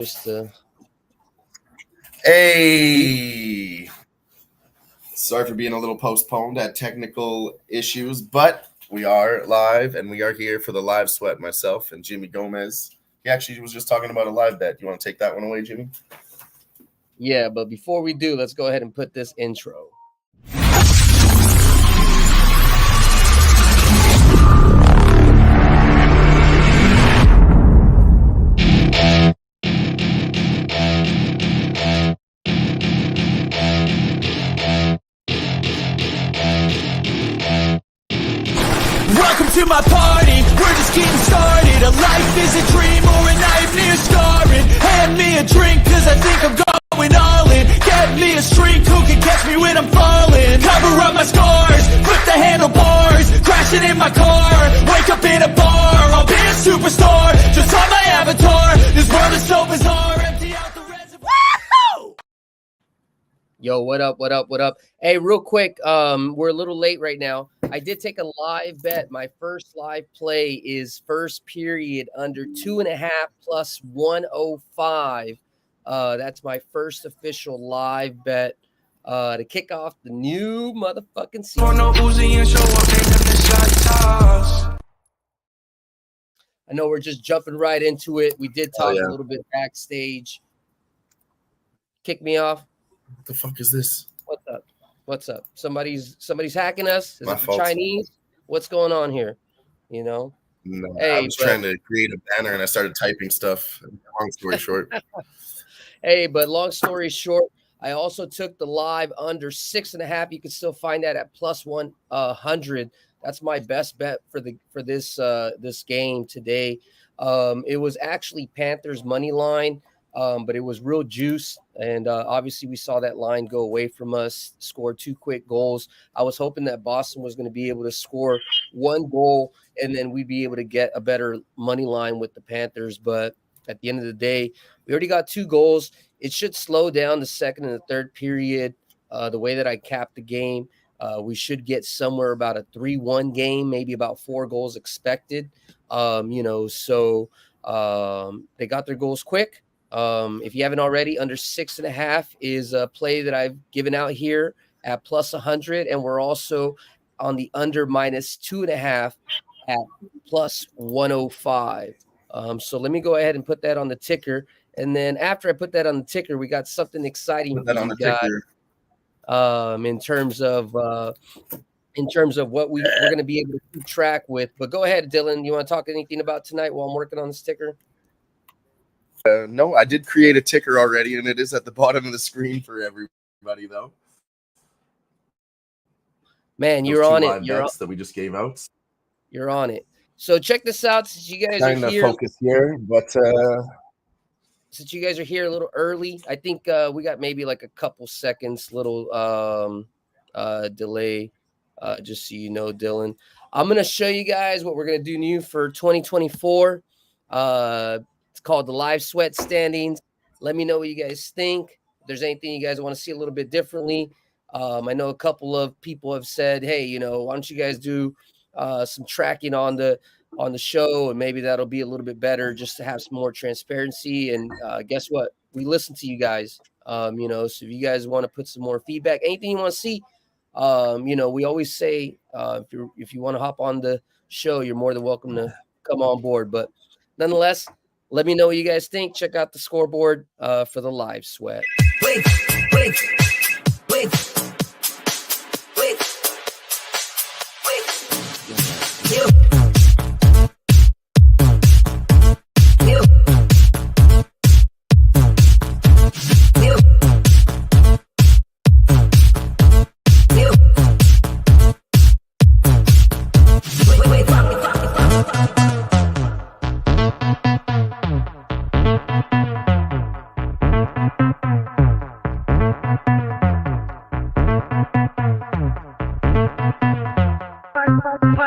Just Hey, sorry for being a little postponed at technical issues, but we are live and we are here for the live sweat. Myself and Jimmy Gomez. He actually was just talking about a live bet. You want to take that one away, Jimmy? yeah, but before we do, let's go ahead and put this intro. Welcome to my party, we're just getting started. A life is a dream or a nightmare scarring. Hand me a drink cause I think I'm going all in. Get me a streak who can catch me when I'm falling. Cover up my scars, flip the handlebars. Crashing in my car, wake up in a bar. I'll be a superstar, just on my avatar. This world is so bizarre, empty out the reservoir. Woohoo! Yo, what up, what up, what up? Hey, real quick, we're a little late right now. I did take a live bet. My first live play is first period under 2.5 plus 105. That's my first official live bet to kick off the new motherfucking season. I know we're just jumping right into it. We did talk a little bit backstage. Kick me off. What the fuck is this? What's up? What's up? Somebody's hacking us? Is My it the fault. Chinese? What's going on here? You know? No, Hey, I was trying to create a banner and I started typing stuff. Long story short. Hey, but long story short, I also took the live under 6.5. You can still find that at plus 100. That's my best bet for this game today. It was actually Panthers money line. But it was real juice, and obviously we saw that line go away from us, scored 2 quick goals. I was hoping that Boston was going to be able to score 1 goal, and then we'd be able to get a better money line with the Panthers. But at the end of the day, we already got 2 goals. It should slow down the second and the third period. The way that I capped the game, we should get somewhere about a 3-1 game, maybe about 4 goals expected. So they got their goals quick. If you haven't already, under 6.5 is a play that I've given out here at plus 100, and we're also on the under minus 2.5 at plus 105. So let me go ahead and put that on the ticker, and then after I put that on the ticker, we got something exciting Put that on the ticker. in terms of what we're going to be able to keep track with. But go ahead, Dylan. You want to talk anything about tonight while I'm working on the sticker? No, I did create a ticker already, and it is at the bottom of the screen for everybody, though. Man, you're on it. You're that we just gave out. You're on it. So check this out. Since you guys Trying are to here, focus here, but since you guys are here a little early, I think we got maybe like a couple seconds, little delay. Just so you know, Dylan, I'm gonna show you guys what we're gonna do new for 2024. It's called the live sweat standings. Let me know what you guys think. If there's anything you guys want to see a little bit differently. I know a couple of people have said, hey, why don't you guys do some tracking on the show, and maybe that'll be a little bit better just to have some more transparency. And guess what? We listen to you guys. So if you guys want to put some more feedback, anything you want to see, we always say if you want to hop on the show, you're more than welcome to come on board. But nonetheless, let me know what you guys think. Check out the scoreboard for the live sweat. Wait.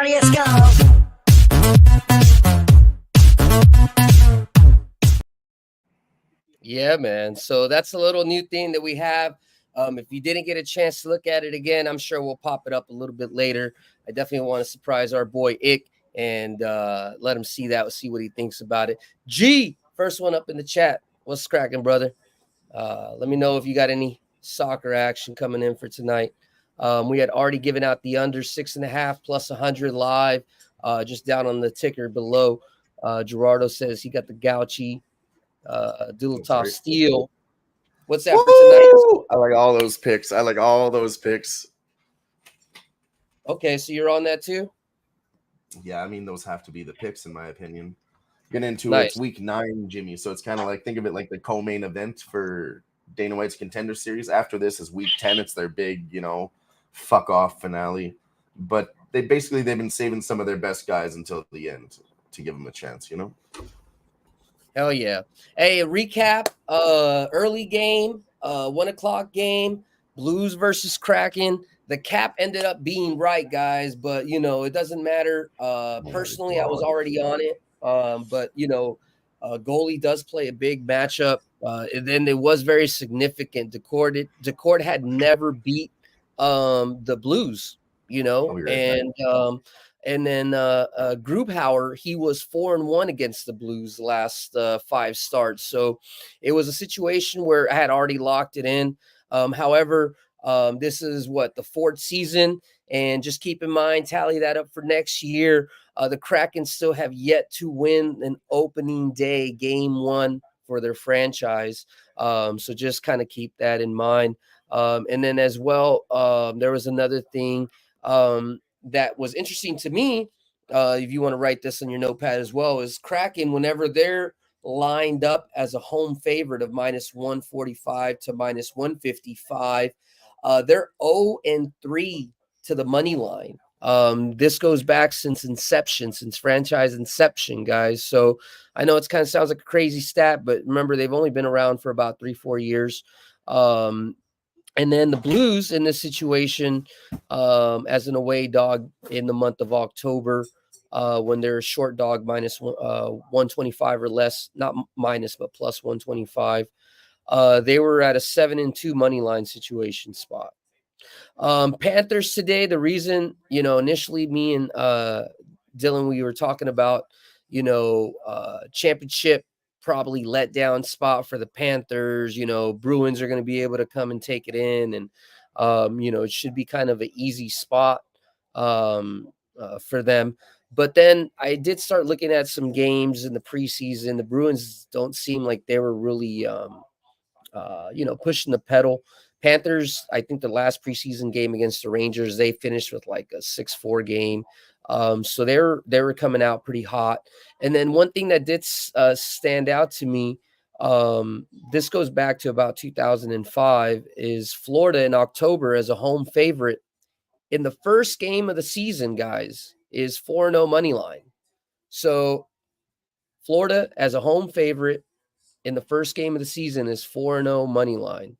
Let's go. Yeah, man. So that's a little new thing that we have. If you didn't get a chance to look at it again, I'm sure we'll pop it up a little bit later. I definitely want to surprise our boy Ick and let him see that, see what he thinks about it. G, first one up in the chat. What's cracking, brother? Let me know if you got any soccer action coming in for tonight. We had already given out the under 6.5 plus 100 live, just down on the ticker below. Gerardo says he got the Gauchi Dulatov Steel. What's that for tonight? Woo! I like all those picks. Okay, so you're on that too? Yeah, I mean, those have to be the picks, in my opinion. Get into Nice. It's week 9, Jimmy. So it's kind of like, think of it like the co-main event for Dana White's Contender Series. After this is week 10. It's their big, fuck off finale. But they've been saving some of their best guys until the end to give them a chance, Hell yeah. Hey, a recap, early game, 1:00 game, Blues versus Kraken. The cap ended up being right, guys, but it doesn't matter. Personally, I was already on it. But goalie does play a big matchup. And then it was very significant. Decord had never beat the Blues, and then Grubauer, he was 4-1 against the Blues the last 5 starts. So it was a situation where I had already locked it in. However, this is the 4th season. And just keep in mind, tally that up for next year. The Kraken still have yet to win an opening day game 1 for their franchise. So just kind of keep that in mind. And then as well, there was another thing that was interesting to me, if you want to write this on your notepad as well, is Kraken, whenever they're lined up as a home favorite of -145 to -155, they're 0-3 to the money line. This goes back since franchise inception, guys. So I know it kind of sounds like a crazy stat, but remember, they've only been around for about 3-4 years. And then the Blues in this situation, as an away dog in the month of October, when they're a short dog -125 or less, not minus, but plus 125, they were at a 7-2 money line situation spot. Panthers today, the reason, initially me and Dylan, we were talking about, championship probably let down spot for the Panthers. Bruins are going to be able to come and take it in, and it should be kind of an easy spot for them. But then I did start looking at some games in the preseason. The Bruins don't seem like they were really pushing the pedal. Panthers, I think the last preseason game against the Rangers, they finished with like a 6-4 game. So they were coming out pretty hot. And then one thing that did stand out to me, this goes back to about 2005, is Florida in October as a home favorite in the first game of the season, guys, is 4-0 money line. So Florida as a home favorite in the first game of the season is 4-0 money line.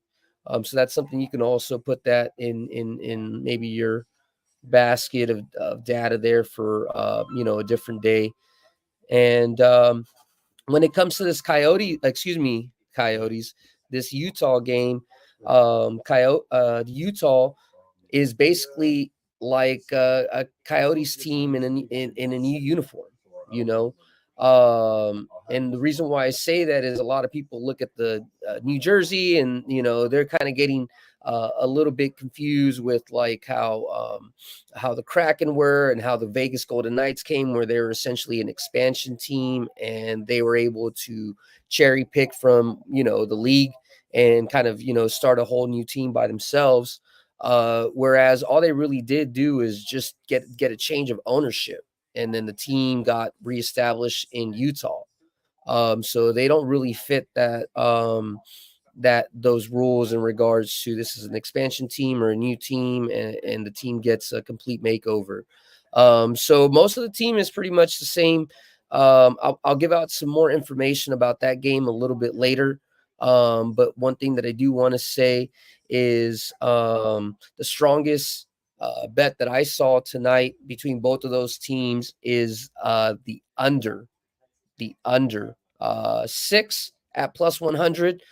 So that's something you can also put that in maybe your basket of data there for a different day. And when it comes to this Coyotes, this Utah game, Utah is basically like a Coyotes team in a new uniform, and the reason why I say that is a lot of people look at the New Jersey and, they're kind of getting a little bit confused with like how the Kraken were and how the Vegas Golden Knights came, where they were essentially an expansion team and they were able to cherry pick from, the league and kind of, start a whole new team by themselves. Whereas all they really did do is just get a change of ownership. And then the team got reestablished in Utah. So they don't really fit that those rules in regards to this is an expansion team or a new team, and the team gets a complete makeover. So most of the team is pretty much the same. I'll give out some more information about that game a little bit later. But one thing that I do want to say is the strongest bet that I saw tonight between both of those teams is the under 6 at plus 100.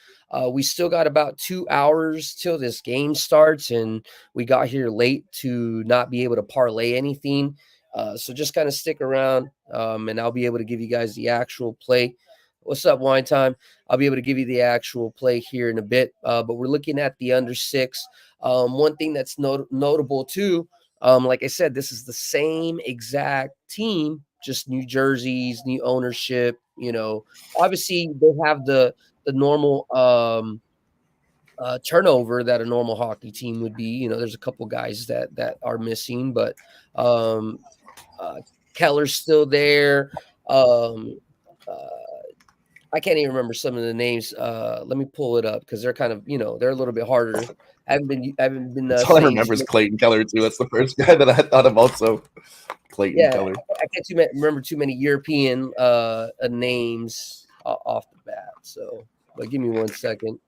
We still got about 2 hours till this game starts, and we got here late to not be able to parlay anything. So just kind of stick around, and I'll be able to give you guys the actual play. What's up, Wine Time? I'll be able to give you the actual play here in a bit, but we're looking at the under 6. One thing that's notable too, like I said, this is the same exact team, just New Jersey's new ownership. Obviously they have the normal turnover that a normal hockey team would be. There's a couple guys that are missing, but Keller's still there. I can't even remember some of the names. Let me pull it up because they're kind of, they're a little bit harder. I haven't been That's all I saying remember is Clayton Keller too. That's the first guy that I thought of also. Clayton Keller. I can't remember too many European names off the bat. So, but give me 1 second.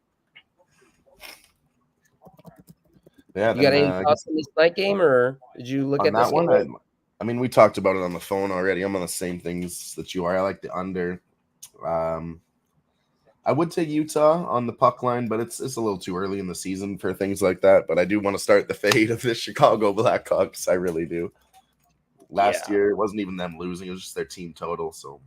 Yeah, you got any thoughts on this night game, or did you look at that this one? game? I mean, we talked about it on the phone already. I'm on the same things that you are. I like the under. I would take Utah on the puck line, but it's a little too early in the season for things like that. But I do want to start the fade of the Chicago Blackhawks. I really do. Last year, it wasn't even them losing; it was just their team total. So,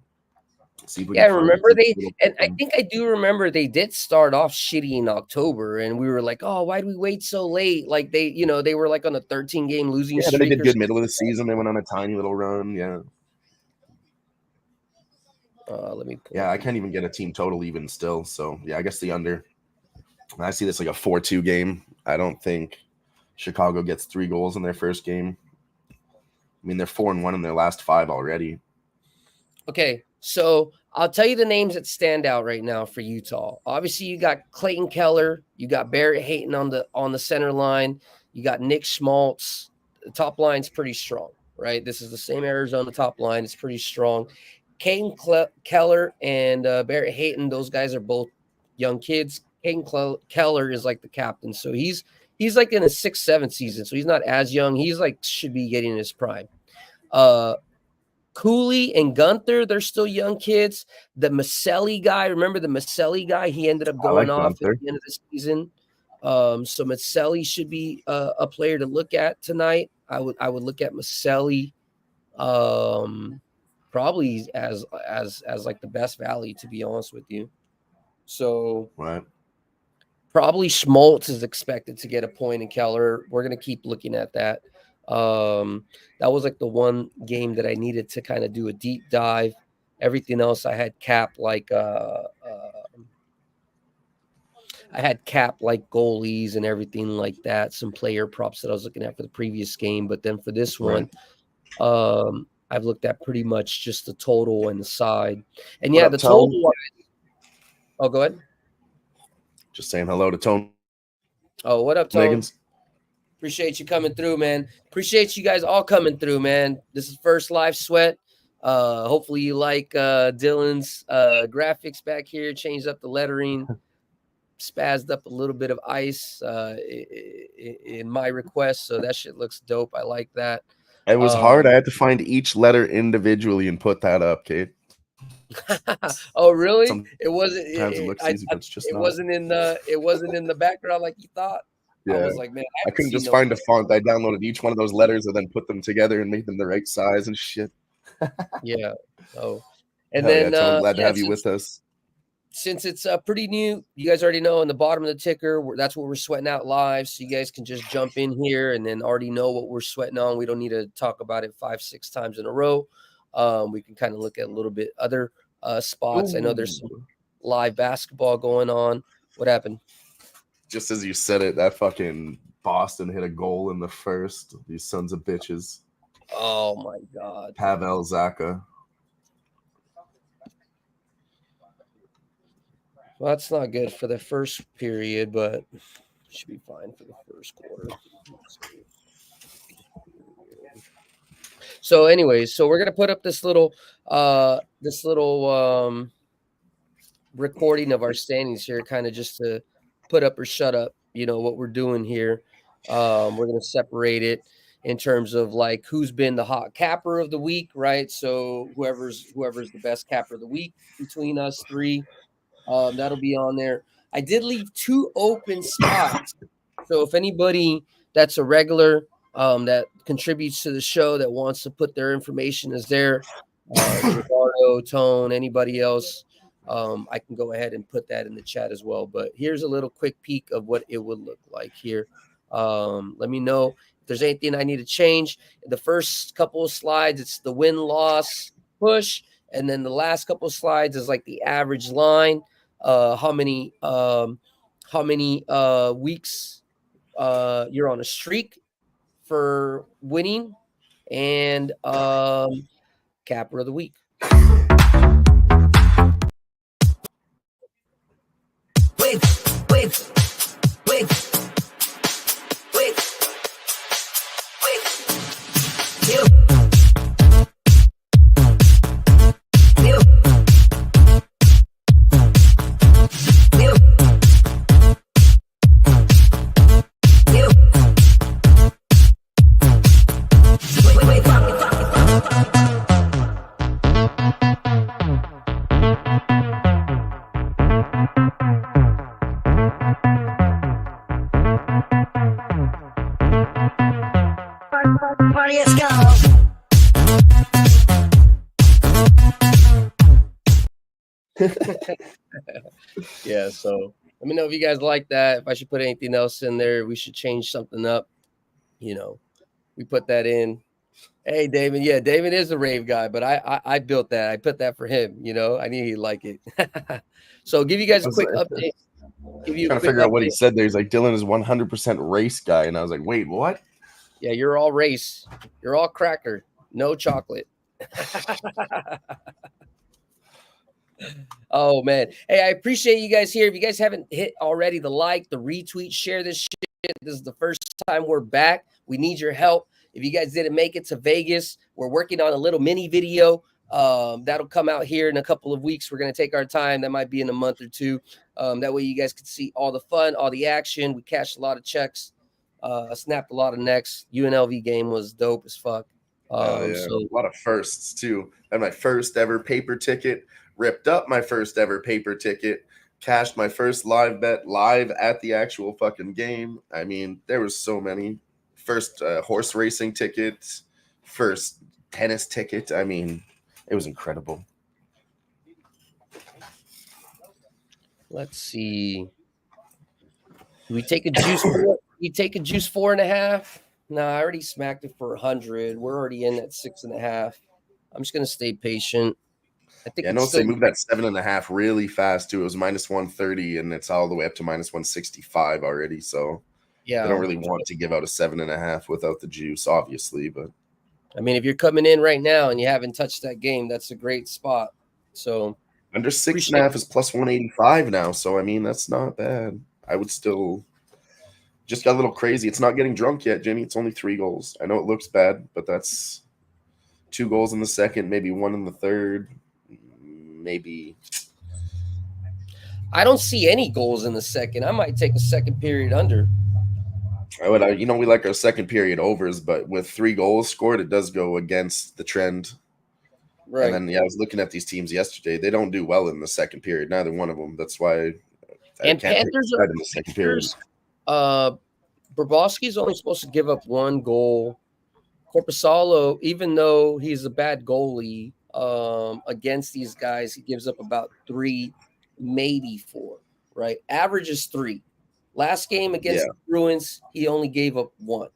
see if we can remember I think I do remember they did start off shitty in October, and we were like, "Oh, why do we wait so late?" Like they were like on a 13-game losing streak. They did good middle of the season. They went on a tiny little run. Yeah. Let me. I can't even get a team total even still. So I guess the under. I see this like a 4-2 game. I don't think Chicago gets 3 goals in their first game. I mean, they're 4-1 in their last 5 already. Okay, so I'll tell you the names that stand out right now for Utah. Obviously, you got Clayton Keller, you got Barrett Hayton on the center line, you got Nick Schmaltz. The top line's pretty strong, right? This is the same Arizona top line. It's pretty strong. Caden Keller and Barrett Hayton, those guys are both young kids. Caden Keller is like the captain, so he's like in his 6th, 7th season, so he's not as young. He's like should be getting his prime. Cooley and Gunther, they're still young kids. The Maselli guy, remember the Maselli guy? He ended up going off at the end of the season. So Maselli should be a player to look at tonight. I would look at Maselli. Probably as like the best value, to be honest with you. So right. Probably Schmaltz is expected to get a point in Keller. We're going to keep looking at that. That was like the one game that I needed to kind of do a deep dive. Everything else I had capped like goalies and everything like that. Some player props that I was looking at for the previous game, but then for this one, I've looked at pretty much just the total and the side. And the total. Oh, go ahead. Just saying hello to Tone. Oh, what up, Tone? Megan's. Appreciate you coming through, man. Appreciate you guys all coming through, man. This is first live sweat. Hopefully you like Dylan's graphics back here. Changed up the lettering, spazzed up a little bit of ice in my request. So that shit looks dope. I like that. It was hard. I had to find each letter individually and put that up, Kate. Oh, really? It wasn't. Sometimes it looks easy, but it's just it wasn't in the background like you thought. Yeah. I was like, man, I couldn't just find a font. I downloaded each one of those letters and then put them together and made them the right size and shit. Yeah. Oh, and Hell then I'm glad to have you with us. Since it's pretty new, you guys already know in the bottom of the ticker, that's what we're sweating out live. So you guys can just jump in here and then already know what we're sweating on. We don't need to talk about it 5-6 times in a row. We can kind of look at a little bit other spots. I know there's some live basketball going on. What happened? Just as you said it, that fucking Boston hit a goal in the first. These sons of bitches. Oh my God. Pavel Zacha. Well, that's not good for the first period, but should be fine for the first quarter. So anyways, so we're going to put up this little recording of our standings here, kind of just to put up or shut up, what we're doing here. We're going to separate it in terms of like who's been the hot capper of the week, right? So whoever's the best capper of the week between us three, that'll be on there. I did leave 2 open spots. So if anybody that's a regular that contributes to the show that wants to put their information as there, Gerardo, Tone, anybody else, I can go ahead and put that in the chat as well. But here's a little quick peek of what it would look like here. Let me know if there's anything I need to change. The first couple of slides, it's the win-loss push. And then the last couple of slides is like the average line, how many weeks you're on a streak for winning, and capper of the week. Yeah, so let me know if you guys like that. If I should put anything else in there, we should change something up. You know, we put that in. Hey, David. Yeah, David is a rave guy, but I built that. I put that for him. You know, I knew he'd like it. So give you guys a quick update. Trying to figure out what he said there. He's like, Dylan is 100% race guy. And I was like, wait, what? Yeah, you're all race. You're all cracker. No chocolate. Oh, man. Hey, I appreciate you guys here. If you guys haven't hit already the like, the retweet, share this shit. This is the first time we're back. We need your help. If you guys didn't make it to Vegas, we're working on a little mini video. That'll come out here in a couple of weeks. We're going to take our time. That might be in a month or two. That way you guys can see all the fun, all the action. We cashed a lot of checks, snapped a lot of necks. UNLV game was dope as fuck. So a lot of firsts too. And my first ever paper ticket, ripped up my first ever paper ticket, cashed my first live bet live at the actual fucking game. I mean, there was so many. First horse racing tickets, first tennis ticket. I mean, it was incredible. Let's see. Do we take a juice? You take a juice 4.5? No, I already smacked it for 100. We're already in at 6.5. I'm just gonna stay patient. I think. Yeah, I noticed they moved that 7.5 really fast too. It was minus 130, and it's all the way up to minus 165 already. So yeah, they don't really want to give out a 7.5 without the juice, obviously. But I mean, if you're coming in right now and you haven't touched that game, that's a great spot. So under 6.5 is plus 185 now. So I mean, that's not bad. I would still. Just got a little crazy. It's not getting drunk yet, Jimmy. It's only 3 goals. I know it looks bad, but that's 2 goals in the second, maybe 1 in the third, maybe. I don't see any goals in the second. I might take a second period under. We like our second period overs, but with 3 goals scored, it does go against the trend. Right. And then, I was looking at these teams yesterday. They don't do well in the second period. Neither one of them. That's why I can't Panthers take in the second period. Bobrovsky's only supposed to give up 1 goal. Korpisalo, even though he's a bad goalie, against these guys, he gives up about 3, maybe 4, right? Average is 3. Last game against the Bruins, he only gave up 1.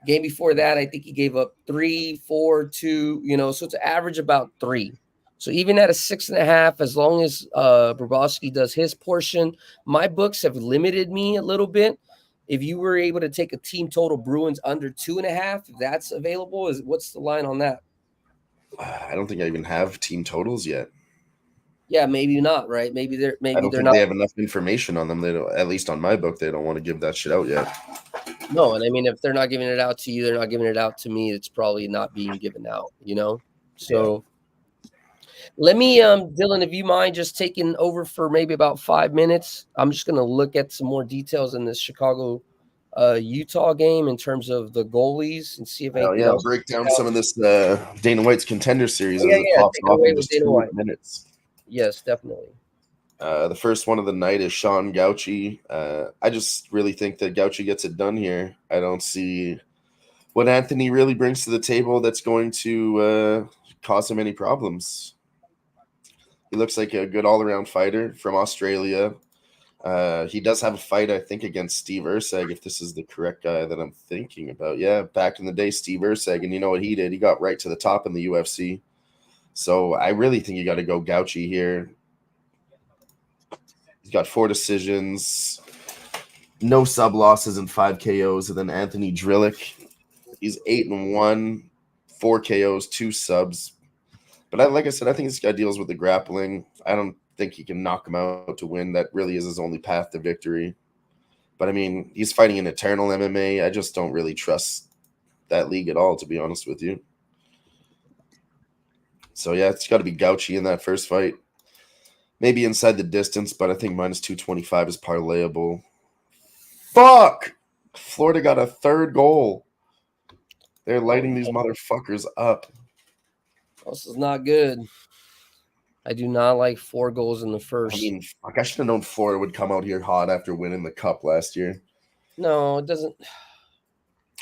Game before that, I think he gave up 3, 4, 2, so it's average about 3. So even at a 6.5, as long as Bobrovsky does his portion, my books have limited me a little bit. If you were able to take a team total Bruins under 2.5, if that's available, what's the line on that? I don't think I even have team totals yet. Yeah, maybe not, right? Maybe they're not. They have enough information on them. They don't, at least on my book, they don't want to give that shit out yet. No, and I mean, if they're not giving it out to you, they're not giving it out to me. It's probably not being given out, So. Yeah. Let me, Dylan, if you mind just taking over for maybe about 5 minutes. I'm just going to look at some more details in this Chicago, Utah game in terms of the goalies and see if anything else. Break down some of this Dana White's contender series as it pops off in just 2 minutes. Yes, definitely. The first one of the night is Sean Gauchi. I just really think that Gauchi gets it done here. I don't see what Anthony really brings to the table that's going to cause him any problems. He looks like a good all-around fighter from Australia. He does have a fight, I think, against Steve Urseg, if this is the correct guy that I'm thinking about. Yeah, back in the day, Steve Urseg, and you know what he did? He got right to the top in the UFC. So I really think you got to go Gauchi here. He's got 4 decisions, no sub losses and 5 KOs, and then Anthony Drillick. He's 8-1, 4 KOs, 2 subs. But like I said, I think this guy deals with the grappling. I don't think he can knock him out to win. That really is his only path to victory. But I mean, he's fighting in Eternal MMA. I just don't really trust that league at all, to be honest with you. So yeah, it's got to be Gauchi in that first fight. Maybe inside the distance, but I think minus 225 is parlayable. Fuck! Florida got a 3rd goal. They're lighting these motherfuckers up. This is not good. I do not like 4 goals in the first. I mean, fuck, I should have known Florida would come out here hot after winning the cup last year. No, it doesn't.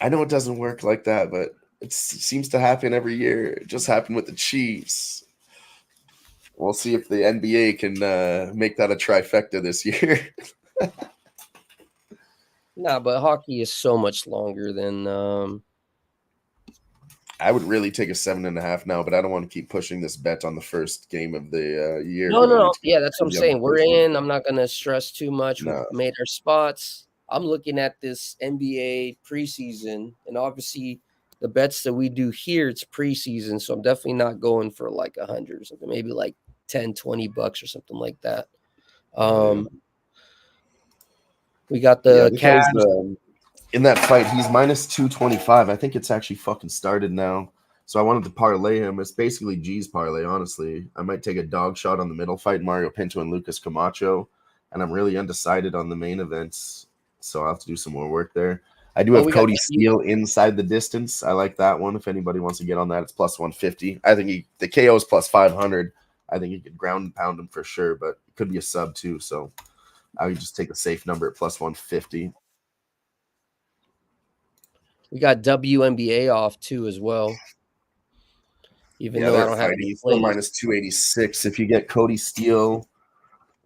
I know it doesn't work like that, but it seems to happen every year. It just happened with the Chiefs. We'll see if the NBA can make that a trifecta this year. Nah, but hockey is so much longer than. I would really take a 7.5 now, but I don't want to keep pushing this bet on the first game of the year. No. Yeah, that's what I'm saying. We're in. I'm not going to stress too much. No. We've made our spots. I'm looking at this NBA preseason, and obviously the bets that we do here, it's preseason, so I'm definitely not going for like 100 or something, maybe like 10, 20 bucks or something like that. We got the Cavs. In that fight, he's minus 225. I think it's actually fucking started now. So I wanted to parlay him. It's basically G's parlay, honestly. I might take a dog shot on the middle fight, Mario Pinto and Lucas Camacho. And I'm really undecided on the main events. So I'll have to do some more work there. I do have Cody Steele inside the distance. I like that one. If anybody wants to get on that, it's plus 150. I think the KO is plus 500. I think you could ground and pound him for sure, but it could be a sub too. So I would just take a safe number at plus 150. We got WNBA off too as well. Even though I don't have he's still minus 286. If you get Cody Steele,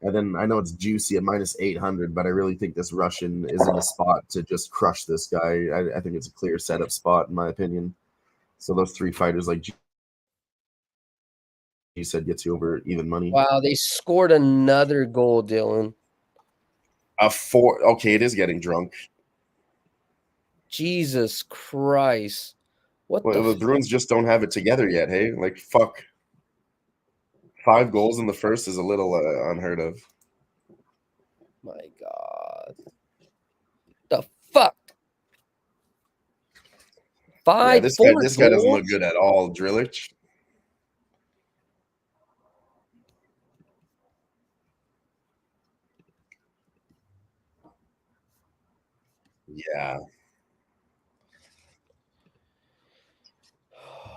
and then I know it's juicy at minus 800, but I really think this Russian is in a spot to just crush this guy. I think it's a clear setup spot in my opinion. So those 3 fighters, like you said, gets you over even money. Wow, they scored another goal, Dylan. A 4. Okay, it is getting drunk. Jesus Christ. The Bruins just don't have it together yet, hey? Like, fuck. 5 goals in the first is a little unheard of. My God. The fuck? 5 yeah, this guy doesn't look good at all, Drillich. Yeah.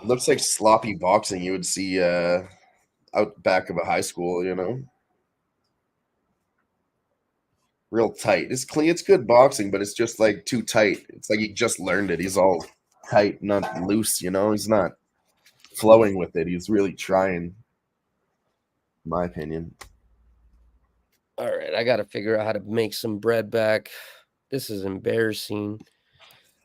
It looks like sloppy boxing you would see out back of a high school, you know? Real tight. It's clean. It's good boxing, but it's just like too tight. It's like he just learned it. He's all tight, not loose, you know? He's not flowing with it. He's really trying, in my opinion. All right, I got to figure out how to make some bread back. This is embarrassing.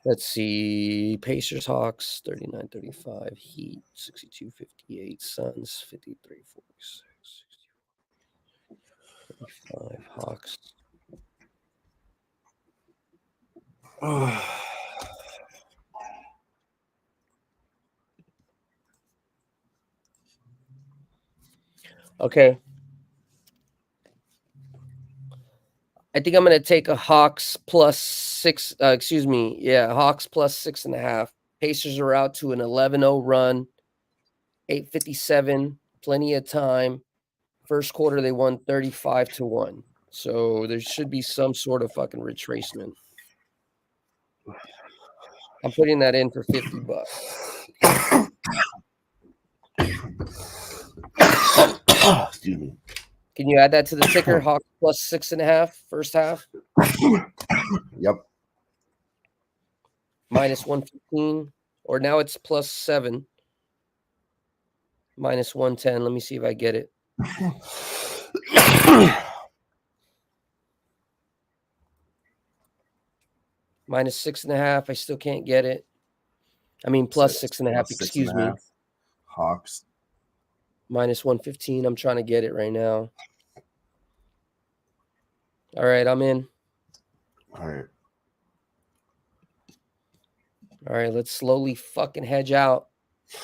Let's see. Pacers, Hawks, 39-35. Heat, 62-58. Suns, 53-46. 35. Hawks. Okay. I think I'm going to take a Hawks plus 6. Hawks plus 6.5. Pacers are out to an 11-0 run. 8:57. Plenty of time. First quarter, they won 35-1. So there should be some sort of fucking retracement. I'm putting that in for $50. Excuse me. Can you add that to the ticker? Hawks plus 6.5 first half. Yep. Minus 115, or now it's plus 7. Minus 110. Let me see if I get it. Minus 6.5. I still can't get it. I mean, plus 6.5. Excuse me. Hawks. Minus 115. I'm trying to get it right now. All right, I'm in. All right. All right, let's slowly fucking hedge out.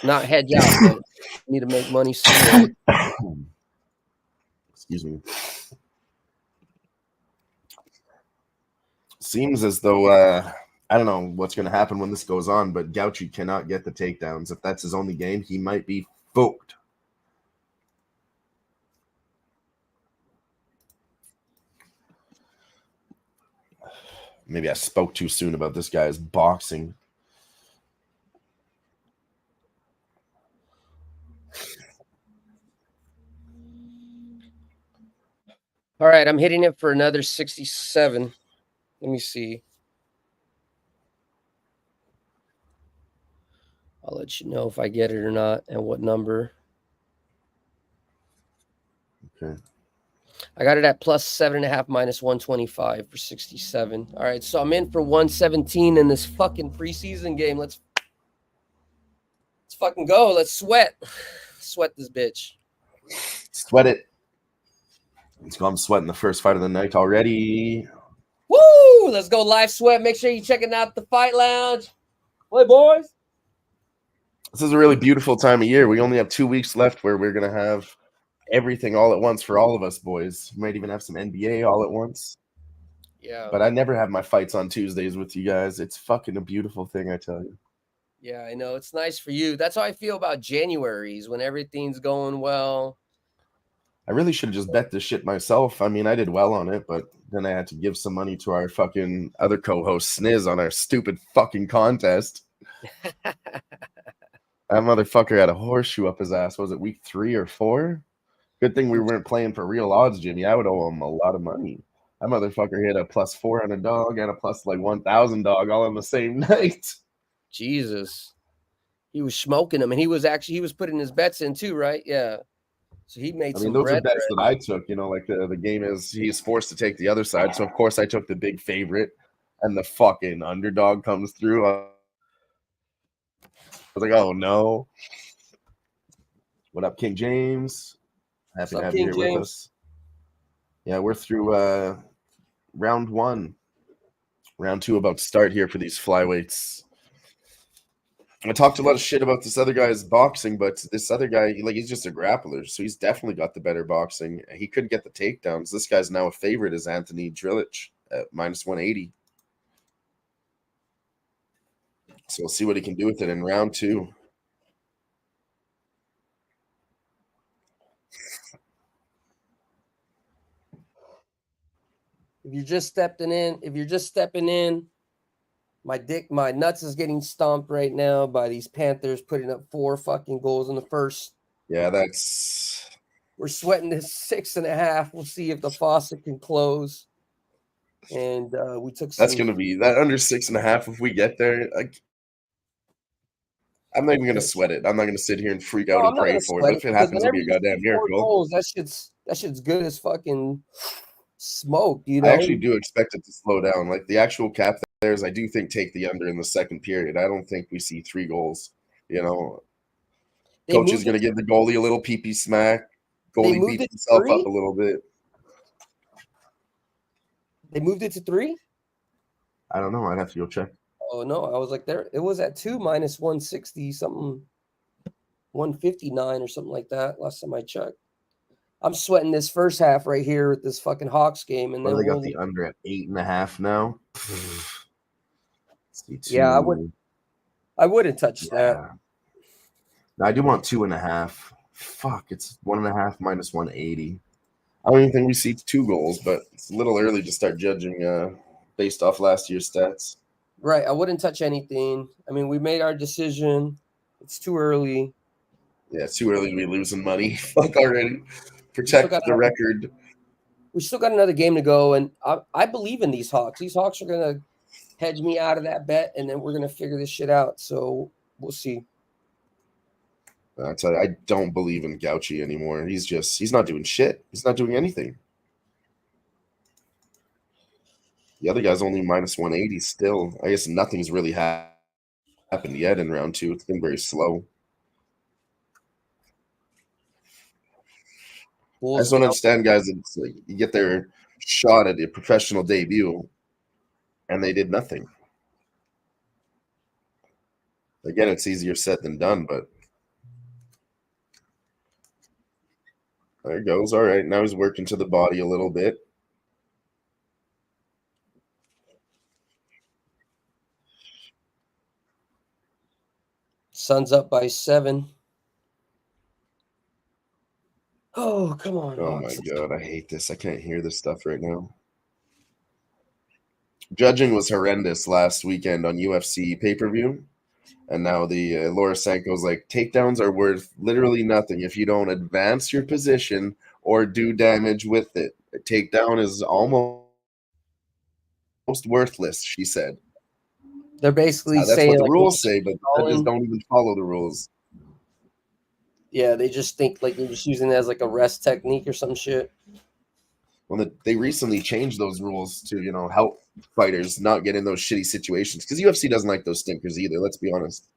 Not hedge out, but need to make money somewhere. Excuse me. Seems as though I don't know what's going to happen when this goes on, but Gauchi cannot get the takedowns. If that's his only game, he might be fucked. Maybe I spoke too soon about this guy's boxing. All right, I'm hitting it for another 67. Let me see. I'll let you know if I get it or not and what number. Okay. I got it at plus 7.5 minus 125 for 67. All right, so I'm in for 117 in this fucking preseason game. Let's fucking go. Let's sweat. Sweat this bitch. Sweat it. Let's go. I'm sweating the first fight of the night already. Woo! Let's go live sweat. Make sure you're checking out the Fight Lounge. Hey, boys. This is a really beautiful time of year. We only have 2 weeks left where we're going to have everything all at once for all of us, boys. We might even have some NBA all at once. Yeah. But I never have my fights on Tuesdays with you guys. It's fucking a beautiful thing, I tell you. Yeah, I know. It's nice for you. That's how I feel about Januaries when everything's going well. I really should have just bet this shit myself. I mean, I did well on it, but then I had to give some money to our fucking other co-host, Sniz, on our stupid fucking contest. That motherfucker had a horseshoe up his ass. Was it week 3 or 4? Good thing we weren't playing for real odds, Jimmy. I would owe him a lot of money. That motherfucker hit a plus 400 dog and a plus like 1,000 dog all on the same night. Jesus. He was smoking them, and he was putting his bets in too, right? Yeah. So he made some those bread. are bets that I took. You know, like the game is he's forced to take the other side. So of course I took the big favorite, and the fucking underdog comes through. I was like, oh no. What up, King James? Happy to have you here with us. Yeah, we're through round 1. Round 2 about to start here for these flyweights. I talked a lot of shit about this other guy's boxing, but this other guy, he's just a grappler, so he's definitely got the better boxing. He couldn't get the takedowns. This guy's now a favorite is Anthony Drillich at minus 180. So we'll see what he can do with it in round 2. If you're just stepping in, my nuts is getting stomped right now by these Panthers putting up 4 fucking goals in the first. Yeah, we're sweating this 6.5. We'll see if the faucet can close. And we took that's gonna be that under 6.5 if we get there. I'm not even gonna sweat it. I'm not gonna sit here and freak out and pray for it. But if it happens, it'll be a goddamn miracle. Goals, that shit's good as fucking smoke, you know. I actually do expect it to slow down. Like the actual cap there's, I do think take the under in the second period. I don't think we see 3 goals. You know, coach is gonna give the goalie a little pee-pee smack. Goalie beats himself up a little bit. They moved it to 3? I don't know. I'd have to go check. Oh no, I was like there. It was at 2 minus 160 something, 159 or something like that. Last time I checked. I'm sweating this first half right here with this fucking Hawks game, and then they got the under at 8.5 now. Yeah, I wouldn't touch that. No, I do want 2.5. Fuck, it's 1.5 minus 180. I don't even think we see 2 goals, but it's a little early to start judging based off last year's stats. Right, I wouldn't touch anything. I mean, we made our decision. It's too early. Yeah, it's too early to be losing money. Fuck already. Protect the record. We still got another game to go, and I believe in these Hawks. These Hawks are going to hedge me out of that bet, and then we're going to figure this shit out. So we'll see. I tell you, I don't believe in Gauchi anymore. He's not doing shit. He's not doing anything. The other guy's only minus 180 still. I guess nothing's really happened yet in round 2. It's been very slow. I just don't understand, guys. It's like you get their shot at a professional debut, and they did nothing. Again, it's easier said than done, but there it goes. All right, now he's working to the body a little bit. Sun's up by 7. Oh, come on. Oh my God, I hate this. I can't hear this stuff right now. Judging was horrendous last weekend on UFC pay-per-view. And now the Laura Sanko's like, takedowns are worth literally nothing if you don't advance your position or do damage with it. A takedown is almost worthless, she said. They're basically that's saying what the like, rules say, but judges don't even follow the rules. Yeah, they just think like they're just using it as like a rest technique or some shit. Well, they recently changed those rules to, help fighters not get in those shitty situations, because UFC doesn't like those stinkers either, let's be honest.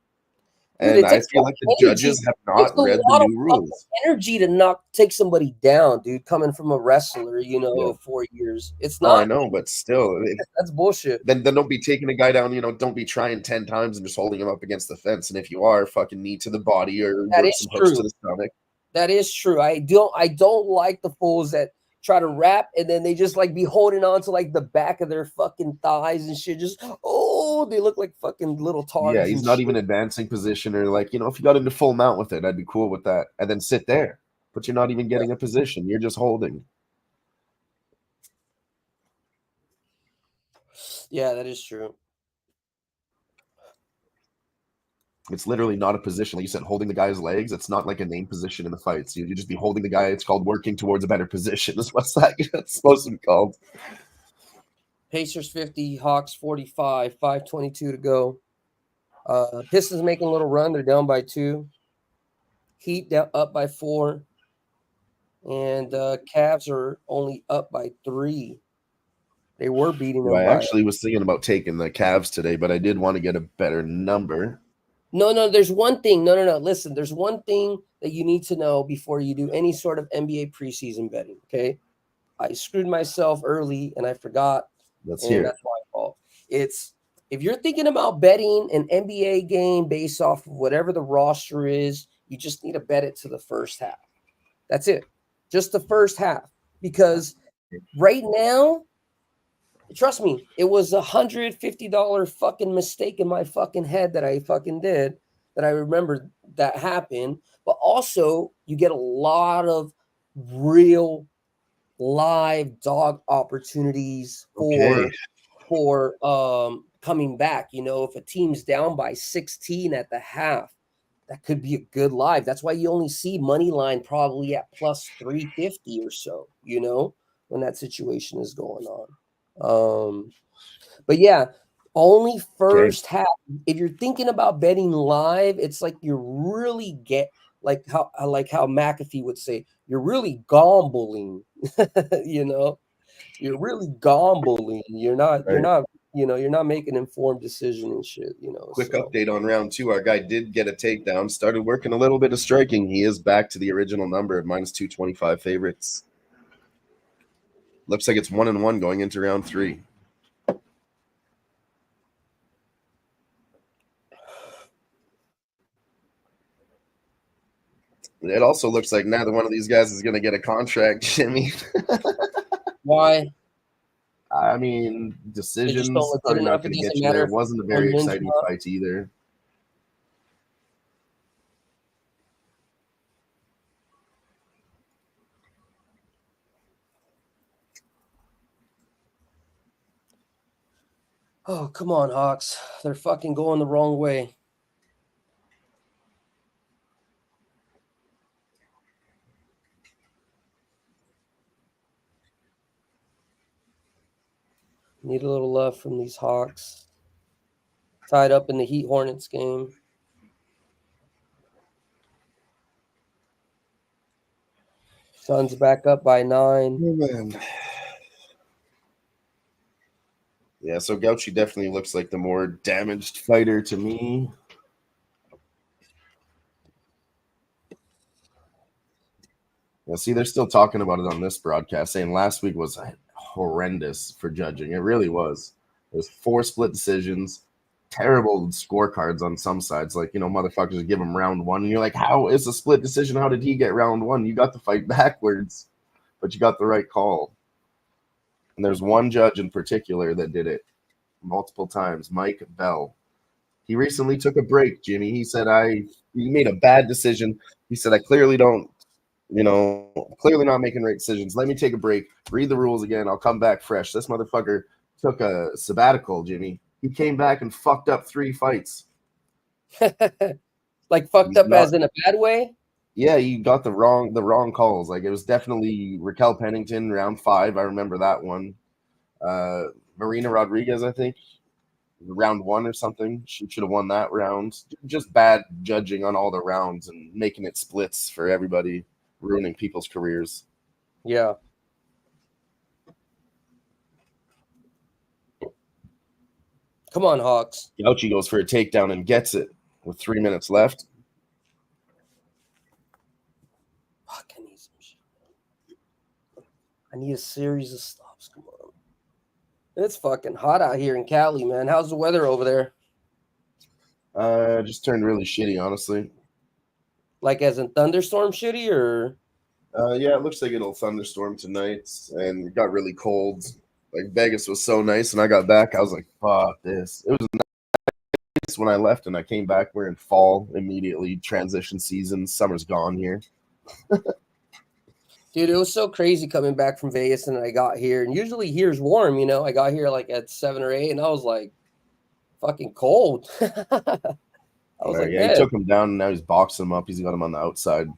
Dude, and I feel like the judges have not read the new rules. Energy to take somebody down, dude, coming from a wrestler, 4 years. It's not. I know, but still, that's bullshit. Then don't be taking a guy down, don't be trying 10 times and just holding him up against the fence. And if you are, fucking knee to the body or work some hooks to the stomach. That is true. I don't like the fools that try to rap and then they just like be holding on to like the back of their fucking thighs and shit. Just they look like fucking little tards. Yeah, he's not even advancing position, or like, if you got into full mount with it, I'd be cool with that. And then sit there. But you're not even getting a position. You're just holding. Yeah, that is true. It's literally not a position. Like you said, holding the guy's legs. It's not like a named position in the fights. You just be holding the guy. It's called working towards a better position. What's that? It's supposed to be called. Pacers 50, Hawks 45, 5:22 to go. Pistons making a little run. They're down by 2. Heat up by 4. And Cavs are only up by 3. They were beating them. I actually was thinking about taking the Cavs today, but I did want to get a better number. No, there's one thing. No. Listen, there's one thing that you need to know before you do any sort of NBA preseason betting, okay? I screwed myself early and I forgot. That's my fault. It's if you're thinking about betting an NBA game based off of whatever the roster is, you just need to bet it to the first half. That's it. Just the first half. Because right now, trust me, it was $150 fucking mistake in my fucking head that I fucking did, that I remembered that happened. But also, you get a lot of real live dog opportunities for coming back. If a team's down by 16 at the half, that could be a good live. That's why you only see money line probably at plus 350 or so, when that situation is going on. But yeah, only first half. If you're thinking about betting live, it's like you're really like how McAfee would say, you're really gambling. You're really gambling. You're not making informed decision and shit. Quick update on round 2. Our guy did get a takedown. Started working a little bit of striking. He is back to the original number of minus 225 favorites. Looks like it's 1-1 going into round 3. It also looks like neither one of these guys is going to get a contract, Jimmy. Why? I mean, decisions are not going to get you there. It wasn't a very exciting fight either. Oh, come on, Hawks. They're fucking going the wrong way. Need a little love from these Hawks. Tied up in the Heat Hornets game. Suns back up by 9. Oh, man. Yeah, so Gauchi definitely looks like the more damaged fighter to me. Yeah, see, they're still talking about it on this broadcast, saying last week was horrendous for judging. It really was. It was 4 split decisions, terrible scorecards on some sides. Like, motherfuckers give him round 1, and you're like, how is a split decision? How did he get round 1? You got the fight backwards, but you got the right call. And there's one judge in particular that did it multiple times, Mike Bell. He recently took a break, Jimmy. He said, he made a bad decision. He said, I clearly don't, clearly not making right decisions. Let me take a break, read the rules again. I'll come back fresh. This motherfucker took a sabbatical, Jimmy. He came back and fucked up 3 fights. Like fucked up as in a bad way? Yeah, you got the wrong calls. Like, it was definitely Raquel Pennington, round 5. I remember that one. Marina Rodriguez, I think, round 1 or something. She should have won that round. Just bad judging on all the rounds and making it splits for everybody, ruining people's careers. Yeah. Come on, Hawks. Gauchi goes for a takedown and gets it with 3 minutes left. Fuck, I need some shit. I need a series of stops. Come on. It's fucking hot out here in Cali, man. How's the weather over there? Just turned really shitty, honestly. Like as in thunderstorm shitty or? Yeah, it looks like it'll thunderstorm tonight, and it got really cold. Like, Vegas was so nice, and I got back, I was like, fuck this. It was nice when I left, and I came back, we're in fall immediately, transition season, summer's gone here. Dude, it was so crazy coming back from Vegas and I got here. And usually here's warm, I got here like at 7 or 8 and I was like fucking cold. I was like, yeah, he took him down and now he's boxing him up. He's got him on the outside.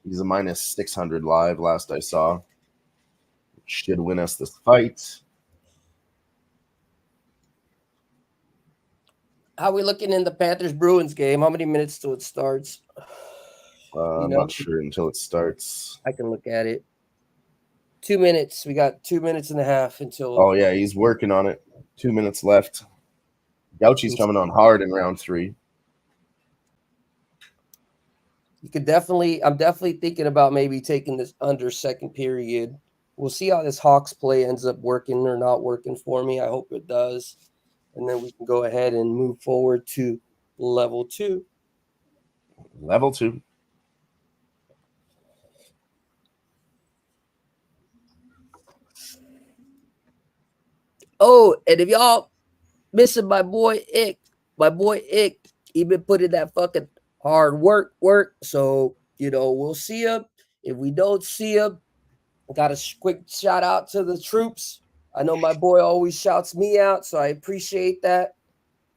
He's a minus 600 live last I saw. Should win us this fight. How we looking in the Panthers-Bruins game? How many minutes till it starts? I'm not sure until it starts. I can look at it. 2 minutes. We got 2 minutes and a half until. Oh, yeah, he's working on it. 2 minutes left. Gauchi's coming on hard in round 3. You could definitely. I'm definitely thinking about maybe taking this under second period. We'll see how this Hawks play ends up working or not working for me. I hope it does. And then we can go ahead and move forward to level 2. Level 2. Oh, and if y'all missing my boy Ick, he been putting that fucking hard work. So, we'll see him. If we don't see him, got a quick shout out to the troops. I know my boy always shouts me out, so I appreciate that.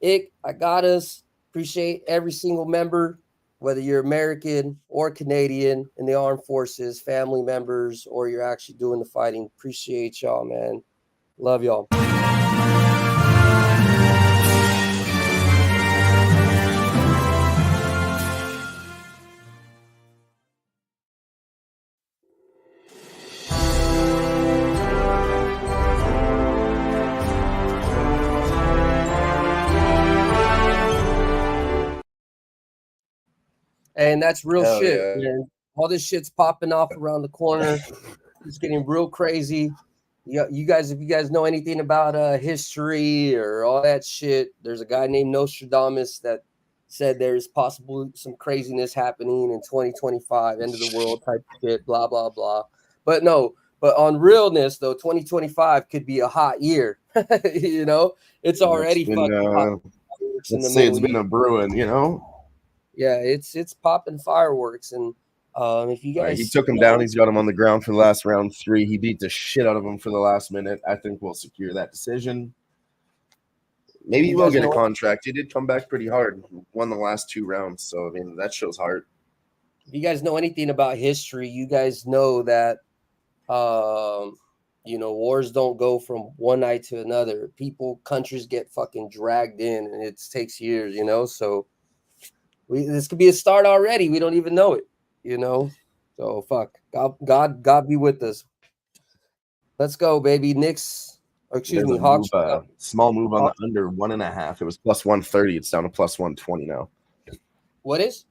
Ick, I got us. Appreciate every single member, whether you're American or Canadian in the armed forces, family members, or you're actually doing the fighting. Appreciate y'all, man. Love y'all. And that's real shit, man. All this shit's popping off around the corner. It's getting real crazy. You guys, if you guys know anything about history or all that shit, there's a guy named Nostradamus that said there's possible some craziness happening in 2025, end of the world type shit, blah, blah, blah. But on realness, though, 2025 could be a hot year. It's already fucking hot. Let's say it's been a brewing, Yeah, it's popping fireworks. And if you guys, he took him down. He's got him on the ground for the last round 3. He beat the shit out of him for the last minute. I think we'll secure that decision. Maybe he will get a contract. He did come back pretty hard. Won the last 2 rounds. So, I mean, that shows heart. If you guys know anything about history, you guys know that, wars don't go from one night to another. Countries get fucking dragged in, and it takes years, So this could be a start already. We don't even know it, So fuck. God be with us. Let's go, baby. Knicks, or excuse There's me, a move, Hawks. small move on the Hawks. under 1.5. It was plus 130. It's down to plus 120 now. What is?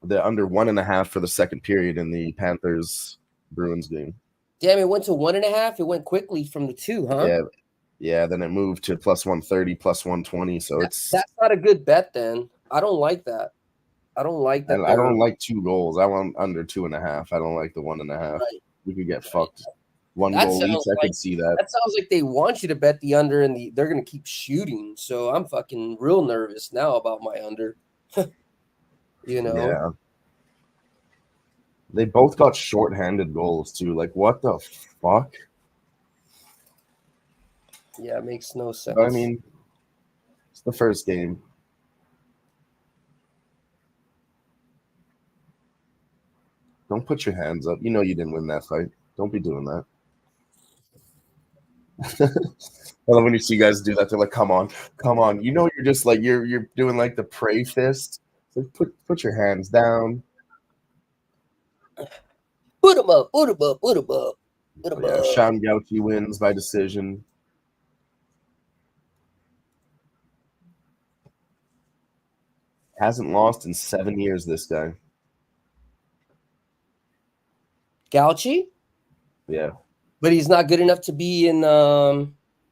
The under 1.5 for the second period in the Panthers Bruins game. Damn, it went to 1.5. It went quickly from the 2, huh? Yeah. Then it moved to plus 130, plus 120. So That's not a good bet. Then I don't like that. I don't like that. I don't like 2 goals. I want under 2.5. I don't like the 1.5. Right. We could get fucked. One That goal each. sounds I could see that. That sounds like they want you to bet the under, and they're gonna keep shooting. So I'm fucking real nervous now about my under. You know. Yeah. They both got shorthanded goals too. Like, what the fuck? Yeah, it makes no sense. But, I mean, it's the first game. Don't put your hands up. You know you didn't win that fight. Don't be doing that. I love when you see guys do that. They're like, "Come on, come on." You know, you're just like you're doing like the pray fist. So put your hands down. Put him up. Put him up. Put him up. Put him Yeah, up. Sean Gauchi wins by decision. Hasn't lost in 7 years. This guy. Gauchi? Yeah. But he's not good enough to be in.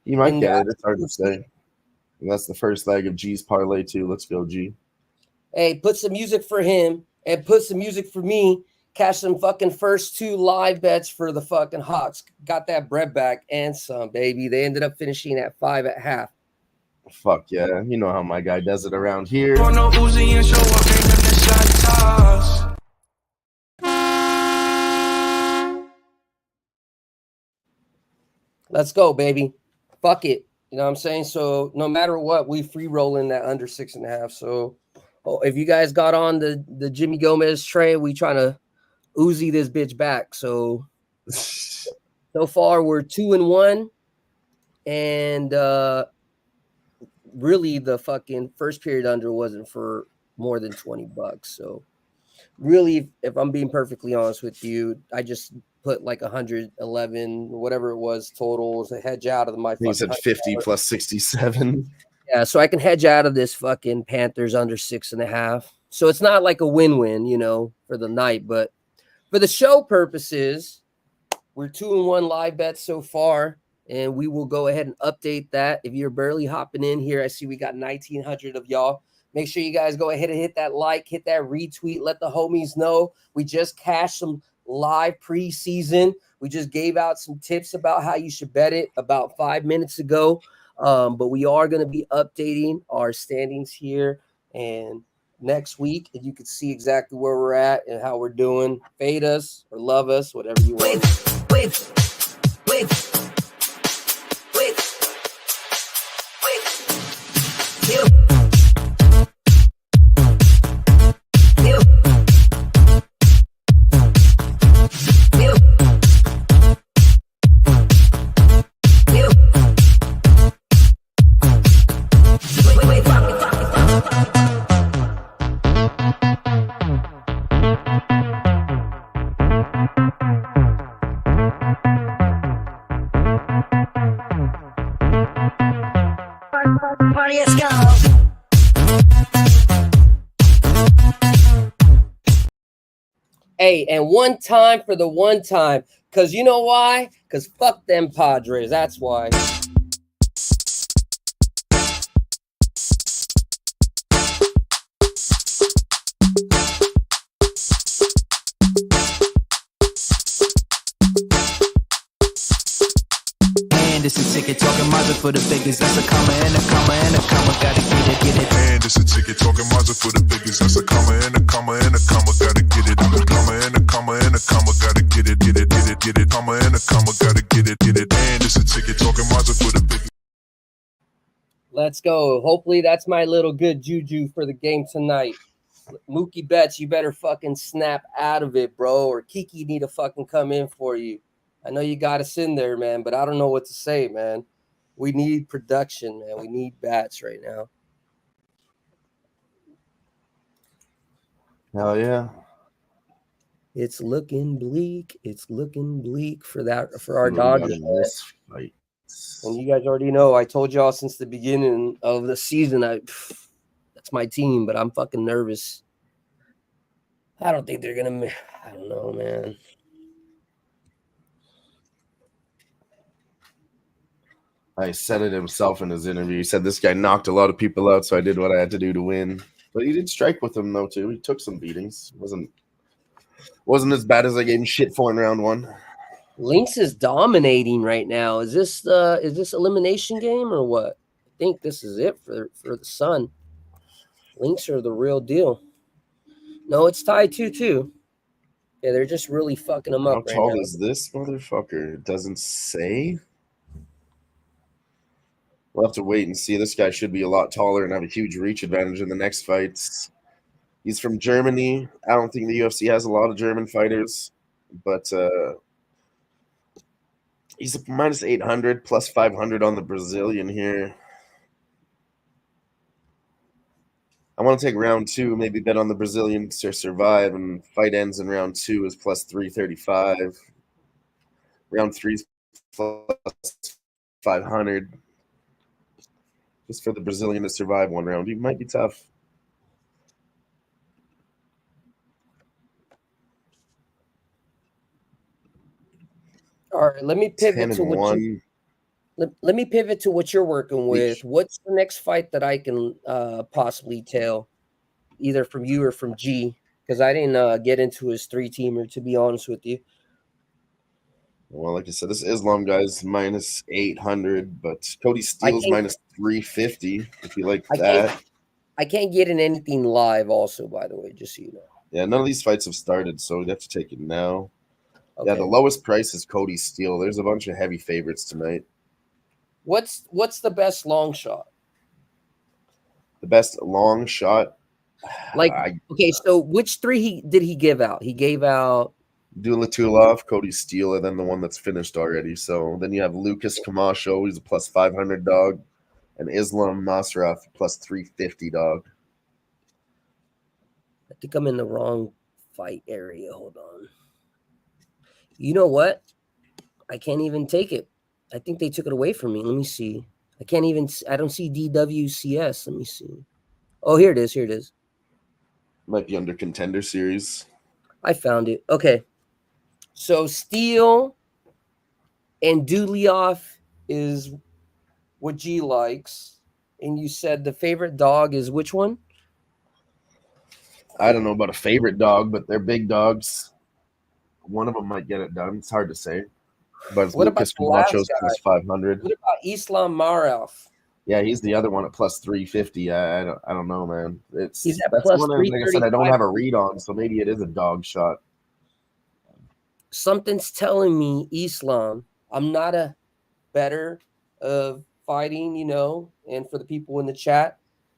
He might get it. It's hard to say. And that's the first leg of G's parlay too. Let's go, G. Hey, put some music for him and put some music for me. Cash some fucking first 2 live bets for the fucking Hawks. Got that bread back and some, baby. They ended up finishing at 5 at half. Fuck yeah. You know how my guy does it around here. Let's go, baby. Fuck it. You know what I'm saying? So no matter what, we free rolling that under 6.5. So if you guys got on the Jimmy Gomez train, we trying to Uzi this bitch back. So far we're 2-1. And really the fucking first period under wasn't for more than $20. So really, if I'm being perfectly honest with you, I just put like 111, whatever it was total, was a hedge out of my fucking. He said 50 plus 67. Yeah, so I can hedge out of this fucking Panthers under 6.5. So it's not like a win-win, you know, for the night, but for the show purposes, we're 2-1 live bets so far, and we will go ahead and update that. If you're barely hopping in here, I see we got 1,900 of y'all. Make sure you guys go ahead and hit that like, hit that retweet, let the homies know. We just cashed some live preseason. We just gave out some tips about how you should bet it about 5 minutes ago. But we are going to be updating our standings here. And next week, if you can see exactly where we're at and how we're doing, fade us or love us, whatever you want. Wait. Hey, and one time for the one time, because you know why? Because fuck them Padres. That's why. And it's a ticket talking Mazda for the biggest. That's a comma and a comma and a comma. Gotta get it. And it's a ticket talking Mazda for the biggest. That's a comma and a comma and a comma. Gotta get it. I'm a comma and a comma and a comma. Gotta get it. Comma and a comma. Gotta get it. And it's a ticket talking Mazda for the biggest. Let's go. Hopefully that's my little good juju for the game tonight. Mookie Betts, you better fucking snap out of it, bro, or Kiki need to fucking come in for you. I know you got us in there, man, but I don't know what to say, man. We need production, man. We need bats right now. Hell yeah. It's looking bleak. It's looking bleak for our See what we got Dodgers. in this fight. And you guys already know, I told y'all since the beginning of the season, that's my team, but I'm fucking nervous. I don't think they're gonna. I don't know, man. I said it himself in his interview. He said this guy knocked a lot of people out, so I did what I had to do to win. But he did strike with them though too. He took some beatings. Wasn't as bad as I gave him shit for in round one. Lynx is dominating right now. Is this elimination game or what? I think this is it for the Sun. Lynx are the real deal. No, it's tied 2-2. Yeah, they're just really fucking them How up right tall now. is this motherfucker? It doesn't say. We'll have to wait and see. This guy should be a lot taller and have a huge reach advantage in the next fights. He's from Germany. I don't think the UFC has a lot of German fighters, but he's a minus 800, plus 500 on the Brazilian here. I want to take round two, maybe bet on the Brazilian to survive, and fight ends in round two is plus 335. Round three is plus 500. Just for the Brazilian to survive one round. He might be tough. All right, let me pivot to what let me pivot to what you're working with. What's the next fight that I can possibly tell, either from you or from G? Because I didn't get into his 3-teamer, to be honest with you. Well, like I said, this Islam guy's minus 800, but Cody Steele's minus 350, if you like that. I can't get in anything live also, by the way, just so you know. Yeah, none of these fights have started, so we have to take it now. Okay. Yeah, the lowest price is Cody Steele. There's a bunch of heavy favorites tonight. What's the best long shot? The best long shot? Okay, so which three did he give out? He gave out Dulatulov, Cody Steele, and then the one that's finished already. So then you have Lucas Camacho, he's a plus 500 dog, and Islam Masraf, plus 350 dog. I think I'm in the wrong fight area. Hold on. You know what? I can't even take it. I think they took it away from me. Let me see. I don't see DWCS. Let me see. Oh, here it is. Might be under Contender Series. I found it. Okay. So Steele and Dulatulov is what G likes. And you said the favorite dog is which one? I don't know about a favorite dog, but they're big dogs. One of them might get it done. It's hard to say. But What Lucas Camacho's plus 500. What about Islam Maraf? Yeah, he's the other one at plus 350. I don't know, man. He's at that's plus one, like I said, I don't have a read on, so maybe it is a dog shot. Something's telling me Islam. I'm not a better of fighting, and for the people in the chat,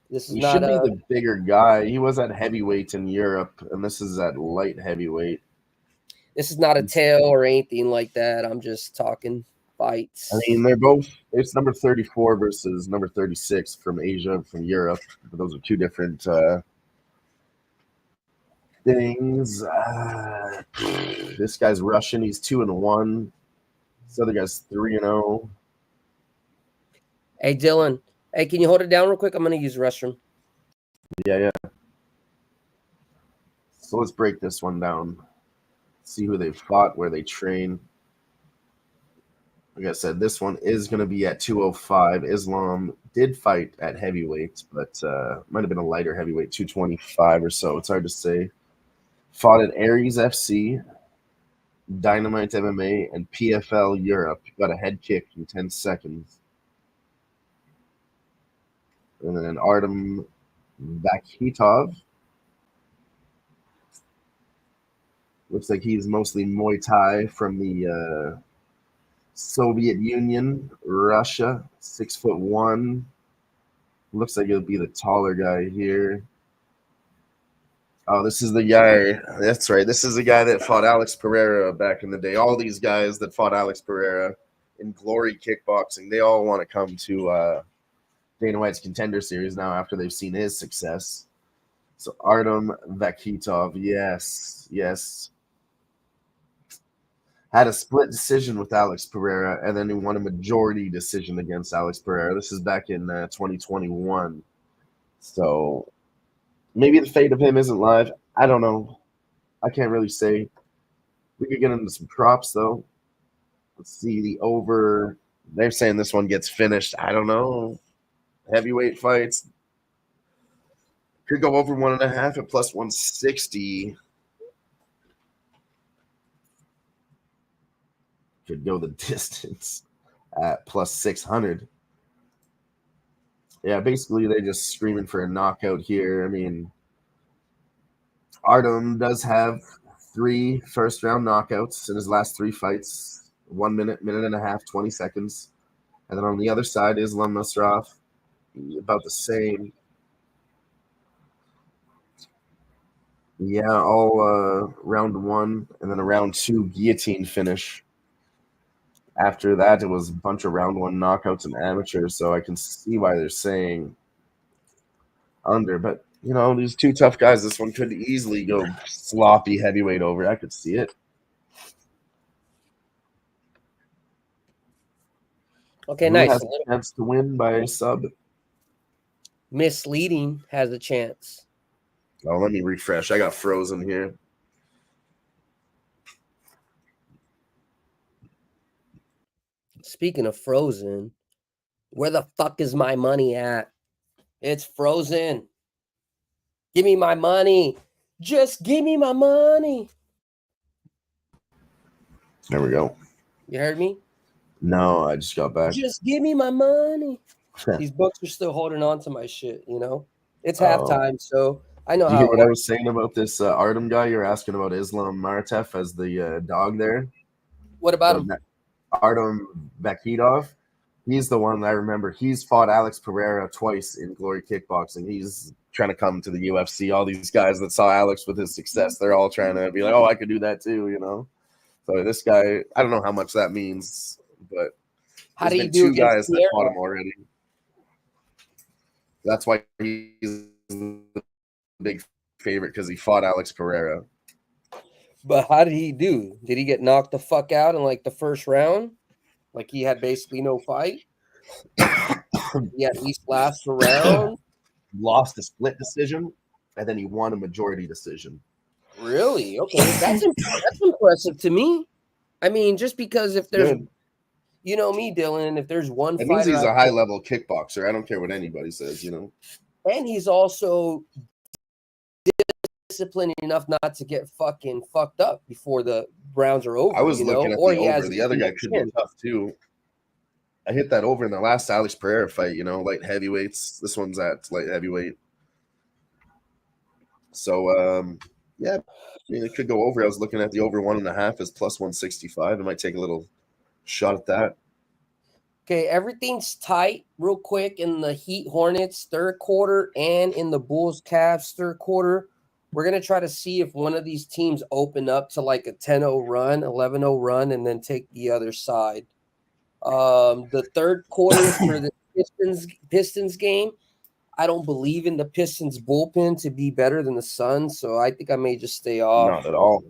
this is he not should be the bigger guy. He was at heavyweight in Europe, and this is at light heavyweight. This is not a tail or anything like that. I'm just talking fights. I mean, it's number 34 versus number 36 from Asia, from Europe. Those are two different things. This guy's Russian. He's 2-1. This other guy's 3-0. Hey, Dylan. Hey, can you hold it down real quick? I'm going to use the restroom. Yeah. So let's break this one down. See who they fought, where they train. Like I said, this one is going to be at 205. Islam did fight at heavyweight, but might have been a lighter heavyweight, 225 or so. It's hard to say. Fought at Aries FC, Dynamite MMA, and PFL Europe. Got a head kick in 10 seconds. And then Artem Vakhitov. Looks like he's mostly Muay Thai from the Soviet Union, Russia, 6'1". Looks like he'll be the taller guy here. Oh, this is the guy. That's right. This is the guy that fought Alex Pereira back in the day. All these guys that fought Alex Pereira in Glory Kickboxing, they all want to come to Dana White's Contender Series now after they've seen his success. So Artem Vakhitov, yes. had a split decision with Alex Pereira, and then he won a majority decision against Alex Pereira. This is back in 2021. So maybe the fate of him isn't live. I don't know. I can't really say. We could get into some props, though. Let's see the over. They're saying this one gets finished. I don't know. Heavyweight fights. Could go over 1.5 at plus 160. Could go the distance at plus 600. Yeah, basically they're just screaming for a knockout here. I mean, Artem does have 3 first-round knockouts in his last 3 fights. 1 minute, minute and a half, 20 seconds. And then on the other side, Islam Nasraf, about the same. Yeah, all round 1, and then a round 2 guillotine finish. After that, it was a bunch of round 1 knockouts and amateurs, so I can see why they're saying under. But, you know, these 2 tough guys, this one could easily go sloppy heavyweight over. I could see it. Okay, Who nice. has a chance to win by a sub? Misleading has a chance. Oh, let me refresh. I got frozen here. Speaking of frozen, where the fuck is my money at? It's frozen. Give me my money. Just give me my money. There we go. You heard me? No, I just got back. Just give me my money. These books are still holding on to my shit, you know? It's halftime, so I know Did you how hear it what I works. was saying about this Artem guy? You're asking about Islam Martef as the dog there. What about him? Artem Bakhidov. He's the one I remember. He's fought Alex Pereira twice in Glory Kickboxing. He's trying to come to the UFC. All these guys that saw Alex with his success, they're all trying to be like, oh, I could do that too, you know? So this guy, I don't know how much that means, but How there's do you been do 2 guys against that Pierre? fought him already. That's why he's the big favorite, because he fought Alex Pereira. But how did he do? Did he get knocked the fuck out in like the first round? Like he had basically no fight? He at least last a round? Lost a split decision, and then he won a majority decision. Really? Okay, that's impressive to me. I mean, just because if there's, Good. you know me, Dylan, if there's one It means fighter, he's a high-level kickboxer. I don't care what anybody says, you know. and he's also disciplined enough not to get fucking fucked up before the rounds are over. I was looking at the he has over. The other guy could be tough too. I hit that over in the last Alex Pereira fight, you know, light heavyweights. This one's at light heavyweight. So, yeah, I mean, it could go over. I was looking at the over 1.5 is plus 165. I might take a little shot at that. Okay, everything's tight real quick in the Heat Hornets third quarter and in the Bulls Cavs third quarter. We're going to try to see if one of these teams open up to like a 10-0 run, 11-0 run, and then take the other side. The third quarter for the Pistons game, I don't believe in the Pistons bullpen to be better than the Suns, so I think I may just stay off. Not at all.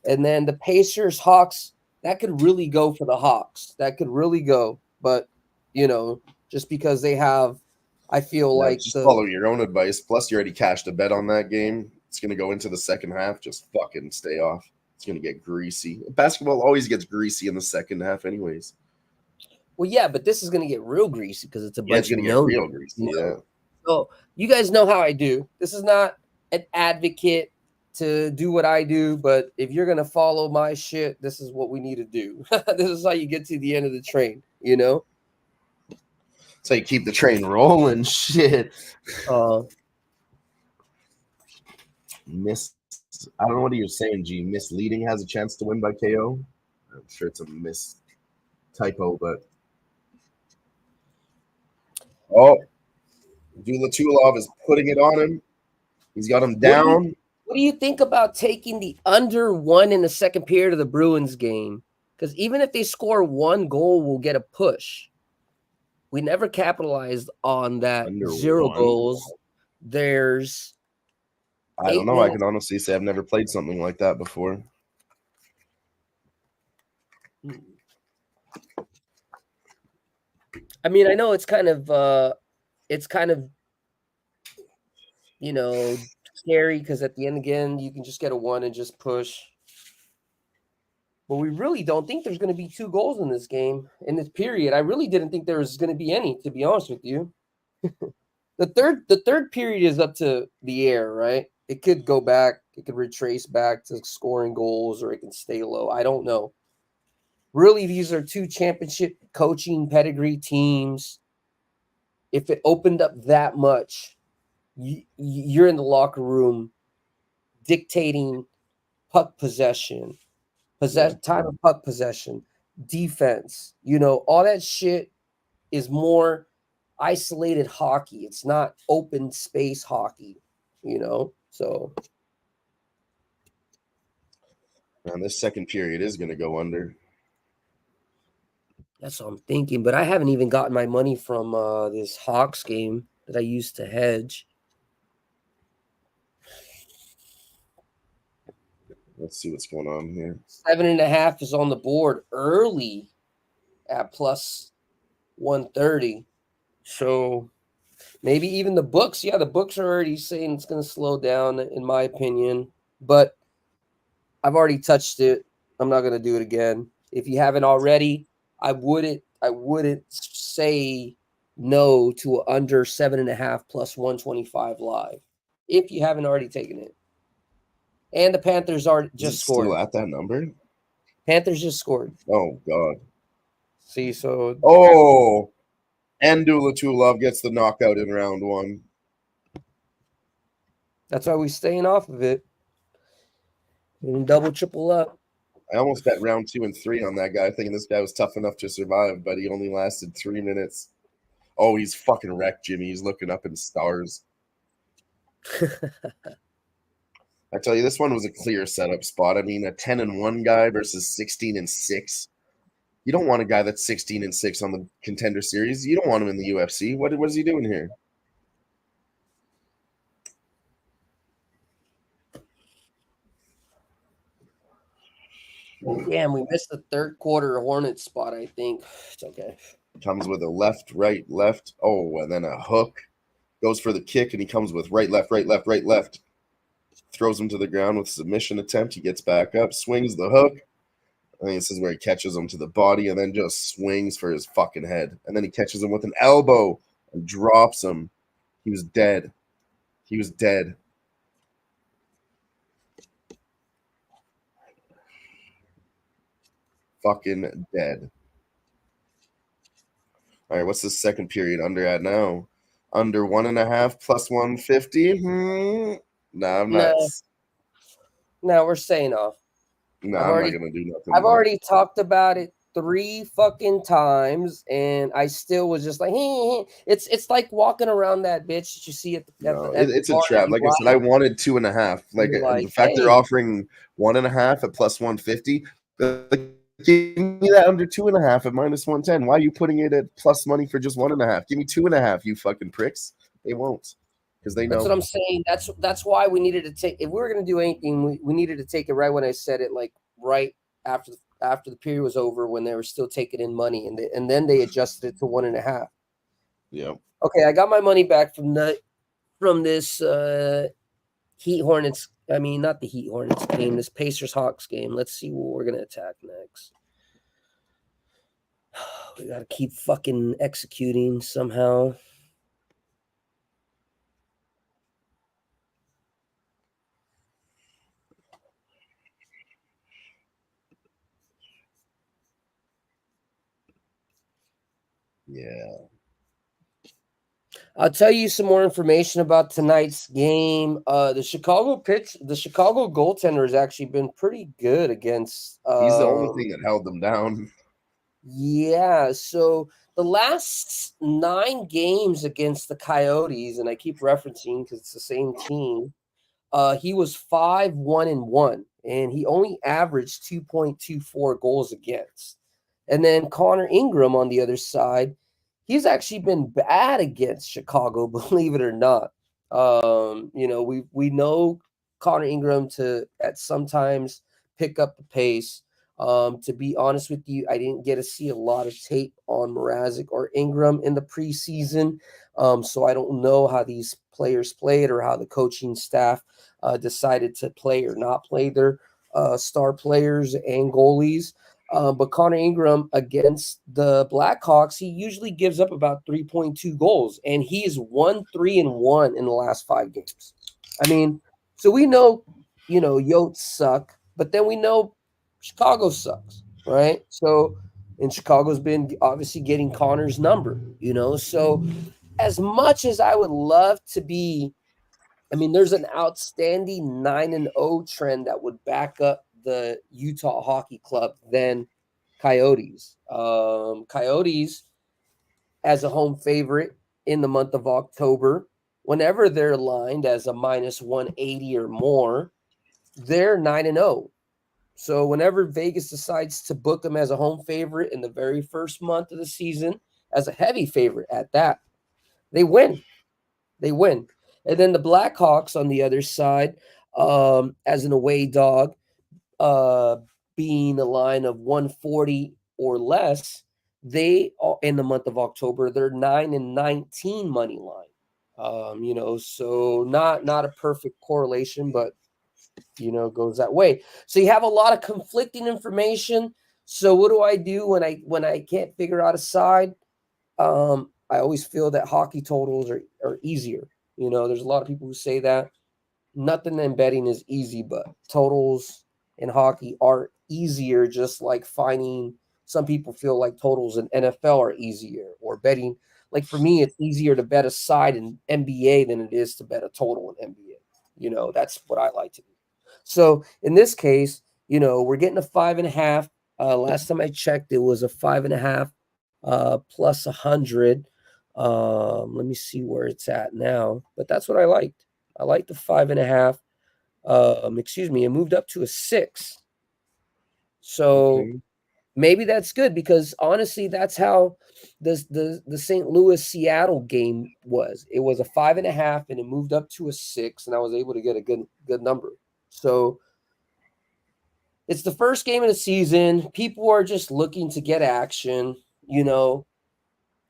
And then the Pacers Hawks, that could really go for the Hawks. That could really go, but you know, just because they have, I feel like just follow your own advice. Plus, you already cashed a bet on that game. It's going to go into the second half. Just fucking stay off. It's going to get greasy. Basketball always gets greasy in the second half, anyways. Well, yeah, but this is going to get real greasy because it's a bunch of known. Real greasy. Yeah. So you guys know how I do. This is not an advocate to do what I do, but if you're going to follow my shit, this is what we need to do. This is how you get to the end of the train, you know? So you keep the train rolling. Shit. Uh, I don't know what you're saying, G. Misleading has a chance to win by KO. I'm sure it's a typo, but Dulatulov is putting it on him. He's got him down. What do you think about taking the under 1 in the second period of the Bruins game? Because even if they score 1 goal, we'll get a push. We never capitalized on that. Under 0 goals. There's I don't know. I can honestly say I've never played something like that before. I mean, I know it's kind of scary because at the end again, you can just get a 1 and just push. But we really don't think there's going to be 2 goals in this game, in this period. I really didn't think there was going to be any, to be honest with you. The third period is up to the air, right? It could go back, it could retrace back to scoring goals, or it can stay low. I don't know. Really, these are 2 championship coaching pedigree teams. If it opened up that much, you're in the locker room dictating puck possession, time of puck possession, defense. All that shit is more isolated hockey. It's not open space hockey, So Man, this second period is going to go under. that's what I'm thinking. But I haven't even gotten my money from this Hawks game that I used to hedge. Let's see what's going on here. 7.5 is on the board early at plus 130. So maybe even the books. Yeah, the books are already saying it's going to slow down, in my opinion. But I've already touched it. I'm not going to do it again. If you haven't already, I wouldn't say no to under 7.5 plus 125 live if you haven't already taken it. And the Panthers are just scored. Still at that number? Panthers just scored. Oh, God. See, so... Oh! And Dulatulov gets the knockout in round 1. That's why we're staying off of it. And double, triple up. I almost bet round 2 and 3 on that guy, thinking this guy was tough enough to survive, but he only lasted 3 minutes. Oh, he's fucking wrecked, Jimmy. He's looking up in stars. I tell you, this one was a clear setup spot. I mean, a 10-1 guy versus 16-6. You don't want a guy that's 16-6 on the Contender Series. You don't want him in the UFC. What is he doing here? Damn, we missed the third quarter Hornet spot, I think. It's okay. Comes with a left, right, left. Oh, and then a hook. Goes for the kick, and he comes with right, left, right, left, right, left. Throws him to the ground with submission attempt. He gets back up, swings the hook. I think this is where he catches him to the body and then just swings for his fucking head. And then he catches him with an elbow and drops him. He was dead. He was dead. Fucking dead. All right, what's the second period under at now? Under 1.5 plus 150? Nah, I'm not. No, we're staying off. No, I'm not gonna do nothing. I've already talked about it 3 fucking times, and I still was just like, hey. It's like walking around that bitch that you see at the it's a trap. Like I said, I wanted 2.5. Like the fact they're offering 1.5 at plus 150. Give me that under 2.5 at minus 110. Why are you putting it at plus money for just 1.5? Give me 2.5, you fucking pricks. They won't. Because they know. That's what I'm saying. That's why we needed to take. If we were going to do anything, we needed to take it right when I said it, like right after the period was over, when they were still taking in money, and then they adjusted it to 1.5. Yeah. Okay, I got my money back from this Heat Hornets. I mean, not the Heat Hornets game. This Pacers Hawks game. Let's see what we're going to attack next. We got to keep fucking executing somehow. Yeah. I'll tell you some more information about tonight's game. The Chicago goaltender has actually been pretty good against. He's the only thing that held them down. Yeah, so the last 9 games against the Coyotes, and I keep referencing because it's the same team. He was 5-1-1, and he only averaged 2.24 goals against. And then Connor Ingram on the other side, he's actually been bad against Chicago, believe it or not. We know Connor Ingram to at sometimes pick up the pace. To be honest with you, I didn't get to see a lot of tape on Mrazek or Ingram in the preseason, so I don't know how these players played or how the coaching staff decided to play or not play their star players and goalies. But Connor Ingram against the Blackhawks, he usually gives up about 3.2 goals, and he is 1-3-1 in the last 5 games. I mean, so we know, Yotes suck, but then we know Chicago sucks, right? So, and Chicago's been obviously getting Connor's number, So, as much as I would love to be, there's an outstanding 9-0 trend that would back up the Utah Hockey Club than Coyotes. Coyotes, as a home favorite in the month of October, whenever they're lined as a minus 180 or more, they're 9-0. So whenever Vegas decides to book them as a home favorite in the very first month of the season, as a heavy favorite at that, they win. They win. And then the Blackhawks on the other side, as an away dog, being a line of 140 or less, they in the month of October, they're 9-19 money line. So not a perfect correlation, but goes that way. So you have a lot of conflicting information. So what do I do when I can't figure out a side? I always feel that hockey totals are easier. There's a lot of people who say that. Nothing in betting is easy, but totals in hockey are easier, just like finding some people feel like totals in NFL are easier, or betting. Like for me, it's easier to bet a side in NBA than it is to bet a total in NBA. That's what I like to do. So in this case, we're getting a 5.5. Last time I checked, it was a 5.5 plus 100. Let me see where it's at now, but that's what I liked. I liked the 5.5. It moved up to a 6. So maybe that's good, because honestly, that's how the St. Louis Seattle game was. It was a 5.5 and it moved up to a 6, and I was able to get a good number. So it's the first game of the season. People are just looking to get action.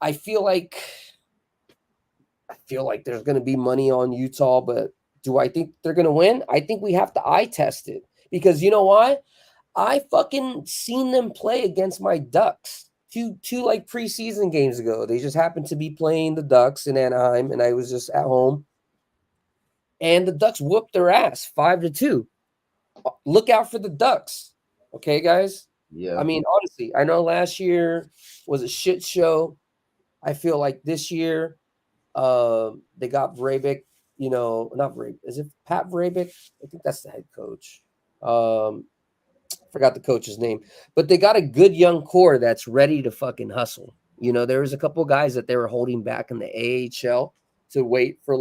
I feel like there's going to be money on Utah, but do I think they're going to win? I think we have to eye test it, because you know why? I fucking seen them play against my Ducks two like preseason games ago. They just happened to be playing the Ducks in Anaheim, and I was just at home, and the Ducks whooped their ass 5-2. Look out for the Ducks. Okay, guys? Yeah. Honestly, I know last year was a shit show. I feel like this year, they got Vrabik, not Vrabik. Is it Pat Vrabik? I think that's the head coach. Forgot the coach's name, but they got a good young core that's ready to fucking hustle. There was a couple of guys that they were holding back in the AHL to wait for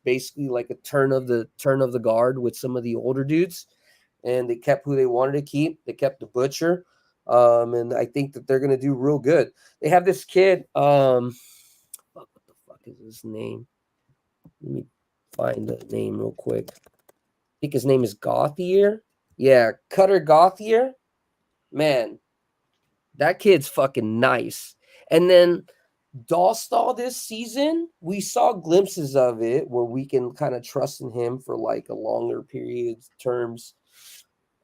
basically a turn of the guard with some of the older dudes, and they kept who they wanted to keep. They kept the Butcher, and I think that they're gonna do real good. They have this kid. What the fuck is his name? Let me find the name real quick. I think his name is Gauthier. Yeah, Cutter Gauthier. Man, that kid's fucking nice. And then Dahlstall this season, we saw glimpses of it where we can kind of trust in him for a longer period terms.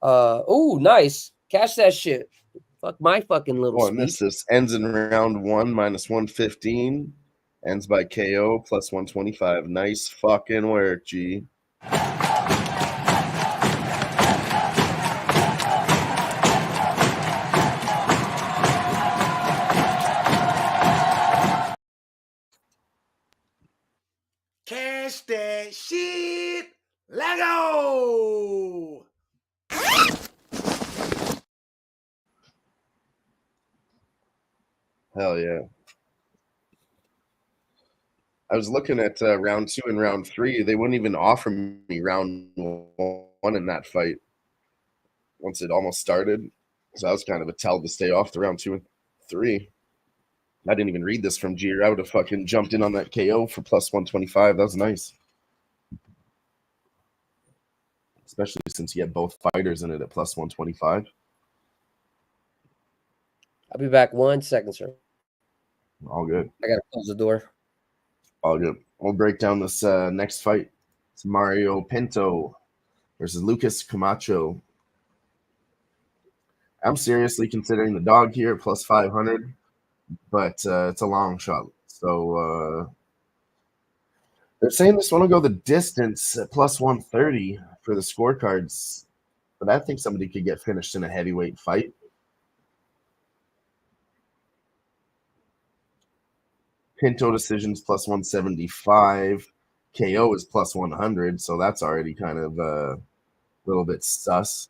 Oh, nice. Cash that shit. Fuck my fucking little speech. This ends in round 1 minus 115. Ends by KO plus 125. Nice fucking work, G. Cash that shit. Let go. Hell yeah. I was looking at round 2 and round 3. They wouldn't even offer me round 1 in that fight once it almost started. So that was kind of a tell to stay off the round 2 and 3. I didn't even read this from Jeter. I would have fucking jumped in on that KO for plus 125. That was nice. Especially since he had both fighters in it at plus 125. I'll be back 1 second, sir. All good. I gotta close the door. All good. We'll break down this next fight. It's Mario Pinto versus Lucas Camacho. I'm seriously considering the dog here at plus 500, but it's a long shot. So they're saying this one will go the distance at plus 130 for the scorecards, but I think somebody could get finished in a heavyweight fight. Pinto decisions plus 175. KO is plus 100, so that's already kind of a little bit sus.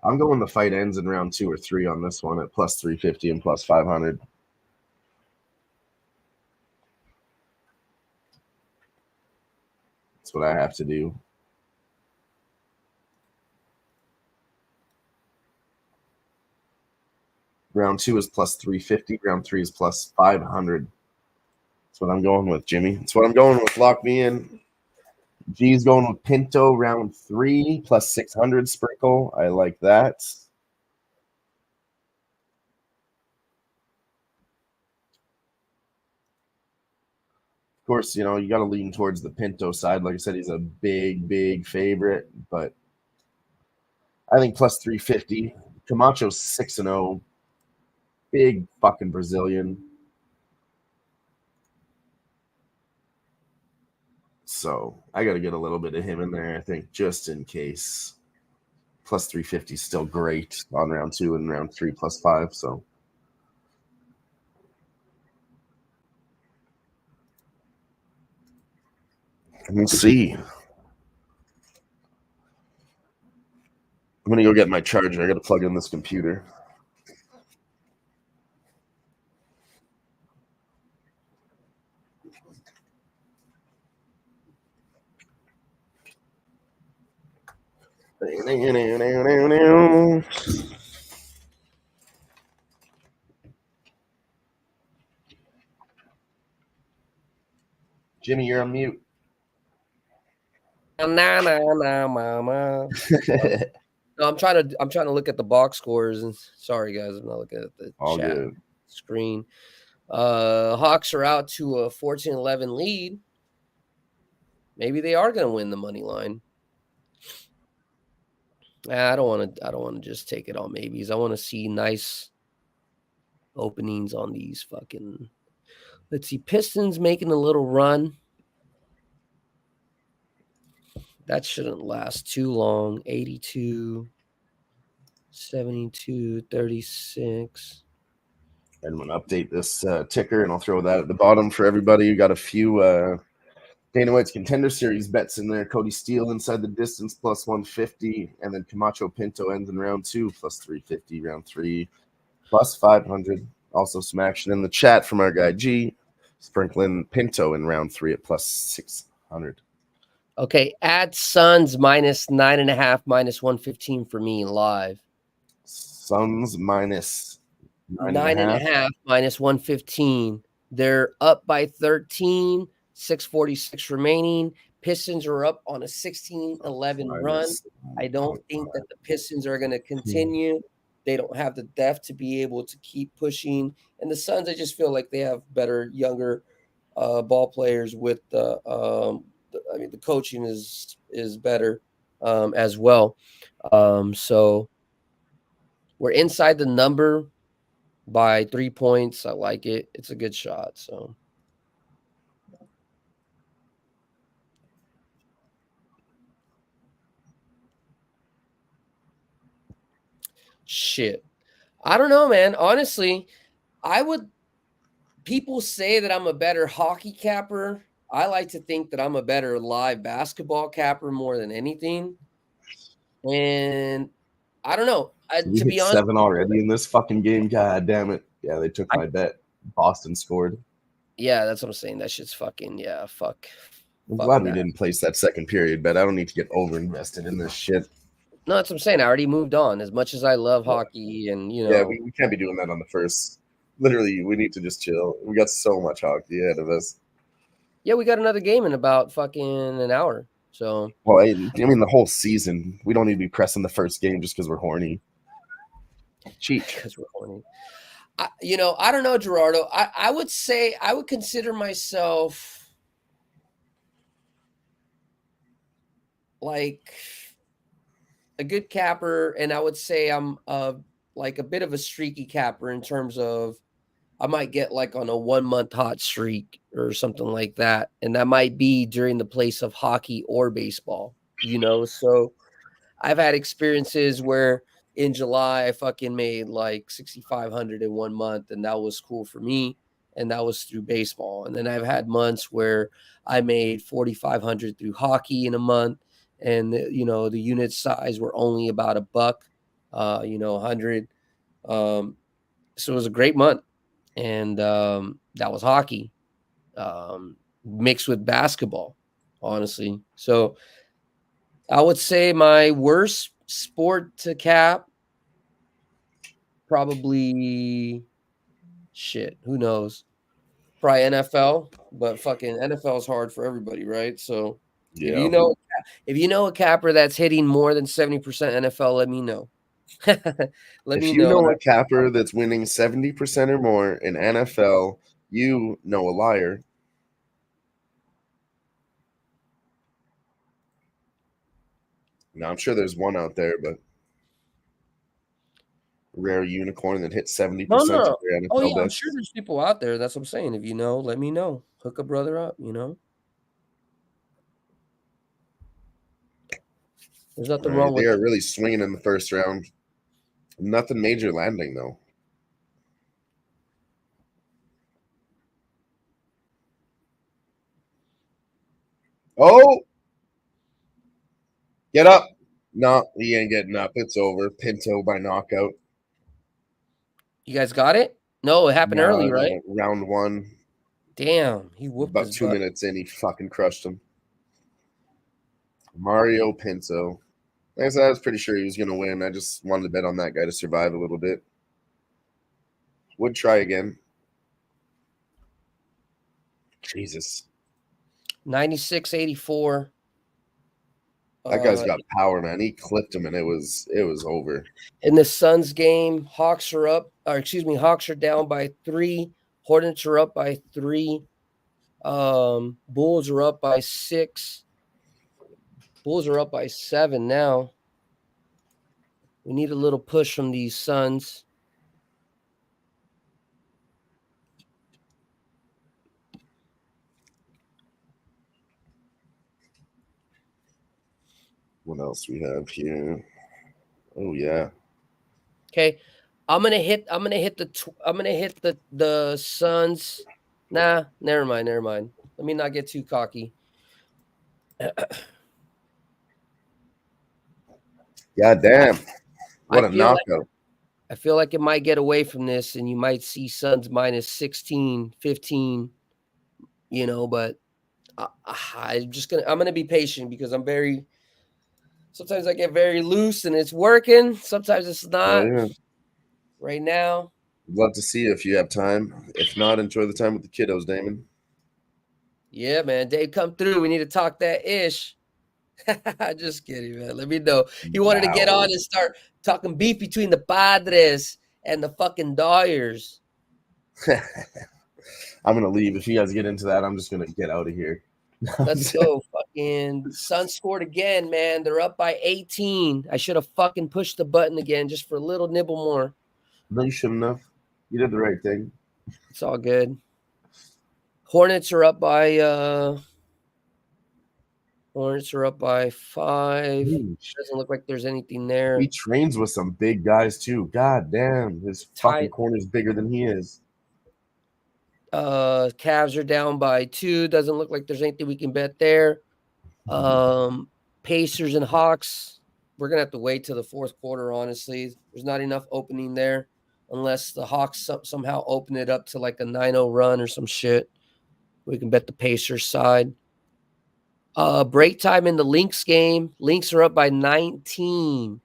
I'm going the fight ends in round 2 or 3 on this one at plus 350 and plus 500. That's what I have to do. Round 2 is plus 350. Round 3 is plus 500. That's what I'm going with, Jimmy. That's what I'm going with. Lock me in. G's going with Pinto round 3 plus 600 sprinkle. I like that. Of course, you know, you got to lean towards the Pinto side. Like I said, he's a big, big favorite, but I think plus 350. Camacho's 6-0. Big fucking Brazilian. So I got to get a little bit of him in there, I think, just in case. Plus 350 is still great on round 2 and round 3 plus 5. So we'll see. I'm going to go get my charger. I got to plug in this computer. Jimmy, you're on mute. Mama. No, I'm trying to look at the box scores, and sorry guys, I'm not looking at the chat screen. Hawks are out to a 14-11 lead. Maybe they are going to win the money line. I don't want to just take it on maybes. I want to see nice openings on these fucking. Let's see, Pistons making a little run. That shouldn't last too long. 82, 72, 36. I'm going to update this ticker, and I'll throw that at the bottom for everybody. You got a few Dana White's Contender Series bets in there. Cody Steele inside the distance plus 150, and then Camacho Pinto ends in round 2 plus 350, round 3 plus 500. Also some action in the chat from our guy G, sprinkling Pinto in round 3 at plus 600. Okay, add Suns minus 9.5, minus 115 for me live. Suns minus 9.5, minus 115. They're up by 13, 6:46 remaining. Pistons are up on a 16-11 run. I don't think that the Pistons are going to continue. They don't have the depth to be able to keep pushing. And the Suns, I just feel like they have better, younger ball players with the coaching is better as well. So we're inside the number by 3 points. I like it. It's a good shot. So shit. I don't know, man. Honestly, people say that I'm a better hockey capper. I like to think that I'm a better live basketball capper more than anything. And I don't know. To be honest, 7 already in this fucking game. God damn it. Yeah, they took my bet. Boston scored. Yeah, that's what I'm saying. That shit's fucking, yeah, fuck. I'm glad we didn't place that second period bet. I don't need to get over-invested in this shit. No, that's what I'm saying. I already moved on. As much as I love hockey and, you know. Yeah, we can't be doing that on the first. Literally, we need to just chill. We got so much hockey ahead of us. Yeah, we got another game in about fucking an hour. So. Well, I mean, the whole season. We don't need to be pressing the first game just because we're horny. Cheat. Because we're horny. I don't know, Gerardo. I would say I would consider myself like a good capper, and I would say I'm like a bit of a streaky capper in terms of I might get like on a 1 month hot streak or something like that. And that might be during the place of hockey or baseball, So I've had experiences where in July I fucking made like 6,500 in 1 month, and that was cool for me. And that was through baseball. And then I've had months where I made 4,500 through hockey in a month. And the unit size were only about $1, 100. So it was a great month. And that was hockey mixed with basketball, honestly. So I would say my worst sport to cap, probably who knows? Probably NFL, but fucking NFL is hard for everybody, right? So Yeah. if you know a capper that's hitting more than 70% NFL, let me know. If you know a capper that's winning 70% or more in NFL, you know a liar. Now, I'm sure there's one out there, but rare unicorn that hits 70% No. of their NFL Oh yeah, I'm bets. sure there's people out there. That's what I'm saying. If you know, let me know. Hook a brother up, There's nothing wrong with They are it. really swinging in the first round. Nothing major landing, though. Oh! Get up! No, he ain't getting up. It's over. Pinto by knockout. You guys got it? No, it happened early, right? Round one. Damn, he whooped About his 2 butt. minutes in, he fucking crushed him. Mario Pinto. Like I said, I was pretty sure he was going to win. I just wanted to bet on that guy to survive a little bit. Would try again. Jesus. 96-84. That guy's got power, man. He clipped him, and it was over. In the Suns game, Hawks are down by 3. Hornets are up by 3. Bulls are up by 6. Bulls are up by 7 now. We need a little push from these Suns. What else we have here? Oh yeah. Okay, I'm gonna hit the Suns. Nah, never mind. Let me not get too cocky. God damn. What a knockout. I feel like it might get away from this, and you might see Suns minus 16, 15, but I'm gonna be patient because sometimes I get very loose and it's working. Sometimes it's not. Yeah. Right now. I'd love to see you if you have time. If not, enjoy the time with the kiddos, Damon. Yeah, man. Dave, come through. We need to talk that ish. Just kidding, man. Let me know. He wanted to get on and start talking beef between the Padres and the fucking Dodgers. I'm going to leave. If you guys get into that, I'm just going to get out of here. Let's go. Fucking Suns scored again, man. They're up by 18. I should have fucking pushed the button again just for a little nibble more. No, you shouldn't have. You did the right thing. It's all good. Hornets are up by 5. Doesn't look like there's anything there. He trains with some big guys too. God damn, his fucking corner's bigger than he is. Cavs are down by 2. Doesn't look like there's anything we can bet there. Pacers and Hawks. We're gonna have to wait till the fourth quarter. Honestly, there's not enough opening there, unless the Hawks somehow open it up to like a 9-0 run or some shit. We can bet the Pacers side. Break time in the Lynx game. Lynx are up by 19.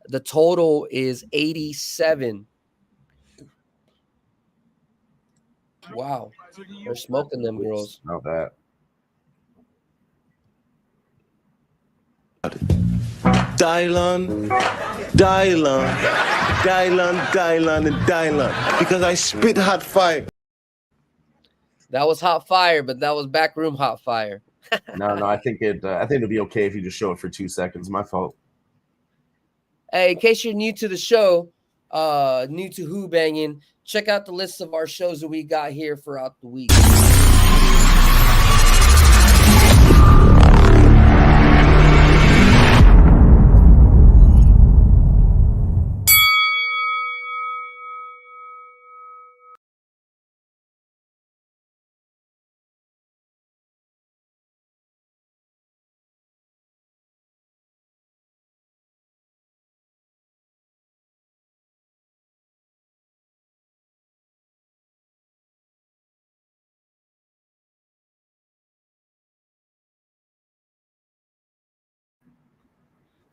The total is 87. Wow. They're smoking them girls. Not that. Dylan. Dylan, Dylan, and Dylan. Because I spit hot fire. That was hot fire, but that was backroom hot fire. No, I think it'll be okay if you just show it for 2 seconds. My fault. Hey, in case you're new to the show, new to Who-Bangin, check out the list of our shows that we got here throughout the week.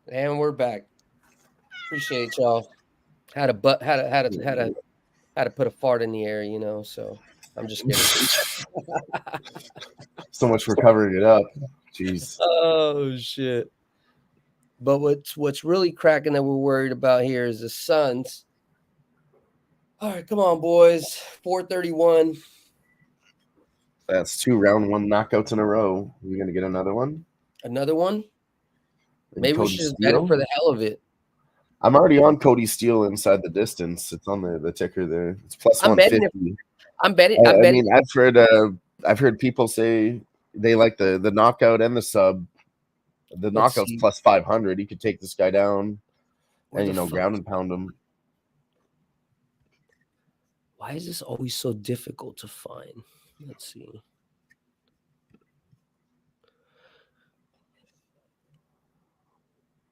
And we're back. Appreciate y'all. Had to put a fart in the air, you know. So I'm just kidding. So much for covering it up. Jeez. Oh shit. But what's really cracking that we're worried about here is the Suns. All right, come on, boys. 431. That's 2 round 1 knockouts in a row. You're gonna get another one? Another one? And Maybe we Cody should just bet it Steele? for the hell of it. I'm already on Cody Steele inside the distance. It's on the ticker there. It's plus I'm betting 150. I'm betting. I mean, I've heard people say they like the knockout and the sub. The Let's knockout's see. plus 500. You could take this guy down Where and the fuck- ground and pound him. Why is this always so difficult to find? Let's see.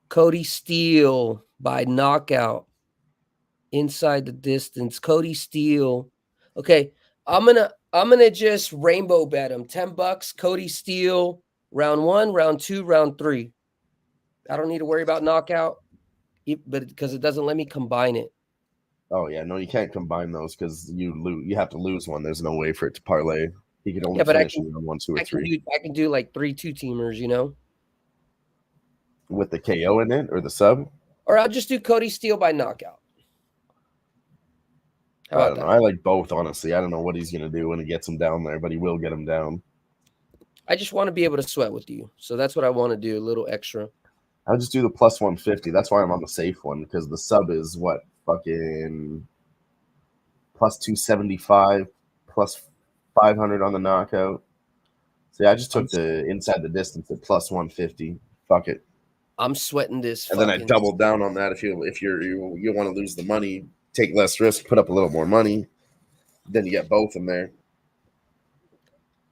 Cody Steele by knockout inside the distance. Cody Steele. Okay, I'm gonna just rainbow bet him $10. Cody Steele, round 1, round 2, round 3. I don't need to worry about knockout, but because it doesn't let me combine it. Oh yeah, no, you can't combine those because you have to lose one. There's no way for it to parlay. He could only finish in 1, 2, or 3 I can do like 3 2-teamers, you know, with the KO in it or the sub. or I'll just do Cody Steele by knockout. How I about don't know. that? I like both, honestly. I don't know what he's gonna do when he gets him down there, but he will get him down. I just want to be able to sweat with you, so that's what I want to do. A little extra. I'll just do the plus 150. That's why I'm on the safe one because the sub is what fucking plus 275, plus 500 on the knockout. So yeah, I just took the inside the distance at plus 150. Fuck it. I'm sweating this. And then I doubled down on that. If you want to lose the money, take less risk, put up a little more money, then you get both in there.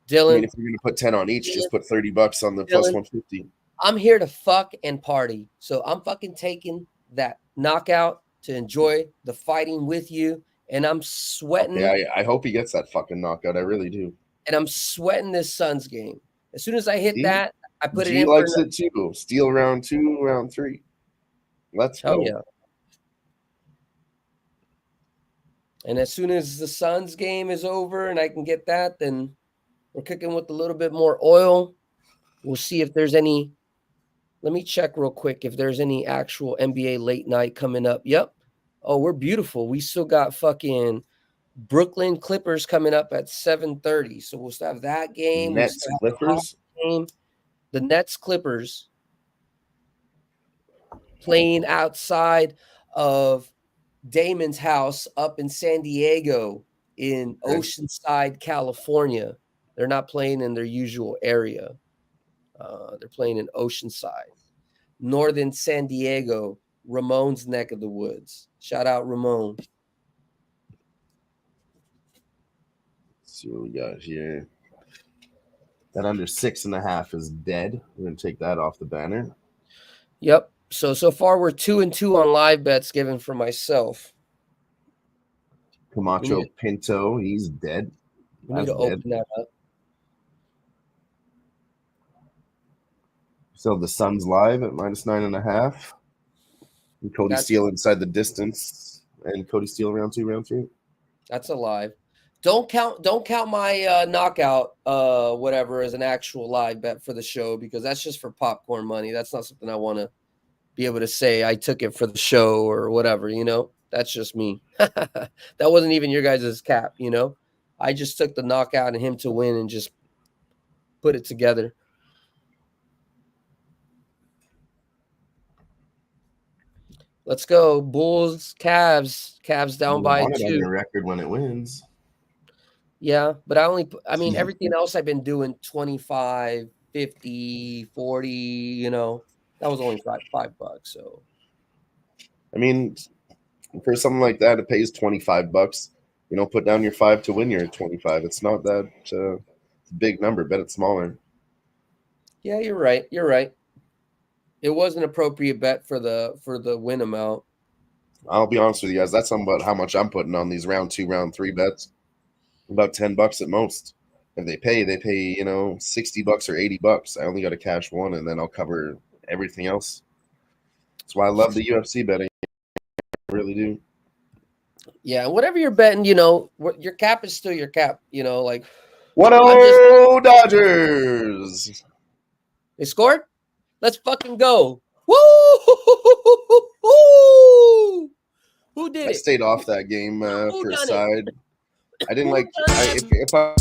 Dylan, I mean, if you're gonna put 10 on each, just put $30 on the plus 150. I'm here to fuck and party, so I'm fucking taking that knockout to enjoy the fighting with you, and I'm sweating. Yeah, I hope he gets that fucking knockout. I really do. And I'm sweating this Suns game. As soon as I hit that, I put it G in. likes it too. Steal round 2, round 3. Let's go. Yeah. And as soon as the Suns game is over and I can get that, then we're cooking with a little bit more oil. We'll see if there's any. Let me check real quick if there's any actual NBA late night coming up. Yep. Oh, we're beautiful. We still got fucking Brooklyn Clippers coming up at 7:30. So we'll still have that game. Nets Clippers. The Nets Clippers playing outside of Damon's house up in San Diego in Oceanside, California. They're not playing in their usual area. They're playing in Oceanside, northern San Diego, Ramon's neck of the woods. Shout out Ramon. Let's see what we got here. That under 6.5 is dead. We're gonna take that off the banner. Yep. So far we're 2-2 on live bets given for myself. Camacho Pinto, he's dead. We need to open that up. So the Suns live at minus 9.5. And Cody Steele inside the distance. And Cody Steele round 2, round 3. That's a live. Don't count my knockout whatever as an actual live bet for the show because that's just for popcorn money. That's not something I want to be able to say I took it for the show or whatever, you know. That's just me. That wasn't even your guys' cap, you know. I just took the knockout and him to win and just put it together. Let's go. Bulls, Cavs. Cavs down You by want it on 2. your record when it wins. Yeah, but I mean, everything else I've been doing 25, 50, 40, you know. That was only $5. So I mean, for something like that, it pays $25. You know, put down your 5 to win your 25. It's not that big number. Bet it's smaller. yeah, you're right. You're right. It was an appropriate bet for the win amount. I'll be honest with you guys. That's something about how much I'm putting on these round 2, round 3 bets. About $10 at most. If they pay, you know, $60 or $80. I only got to cash one, and then I'll cover everything else. That's why I love the UFC betting. I really do. Yeah, whatever you're betting, you know, your cap is still your cap. You know, like 1-0 Dodgers. they scored. Let's fucking go. Woo! Who did I it? stayed off that game Who for a done it? side. I didn't Who like done it? if I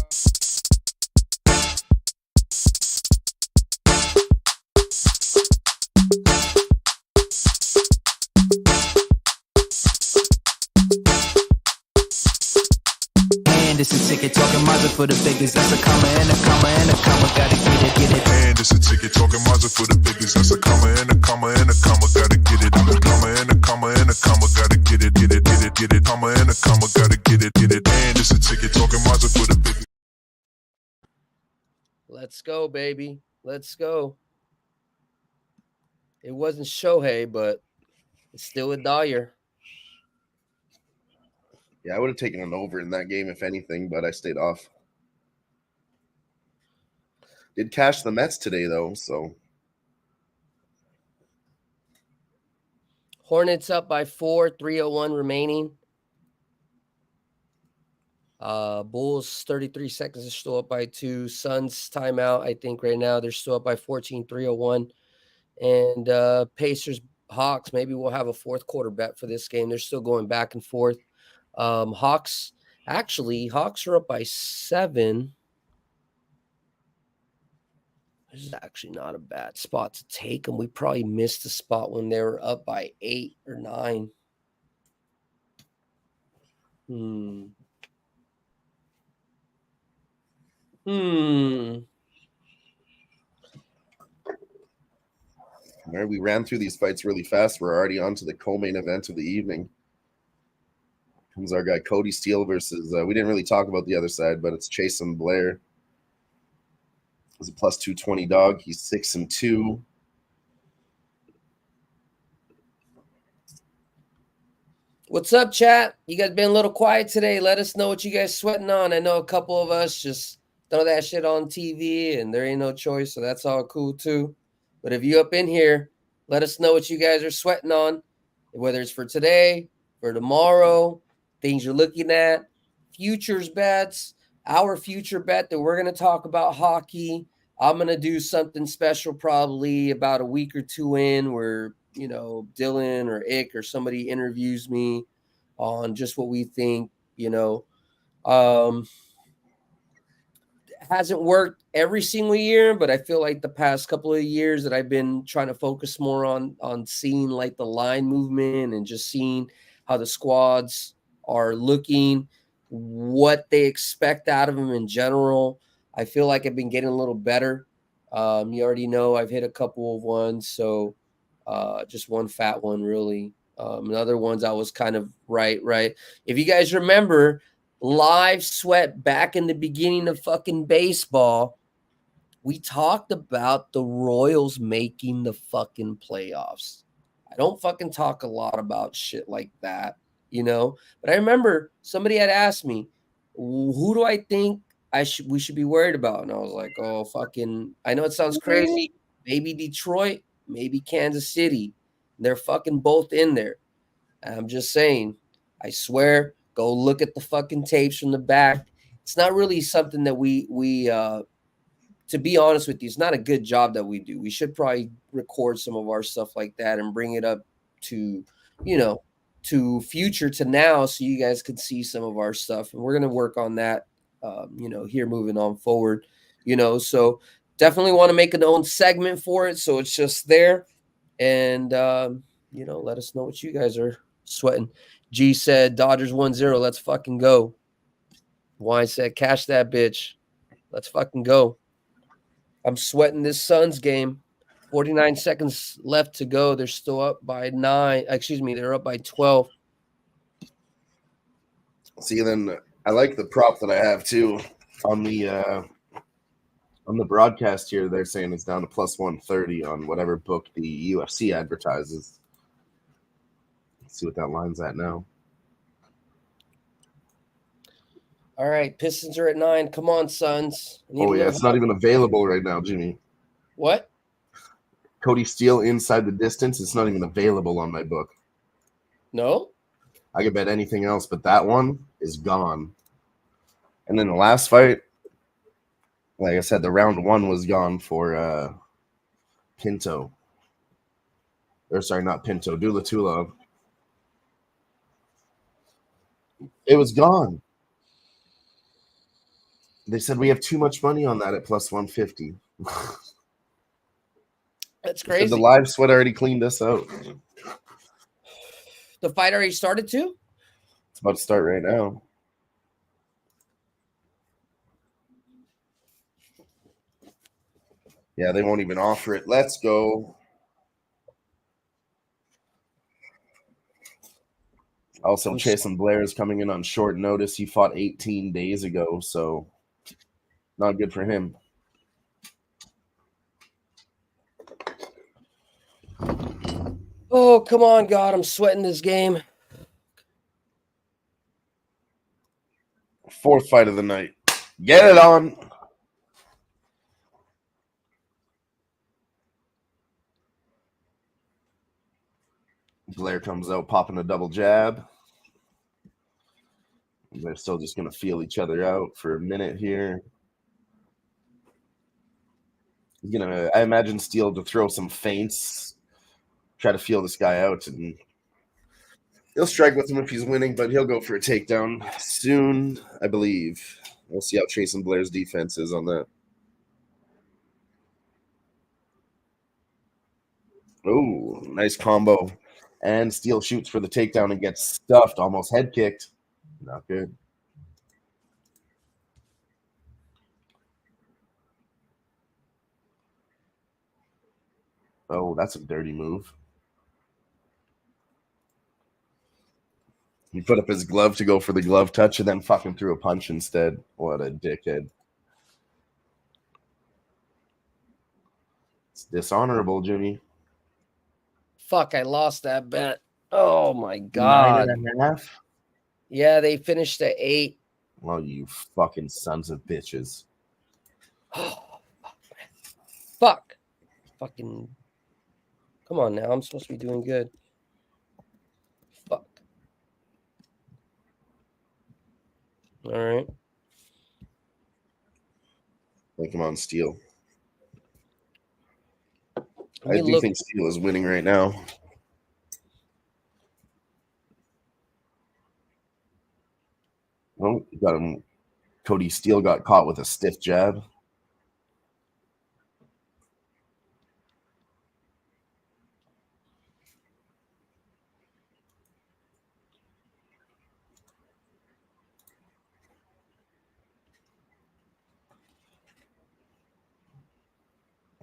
And it's a ticket talking Mazda for the biggest. That's a comma and a comma and a comma. Gotta get it. And it's a ticket talking Mazda for the biggest. That's a comma and a comma and a comma. Gotta get it. I'm a comma and a comma and a comma. Gotta get it. Comma and a comma. Gotta get it. And it's a ticket talking Mazda for the biggest. Let's go, baby. Let's go. It wasn't Shohei, but it's still a Dyer. I would have taken an over in that game if anything, but I stayed off. Did cash the Mets today though, so Hornets up by 4, 3:01 remaining. Bulls 33 seconds are still up by 2. Suns timeout. I think right now they're still up by 14, 3:01. And Pacers Hawks. Maybe we'll have a fourth quarter bet for this game. They're still going back and forth. Hawks are up by 7. This is actually not a bad spot to take them. We probably missed a spot when they were up by 8 or 9. All right, we ran through these fights really fast. We're already on to the co-main event of the evening. Comes our guy Cody Steele versus we didn't really talk about the other side, but it's Chasen Blair. He's a plus 220 dog. He's 6-2. What's up, chat? You guys been a little quiet today. Let us know what you guys sweating on. I know a couple of us just throw that shit on TV and there ain't no choice, so that's all cool too. But if you up in here, let us know what you guys are sweating on, whether it's for today, for tomorrow, things you're looking at, futures bets, our future bet that we're going to talk about hockey. I'm going to do something special probably about a week or 2 in where, you know, Dylan or Ick or somebody interviews me on just what we think, you know. Hasn't worked every single year, but I feel like the past couple of years that I've been trying to focus more on seeing like the line movement and just seeing how the squads are looking, what they expect out of them in general. I feel like I've been getting a little better. You already know I've hit a couple of ones, so just one fat one really. And other ones I was kind of right. If you guys remember, live sweat back in the beginning of fucking baseball, we talked about the Royals making the fucking playoffs. I don't fucking talk a lot about shit like that, you know, but I remember somebody had asked me, who do I think we should be worried about? And I was like, oh, fucking, I know it sounds crazy. Maybe Detroit, maybe Kansas City. They're fucking both in there. And I'm just saying, I swear, go look at the fucking tapes from the back. It's not really something that we to be honest with you, it's not a good job that we do. We should probably record some of our stuff like that and bring it up to, you know, to future to now, so you guys could see some of our stuff, and we're gonna work on that. Here moving on forward. So definitely want to make an own segment for it, so it's just there, and let us know what you guys are sweating. G said Dodgers 1-0. Let's fucking go. Y said cash that bitch. Let's fucking go. I'm sweating this Suns game. 49 seconds left to go. They're still up by 9. Excuse me, they're up by 12. See, then I like the prop that I have too on the broadcast here. They're saying it's down to plus 130 on whatever book the UFC advertises. Let's see what that line's at now. All right, Pistons are at 9. Come on, Suns. Oh yeah, it's not even available right now, Jimmy. What? Cody Steele inside the distance. It's not even available on my book. No? I could bet anything else, but that one is gone. And then the last fight, like I said, the round 1 was gone for Pinto. Or sorry, not Pinto, Dulatula. It was gone. They said we have too much money on that at plus 150. That's crazy. The live sweat already cleaned us out. The fight already started too? It's about to start right now. Yeah, they won't even offer it. Let's go. Also, Jason Blair is coming in on short notice. He fought 18 days ago, so not good for him. Oh, come on, God. I'm sweating this game. 4th fight of the night. Get it on. Blair comes out popping a double jab. They're still just going to feel each other out for a minute here. He's going to, I imagine, Steele to throw some feints, try to feel this guy out, and he'll strike with him if he's winning, but he'll go for a takedown soon, I believe. We'll see how Chasen Blair's defense is on that. Oh, nice combo. And Steele shoots for the takedown and gets stuffed, almost head kicked. Not good. Oh, that's a dirty move. He put up his glove to go for the glove touch and then fucking threw a punch instead. What a dickhead. It's dishonorable, Jimmy. Fuck, I lost that bet. Oh, my God. 9.5? Yeah, they finished at 8. Oh, you fucking sons of bitches. Fuck. Fucking. Come on now. I'm supposed to be doing good. Fuck. All right. Come on, Steele. I do think Steele is winning right now. Oh, got him. Cody Steele got caught with a stiff jab.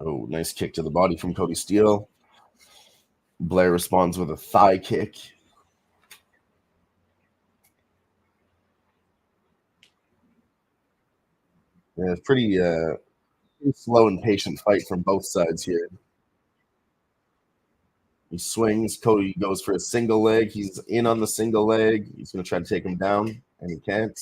Oh, nice kick to the body from Cody Steele. Blair responds with a thigh kick. Yeah, it's pretty slow and patient fight from both sides here. He swings. Cody goes for a single leg. He's in on the single leg. He's going to try to take him down, and he can't.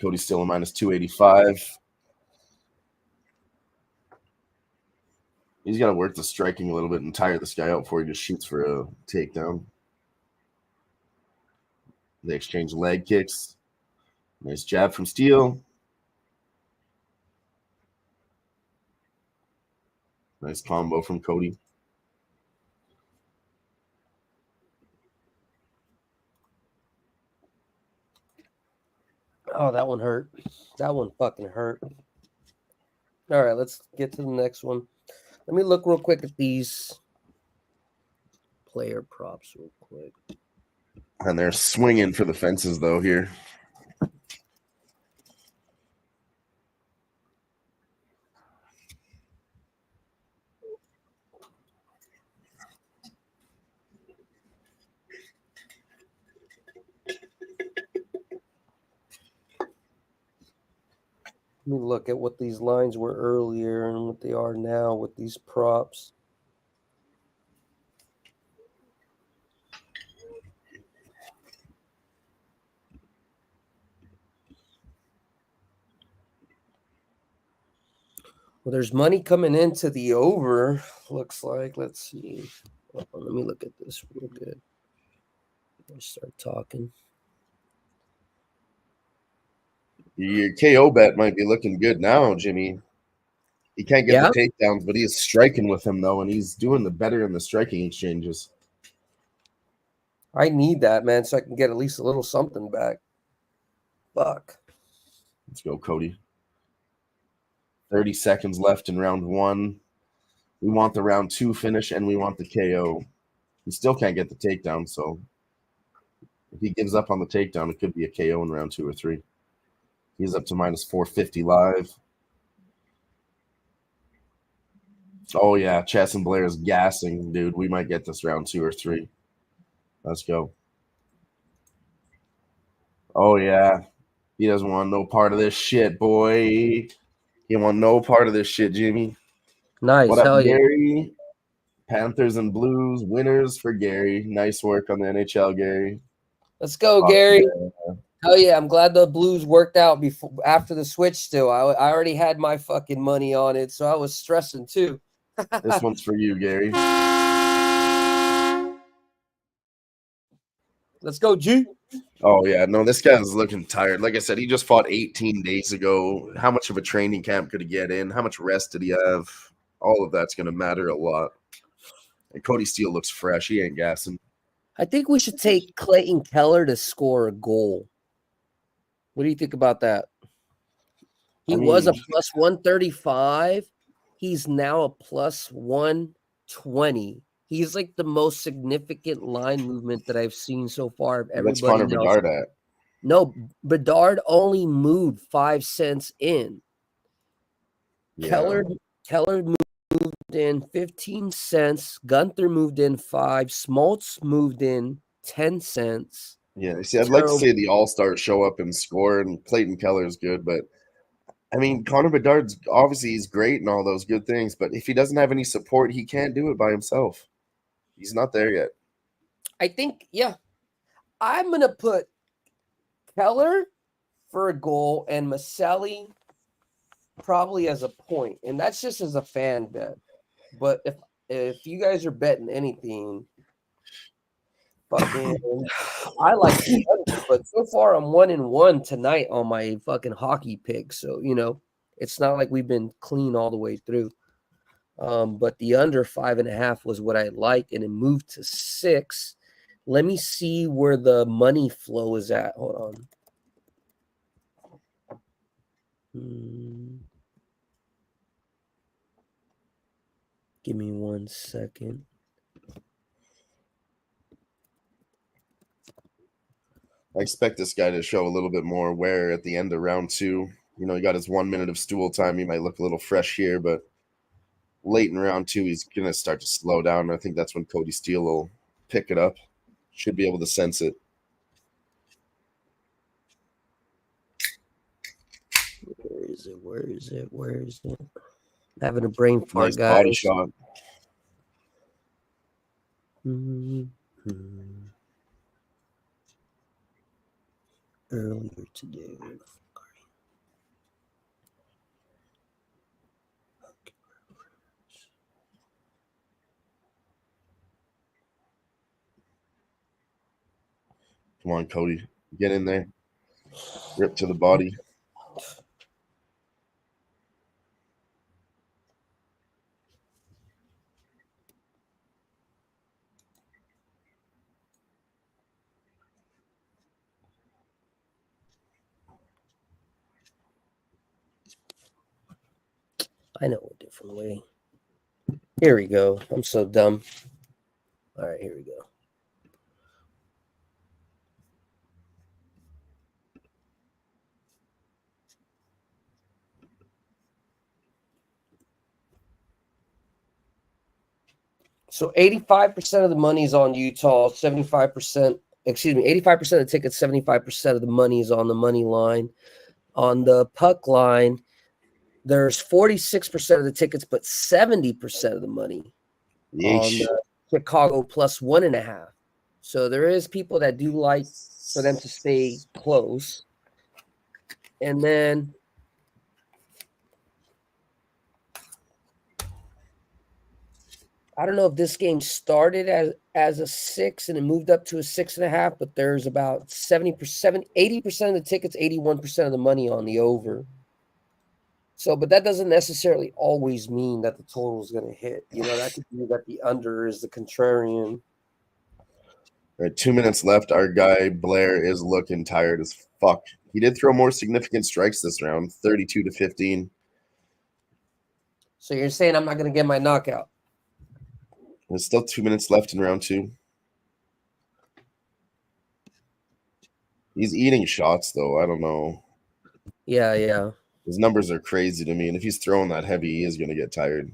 Cody's still a minus 285. He's got to work the striking a little bit and tire this guy out before he just shoots for a takedown. They exchange leg kicks. Nice jab from Steele. Nice combo from Cody. Oh, that one hurt. That one fucking hurt. All right, let's get to the next one. Let me look real quick at these player props real quick. And they're swinging for the fences, though, here. Let me look at what these lines were earlier and what they are now with these props. Well, there's money coming into the over, looks like. Let's see. Hold on, let me look at this real good. Let's start talking. Your KO bet might be looking good now, Jimmy. He can't get the takedowns, but he is striking with him, though, and he's doing the better in the striking exchanges. I need that, man, so I can get at least a little something back. Fuck. Let's go, Cody. 30 seconds left in round 1. We want the round 2 finish, and we want the KO. He still can't get the takedown, so if he gives up on the takedown, it could be a KO in round 2 or 3. He's up to minus 450 live. Oh, yeah. Chess and Blair is gassing, dude. We might get this round 2 or 3. Let's go. Oh, yeah. He doesn't want no part of this shit, boy. He want no part of this shit, Jimmy. Nice. What up, Hell Gary? Yeah. Panthers and Blues, winners for Gary. Nice work on the NHL, Gary. Let's go, Gary. Yeah. Hell yeah, I'm glad the Blues worked out after the switch still. I already had my fucking money on it, so I was stressing too. This one's for you, Gary. Let's go, G. Oh, yeah. No, this guy's looking tired. Like I said, he just fought 18 days ago. How much of a training camp could he get in? How much rest did he have? All of that's going to matter a lot. And Cody Steele looks fresh. He ain't gassing. I think we should take Clayton Keller to score a goal. What do you think about that? He was a plus 135. He's now a plus 120. He's like the most significant line movement that I've seen so far. What's Connor Bedard at? No, Bedard only moved 5 cents in. Yeah. Keller moved in 15 cents. Gunther moved in 5. Smoltz moved in 10 cents. Yeah, see, I'd like to say the all-stars show up and score, and Clayton Keller's good, but I mean, Connor Bedard's obviously he's great and all those good things, but if he doesn't have any support, he can't do it by himself. He's not there yet. I think, yeah, I'm gonna put Keller for a goal and Maselli probably as a point, and that's just as a fan bet. But if you guys are betting anything, fucking, I like it, but so far I'm 1-1 tonight on my fucking hockey pick. So it's not like we've been clean all the way through. But the under 5.5 was what I liked, and it moved to 6. Let me see where the money flow is at. Hold on. Give me 1 second. I expect this guy to show a little bit more wear at the end of round 2. He got his 1 minute of stool time. He might look a little fresh here, but late in round 2, he's going to start to slow down. I think that's when Cody Steele will pick it up. Should be able to sense it. Where is it? Having a brain fart, nice guys. Body shot. Earlier today. Come on, Cody. Get in there. Rip to the body. I know a different way. Here we go. I'm so dumb. All right, here we go. So 85% of the money is on Utah, 75%, 85% of the tickets, 75% of the money is on the money line. On the puck line, there's 46% of the tickets, but 70% of the money on the Chicago plus 1.5. So there is people that do like for them to stay close. And then I don't know if this game started as a 6 and it moved up to a 6.5, but there's about 70%, 80% of the tickets, 81% of the money on the over. So, but that doesn't necessarily always mean that the total is going to hit. You know, that could be that the under is the contrarian. All right, 2 minutes left. Our guy Blair is looking tired as fuck. He did throw more significant strikes this round, 32-15. So you're saying I'm not going to get my knockout? There's still 2 minutes left in round 2. He's eating shots, though. I don't know. Yeah. His numbers are crazy to me, and if he's throwing that heavy, he is going to get tired.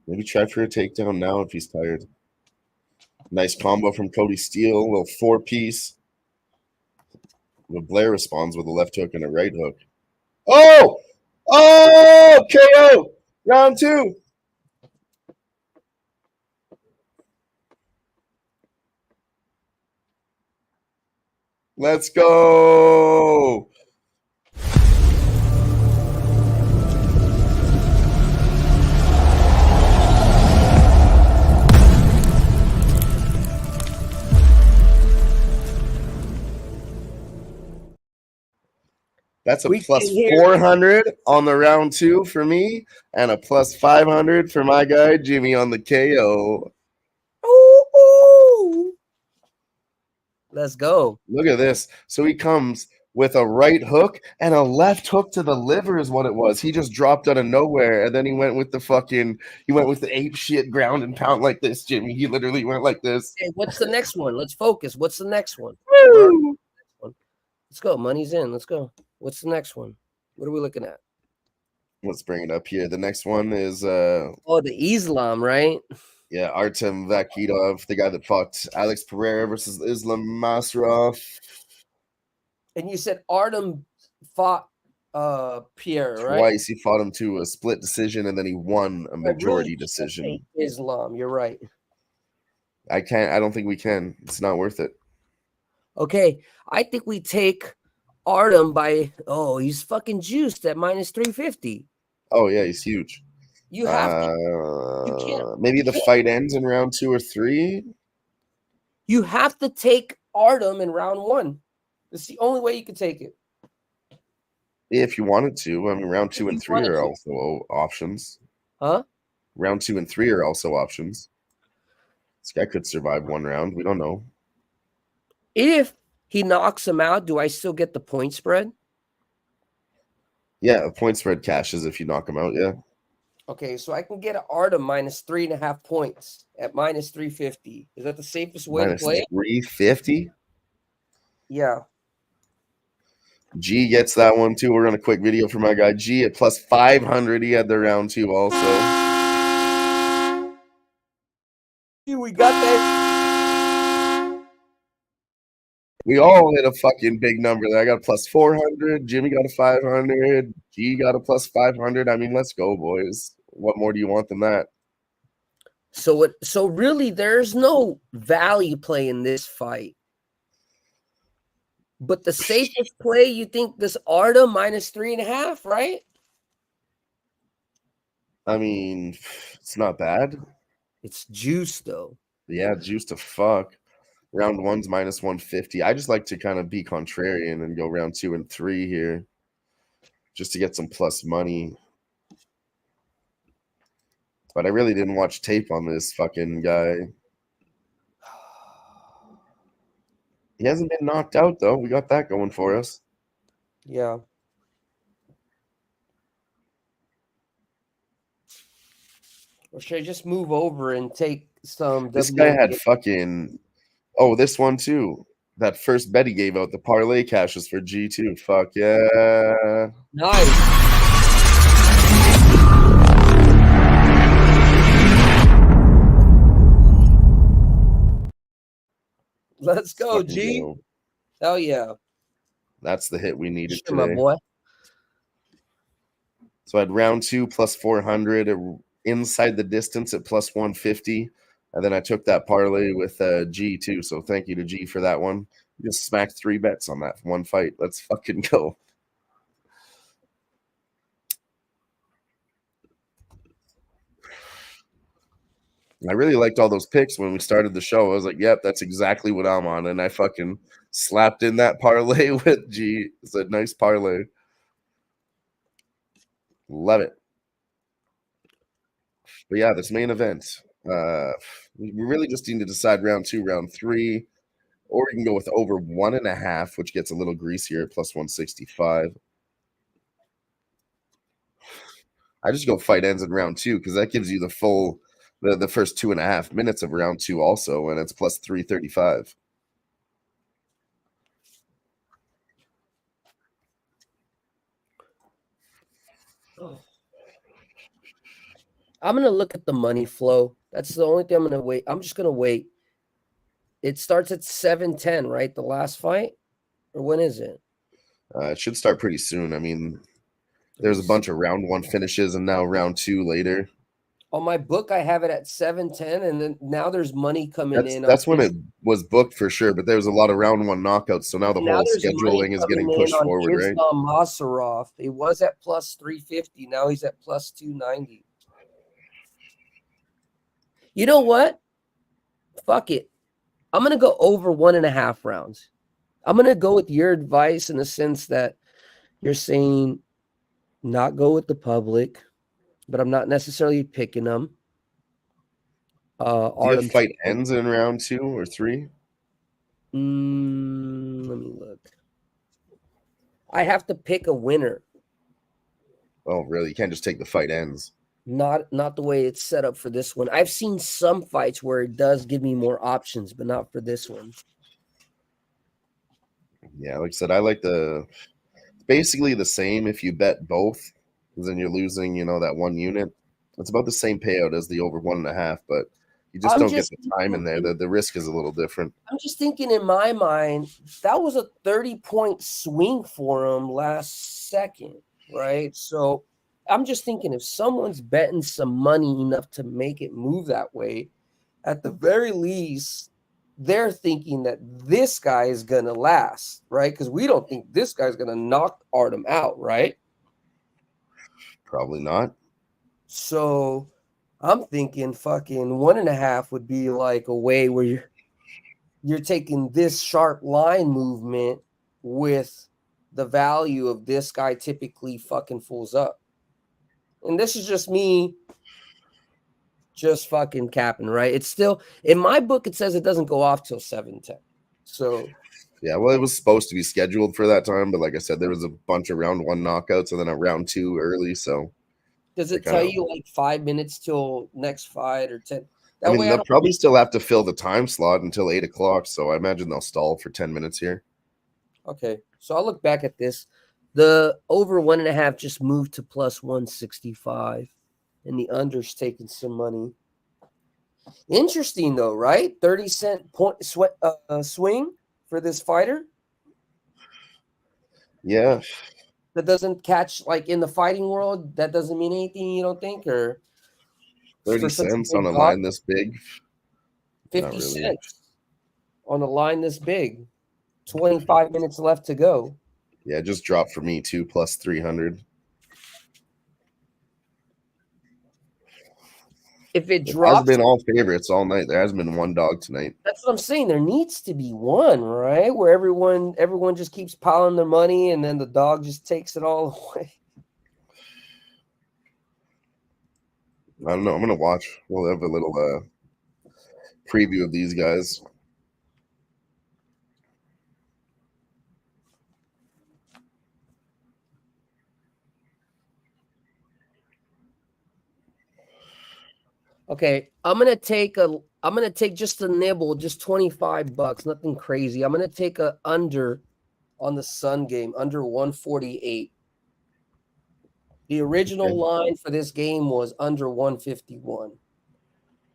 Maybe try for a takedown now if he's tired. Nice combo from Cody Steele, a little 4-piece. But Blair responds with a left hook and a right hook. Oh! Oh! KO! Round 2. Let's go! That's a plus 400 on the round 2 for me, and a plus 500 for my guy Jimmy on the KO. Ooh. Let's go. Look at this. So he comes with a right hook and a left hook to the liver is what it was. He just dropped out of nowhere, and then he went with the ape shit ground and pound like this, Jimmy. He literally went like this. Hey, what's the next one? Let's focus. What's the next one? Let's go. Money's in. Let's go. What's the next one? What are we looking at? Let's bring it up here. The next one is the Islam, right? Yeah, Artem Vakidov, the guy that fought Alex Pereira versus Islam Masraf. And you said Artem fought Pierre, right? Twice. He fought him to a split decision, and then he won a majority decision. Islam, you're right. I don't think we can. It's not worth it. Okay, I think we take Artem he's fucking juiced at minus 350. Oh yeah, he's huge. You have to. Maybe the fight ends in round 2 or 3. You have to take Artem in round 1. It's the only way you can take it. If you wanted to. I mean, round 2 and 3 are also options. Huh? Round 2 and 3 are also options. This guy could survive one round. We don't know. If he knocks him out, do I still get the point spread? Yeah, a point spread cashes if you knock him out, yeah. Okay, so I can get an Artem minus 3.5 points at minus 350. Is that the safest way to play? 350? Yeah. G gets that one too. We're on a quick video for my guy G at plus 500. He had the round 2 also. We got that. We all hit a fucking big number there. I got a plus 400. Jimmy got a 500. G got a plus 500. I mean, let's go, boys. What more do you want than that? So really, there's no value play in this fight. But the safest play, you think this Artem minus 3.5, right? I mean, it's not bad. It's juice, though. Yeah, juice to fuck. Round 1's minus 150. I just like to kind of be contrarian and go round 2 and 3 here just to get some plus money. But I really didn't watch tape on this fucking guy. He hasn't been knocked out, though. We got that going for us. Yeah. Or should I just move over and take some? This guy had fucking... Oh, this one, too. That first bet he gave out, the parlay cashes for G2. Fuck yeah. Nice. Let's go, G. Go. Hell yeah. That's the hit we needed Sure, today. my boy. So I had round 2 plus 400 inside the distance at plus 150. And then I took that parlay with G too. So thank you to G for that one. Just smacked 3 bets on that one fight. Let's fucking go. I really liked all those picks when we started the show. I was like, yep, that's exactly what I'm on. And I fucking slapped in that parlay with G. It's a nice parlay. Love it. But yeah, this main event. We really just need to decide round 2, round 3. Or we can go with over 1.5, which gets a little greasier at plus 165. I just go fight ends in round 2 because that gives you the full... The first 2.5 minutes of round 2 also, and it's plus 335. I'm going to look at the money flow. That's the only thing I'm going to wait. I'm just going to wait. It starts at 7:10, right? The last fight? Or when is it? It should start pretty soon. I mean, there's a bunch of round 1 finishes and now round 2 later. On my book, I have it at 7:10, and then now there's money coming in. That's when it was booked for sure, but there was a lot of round 1 knockouts, so now the whole scheduling is getting pushed forward, right? Masarov. It was at plus 350. Now he's at plus 290. You know what? Fuck it. I'm going to go over 1.5 rounds. I'm going to go with your advice in the sense that you're saying not go with the public, but I'm not necessarily picking them. Do you have fight ends in round 2 or 3? Let me look. I have to pick a winner. Oh, really? You can't just take the fight ends. Not the way it's set up for this one. I've seen some fights where it does give me more options, but not for this one. Yeah, like I said, I like basically the same if you bet both, because then you're losing, that 1 unit. It's about the same payout as the over 1.5, but you just don't get the time in there. The risk is a little different. I'm just thinking in my mind, that was a 30-point swing for him last second, right? So I'm just thinking if someone's betting some money enough to make it move that way, at the very least, they're thinking that this guy is going to last, right? Because we don't think this guy's going to knock Artem out, right? Probably not. So I'm thinking fucking 1.5 would be like a way where you're taking this sharp line movement with the value of this guy typically fucking fools up. And this is just me just fucking capping, right? It's still, in my book, it says it doesn't go off till 7:10. So yeah, well, it was supposed to be scheduled for that time, but like I said, there was a bunch of round 1 knockouts and then a round 2 early, so. Does it tell you like 5 minutes till next fight or 10? They'll probably still have to fill the time slot until 8 o'clock, so I imagine they'll stall for 10 minutes here. Okay, so I'll look back at this. The over 1.5 just moved to plus 165, and the under's taking some money. Interesting, though, right? 30-cent swing for this fighter. Yeah. That doesn't catch, like, in the fighting world, that doesn't mean anything, you don't think? Or 30 cents on a line this big? 50 cents on a line this big. 25 minutes left to go. Yeah, it just dropped for me too, plus 300. if it It has drops, been all favorites all night. There hasn't been one dog tonight. that's what I'm saying. There needs to be one, right? Where everyone just keeps piling their money and then the dog just takes it all away. I don't know. I'm gonna watch. We'll have a little preview of these guys. Okay, I'm gonna take just a nibble, just $25, nothing crazy. I'm gonna take a under on the Sun game, under 148. The original line for this game was under 151.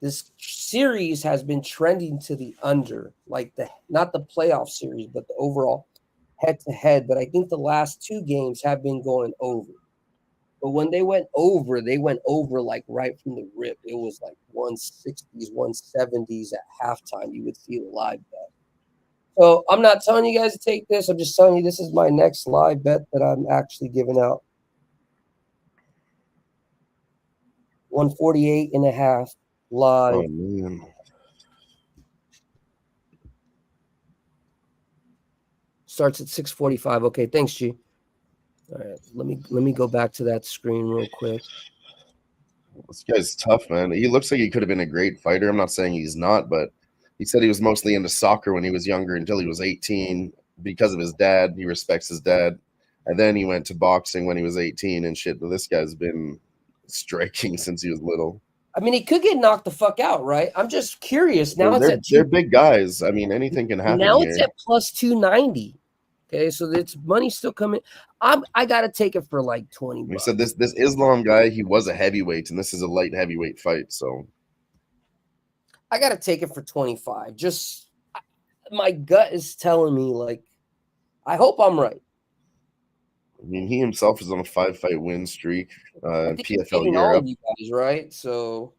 This series has been trending to the under, like not the playoff series, but the overall head-to-head. But I think the last two games have been going over. But when they went over like right from the rip. It was like 160s, 170s at halftime. You would see the live bet. So I'm not telling you guys to take this. I'm just telling you this is my next live bet that I'm actually giving out. 148.5 live. Oh man. Starts at 6:45. Okay, thanks, G. All right, let me go back to that screen real quick. This guy's tough, man. He looks like he could have been a great fighter. I'm not saying he's not, but he said he was mostly into soccer when he was younger until he was 18 because of his dad. He respects his dad. And then he went to boxing when he was 18 and shit. But this guy's been striking since he was little. I mean, he could get knocked the fuck out, right? I'm just curious. Now they're big guys. I mean, anything can happen. Now it's at plus 290. Okay, so it's money still coming. I gotta take it for like 20 bucks. He said this Islam guy, he was a heavyweight, and this is a light heavyweight fight. So I gotta take it for 25. Just my gut is telling me, like, I hope I'm right. I mean, he himself is on a 5-fight win streak. PFL Europe, all of you guys, right? So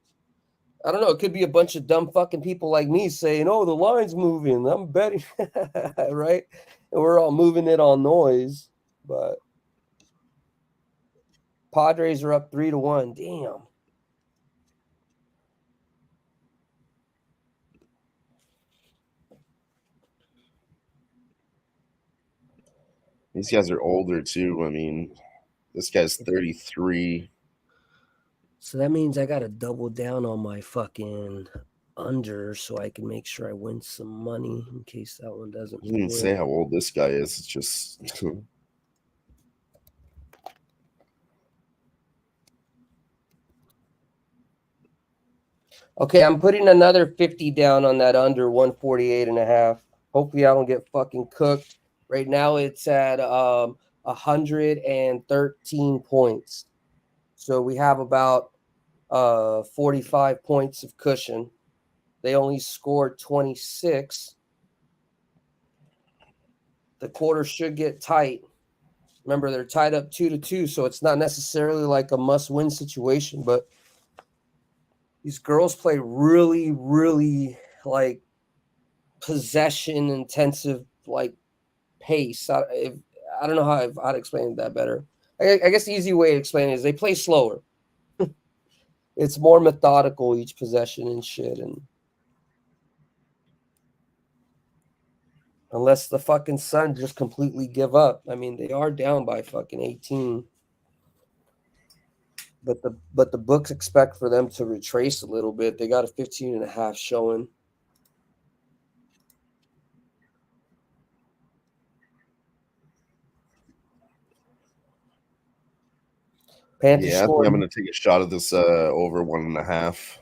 I don't know. It could be a bunch of dumb fucking people like me saying, "Oh, the line's moving. I'm betting," right? And we're all moving it on noise. But Padres are up 3-1. Damn. These guys are older too. I mean, this guy's 33. So that means I got to double down on my fucking under so I can make sure I win some money in case that one doesn't. He didn't say how old this guy is. It's just. Okay, I'm putting another 50 down on that under 148.5. Hopefully I don't get fucking cooked. Right now it's at 113 points. So we have about 45 points of cushion. They only scored 26. The quarter should get tight. Remember, they're tied up 2-2, so it's not necessarily like a must-win situation, but these girls play really, really like possession-intensive, like pace. I don't know how to explain that better. I guess the easy way to explain it is they play slower. It's more methodical each possession and shit, and unless the fucking Sun just completely give up. I mean, they are down by fucking 18. But the books expect for them to retrace a little bit. They got a 15.5 showing. Panthers I think I'm going to take a shot at this over 1.5.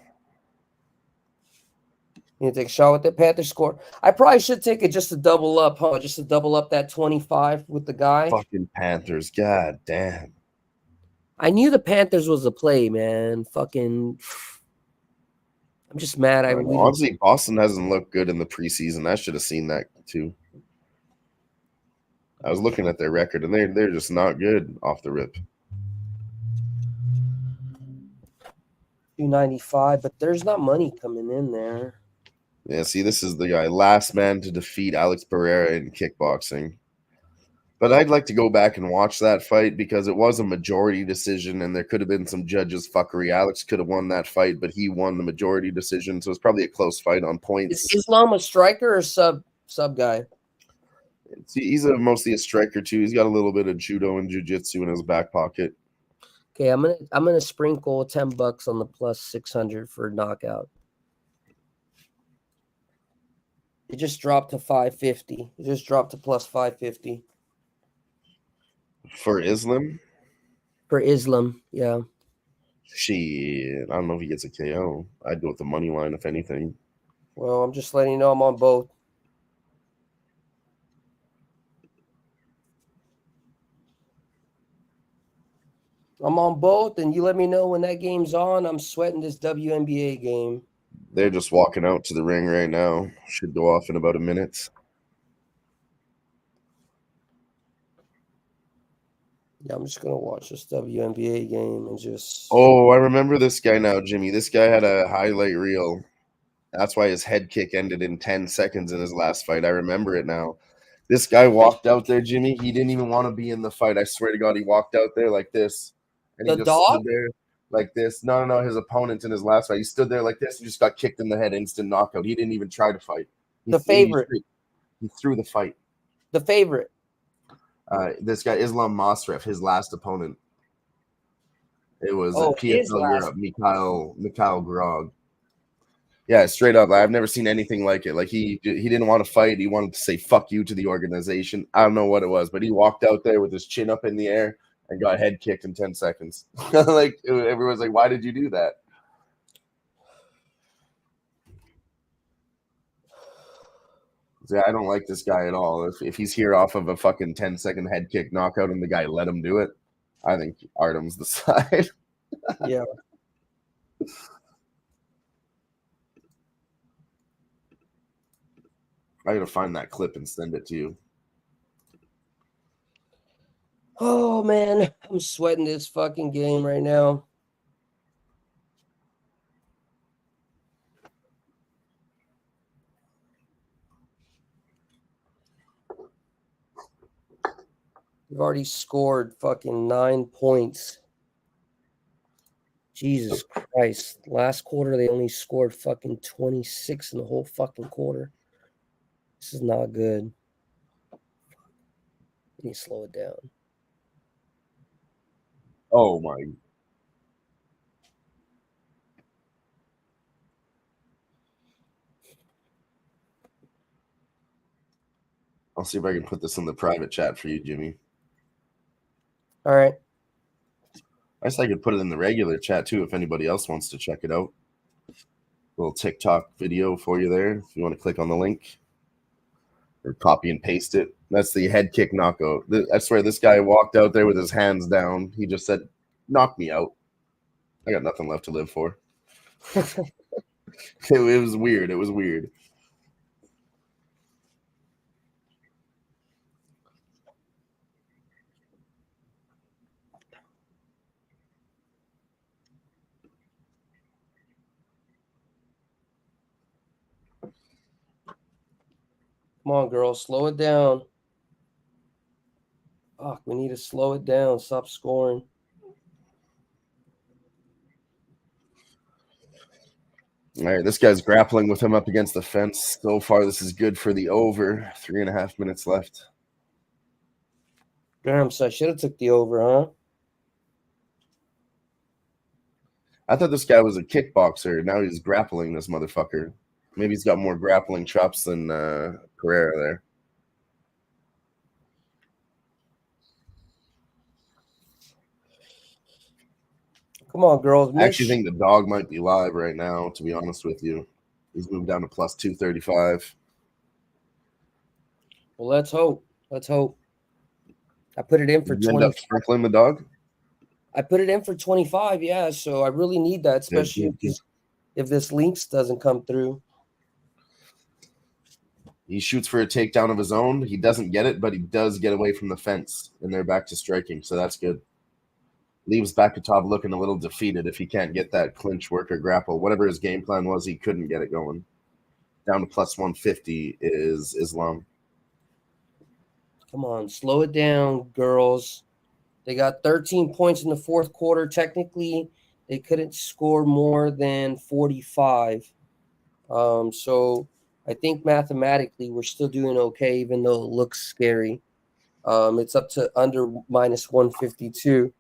You take a shot with the Panthers score. I probably should take it just to double up, huh? Just to double up that 25 with the guy. Fucking Panthers, god damn. I knew the Panthers was a play, man. Fucking, I'm just mad. Honestly, Boston hasn't looked good in the preseason. I should have seen that too. I was looking at their record, and they're just not good off the rip. 295, but there's not money coming in there. Yeah, see, this is the guy, last man to defeat Alex Pereira in kickboxing. But I'd like to go back and watch that fight because it was a majority decision, and there could have been some judges' fuckery. Alex could have won that fight, but he won the majority decision, so it's probably a close fight on Is points. Islam a striker or sub guy? He's mostly a striker too. He's got a little bit of judo and jiu-jitsu in his back pocket. Okay, I'm gonna sprinkle $10 on the plus 600 for knockout. It just dropped to 550. It just dropped to plus 550 For Islam? for Islam. Yeah. Shit, I don't know if he gets a KO. I'd go with the money line if anything. Well, I'm just letting you know I'm on both. I'm on both, and you let me know when that game's on. I'm sweating this WNBA game. They're just walking out to the ring right now. Should go off in about a minute. Yeah, I'm just gonna watch this WNBA game and just. Oh, I remember this guy now, Jimmy. This guy had a highlight reel. That's why his head kick ended in 10 seconds in his last fight. I remember it now. This guy walked out there, Jimmy. He didn't even want to be in the fight. I swear to God, he walked out there like this. And he The just dog? stood there like this. No. His opponent in his last fight. He stood there like this and just got kicked in the head, instant knockout. He didn't even try to fight. The favorite. He threw the fight. The favorite. This guy, Islam Masref, his last opponent. It was his PFL last- Europe, Mikhail Grog. Yeah, straight up. I've never seen anything like it. Like he didn't want to fight. He wanted to say fuck you to the organization. I don't know what it was, but he walked out there with his chin up in the air and got head kicked in 10 seconds. Like everyone's like, why did you do that? Yeah, I don't like this guy at all. If he's here off of a fucking 10-second head kick knockout and the guy let him do it, I think Artem's the side. Yeah. I gotta find that clip and send it to you. Oh man, I'm sweating this fucking game right now. You've already scored fucking 9 points. Jesus Christ. Last quarter, they only scored fucking 26 in the whole fucking quarter. This is not good. I need to slow it down. Oh my. I'll see if I can put this in the private chat for you, Jimmy. All right. I guess I could put it in the regular chat too if anybody else wants to check it out. Little TikTok video for you there if you want to click on the link or copy and paste it. That's the head kick knockout. I swear this guy walked out there with his hands down. He just said, knock me out. I got nothing left to live for. It was weird. It was weird. Come on, girl. Slow it down. Fuck, we need to slow it down. Stop scoring. All right, this guy's grappling with him up against the fence. So far, this is good for the over. 3.5 minutes left. Damn, so I should have took the over, huh? I thought this guy was a kickboxer. Now he's grappling this motherfucker. Maybe he's got more grappling chops than Pereira there. Come on, girls. I actually think the dog might be live right now, to be honest with you. He's moved down to plus 235. Well, let's hope. Let's hope. I put it in for Did you 20. end up sprinkling the dog? I put it in for 25, yeah. So I really need that, especially if this links doesn't come through. He shoots for a takedown of his own. He doesn't get it, but he does get away from the fence, and they're back to striking, so that's good. Leaves Bakatov looking a little defeated if he can't get that clinch work or grapple. Whatever his game plan was, he couldn't get it going. Down to plus 150 is Islam. Come on, slow it down, girls. They got 13 points in the fourth quarter. Technically, they couldn't score more than 45. So I think mathematically we're still doing okay, even though it looks scary. It's up to under minus 152.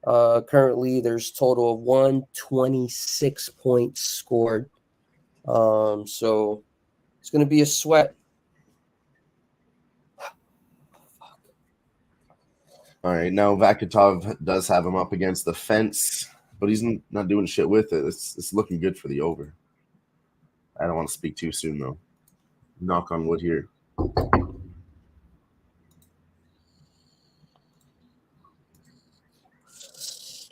Currently, there's total of 126 points scored. So it's going to be a sweat. All right, now Vakitov does have him up against the fence, but he's not doing shit with it. It's looking good for the over. I don't want to speak too soon, though. Knock on wood here.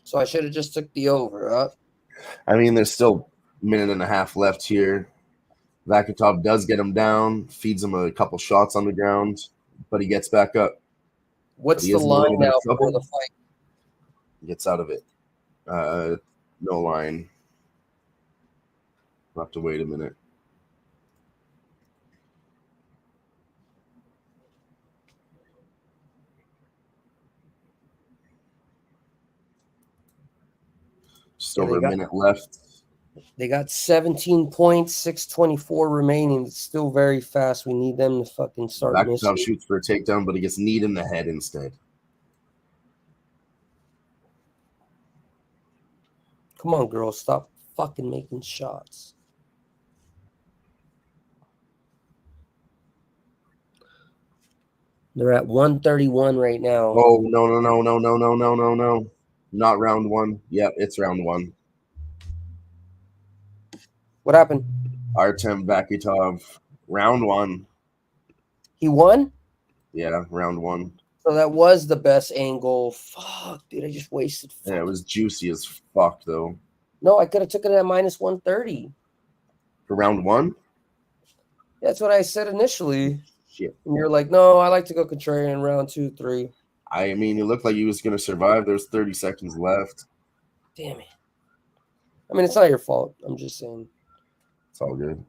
So I should have just took the over, huh? I mean, there's still a minute and a half left here. Vakitov does get him down, feeds him a couple shots on the ground, but he gets back up. What's the line now for the fight? Gets out of it. No line. We'll have to wait a minute. Just over a minute left. They got 17 points, 6:24 remaining. It's still very fast. We need them to fucking start Vakitov shoots for a takedown, but he gets kneed in the head instead. Come on, girl. Stop fucking making shots. They're at 131 right now. Oh, no. Not round one. Yep, it's round one. What happened? Artem Vakitov, round one. He won? Yeah, round one. So that was the best angle. Fuck, dude, I just wasted. Yeah, it was juicy as fuck, though. No, I could have took it at minus 130. For round one? That's what I said initially. Shit. And you're like, no, I like to go contrarian round 2, 3. I mean, it looked like he was going to survive. There's 30 seconds left. Damn it. I mean, it's not your fault. I'm just saying. It's all good.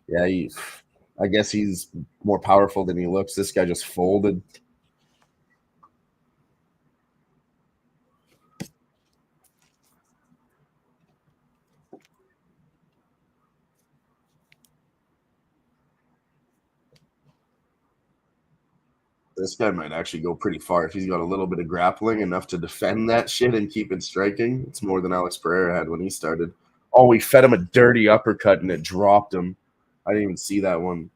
Yeah, I guess he's more powerful than he looks. This guy just folded. This guy might actually go pretty far if he's got a little bit of grappling, enough to defend that shit and keep it striking. It's more than Alex Pereira had when he started. Oh, he fed him a dirty uppercut and it dropped him. I didn't even see that one.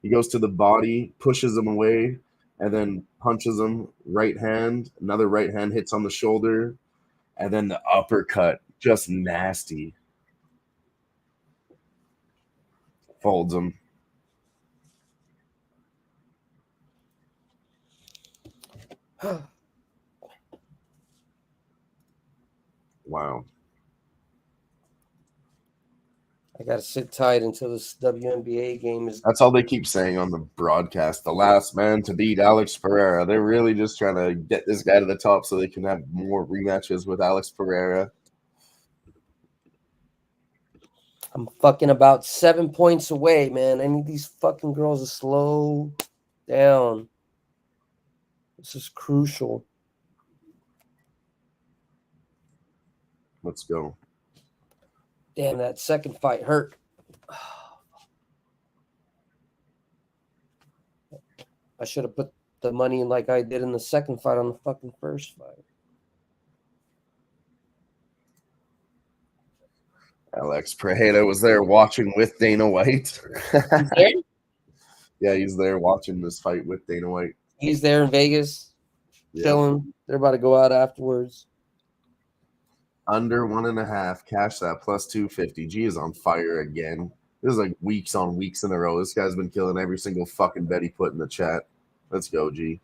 He goes to the body, pushes him away, and then punches him. Right hand, another right hand hits on the shoulder, and then the uppercut, just nasty. Folds him. Wow. I got to sit tight until this WNBA game is. That's all they keep saying on the broadcast. The last man to beat Alex Pereira. They're really just trying to get this guy to the top so they can have more rematches with Alex Pereira. I'm fucking about 7 points away, man. I need these fucking girls to slow down. This is crucial. Let's go. Damn, that second fight hurt. I should have put the money in like I did in the second fight on the fucking first fight. Alex Pereira was there watching with Dana White. Yeah, he's there watching this fight with Dana White. He's there in Vegas, chilling. They're about to go out afterwards. Under 1.5. Cash that plus 250. G is on fire again. This is like weeks on weeks in a row. This guy's been killing every single fucking bet he put in the chat. Let's go, G.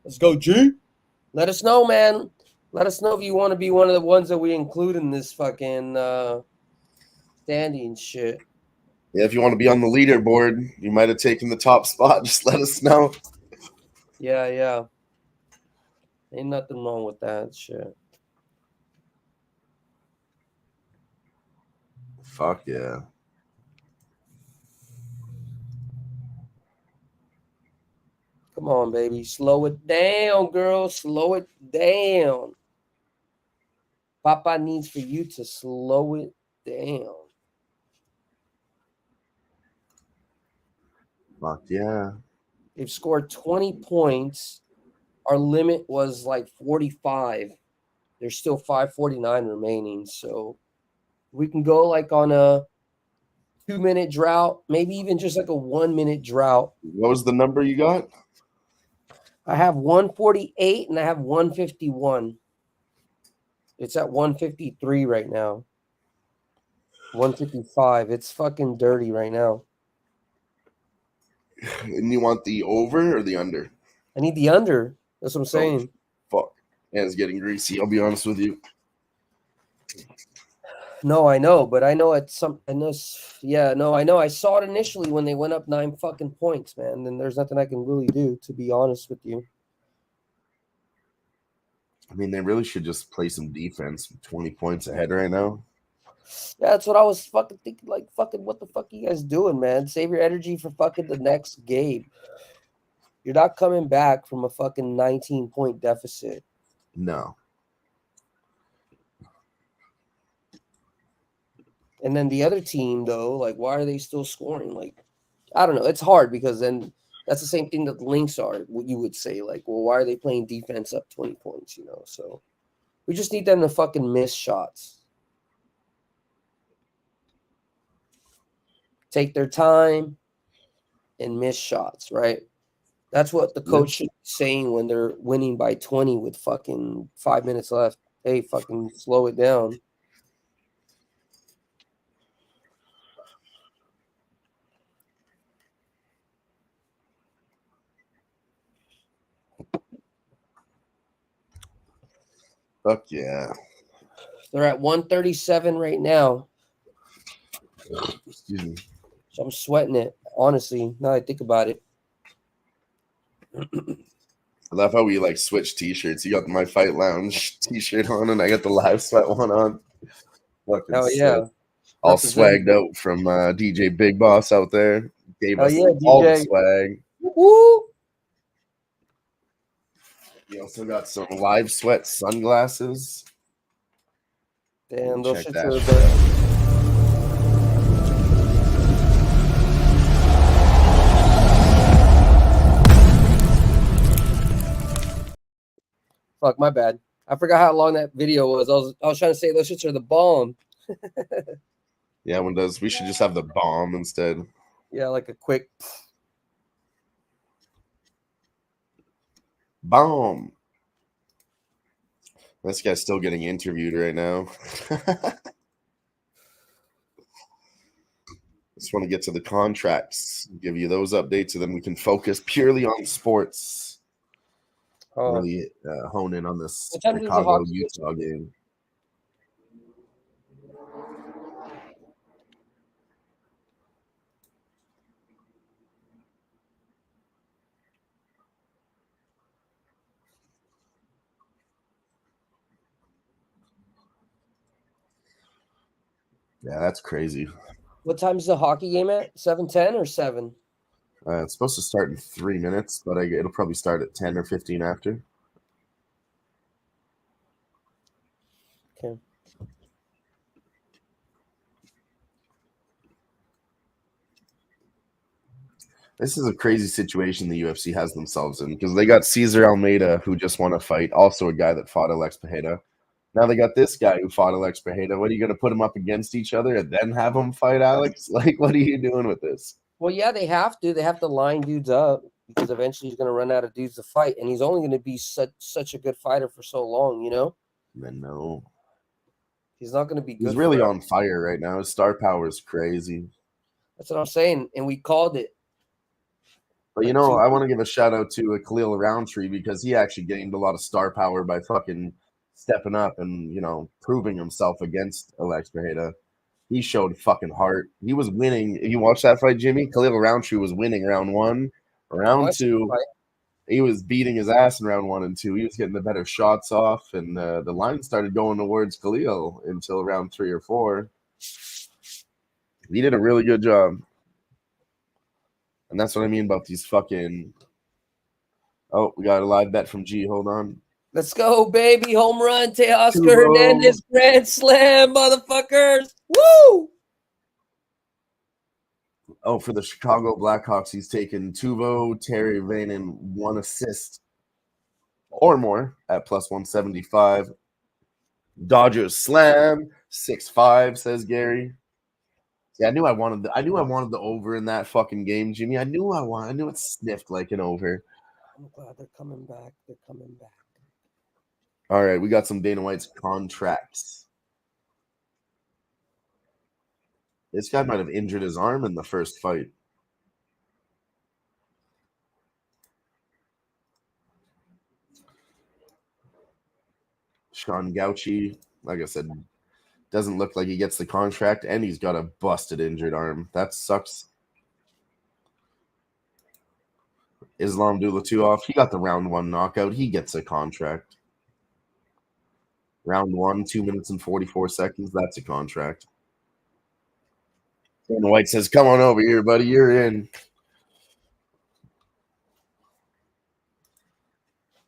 Let's go, G. Let us know, man. Let us know if you want to be one of the ones that we include in this fucking standing shit. Yeah, if you want to be on the leaderboard, you might have taken the top spot. Just let us know. Yeah. Ain't nothing wrong with that shit. Fuck yeah. Come on, baby. Slow it down, girl. Slow it down. Papa needs for you to slow it down. Fuck yeah. They've scored 20 points. Our limit was like 45. There's still 549 remaining. So we can go like on a 2-minute drought, maybe even just like a 1-minute drought. What was the number you got? I have 148 and I have 151. It's at 153 right now. 155. It's fucking dirty right now. And you want the over or the under? I need the under. That's what I'm saying. Fuck. And it's getting greasy, I'll be honest with you. No, I know, but I know it's some. I know, yeah, no, I know. I saw it initially when they went up 9 fucking points, man. Then there's nothing I can really do, to be honest with you. I mean, they really should just play some defense. 20 points ahead right now. Yeah, that's what I was fucking thinking. Like, fucking, what the fuck are you guys doing, man? Save your energy for fucking the next game. You're not coming back from a fucking 19-point deficit. No. And then the other team, though, like, why are they still scoring? Like, I don't know. It's hard because then that's the same thing that the Lynx are. What you would say, like, well, why are they playing defense up 20 points? You know, so we just need them to fucking miss shots. Take their time and miss shots, right? That's what the coach should be saying when they're winning by 20 with fucking 5 minutes left. Hey, fucking slow it down. Fuck yeah. They're at 137 right now. Excuse me. So I'm sweating it, honestly, now that I think about it. I love how we like switch t-shirts. You got my Fight Lounge t-shirt on and I got the Live Sweat one on. Fucking Hell yeah. sick. All swagged out from DJ Big Boss out there. Gave us all the swag. Woo! We also got some Live Sweat sunglasses. Damn, those Check shits that are shit the out. Fuck, my bad. I forgot how long that video was. I was trying to say those shits are the bomb. Yeah, one does. We should just have the bomb instead. Yeah, like a quick Bomb. This guy's still getting interviewed right now. Just want to get to the contracts, give you those updates, and then we can focus purely on sports. Really hone in on this Chicago-Utah game. Yeah, that's crazy. What time is the hockey game at? 7:10 or 7? It's supposed to start in 3 minutes, but it'll probably start at 10 or 15 after. Okay. This is a crazy situation the UFC has themselves in because they got Cesar Almeida, who just won a fight, also a guy that fought Alex Pereira. Now they got this guy who fought Alex Pereira. What are you going to put them up against each other and then have them fight Alex? Like, what are you doing with this? Well, yeah, they have to. They have to line dudes up because eventually he's going to run out of dudes to fight, and he's only going to be such a good fighter for so long, you know? No. He's not going to be good. He's really on fire right now. His star power is crazy. That's what I'm saying, and we called it. But, you know, I want to give a shout-out to Khalil Roundtree because he actually gained a lot of star power by fucking stepping up and, you know, proving himself against Alex Pereira. He showed fucking heart. He was winning. You watched that fight, Jimmy? Khalil Roundtree was winning round 1. Round 2, he was beating his ass in round 1 and 2. He was getting the better shots off, and the line started going towards Khalil until round 3 or 4. He did a really good job. And that's what I mean about these fucking... Oh, we got a live bet from G. Hold on. Let's go, baby. Home run. Teoscar Two-row. Hernandez grand slam, motherfuckers. Woo! Oh, for the Chicago Blackhawks, he's taken Tuvo, Terry Vanen, 1 assist or more at plus 175. Dodgers slam 6-5, says Gary. Yeah, I knew I wanted the over in that fucking game, Jimmy. I knew it sniffed like an over. I'm glad they're coming back. They're coming back. All right, we got some Dana White's contracts. This guy might have injured his arm in the first fight. Sean Gauchi, like I said, doesn't look like he gets the contract, and he's got a busted injured arm. That sucks. Islam Dulatulov, he got the round 1 knockout. He gets a contract. Round 1, 2 minutes and 44 seconds. That's a contract. Dana White says, come on over here, buddy. You're in.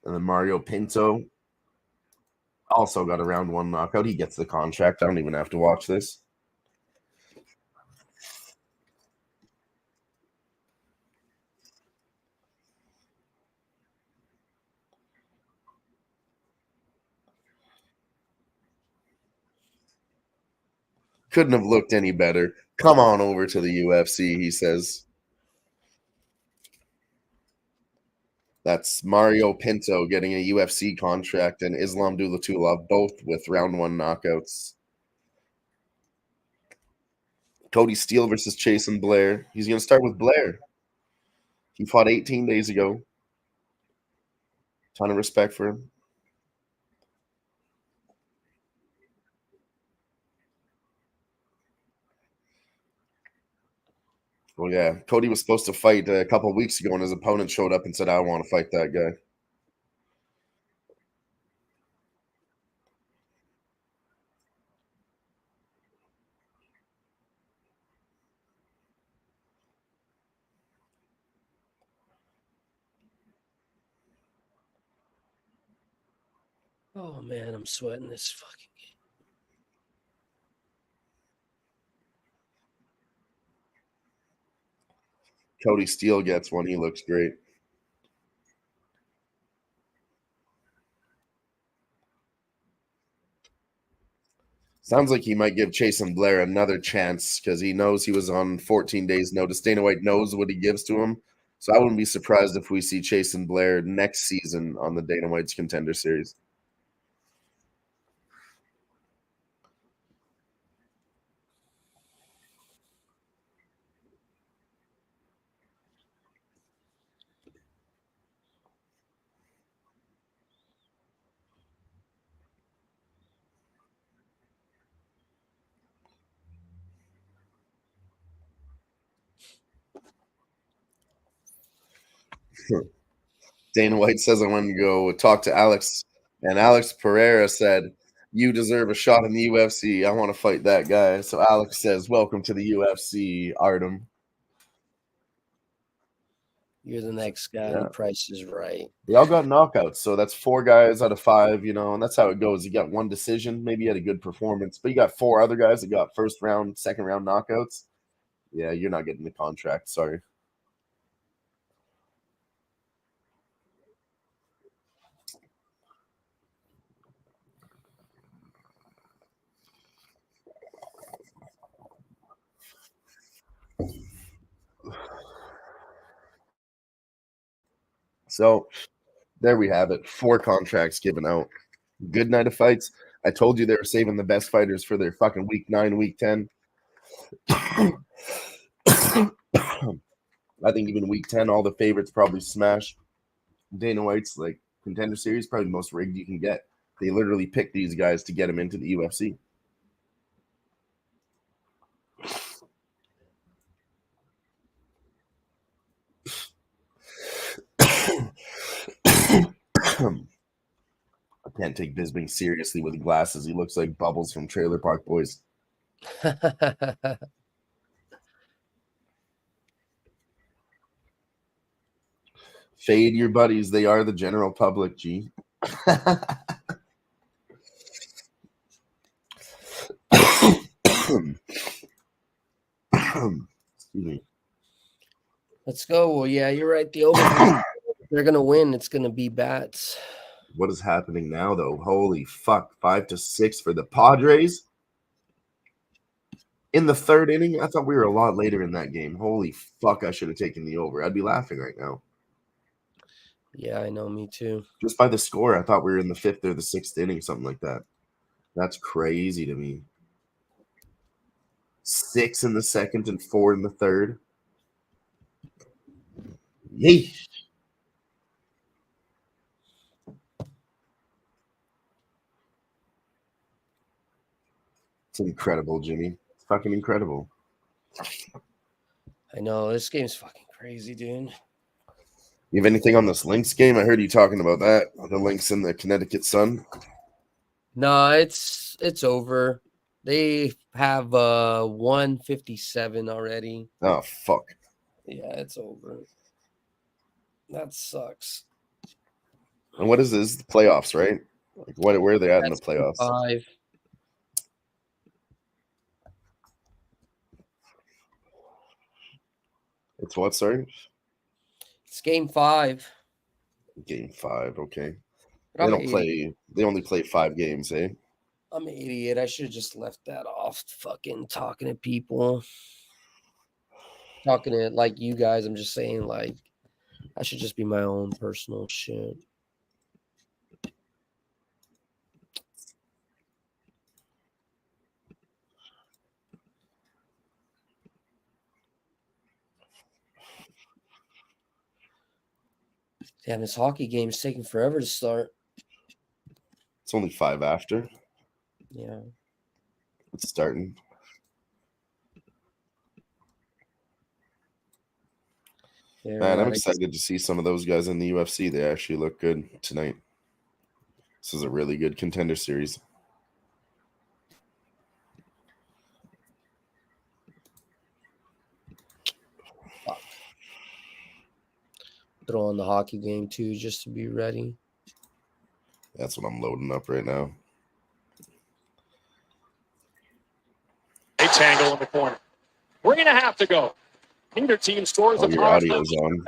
And then Mario Pinto also got a round 1 knockout. He gets the contract. I don't even have to watch this. Couldn't have looked any better. Come on over to the UFC, he says. That's Mario Pinto getting a UFC contract and Islam Dulatulov both with round 1 knockouts. Cody Steele versus Chasen Blair. He's going to start with Blair. He fought 18 days ago. Ton of respect for him. Well, yeah. Cody was supposed to fight a couple of weeks ago, and his opponent showed up and said, I want to fight that guy. Oh, man, I'm sweating this fucking game. Cody Steele gets one. He looks great. Sounds like he might give Chasen Blair another chance because he knows he was on 14 days notice. Dana White knows what he gives to him. So I wouldn't be surprised if we see Chasen Blair next season on the Dana White's Contender Series. Dana White says I want to go talk to Alex, and Alex Pereira said, you deserve a shot in the UFC. I want to fight that guy. So Alex says, welcome to the UFC, Artem. You're the next guy. Yeah. The price is right. They all got knockouts, so that's 4 guys out of 5, and that's how it goes. You got 1 decision, maybe you had a good performance, but you got 4 other guys that got first round, second round knockouts. Yeah, you're not getting the contract. Sorry. So there we have it. 4 contracts given out. Good night of fights. I told you they were saving the best fighters for their fucking week 9, week 10. I think even week 10, all the favorites probably smash. Dana White's Contender Series, probably the most rigged you can get. They literally pick these guys to get them into the UFC. Can't take Bisbing seriously with glasses. He looks like Bubbles from Trailer Park Boys. Fade your buddies. They are the general public, G. Excuse me. Let's go. Well, yeah, you're right. The over, they're gonna win. It's gonna be bats. What is happening now, though? Holy fuck! 5-6 for the Padres in the third inning. I thought we were a lot later in that game. Holy fuck! I should have taken the over. I'd be laughing right now. Yeah, I know. Me too. Just by the score, I thought we were in the 5th or the 6th inning, something like that. That's crazy to me. 6 in the 2nd and 4 in the 3rd. Yeesh. It's incredible, Jimmy. It's fucking incredible. I know this game's fucking crazy, dude. You have anything on this Lynx game? I heard you talking about that. The Lynx and the Connecticut Sun. No, it's over. They have 157 already. Oh fuck. Yeah, it's over. That sucks. And what is this? The playoffs, right? Like where are they at in the That's playoffs? 5. It's what, sorry? It's game 5. Game 5, okay. But They only play 5 games, eh? I'm an idiot. I should have just left that off. Fucking talking to people. Talking to like you guys. I'm just saying like I should just be my own personal shit. Damn, this hockey game is taking forever to start. It's only 5 after. Yeah. It's starting. Yeah, Man, I'm right. excited to see some of those guys in the UFC. They actually look good tonight. This is a really good contender series. Throw on the hockey game too, just to be ready. That's what I'm loading up right now. A tangle in the corner. 3.5 to go. Neither team scores Oh, a your power audio's on.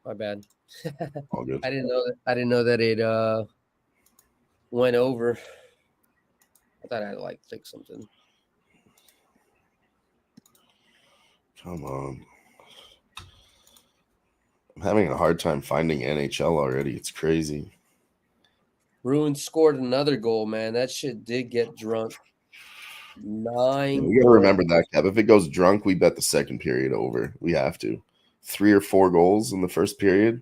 My bad. All good. I didn't know that it went over. I thought I had like click something. Come on. I'm having a hard time finding NHL already. It's crazy. Bruin scored another goal, man. That shit did get drunk. 9. We gotta remember that, Kev. If it goes drunk, we bet the second period over. We have to. 3 or 4 goals in the first period.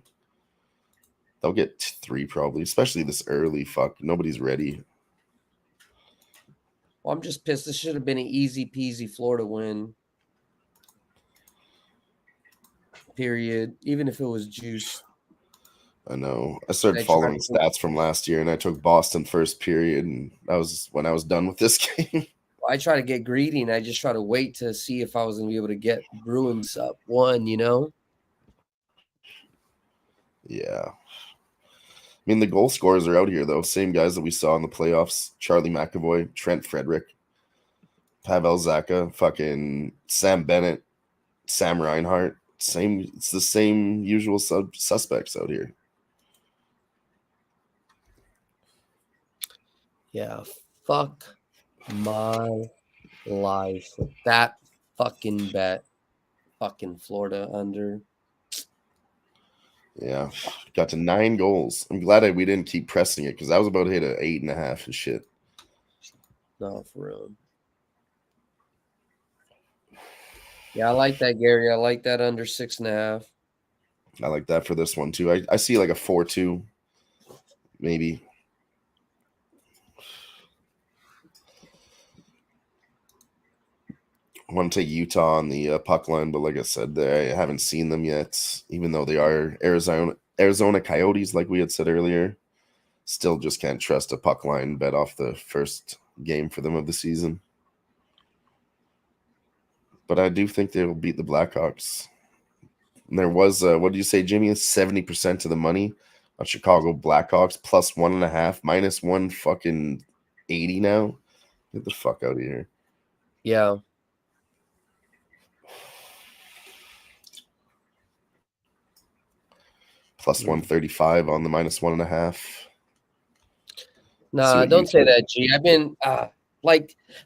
They'll get 3 probably, especially this early. Fuck, nobody's ready. Well, I'm just pissed. This should have been an easy peasy Florida win. Period. Even if it was juice. I know. I started following stats from last year, and I took Boston first period, and that was when I was done with this game. I try to get greedy, and I just try to wait to see if I was going to be able to get Bruins up 1, you know? Yeah. I mean, the goal scorers are out here, though. Same guys that we saw in the playoffs. Charlie McAvoy, Trent Frederick, Pavel Zacha, fucking Sam Bennett, Sam Reinhart. It's the same usual suspects out here. Yeah, fuck my life with that fucking bet. Fucking Florida under. Yeah, got to 9 goals. I'm glad we didn't keep pressing it because I was about to hit an 8.5 and shit. No, for real. Yeah, I like that, Gary. I like that under 6.5. I like that for this one too. I see like a 4-2, maybe. I want to take Utah on the puck line, but like I said, I haven't seen them yet, even though they are Arizona Coyotes, like we had said earlier. Still just can't trust a puck line bet off the first game for them of the season. But I do think they will beat the Blackhawks. And there was, what did you say, Jimmy? 70% of the money on Chicago Blackhawks plus 1.5, minus 180 now. Get the fuck out of here. Yeah. Plus 135 on the minus 1.5. Nah, don't say that, G. I've been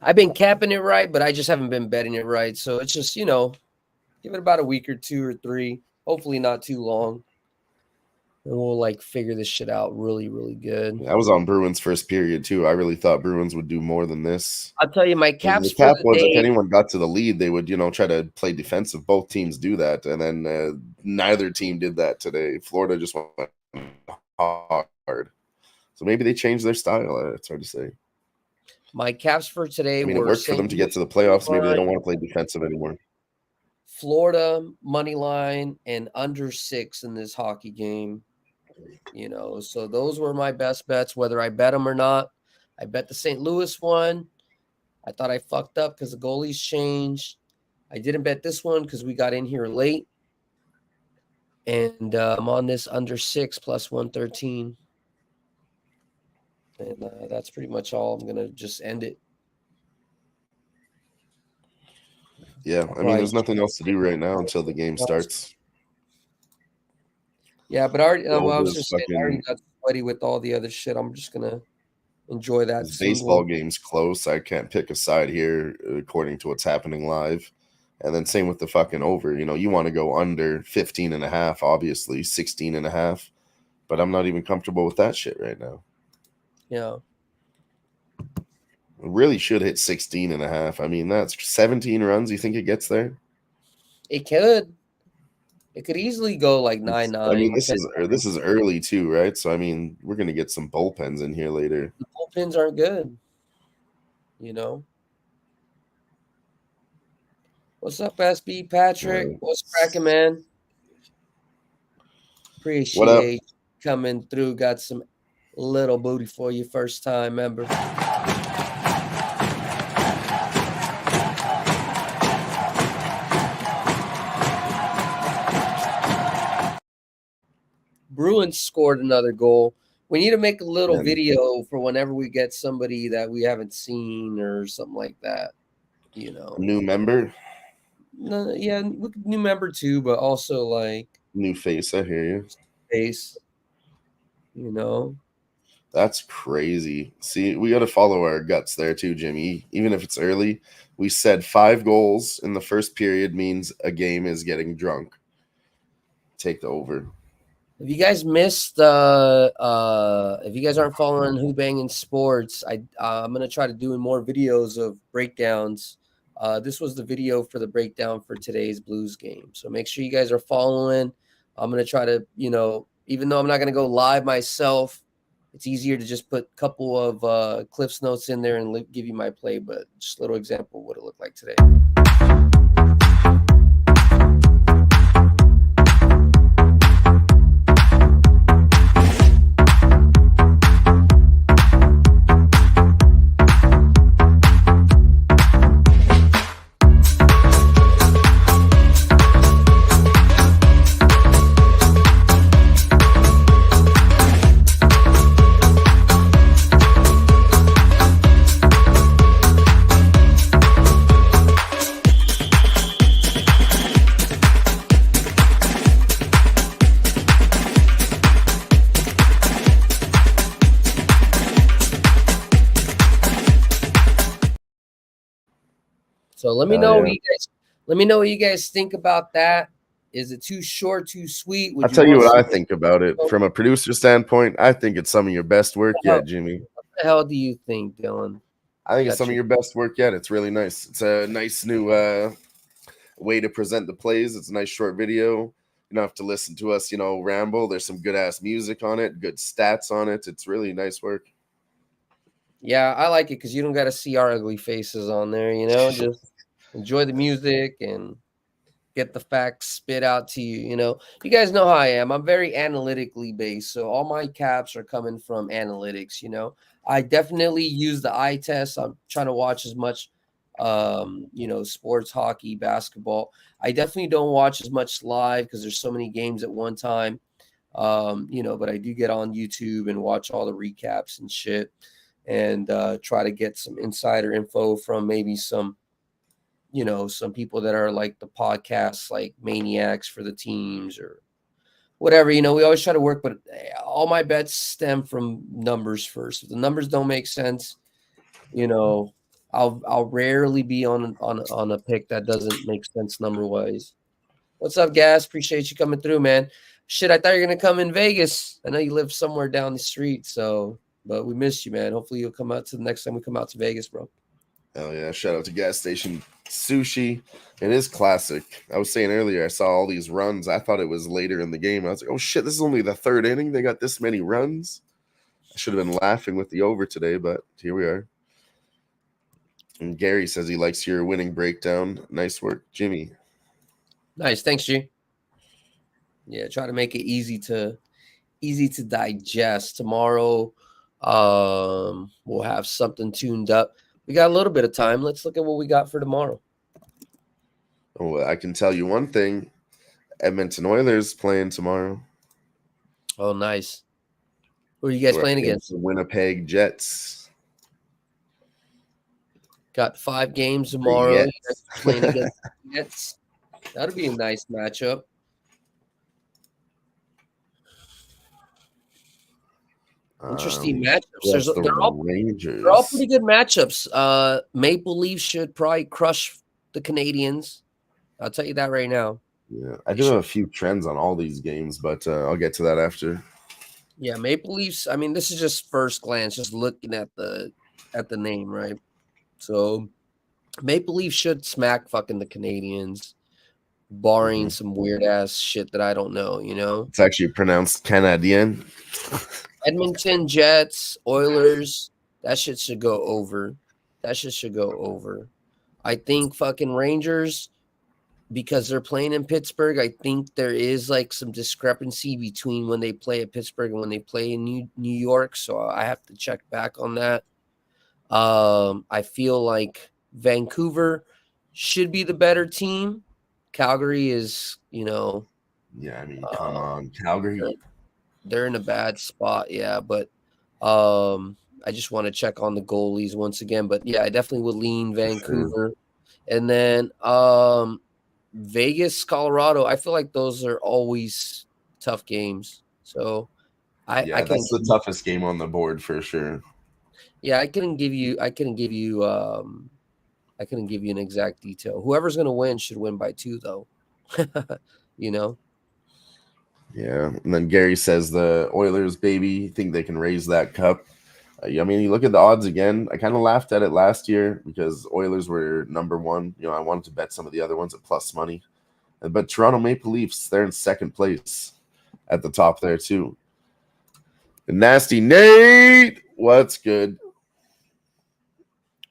I've been capping it right, but I just haven't been betting it right. So it's just, give it about a week or 2 or 3. Hopefully not too long. And we'll figure this shit out really, really good. I was on Bruins first period too. I really thought Bruins would do more than this. I'll tell you, my caps the cap was day, if anyone got to the lead, they would, try to play defensive. Both teams do that, and then neither team did that today. Florida just went hard. So maybe they changed their style. It's hard to say. My caps for today it were worked for them to get to the playoffs. Maybe they don't want to play defensive anymore. Florida money line and under 6 in this hockey game. So those were my best bets, whether I bet them or not. I bet the St. Louis one. I thought I fucked up because the goalies changed. I didn't bet this one because we got in here late. And I'm on this under 6 plus 113. And that's pretty much all. I'm going to just end it. Yeah, I mean, there's nothing else to do right now until the game starts. Yeah, but I was just saying, I already got sweaty with all the other shit. I'm just going to enjoy that. This baseball game's close. I can't pick a side here according to what's happening live. And then same with the fucking over. You want to go under 15.5, obviously, 16.5. But I'm not even comfortable with that shit right now. Yeah. It really should hit 16.5. I mean, that's 17 runs. You think it gets there? It could. It could easily go 9-9. I mean, this is early too, right? So I mean, we're gonna get some bullpens in here later. The bullpens aren't good. What's up, SB Patrick? What's cracking, man? Appreciate you coming through. Got some little booty for you, first time member. Bruins scored another goal. We need to make a little video for whenever we get somebody that we haven't seen or something like that. New member. No, yeah, new member too, but also new face. I hear you. Face. That's crazy. See, we got to follow our guts there too, Jimmy. Even if it's early, we said 5 goals in the first period means a game is getting drunk. Take the over. If you guys missed, if you guys aren't following Who-Bangin Sports, I'm gonna try to do more videos of breakdowns. This was the video for the breakdown for today's Blues game. So make sure you guys are following. I'm gonna try to, even though I'm not gonna go live myself, it's easier to just put a couple of Cliff's notes in there and give you my play. But just a little example of what it looked like today. So let me know what you guys. Let me know what you guys think about that. Is it too short, too sweet? I'll tell you what I think about it. From a producer standpoint, I think it's some of your best work yet, Jimmy. What the hell do you think, Dylan? I think it's some of your best work yet. It's really nice. It's a nice new way to present the plays. It's a nice short video. You don't have to listen to us, ramble. There's some good-ass music on it, good stats on it. It's really nice work. Yeah, I like it because you don't got to see our ugly faces on there, just enjoy the music and get the facts spit out to you. You guys know how I am. I'm very analytically based. So all my caps are coming from analytics. I definitely use the eye test. I'm trying to watch as much, sports, hockey, basketball. I definitely don't watch as much live because there's so many games at one time. But I do get on YouTube and watch all the recaps and shit and try to get some insider info from maybe some people that are like the podcasts, like maniacs for the teams or whatever. We always try to work, but all my bets stem from numbers first. If the numbers don't make sense, I'll rarely be on a pick that doesn't make sense number wise. What's up, Gas? Appreciate you coming through, man. Shit, I thought you were gonna come in Vegas. I know you live somewhere down the street, but we missed you, man. Hopefully you'll come out to the next time we come out to Vegas, bro. Hell yeah. Shout out to Gas Station Sushi. It is classic. I was saying earlier, I saw all these runs. I thought it was later in the game. I was like, oh shit, this is only the third inning. They got this many runs. I should have been laughing with the over today, but here we are. And Gary says he likes your winning breakdown. Nice work, Jimmy. Nice. Thanks, G. Yeah, try to make it easy to digest. Tomorrow, we'll have something tuned up. We got a little bit of time. Let's look at what we got for tomorrow. Oh, I can tell you one thing. Edmonton Oilers playing tomorrow. Oh, nice. Who are you guys playing against? The Winnipeg Jets. Got 5 games tomorrow. You guys playing against the Jets. That'll be a nice matchup. Interesting matchups. They're all pretty good matchups. Maple Leafs should probably crush the Canadians. I'll tell you that right now. Yeah, I do have a few trends on all these games, but I'll get to that after. Yeah, Maple Leafs. I mean, this is just first glance, just looking at the name, right? So Maple Leafs should smack fucking the Canadians, barring some weird ass shit that I don't know. It's actually pronounced Canadien. Edmonton Jets, Oilers, that shit should go over. I think fucking Rangers, because they're playing in Pittsburgh, I think there is like some discrepancy between when they play at Pittsburgh and when they play in New York. So I have to check back on that. I feel like Vancouver should be the better team. Calgary is, Yeah, I mean, come on, Calgary. They're in a bad spot, yeah, but I just want to check on the goalies once again. But yeah, I definitely would lean Vancouver. And then Vegas, Colorado, I feel like those are always tough games. So I that's the toughest game on the board for sure. Yeah, I couldn't give you an exact detail. Whoever's gonna win should win by 2, though. Yeah, and then Gary says the Oilers, baby, think they can raise that cup. I mean, you look at the odds again. I kind of laughed at it last year because Oilers were number 1. I wanted to bet some of the other ones at plus money. But Toronto Maple Leafs, they're in second place at the top there too. And Nasty Nate, what's good?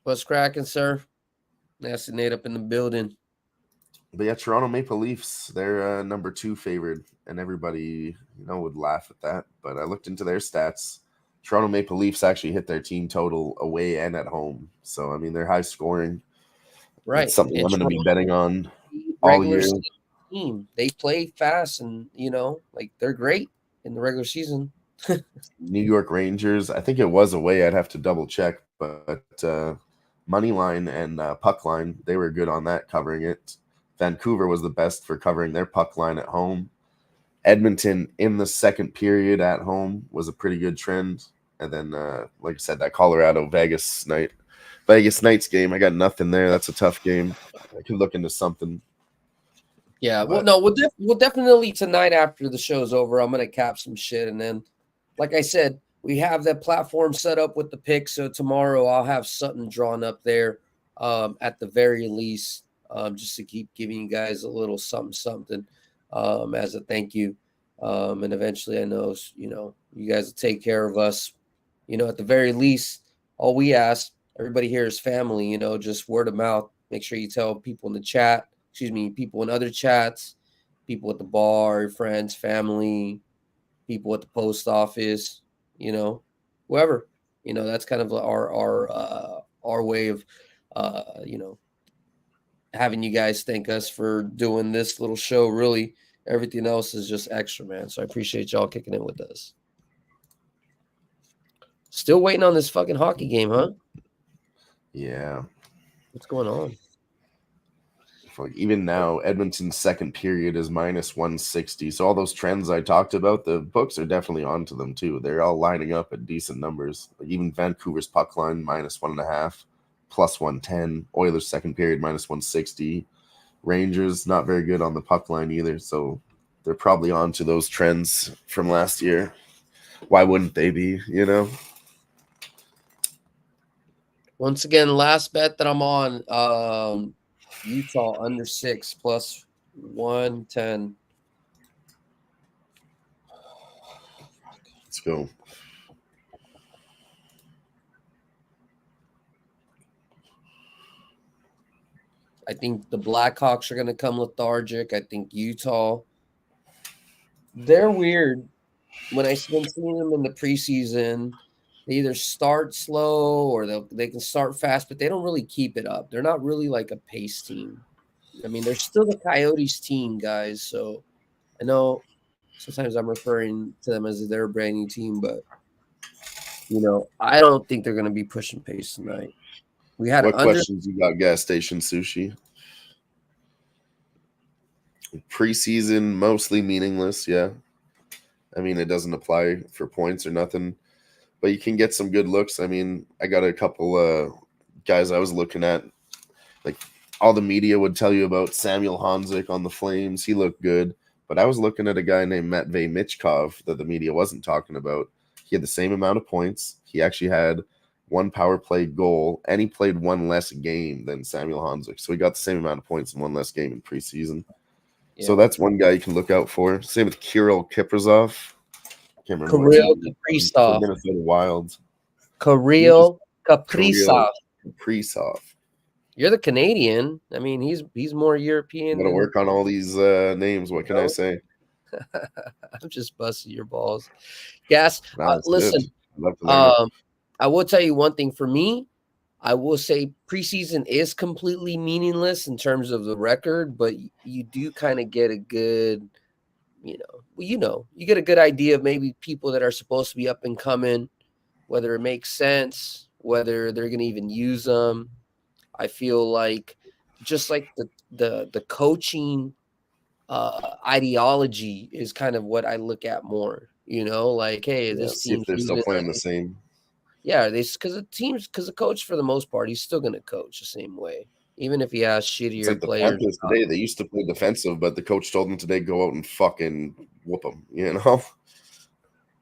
What's cracking, sir? Nasty Nate up in the building. But yeah, Toronto Maple Leafs, they're number 2 favored, and everybody, would laugh at that. But I looked into their stats. Toronto Maple Leafs actually hit their team total away and at home. So, I mean, they're high scoring. Right. It's something I'm going to be betting on all year. Team. They play fast and, they're great in the regular season. New York Rangers, I think it was away. I'd have to double check. But money line and puck line, they were good on that, covering it. Vancouver was the best for covering their puck line at home. Edmonton in the second period at home was a pretty good trend. And then, like I said, that Colorado-Vegas Knights game, I got nothing there. That's a tough game. I could look into something. Yeah, we'll definitely tonight after the show's over, I'm going to cap some shit. And then, like I said, we have that platform set up with the picks. So tomorrow I'll have something drawn up there at the very least. Just to keep giving you guys a little something as a thank you. And eventually I know, you guys will take care of us. At the very least, all we ask, everybody here is family, just word of mouth. Make sure you tell people in the chat, people in other chats, people at the bar, friends, family, people at the post office, whoever. That's kind of our way of having you guys thank us for doing this little show. Really, everything else is just extra, man. So I appreciate y'all kicking in with us. Still waiting on this fucking hockey game, huh? Yeah. What's going on? Like even now, Edmonton's second period is minus 160. So all those trends I talked about, the books are definitely onto them too. They're all lining up at decent numbers. Like even Vancouver's puck line minus 1.5, plus 110. Oilers second period minus 160. Rangers not very good on the puck line either. So they're probably onto those trends from last year. Why wouldn't they be? Once again, last bet that I'm on, Utah under 6 plus 110. Let's go. I think the Blackhawks are going to come lethargic. I think Utah, they're weird. When I've been seeing them in the preseason, they either start slow or they can start fast, but they don't really keep it up. They're not really like a pace team. I mean, they're still the Coyotes team, guys. So I know sometimes I'm referring to them as their brand new team, but I don't think they're going to be pushing pace tonight. We had what questions you got, gas station sushi? Preseason mostly meaningless, yeah. I mean, it doesn't apply for points or nothing, but you can get some good looks. I mean, I got a couple guys I was looking at, like all the media would tell you about Samuel Honzik on the Flames. He looked good, but I was looking at a guy named Matvei Michkov that the media wasn't talking about. He had the same amount of points. He actually had one power play goal, and he played one less game than Samuel Honzik. So he got the same amount of points in one less game in preseason. Yeah. So that's one guy you can look out for. Same with Kirill Kaprizov. Can't remember. Kirill Kaprizov. Minnesota Wild. Kirill Kaprizov. Kaprizov. You're the Canadian. I mean, he's more European. I'm gonna work on all these names. What can I say? I'm just busting your balls. Gas. Listen. I will tell you one thing. For me, I will say preseason is completely meaningless in terms of the record, but you do kind of get a good, you get a good idea of maybe people that are supposed to be up and coming, whether it makes sense, whether they're going to even use them. I feel like just like the coaching ideology is kind of what I look at more, like, hey, this team, if they're still playing the same. Yeah, because the coach for the most part, he's still going to coach the same way, even if he has shittier like players. The today, they used to play defensive, but the coach told them today go out and fucking whoop them.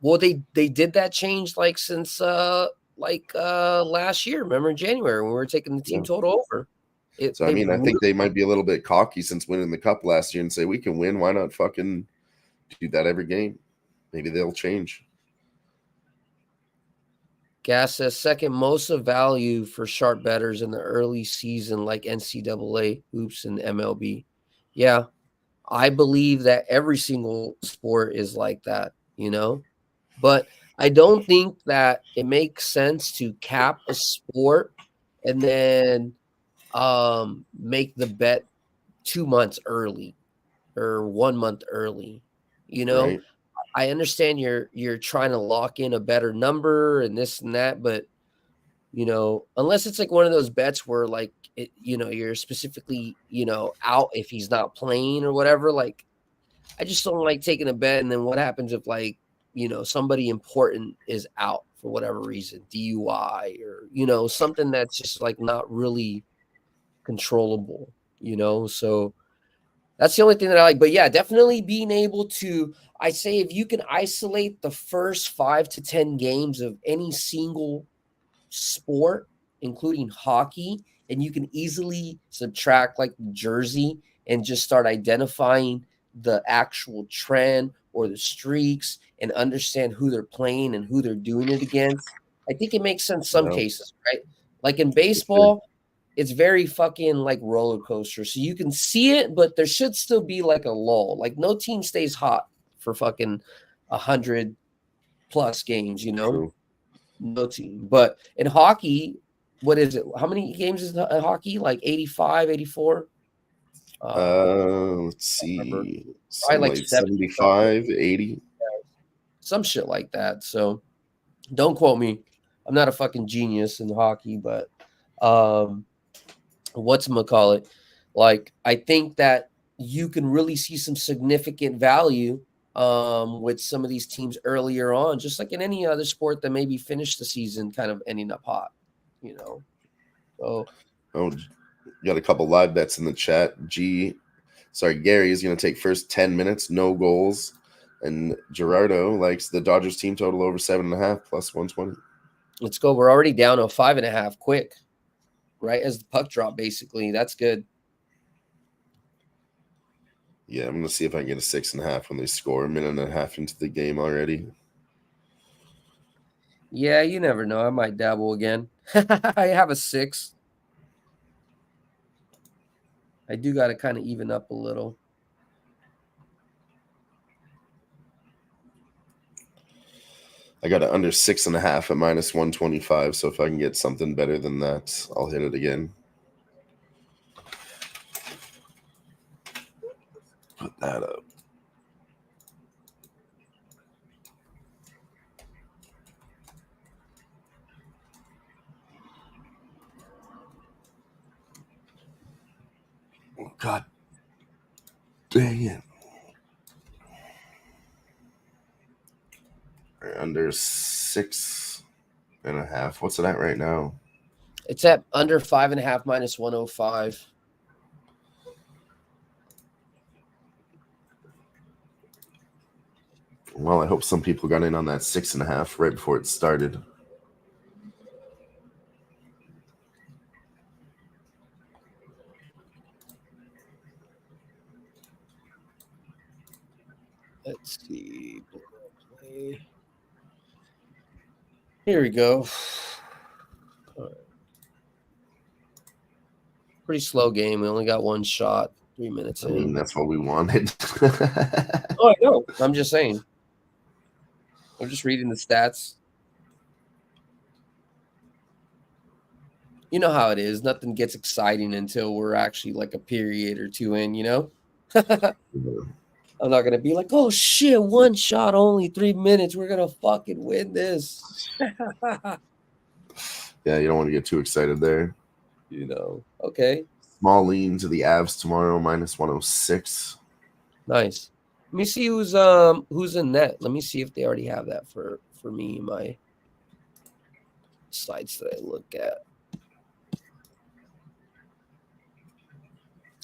Well, they did that change since last year. Remember in January when we were taking the team total over. I think they might be a little bit cocky since winning the cup last year and say we can win. Why not fucking do that every game? Maybe they'll change. Gas says second most of value for sharp bettors in the early season, like NCAA, hoops, and MLB. Yeah, I believe that every single sport is like that, But I don't think that it makes sense to cap a sport and then make the bet 2 months early or 1 month early, Right. I understand you're trying to lock in a better number and this and that, but unless it's like one of those bets where you're specifically out if he's not playing or whatever. Like, I just don't like taking a bet and then what happens if somebody important is out for whatever reason, DUI or something that's just not really controllable. So that's the only thing that I like. But yeah, definitely being able to. I say if you can isolate the first 5 to 10 games of any single sport, including hockey, and you can easily subtract the jersey and just start identifying the actual trend or the streaks and understand who they're playing and who they're doing it against. I think it makes sense some cases, right? Like in baseball, it's very fucking like roller coaster. So you can see it, but there should still be like a lull. Like no team stays hot for fucking 100+ games, you know? True. No team. But in hockey, what is it? How many games is hockey? Like 85, 84? Let's see. Some like like 70 75, 80. some shit like that. So don't quote me. I'm not a fucking genius in hockey, but whatchamacallit? Like, I think that you can really see some significant value with some of these teams earlier on, just like in any other sport that maybe finished the season kind of ending up hot, you know. So Oh, got a couple live bets in the chat. Gary is going to take first 10 minutes, no goals. And Gerardo likes the Dodgers team total over 7.5 plus 120. let's go. We're already down to 5.5 quick, right? As the puck drop, basically. That's good. Yeah, I'm going to see if I can get a 6.5 when they score a minute and a half into the game already. Yeah, you never know. I might dabble again. I have a 6. I do got to kind of even up a little. I got it under 6.5 at minus 125. So if I can get something better than that, I'll hit it again. Put that up. Oh, God dang it. Under 6.5. What's it at right now? It's at under 5.5 minus 105. Well, I hope some people got in on that 6.5 right before it started. Let's see. Here we go. Pretty slow game. We only got one shot. 3 minutes I in. mean, that's what we wanted. Oh, I know. I'm just saying. I'm just reading the stats. You know how it is. Nothing gets exciting until we're actually like a period or two in, you know? I'm not going to be like, oh, shit, one shot only, 3 minutes. We're going to fucking win this. Yeah, you don't want to get too excited there. You know, okay. Small lean to the Avs tomorrow, minus 106. Nice. Let me see who's in net. Let me see if they already have that for me, my sites that I look at.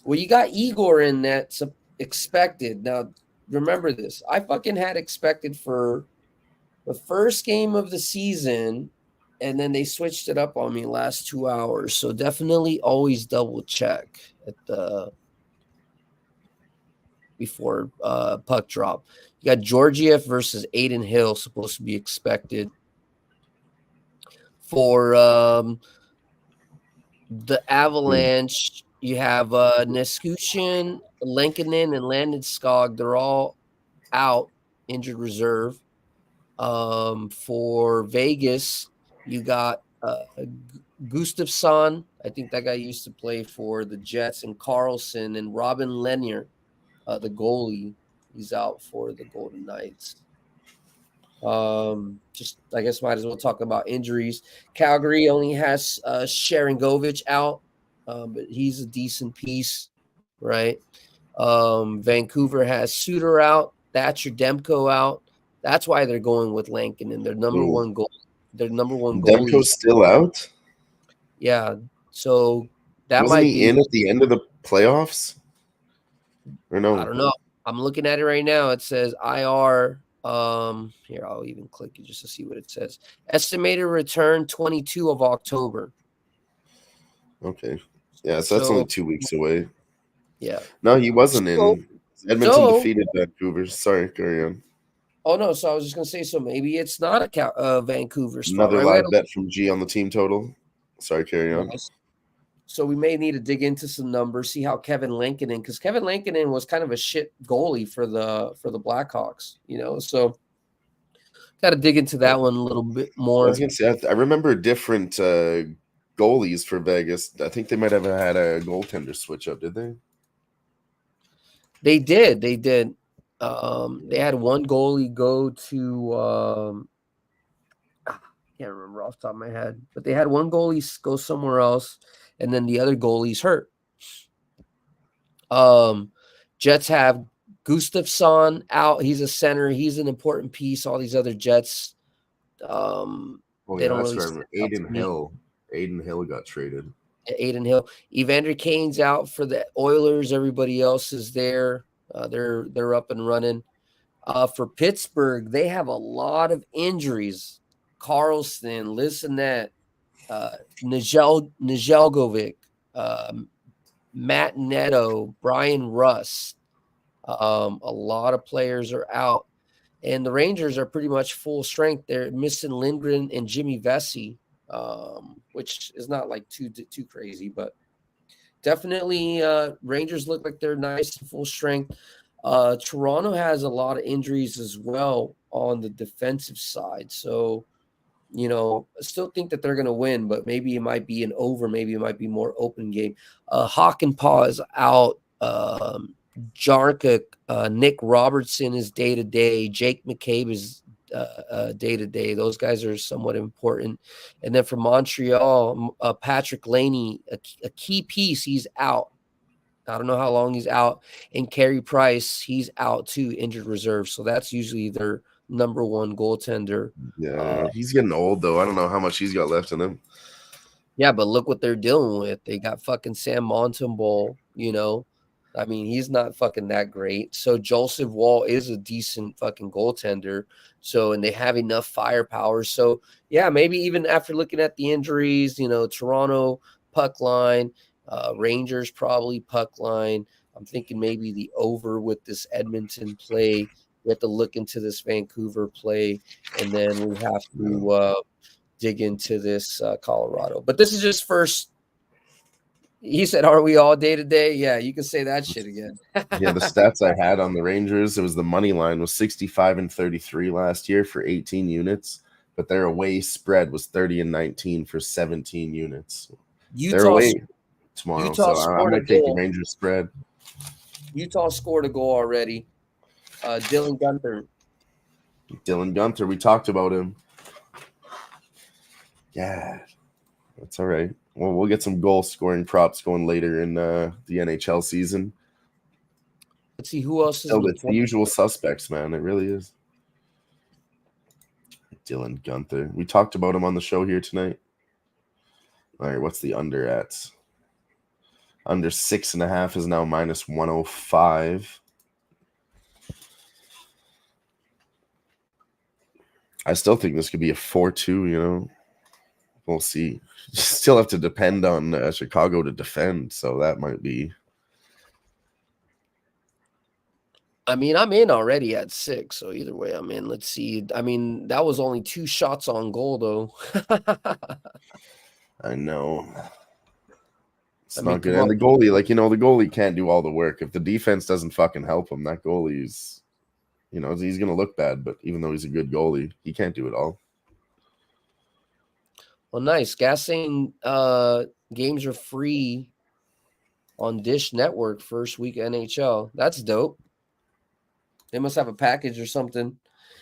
Well, you got Igor in net expected. Now, remember this. I fucking had expected for the first game of the season, and then they switched it up on me last 2 hours. So definitely always double check at the before puck drop. You got Georgiev versus Aiden Hill supposed to be expected. For the Avalanche, you have Neskushin, Lenkinen, and Landeskog. They're all out, injured reserve. For Vegas, you got Gustafsson. I think that guy used to play for the Jets, and Carlson, and Robin Lenier, the goalie. He's out for the Golden Knights. Just I guess might as well talk about injuries. Calgary only has Sharangovich out, but he's a decent piece, right? Vancouver has Suter out, Thatcher Demko out. That's why they're going with Lankin and their number one goal. Their number one goalie. Demko's still out? Yeah. So that Wasn't might he be in at the end of the playoffs? Or no? I don't know. I'm looking at it right now. It says IR. Here, I'll even click it just to see what it says. Estimated return 22 of October. Okay. Yeah, so that's only 2 weeks away. Yeah. No, he wasn't in. Edmonton defeated Vancouver. Sorry, carry on. Oh, no. So I was just going to say, so maybe it's not a Vancouver spot. Another right? live bet from G on the team total. Sorry, carry on. Nice. So we may need to dig into some numbers, see how Kevin Lankinen, because Kevin Lankinen was kind of a shit goalie for the Blackhawks, so got to dig into that one a little bit I more. was gonna say, I remember different goalies for Vegas. I think they might have had a goaltender switch up, did they? They did. They had one goalie go to I can't remember off the top of my head, but they had one goalie go somewhere else, and then the other goalie's hurt. Jets have Gustafsson out. He's a center. He's an important piece. All these other Jets, they don't really. Aiden Hill got traded. Aiden Hill. Evander Kane's out for the Oilers. Everybody else is there. They're up and running. For Pittsburgh, they have a lot of injuries. Carlson, Listenet, Nijelgovic, Matt Neto, Brian Russ. A lot of players are out. And the Rangers are pretty much full strength. They're missing Lindgren and Jimmy Vesey, which is not like too crazy, but definitely Rangers look like they're nice and full strength. Toronto has a lot of injuries as well on the defensive side. So, I still think that they're going to win, but maybe it might be an over. Maybe it might be more open game. Hockenpah is out. Jarka, Nick Robertson is day-to-day. Jake McCabe is day-to-day. Those guys are somewhat important. And then for Montreal, Patrick Laney, a key piece, he's out. I don't know how long he's out. And Carey Price, he's out too, injured reserve. So that's usually their number one goaltender. Yeah, he's getting old, though. I don't know how much he's got left in him. Yeah, but look what they're dealing with. They got fucking Sam Montembeault, I mean, he's not fucking that great. So Joseph Wall is a decent fucking goaltender. So, and they have enough firepower. So, yeah, maybe even after looking at the injuries, Toronto puck line, Rangers probably puck line. I'm thinking maybe the over with this Edmonton play. We have to look into this Vancouver play, and then we have to dig into this Colorado. But this is just first. He said, "Are we all day to day?" Yeah, you can say that shit again. Yeah, the stats I had on the Rangers, it was the money line was 65-33 last year for 18 units, but their away spread was 30-19 for 17 units. They're away tomorrow, so I'm going to take the Rangers spread. Utah scored a goal already. Dylan Gunther, we talked about him. Yeah, that's all right. Well, we'll get some goal scoring props going later in the NHL season. Let's see who else is. It's the usual suspects, man. It really is. Dylan Gunther. We talked about him on the show here tonight. All right, what's the under at? Under 6.5 is now minus 105. I still think this could be a 4-2, We'll see. Still have to depend on Chicago to defend, so that might be. I mean, I'm in already at 6, so either way, I'm in. Let's see. I mean, that was only 2 shots on goal, though. I know. It's not good. And the goalie, the goalie can't do all the work. If the defense doesn't fucking help him, that goalie's, he's going to look bad. But even though he's a good goalie, he can't do it all. Well, nice. Gas saying games are free on Dish Network first week NHL. That's dope. They must have a package or something.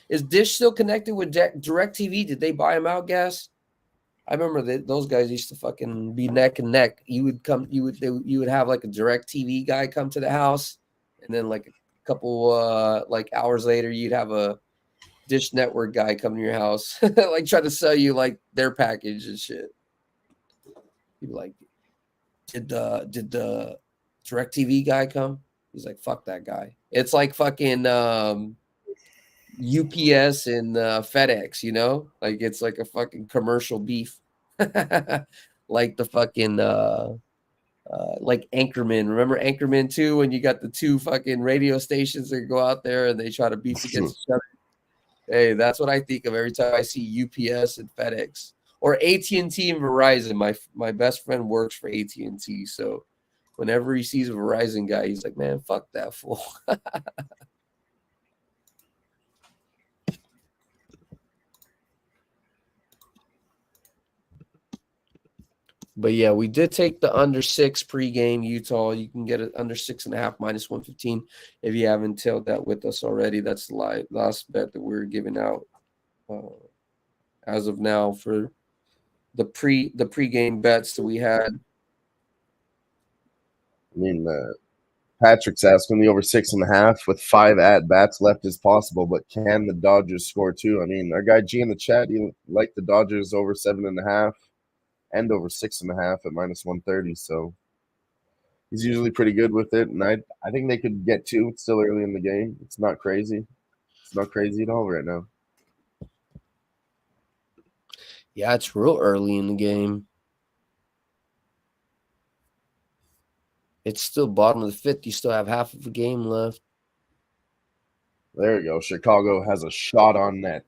Is Dish still connected with DirecTV? Did they buy him out, Gas? I remember that those guys used to fucking be neck and neck. You would have like a DirecTV guy come to the house, and then like a couple hours later, you'd have a Dish Network guy come to your house, like try to sell you like their package and shit. You'd be like, did the DirecTV guy come? He's like, fuck that guy. It's like fucking UPS and FedEx, like it's like a fucking commercial beef. Like the fucking like Anchorman. Remember Anchorman 2 when you got the 2 fucking radio stations that go out there and they try to beef against each other? Hey, that's what I think of every time I see UPS and FedEx. or AT&T and Verizon. My best friend works for AT&T, so whenever he sees a Verizon guy, he's like, "Man, fuck that fool." But yeah, we did take the under 6 pregame Utah. You can get it under 6.5 minus 115 if you haven't tailed that with us already. That's the last bet that we're giving out as of now for the pregame bets that we had. I mean, Patrick's asking the over 6.5 with 5 at bats left is possible, but can the Dodgers score too? I mean, our guy G in the chat, he liked the Dodgers over 7.5 and over 6.5 at minus 130. So he's usually pretty good with it, and I think they could get 2. It's still early in the game. It's not crazy. It's not crazy at all right now. Yeah, it's real early in the game. It's still bottom of the 5th. You still have half of a game left. There we go. Chicago has a shot on net.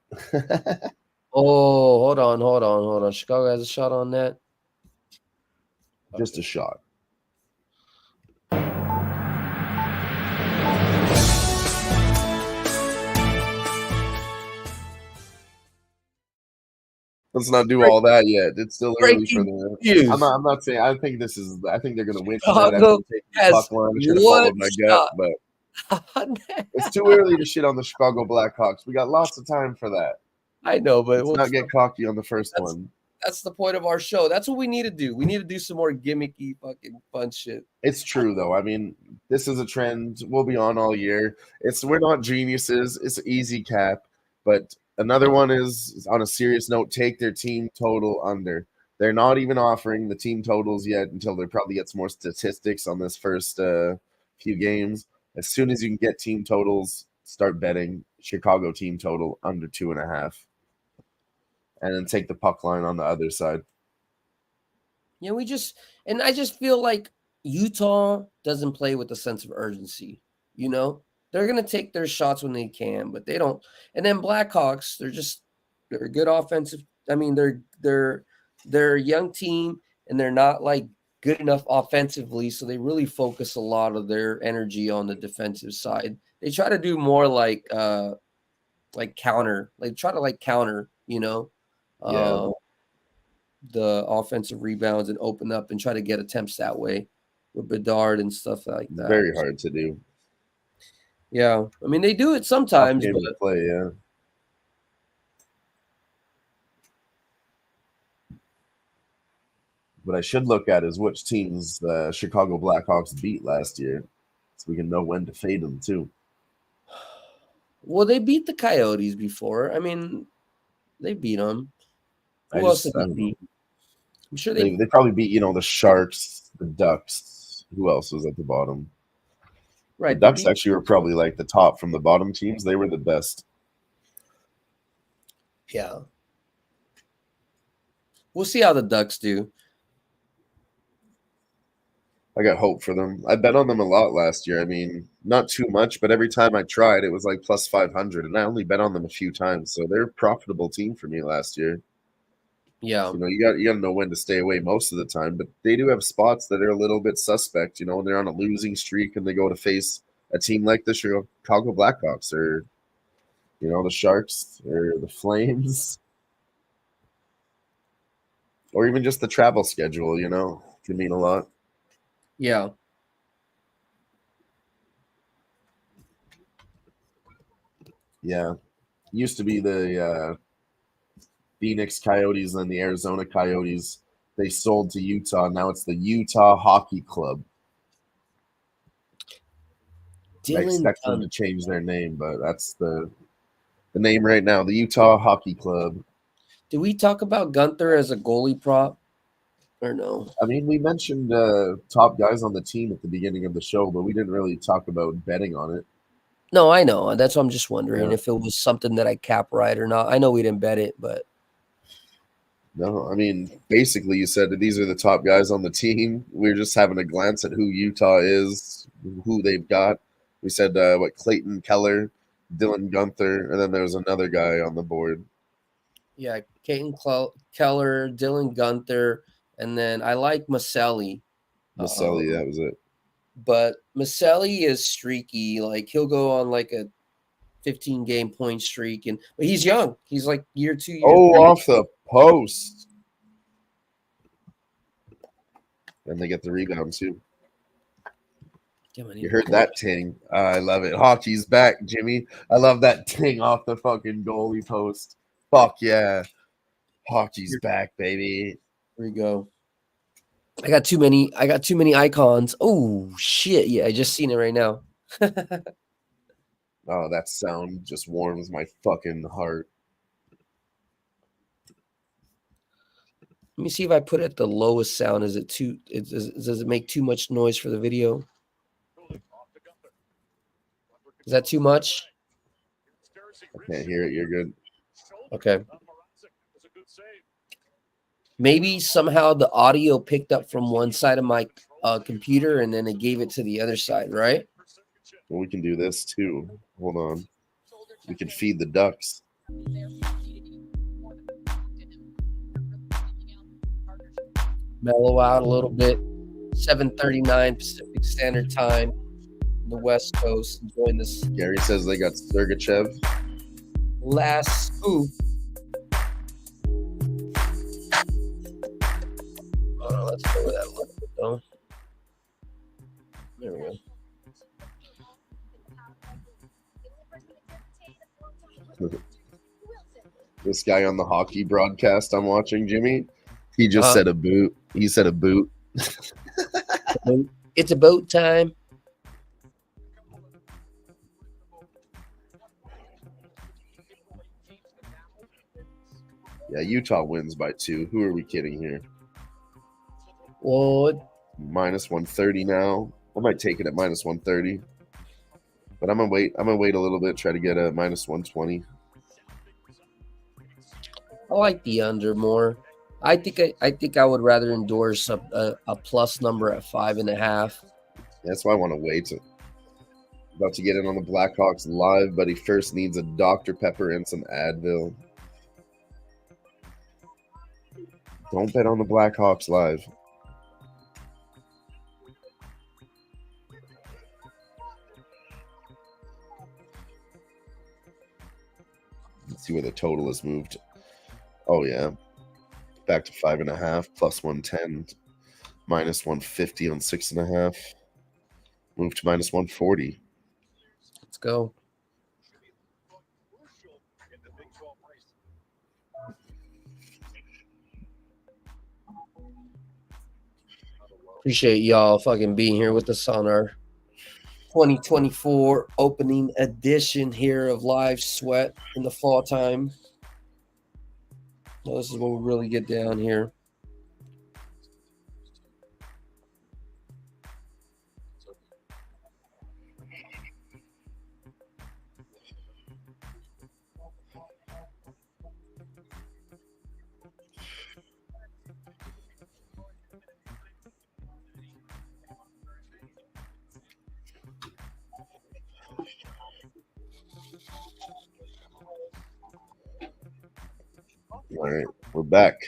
Oh, hold on. Chicago has a shot on net. Just a shot. Let's not do all that yet. It's still early for the. News. I'm not saying. I think they're going to win. Chicago has one my shot. gut, but it's too early to shit on the Chicago Blackhawks. We got lots of time for that. I know, but let's not get cocky on the first one. That's the point of our show. That's what we need to do. We need to do some more gimmicky, fucking fun shit. It's true, though. I mean, this is a trend. We'll be on all year. We're not geniuses. It's an easy cap, but. Another one is, on a serious note, take their team total under. They're not even offering the team totals yet until there probably gets more statistics on this first few games. As soon as you can get team totals, start betting Chicago team total under 2.5. And then take the puck line on the other side. Yeah, I just feel like Utah doesn't play with a sense of urgency, you know? They're going to take their shots when they can, but they don't. And then Blackhawks, they're a good offensive. I mean, they're a young team, and they're not like good enough offensively, so they really focus a lot of their energy on the defensive side. They try to do more like counter, you know, the offensive rebounds and open up and try to get attempts that way with Bedard and stuff like that. Very hard to do. Yeah, I mean they do it sometimes. Game to play, yeah. What I should look at is which teams the Chicago Blackhawks beat last year, so we can know when to fade them too. Well, they beat the Coyotes before. I mean, they beat them. Who else did they beat? I'm sure they probably beat the Sharks, the Ducks. Who else was at the bottom? Right. The Ducks actually were probably like the top from the bottom teams. They were the best. Yeah. We'll see how the Ducks do. I got hope for them. I bet on them a lot last year. I mean, not too much, but every time I tried, it was like plus 500, and I only bet on them a few times. So they're a profitable team for me last year. Yeah. You got to know when to stay away most of the time, but they do have spots that are a little bit suspect. When they're on a losing streak and they go to face a team like the Chicago Blackhawks or the Sharks or the Flames, or even just the travel schedule. Can mean a lot. Yeah. Yeah. Used to be the Phoenix Coyotes and the Arizona Coyotes. They sold to Utah. Now it's the Utah Hockey Club. I expect them to change their name, but that's the name right now. The Utah Hockey Club. Did we talk about Gunther as a goalie prop or no? I mean, we mentioned top guys on the team at the beginning of the show, but we didn't really talk about betting on it. No, I know. That's what I'm just wondering if it was something that I cap right or not. I know we didn't bet it, but. No, I mean, basically you said that these are the top guys on the team. We're just having a glance at who Utah is, who they've got. We said, Clayton Keller, Dylan Gunther, and then there was another guy on the board. Yeah, Keller, Dylan Gunther, and then I like Maselli. Maselli, that was it. But Maselli is streaky. Like he'll go on like a 15-game point streak, but he's young. He's like year 2, year 3. Off the post. And they get the rebound too. You heard that ting. I love it. Hockey's back, Jimmy. I love that ting off the fucking goalie post. Fuck yeah. Hockey's back, baby. Here we go. I got too many icons. Oh shit. Yeah, I just seen it right now. Oh, that sound just warms my fucking heart. Let me see if I put it at the lowest sound. Does it make too much noise for the video? Is that too much? I can't hear it. You're good. Okay. Maybe somehow the audio picked up from one side of my computer and then it gave it to the other side, right? Well, we can do this too. Hold on. We can feed the ducks. Mellow out a little bit. 7:39 Pacific Standard Time on the West Coast. Enjoying this Gary says they got Sergachev. last scoop. Let's go with that a little bit, though. There we go. This guy on the hockey broadcast I'm watching, Jimmy, he just said a boot. He said a boot. It's a boat time. Yeah, Utah wins by 2. Who are we kidding here? Well, minus 130 now. I might take it at minus 130. But I'm gonna wait. I'm gonna wait a little bit, try to get a minus 120. I like the under more. I think I would rather endorse a plus number at 5.5. That's why I want to wait. About to get in on the Blackhawks live, but he first needs a Dr. Pepper and some Advil. Don't bet on the Blackhawks live. Let's see where the total has moved. Oh, yeah. Back to 5.5, plus 110, minus 150 on 6.5. Move to minus 140. Let's go. Appreciate y'all fucking being here with us on our 2024 opening edition here of Live Sweat in the fall time. Well, this is when we really get down here. All right, we're back.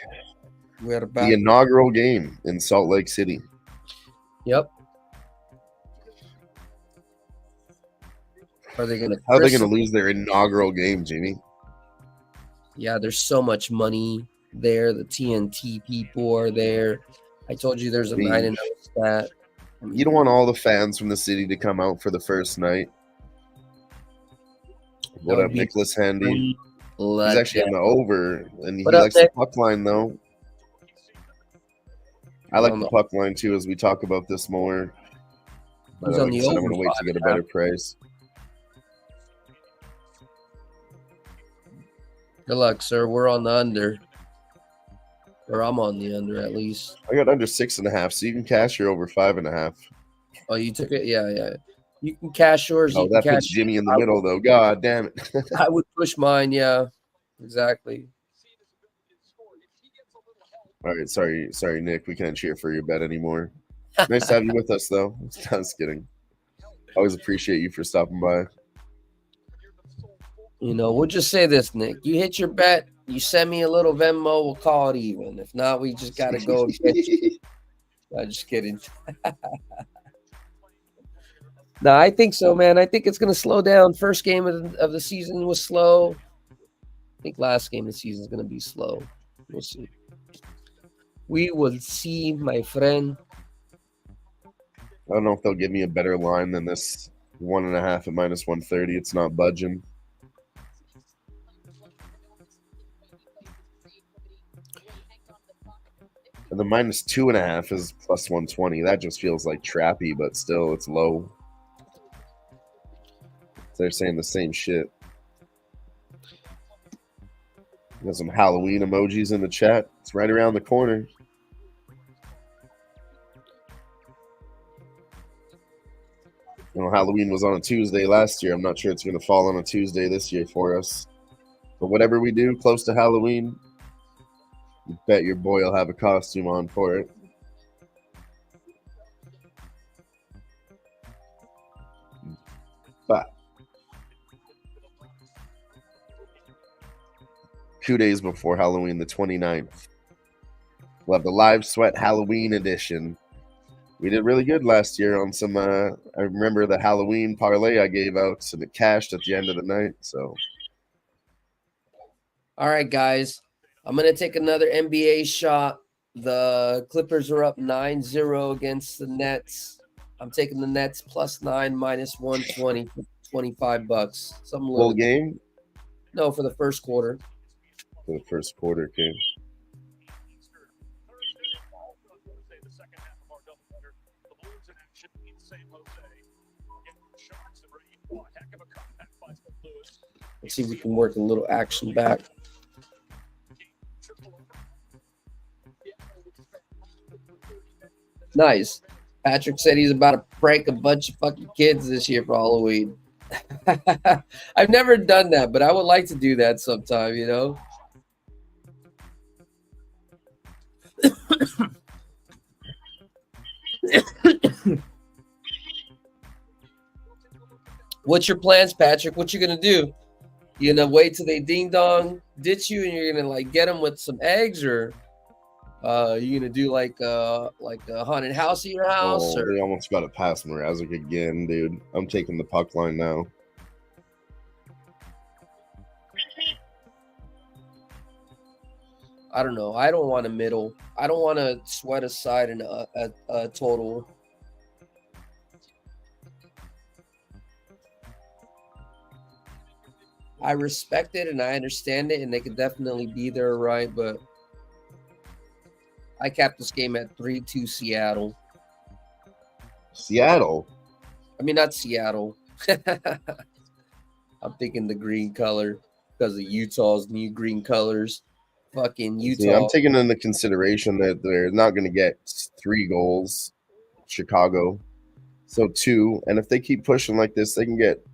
We're back. The inaugural game in Salt Lake City. Yep. How are they gonna lose their inaugural game, Jimmy? Yeah, there's so much money there. The TNT people are there. I told you there's a 9-0 stat. You don't want all the fans from the city to come out for the first night. What up, Nicholas Handy? He's actually on the over, and he likes the puck line, though. I like the puck line, too, as we talk about this more. But I'm going to wait to get a better price. Good luck, sir. We're on the under. Or I'm on the under, at least. I got under 6.5, so you can cash your over 5.5. Oh, you took it? Yeah. You can cash yours. Oh, that puts Jimmy in the middle, though. God damn it. I would push mine, yeah. Exactly. All right, sorry, Nick. We can't cheer for your bet anymore. Nice to have you with us, though. I was kidding. Always appreciate you for stopping by. We'll just say this, Nick. You hit your bet, you send me a little Venmo, we'll call it even. If not, we just got to go and get you. I'm just kidding. No, I think so, man. I think it's going to slow down. First game of the season was slow. I think last game of the season is going to be slow. We'll see. We will see, my friend. I don't know if they'll give me a better line than this 1.5 at -130. It's not budging. And the -2.5 is +120. That just feels like trappy, but still, it's low. They're saying the same shit. Got some Halloween emojis in the chat. It's right around the corner. Halloween was on a Tuesday last year. I'm not sure it's going to fall on a Tuesday this year for us. But whatever we do close to Halloween, you bet your boy will have a costume on for it. But 2 days before Halloween, the 29th, we'll have the Live Sweat Halloween edition. We did really good last year on some, I remember the Halloween parlay I gave out, and it cashed at the end of the night, so. All right, guys. I'm going to take another NBA shot. The Clippers are up 9-0 against the Nets. I'm taking the Nets +9 -120 for $25. Something Full game? No, for the first quarter. For the first quarter, okay. Let's see if we can work a little action back. Nice. Patrick said he's about to prank a bunch of fucking kids this year for Halloween. I've never done that, but I would like to do that sometime, What's your plans, Patrick? What you gonna do? You gonna wait till they ding dong ditch you, and you're gonna get them with some eggs, or you gonna do like a haunted house at your house? They almost got to pass Mrazek again, dude. I'm taking the puck line now. I don't know. I don't want a middle. I don't want to sweat aside in a total. I respect it and I understand it, and they could definitely be there, right? But I capped this game at 3-2 Seattle. Seattle? I mean, not Seattle. I'm thinking the green color because of Utah's new green colors. Fucking Utah. See, I'm taking into consideration that they're not going to get 3 goals, Chicago. So 2. And if they keep pushing like this, they can get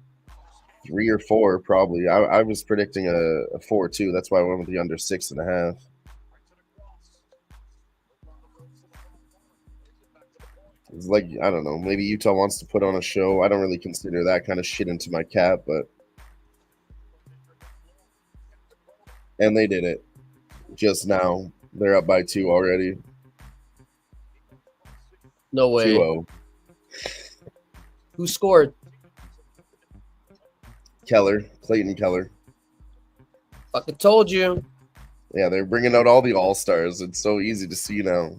3 or 4 probably. I was predicting a 4-2. That's why I went with the under 6.5. It's like, I don't know, maybe Utah wants to put on a show. I don't really consider that kind of shit into my cap, but and they did it just now. They're up by 2 already. No way. 2-0. Who scored? Clayton Keller. Fucking told you. Yeah, they're bringing out all the all-stars. It's so easy to see now.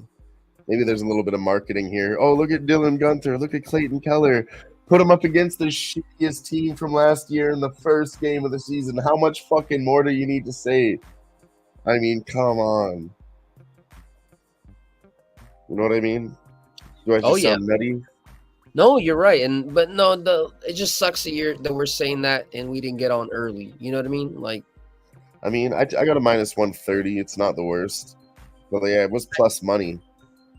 Maybe there's a little bit of marketing here. Oh, look at Dylan Gunther. Look at Clayton Keller. Put him up against the shittiest team from last year in the first game of the season. How much fucking more do you need to say? I mean, come on. You know what I mean? Do I just sound nutty? No, you're right. But it just sucks that we're saying that and we didn't get on early. You know what I mean? I got a -130. It's not the worst. But yeah, it was plus money.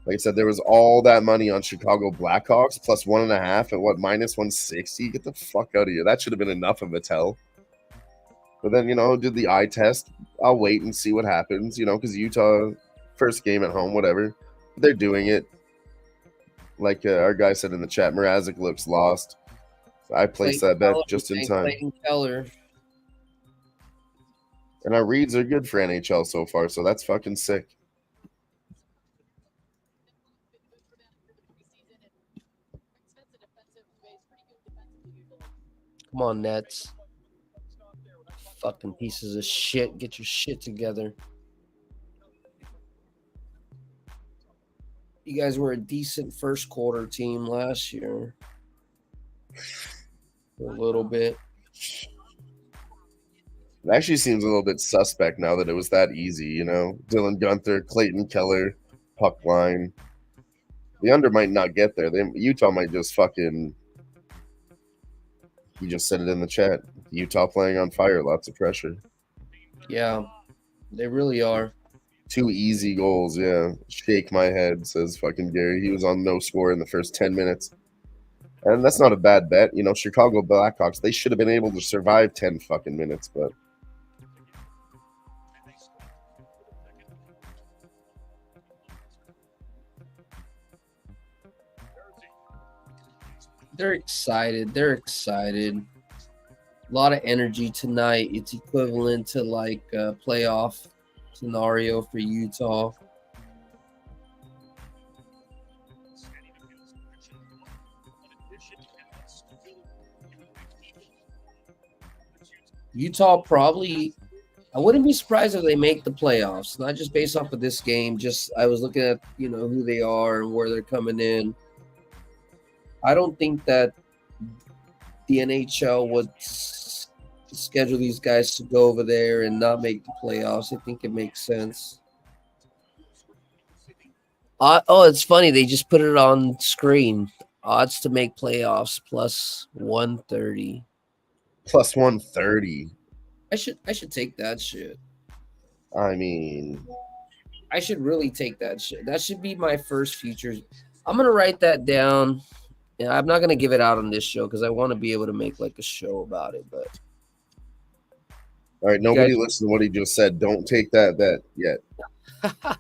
Like I said, there was all that money on Chicago Blackhawks plus 1.5 at what, -160? Get the fuck out of here. That should have been enough of a tell. But then, did the eye test. I'll wait and see what happens, because Utah, first game at home, whatever. They're doing it. Like our guy said in the chat, Mrazek looks lost. So I placed that bet just in time. Clayton Keller. And our reads are good for NHL so far, so that's fucking sick. Come on, Nets. Fucking pieces of shit. Get your shit together. You guys were a decent first quarter team last year. A little bit. It actually seems a little bit suspect now that it was that easy, you know? Dylan Gunther, Clayton Keller, puck line. The under might not get there. Utah might just fucking... He just said it in the chat. Utah playing on fire, lots of pressure. Yeah, they really are. 2 easy goals, yeah. Shake my head, says fucking Gary. He was on no score in the first 10 minutes. And that's not a bad bet. You know, Chicago Blackhawks, they should have been able to survive 10 fucking minutes, but... They're excited. They're excited. A lot of energy tonight. It's equivalent to like a playoff scenario for Utah. Utah probably, I wouldn't be surprised if they make the playoffs, not just based off of this game. Just I was looking at, you know, who they are and where they're coming in. I don't think that the NHL would schedule these guys to go over there and not make the playoffs. I think it makes sense. Oh, it's funny. They just put it on screen. Odds to make playoffs plus 130. Plus 130. I should take that shit. I mean... I should really take that shit. That should be my first futures. I'm going to write that down. Yeah, I'm not going to give it out on this show because I want to be able to make like a show about it. But all right, nobody listen to what he just said. Don't take that bet yet.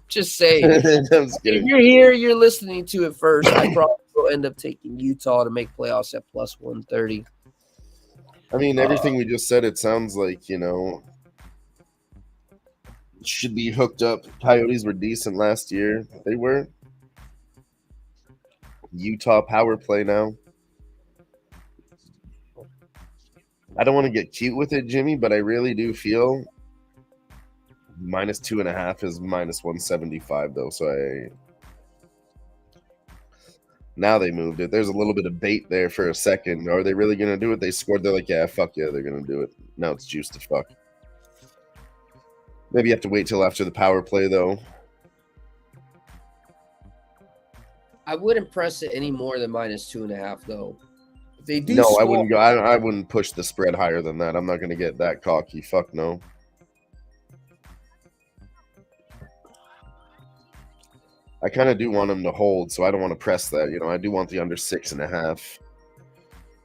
Just saying. If you're here, you're listening to it first. I probably will end up taking Utah to make playoffs at plus 130. I mean, everything we just said, it sounds like, you know, it should be hooked up. Coyotes were decent last year. They were. Utah power play now. I don't want to get cute with it, Jimmy, but I really do feel minus 2.5 is minus 175 though. So now they moved it. There's a little bit of bait there for a second. Are they really gonna do it? They scored. They're like, yeah, fuck yeah, they're gonna do it. Now it's juiced to fuck. Maybe you have to wait till after the power play though. I wouldn't press it any more than minus 2.5, though. If they do, no, I wouldn't go. I wouldn't push the spread higher than that. I'm not going to get that cocky. Fuck no. I kind of do want them to hold, so I don't want to press that. You know, I do want the under 6.5.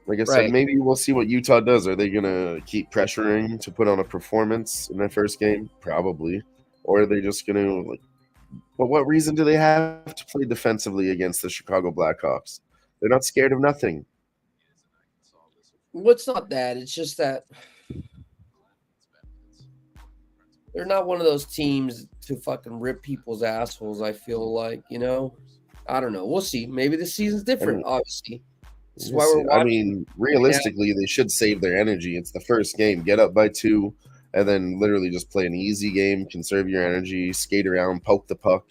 Like I said, maybe we'll see what Utah does. Are they going to keep pressuring to put on a performance in their first game? Probably. Or are they just going to like? But what reason do they have to play defensively against the Chicago Blackhawks? They're not scared of nothing. Well, it's not that. It's just that they're not one of those teams to fucking rip people's assholes, I feel like, you know? I don't know. We'll see. Maybe the season's different, obviously. This is why we're watching. I mean, realistically, they should save their energy. It's the first game. Get up by 2. And then literally just play an easy game, conserve your energy, skate around, poke the puck.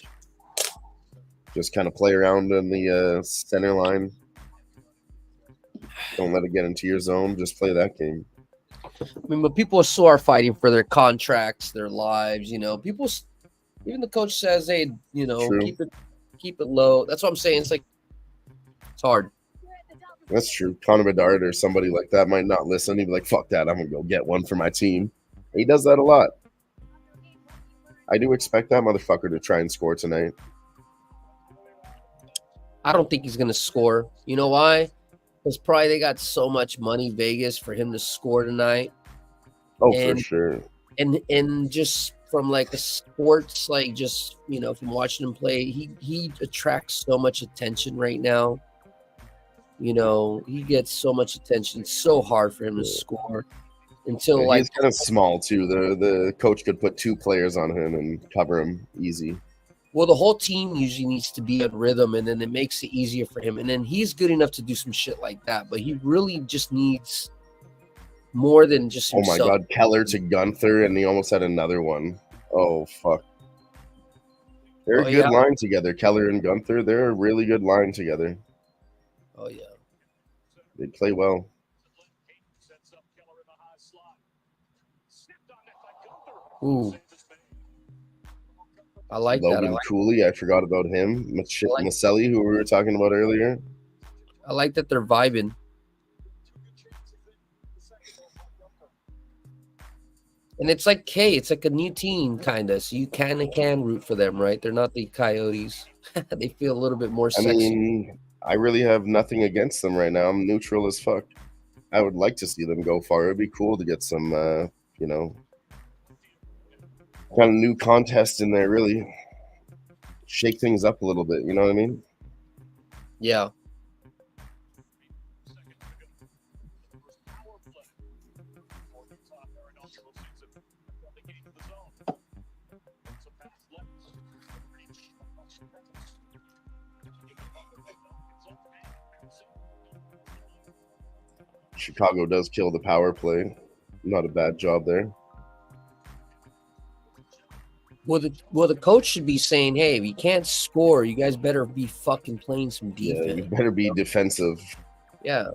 Just kind of play around in the center line. Don't let it get into your zone. Just play that game. I mean, but people still are fighting for their contracts, their lives, you know. People, even the coach says, hey, you know, keep it low. That's what I'm saying. It's like, it's hard. That's true. Connor Bedard or somebody like that might not listen. He'd be like, fuck that. I'm going to go get one for my team. He does that a lot. I do expect that motherfucker to try and score tonight. I don't think he's going to score. You know why? Because probably they got so much money, Vegas, for him to score tonight. Oh, for sure. And just from like a sports, like just, you know, from watching him play, he attracts so much attention right now. You know, he gets so much attention. It's so hard for him to score. until Yeah, like he's kind of small too. The coach could put 2 players on him and cover him easy. well, the whole team usually needs to be in rhythm, and then it makes it easier for him. And then he's good enough to do some shit like that, but he really just needs more than just Oh my himself. God, Keller to Gunther, and he almost had another one. Oh fuck. They're a good line together. Keller and Gunther, they're a really good line together. Oh yeah. They play well. Ooh. I like Logan that. Cooley, I forgot about him. Maselli, who we were talking about earlier. I like that they're vibing. And it's like it's like a new team, kind of. So you kind of can root for them, right? They're not the Coyotes. They feel a little bit more sexy. I mean, I really have nothing against them right now. I'm neutral as fuck. I would like to see them go far. It'd be cool to get some, kind of new contest in there, really. Shake things up a little bit, you know what I mean? Yeah. Chicago does kill the power play. Not a bad job there. Well, the coach should be saying, "Hey, if you can't score, you guys better be fucking playing some defense. Yeah, you better be defensive." Yeah,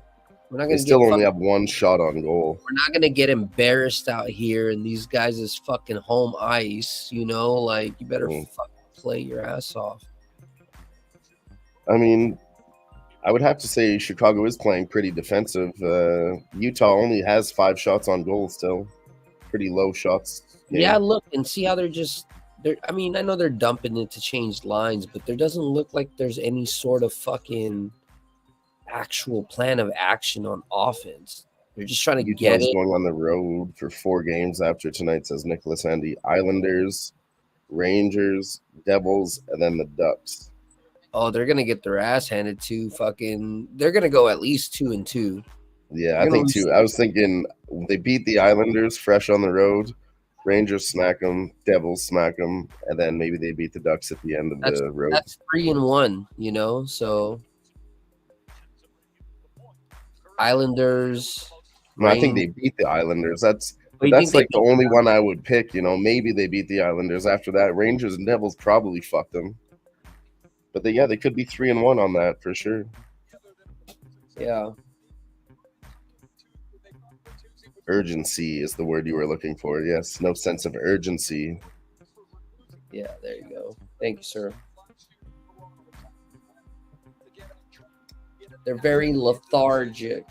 we're not They gonna still only have 1 shot on goal. We're not gonna get embarrassed out here, and these guys is fucking home ice. You know, like you better fucking play your ass off. I mean, I would have to say Chicago is playing pretty defensive. Utah only has 5 shots on goal still. Pretty low shots. Yeah, look and see how they're I mean, I know they're dumping it to change lines, but there doesn't look like there's any sort of fucking actual plan of action on offense. They're just trying to get it. Going on the road for 4 games after tonight, says Nicholas Andy. Islanders, Rangers, Devils, and then the Ducks. Oh, they're gonna get their ass handed to fucking. They're gonna go at least 2-2. Yeah, I think 2. I was thinking they beat the Islanders fresh on the road. Rangers smack them, Devils smack them, and then maybe they beat the Ducks at the end of the road. That's 3-1, you know. So Islanders. No, I think they beat the Islanders. That's like the only one I would pick. You know, maybe they beat the Islanders. After that, Rangers and Devils probably fucked them. But they could be 3-1 on that for sure. Yeah. Urgency is the word you were looking for. Yes, no sense of urgency. Yeah, there you go. Thank you, sir. They're very lethargic.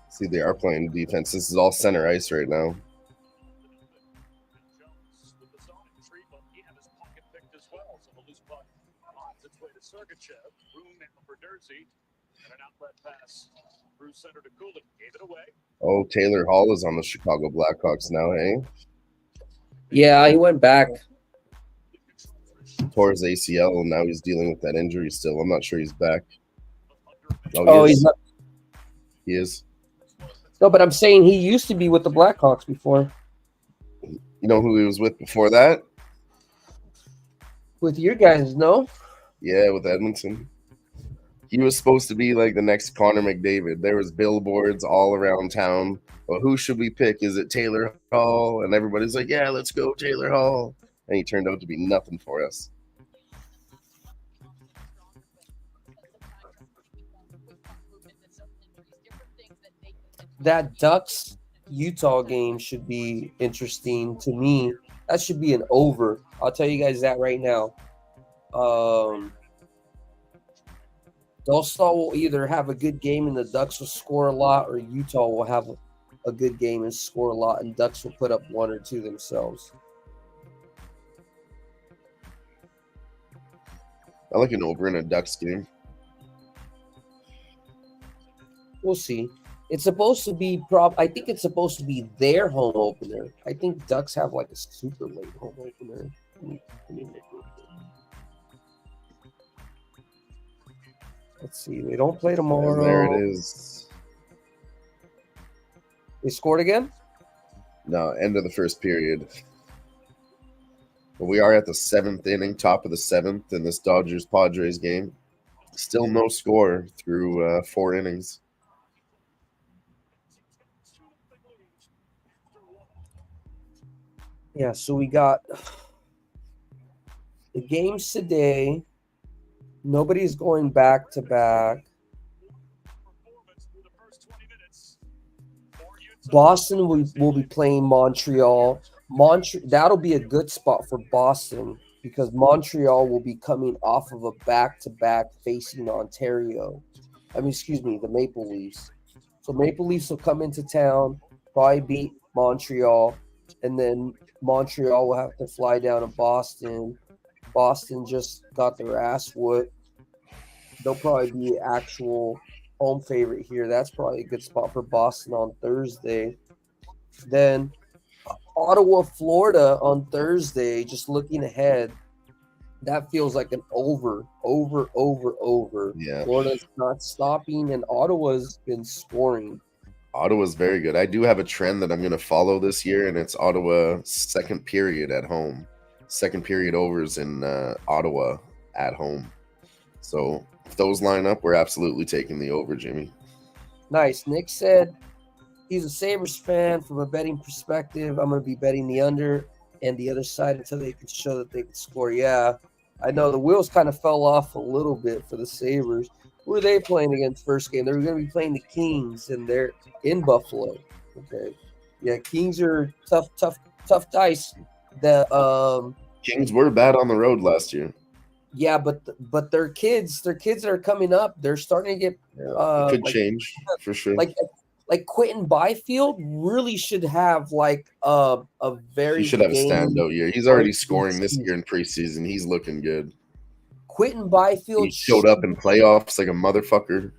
See, they are playing defense. This is all center ice right now. Oh, Taylor Hall is on the Chicago Blackhawks now, hey? Yeah, he went back. Tore his ACL, and now he's dealing with that injury still. I'm not sure he's back. He's not. He is. No, but I'm saying he used to be with the Blackhawks before. You know who he was with before that? With your guys, no? Yeah, with Edmonton. He was supposed to be like the next Connor McDavid. There was billboards all around town. Well, who should we pick? Is it Taylor Hall? And everybody's like, yeah, let's go Taylor Hall. And he turned out to be nothing for us. That Ducks Utah game should be interesting to me. That should be an over. I'll tell you guys that right now. Dostal will either have a good game and the Ducks will score a lot, or Utah will have a good game and score a lot, and Ducks will put up 1 or 2 themselves. I like an over in a Ducks game. We'll see. It's supposed to be I think it's supposed to be their home opener. I think Ducks have like a super late home opener. Let's see. They don't play tomorrow. And there it is. They scored again? No, end of the first period. But we are at the 7th inning, top of the 7th in this Dodgers-Padres game. Still no score through 4 innings. Yeah, so we got the games today. Nobody's going back to back. Boston will be playing Montreal. That'll be a good spot for Boston because Montreal will be coming off of a back-to-back facing Ontario. The Maple Leafs. So Maple Leafs will come into town, probably beat Montreal, and then Montreal will have to fly down to Boston. Boston just got their ass whooped. They'll probably be actual home favorite here. That's probably a good spot for Boston on Thursday. Then Ottawa, Florida on Thursday, just looking ahead. That feels like an over. Yeah. Florida's not stopping, and Ottawa's been scoring. Ottawa's very good. I do have a trend that I'm going to follow this year, and it's Ottawa second period at home. Second period overs in Ottawa at home. So if those line up, we're absolutely taking the over, Jimmy. Nice. Nick said he's a Sabres fan. From a betting perspective, I'm going to be betting the under and the other side until they can show that they can score. Yeah, I know the wheels kind of fell off a little bit for the Sabres. Who are they playing against first game? They're going to be playing the Kings, and they're in Buffalo. Okay. Yeah, Kings are tough dice. The Kings were bad on the road last year. Yeah, but their kids that are coming up, they're starting to get could change for sure. Like Quentin Byfield really should have like a very. He should have a standout year. He's already scoring this year in preseason. He's looking good. Quentin Byfield he showed up in playoffs like a motherfucker.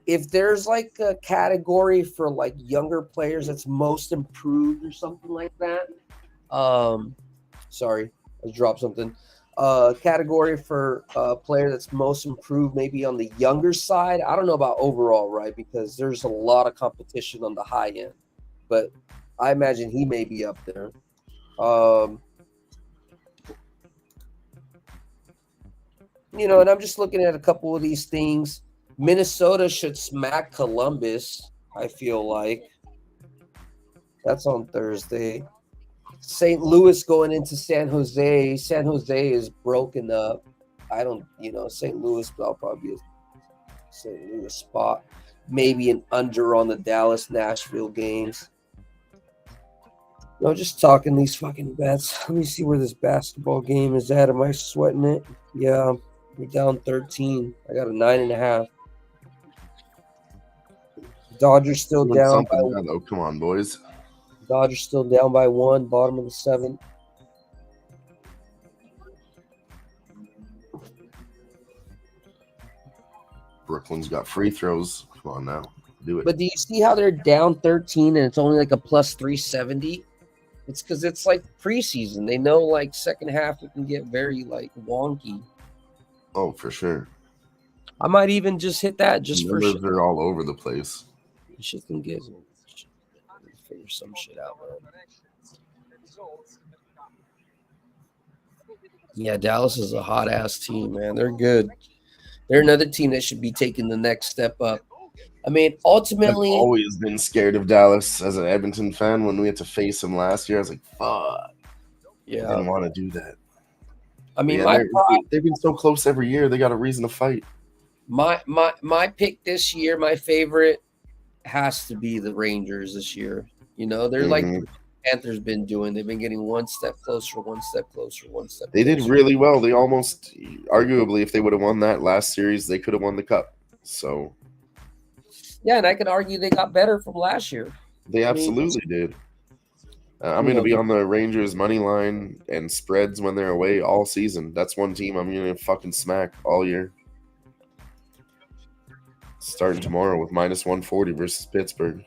If there's like a category for like younger players that's most improved or something like that, sorry, I dropped something. Category for player that's most improved, maybe on the younger side. I don't know about overall, right? Because there's a lot of competition on the high end, but I imagine he may be up there. And I'm just looking at a couple of these things. Minnesota should smack Columbus, I feel like. That's on Thursday. St. Louis going into San Jose. San Jose is broken up. St. Louis, but I'll probably be a St. Louis spot. Maybe an under on the Dallas-Nashville games. Just talking these fucking bets. Let me see where this basketball game is at. Am I sweating it? Yeah, we're down 13. I got a 9.5. Dodgers still down. Come on, boys. Dodgers still down by 1, bottom of the 7th. Brooklyn's got free throws. Come on now. Do it. But do you see how they're down 13 and it's only like a plus 370? It's because it's like preseason. They know like second half it can get very like wonky. Oh, for sure. I might even just hit that just for shit. They're all over the place. Shit can get figure some shit out, man. Yeah, Dallas is a hot ass team, man. They're good. They're another team that should be taking the next step up. I mean, ultimately, I've always been scared of Dallas as an Edmonton fan. When we had to face them last year, I was like, "Fuck!" Yeah, I didn't want to do that. I mean, they've been so close every year. They got a reason to fight. My pick this year, my favorite has to be the Rangers this year. They're like Panthers been doing. They've been getting one step closer, one step closer, one step. They did really well. They almost, arguably, if they would have won that last series, they could have won the cup. So yeah, and I could argue they got better from last year. they absolutely did. I'm going to be on the Rangers money line and spreads when they're away all season. That's one team I'm going to fucking smack all year. Starting tomorrow with minus 140 versus Pittsburgh.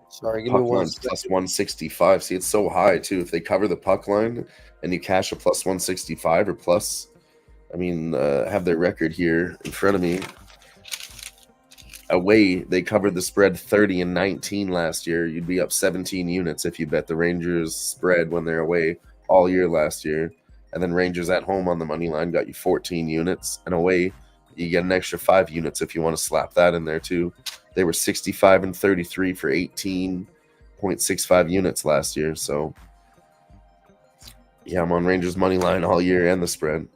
Sorry, give Puck me one line plus 165. See, it's so high too. If they cover the puck line and you cash a plus 165 or plus, have their record here in front of me. Away, they covered the spread 30 and 19 last year. You'd be up 17 units if you bet the Rangers spread when they're away all year last year. And then Rangers at home on the money line got you 14 units. And away, you get an extra 5 units if you want to slap that in there too. They were 65 and 33 for 18.65 units last year. So, yeah, I'm on Rangers money line all year and the spread.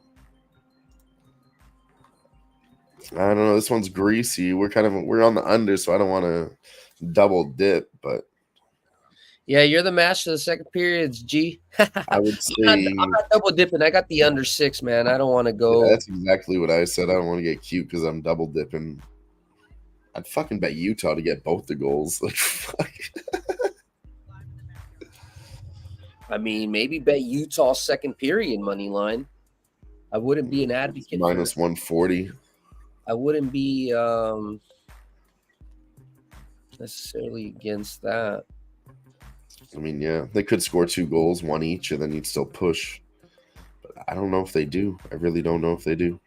I don't know. This one's greasy. We're on the under, so I don't want to double dip, but yeah, you're the master of the second periods, G. I would say I'm not double dipping. I got the under 6, man. I don't want to go. Yeah, that's exactly what I said. I don't want to get cute because I'm double dipping. I'd fucking bet Utah to get both the goals. Like, fuck. Maybe bet Utah second period money line. I wouldn't be an advocate. Minus 140. I wouldn't be necessarily against that. Yeah, they could score 2 goals, 1 each, and then you'd still push. But I don't know if they do. I really don't know if they do.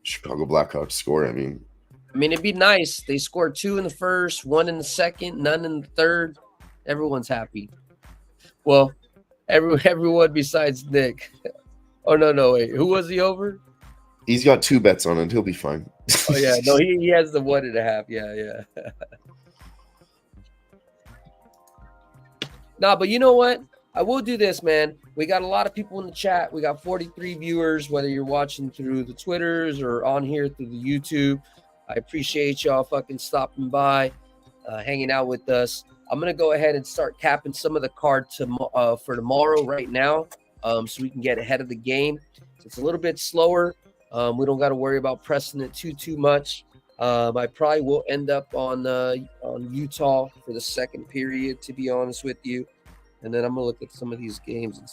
Chicago Blackhawks score, it'd be nice. They scored 2 in the first, 1 in the second, none in the third. Everyone's happy. Well, everyone besides Nick. Oh, no, wait. Who was he over? He's got 2 bets on it. He'll be fine. Oh, yeah. No, he has the 1.5. Yeah. Nah, but you know what? I will do this, man. We got a lot of people in the chat. We got 43 viewers, whether you're watching through the Twitters or on here through the YouTube. I appreciate y'all fucking stopping by, hanging out with us. I'm going to go ahead and start capping some of the card for tomorrow right now, so we can get ahead of the game. It's a little bit slower. We don't got to worry about pressing it too much. I probably will end up on Utah for the second period, to be honest with you. And then I'm gonna look at some of these games and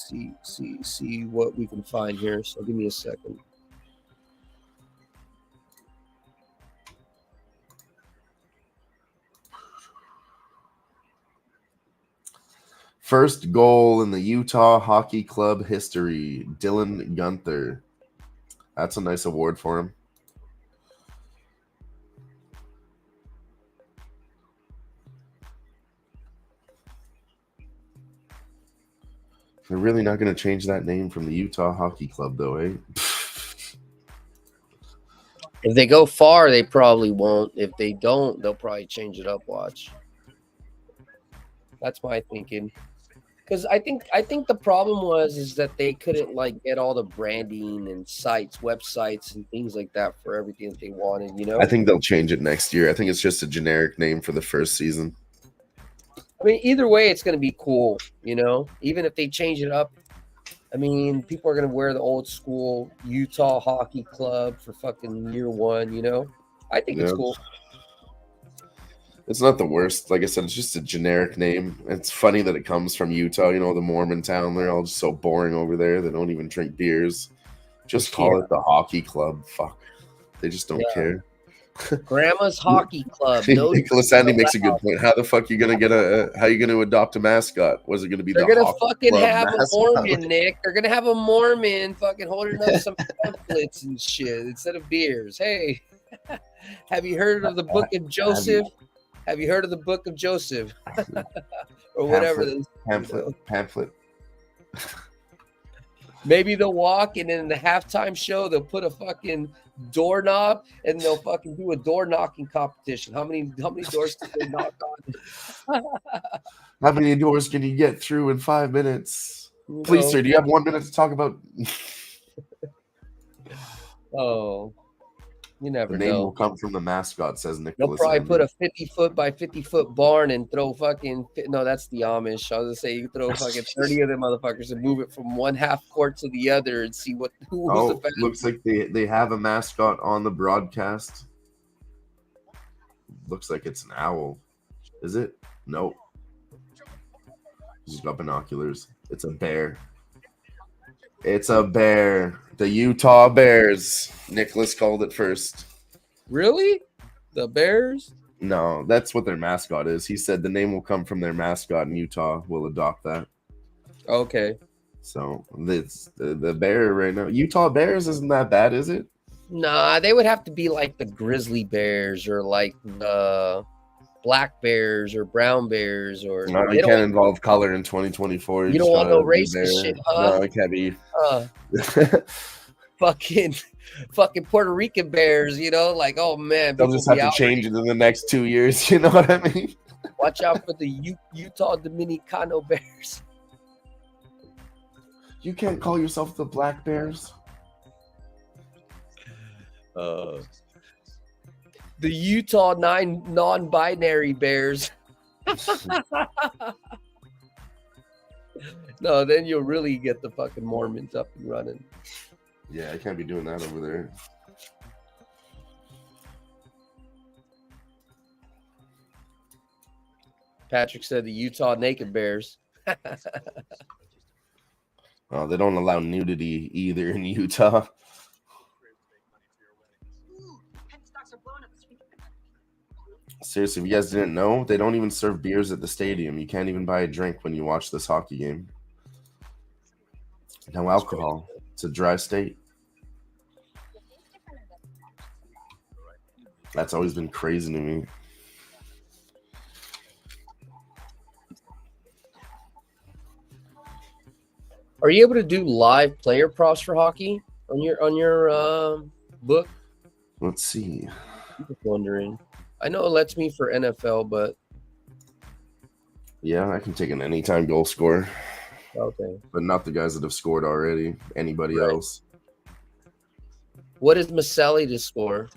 see what we can find here. So give me a second. First goal in the Utah Hockey Club history, Dylan Guenther. That's a nice award for him. They're really not going to change that name from the Utah Hockey Club, though, eh? If they go far, they probably won't. If they don't, they'll probably change it up. Watch. That's my thinking. Because I think the problem is that they couldn't get all the branding and sites, websites, and things like that for everything that they wanted. I think they'll change it next year. I think it's just a generic name for the first season. Either way, it's going to be cool, even if they change it up. People are going to wear the old school Utah Hockey Club for fucking year 1, I think it's cool. It's not the worst. Like I said, it's just a generic name. It's funny that it comes from Utah, the Mormon town. They're all just so boring over there. They don't even drink beers. Just call it the Hockey Club. Fuck. They just don't care. Grandma's Hockey Club. No, Nicholas Andy makes a good point. How the fuck are you gonna get how are you gonna adopt a mascot? Was it gonna be? They're gonna fucking have a Mormon, Nick. They're gonna have a Mormon fucking holding up some pamphlets and shit instead of beers. Hey, have you heard of the Book of Joseph? Have you heard of the Book of Joseph? Or whatever. Pamphlet. Maybe they'll walk, and in the halftime show, they'll put a fucking doorknob, and they'll fucking do a door knocking competition. How many doors can they knock on? How many doors can you get through in 5 minutes? Please, sir, do you have 1 minute to talk about? Oh. You never The name will know. come from the mascot, says They'll Nicholas. probably Andy. put a 50-foot by 50-foot barn and throw fucking no, that's the Amish. I was gonna say you throw fucking 30 of them motherfuckers and move it from one half court to the other and see who's the best. Looks like they have a mascot on the broadcast. Looks like it's an owl. Is it? Nope. He's got binoculars. It's a bear. It's a bear. The Utah Bears. Nicholas called it first. Really? The Bears? No, that's what their mascot is. He said the name will come from their mascot, and Utah will adopt that. Okay. So it's the bear right now. Utah Bears isn't that bad, is it? Nah, they would have to be like the Grizzly Bears or like the Black Bears or Brown Bears or. No, you can't involve color in 2024. You don't want no racist shit, huh? No, it can't be. Fucking Puerto Rican Bears, like, oh man, they'll just have to change it in the next 2 years. You know what I mean? Watch out for the Utah Dominicano Bears. You can't call yourself the Black Bears. The Utah 9 non-binary Bears. No, then you'll really get the fucking Mormons up and running. Yeah, I can't be doing that over there. Patrick said the Utah Naked Bears. Oh, they don't allow nudity either in Utah. Seriously, if you guys didn't know, they don't even serve beers at the stadium. You can't even buy a drink when you watch this hockey game. No alcohol. It's a dry state. That's always been crazy to me. Are you able to do live player props for hockey on your book? Let's see. I'm just wondering. I know it lets me for NFL, but yeah, I can take an anytime goal scorer. Okay, but not the guys that have scored already. Anybody else? What is Maselli to score,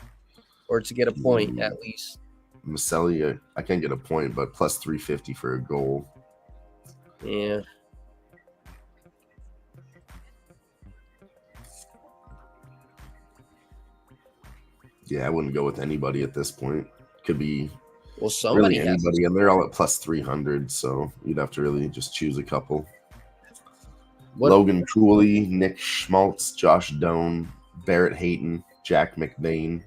or to get a point at least? Maselli, I can't get a point, but plus 350 for a goal. Yeah. Yeah, I wouldn't go with anybody at this point. Could be somebody really anybody, and they're all at plus 300, so you'd have to really just choose a couple. Logan Cooley, Nick Schmaltz, Josh Doan, Barrett Hayton, Jack McBain.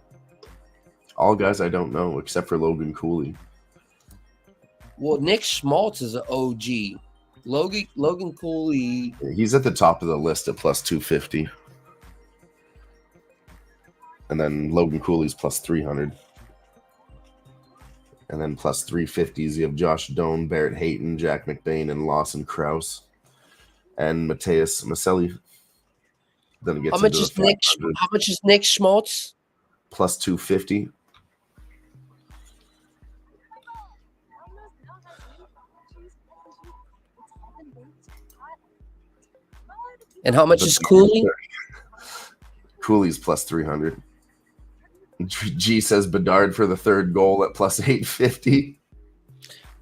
All guys I don't know except for Logan Cooley. Well, Nick Schmaltz is an OG. Logan Cooley. He's at the top of the list at plus 250. And then Logan Cooley's plus 300. And then plus 350s, you have Josh Doan, Barrett Hayton, Jack McBain, and Lawson Krause. And Mateus Maselli. Then it gets how much is Nick Schmaltz? Plus 250. And how much is Cooley? Cooley's plus 300. G says Bedard for the third goal at plus 850.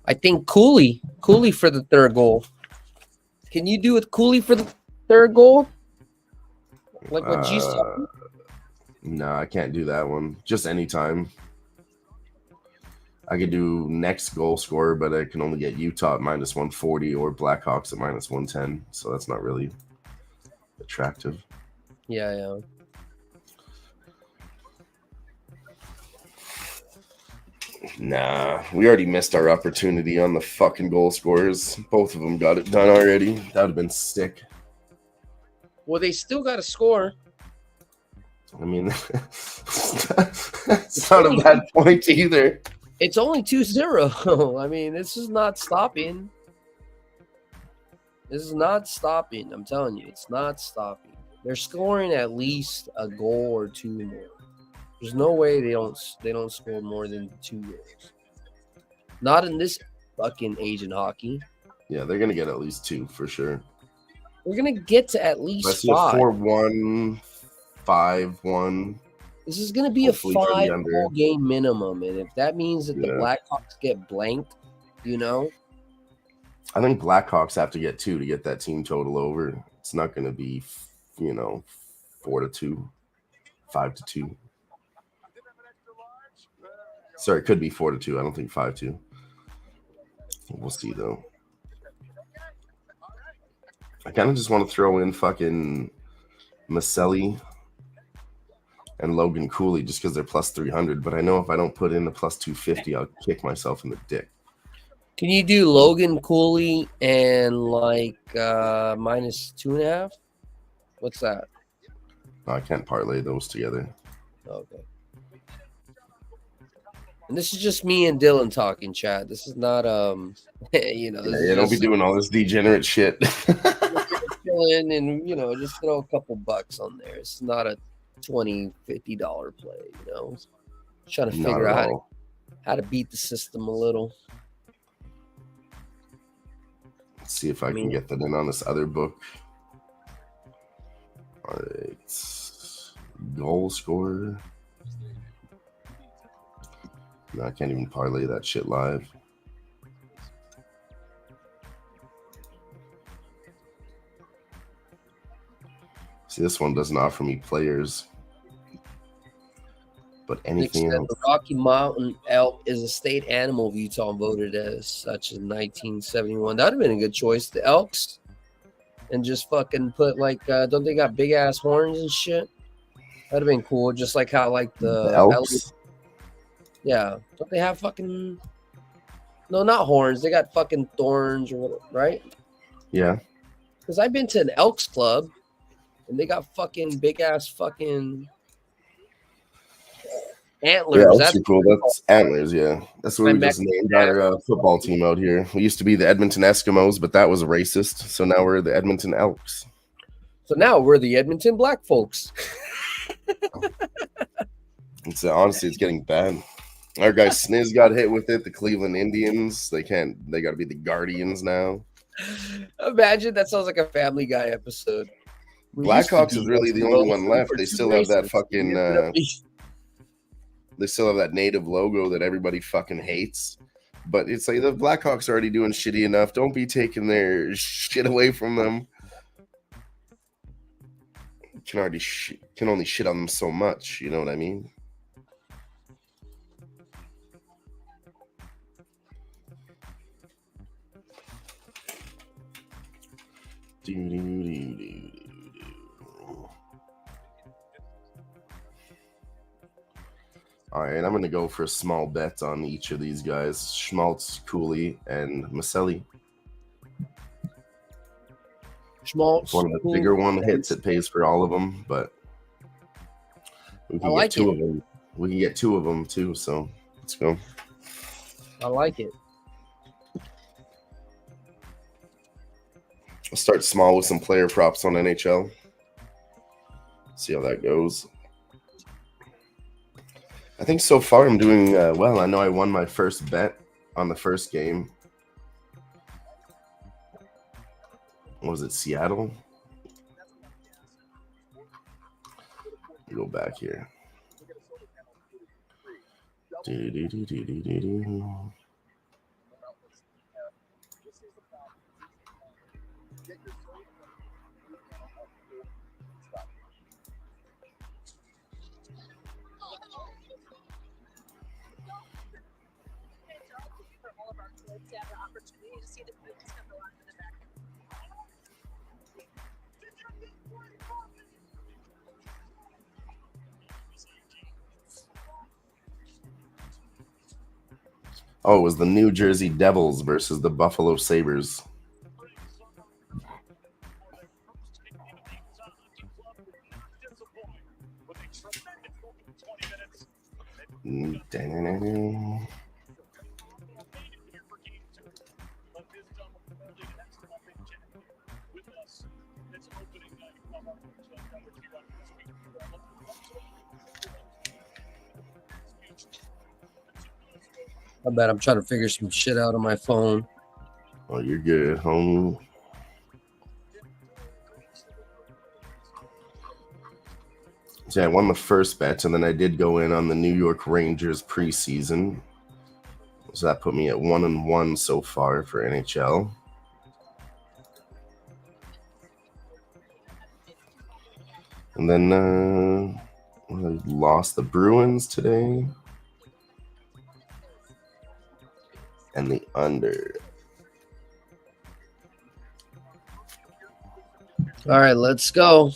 I think Cooley for the third goal. Can you do with Cooley for the third goal? Like what G said? No, I can't do that one. Just anytime. I could do next goal scorer, but I can only get Utah at minus 140 or Blackhawks at minus 110. So that's not really attractive. Yeah. Nah, we already missed our opportunity on the fucking goal scorers. Both of them got it done already. That would have been sick. Well, they still got to score. I mean, it's not a bad point either. It's only 2-0. I mean, this is not stopping. I'm telling you, it's not stopping. They're scoring at least a goal or two more. There's no way they don't score more than 2 goals. Not in this fucking Asian hockey. Yeah, they're gonna get at least 2 for sure. We're gonna get to at least 5. 4-1, 5-1. This is going to be Hopefully a for the 5 under. goal game minimum, and if that means that the Yeah. Blackhawks get blanked, you know, I think Blackhawks have to get 2 to get that team total over. It's not going to be, 4-2, 5-2. Sorry, it could be 4-2. I don't think 5-2. We'll see though. I kind of just want to throw in fucking Maselli and Logan Cooley just because they're plus 300. But I know if I don't put in the plus 250, I'll kick myself in the dick. can you do Logan Cooley and like minus 2.5? What's that? I can't parlay those together. Okay. And this is just me and Dylan talking, chat. This is not you know, this is Don't be just doing all this degenerate shit. chilling and just throw a couple bucks on there. It's not a $20-$50 play, you know. Trying to Not figure at out all. how to beat the system a little. Let's see if I can get that in on this other book. All right. Goal scorer. No, I can't even parlay that shit live. See, this one doesn't offer me players. But anything else? The Rocky Mountain elk is a state animal of Utah and voted as such in 1971. That would have been a good choice. The elks. And just fucking put like, don't they got big ass horns and shit? That'd have been cool. Just like how like the elks? Yeah. Don't they have fucking... No, not horns. They got fucking thorns or whatever, right? Yeah. Because I've been to an Elks club and they got fucking big ass fucking antlers. Yeah, elks That's are cool. That's antlers, yeah. That's what I we met- just named our football team out here. We used to be the Edmonton Eskimos, but that was racist. So now we're the Edmonton Elks. So now we're the Edmonton Black folks. It's honestly, it's getting bad. Our guy Sniz got hit with it. The Cleveland Indians, they got to be the Guardians now. Imagine that sounds like a Family Guy episode. Blackhawks is really the only one left. They still have that fucking. They still have that native logo that everybody fucking hates. But it's like the Blackhawks are already doing shitty enough. Don't be taking their shit away from them. Can only shit on them so much. You know what I mean? All right, I'm going to go for a small bet on each of these guys. Schmaltz, Cooley, and Maselli. Schmaltz. One of the bigger one hits. It pays for all of them, but we can get two of them. We can get 2 of them too, so let's go. I like it. I'll start small with some player props on NHL. See how that goes. I think so far I'm doing well. I know I won my first bet on the first game. What was it, Seattle? Go back here. Oh, it was the New Jersey Devils versus the Buffalo Sabres. I bet I'm trying to figure some shit out on my phone. Oh, you're good, homie. So I won the first bet, and then I did go in on the New York Rangers preseason. So that put me at 1-1 so far for NHL. And then I lost the Bruins today. And the under. All right, let's go.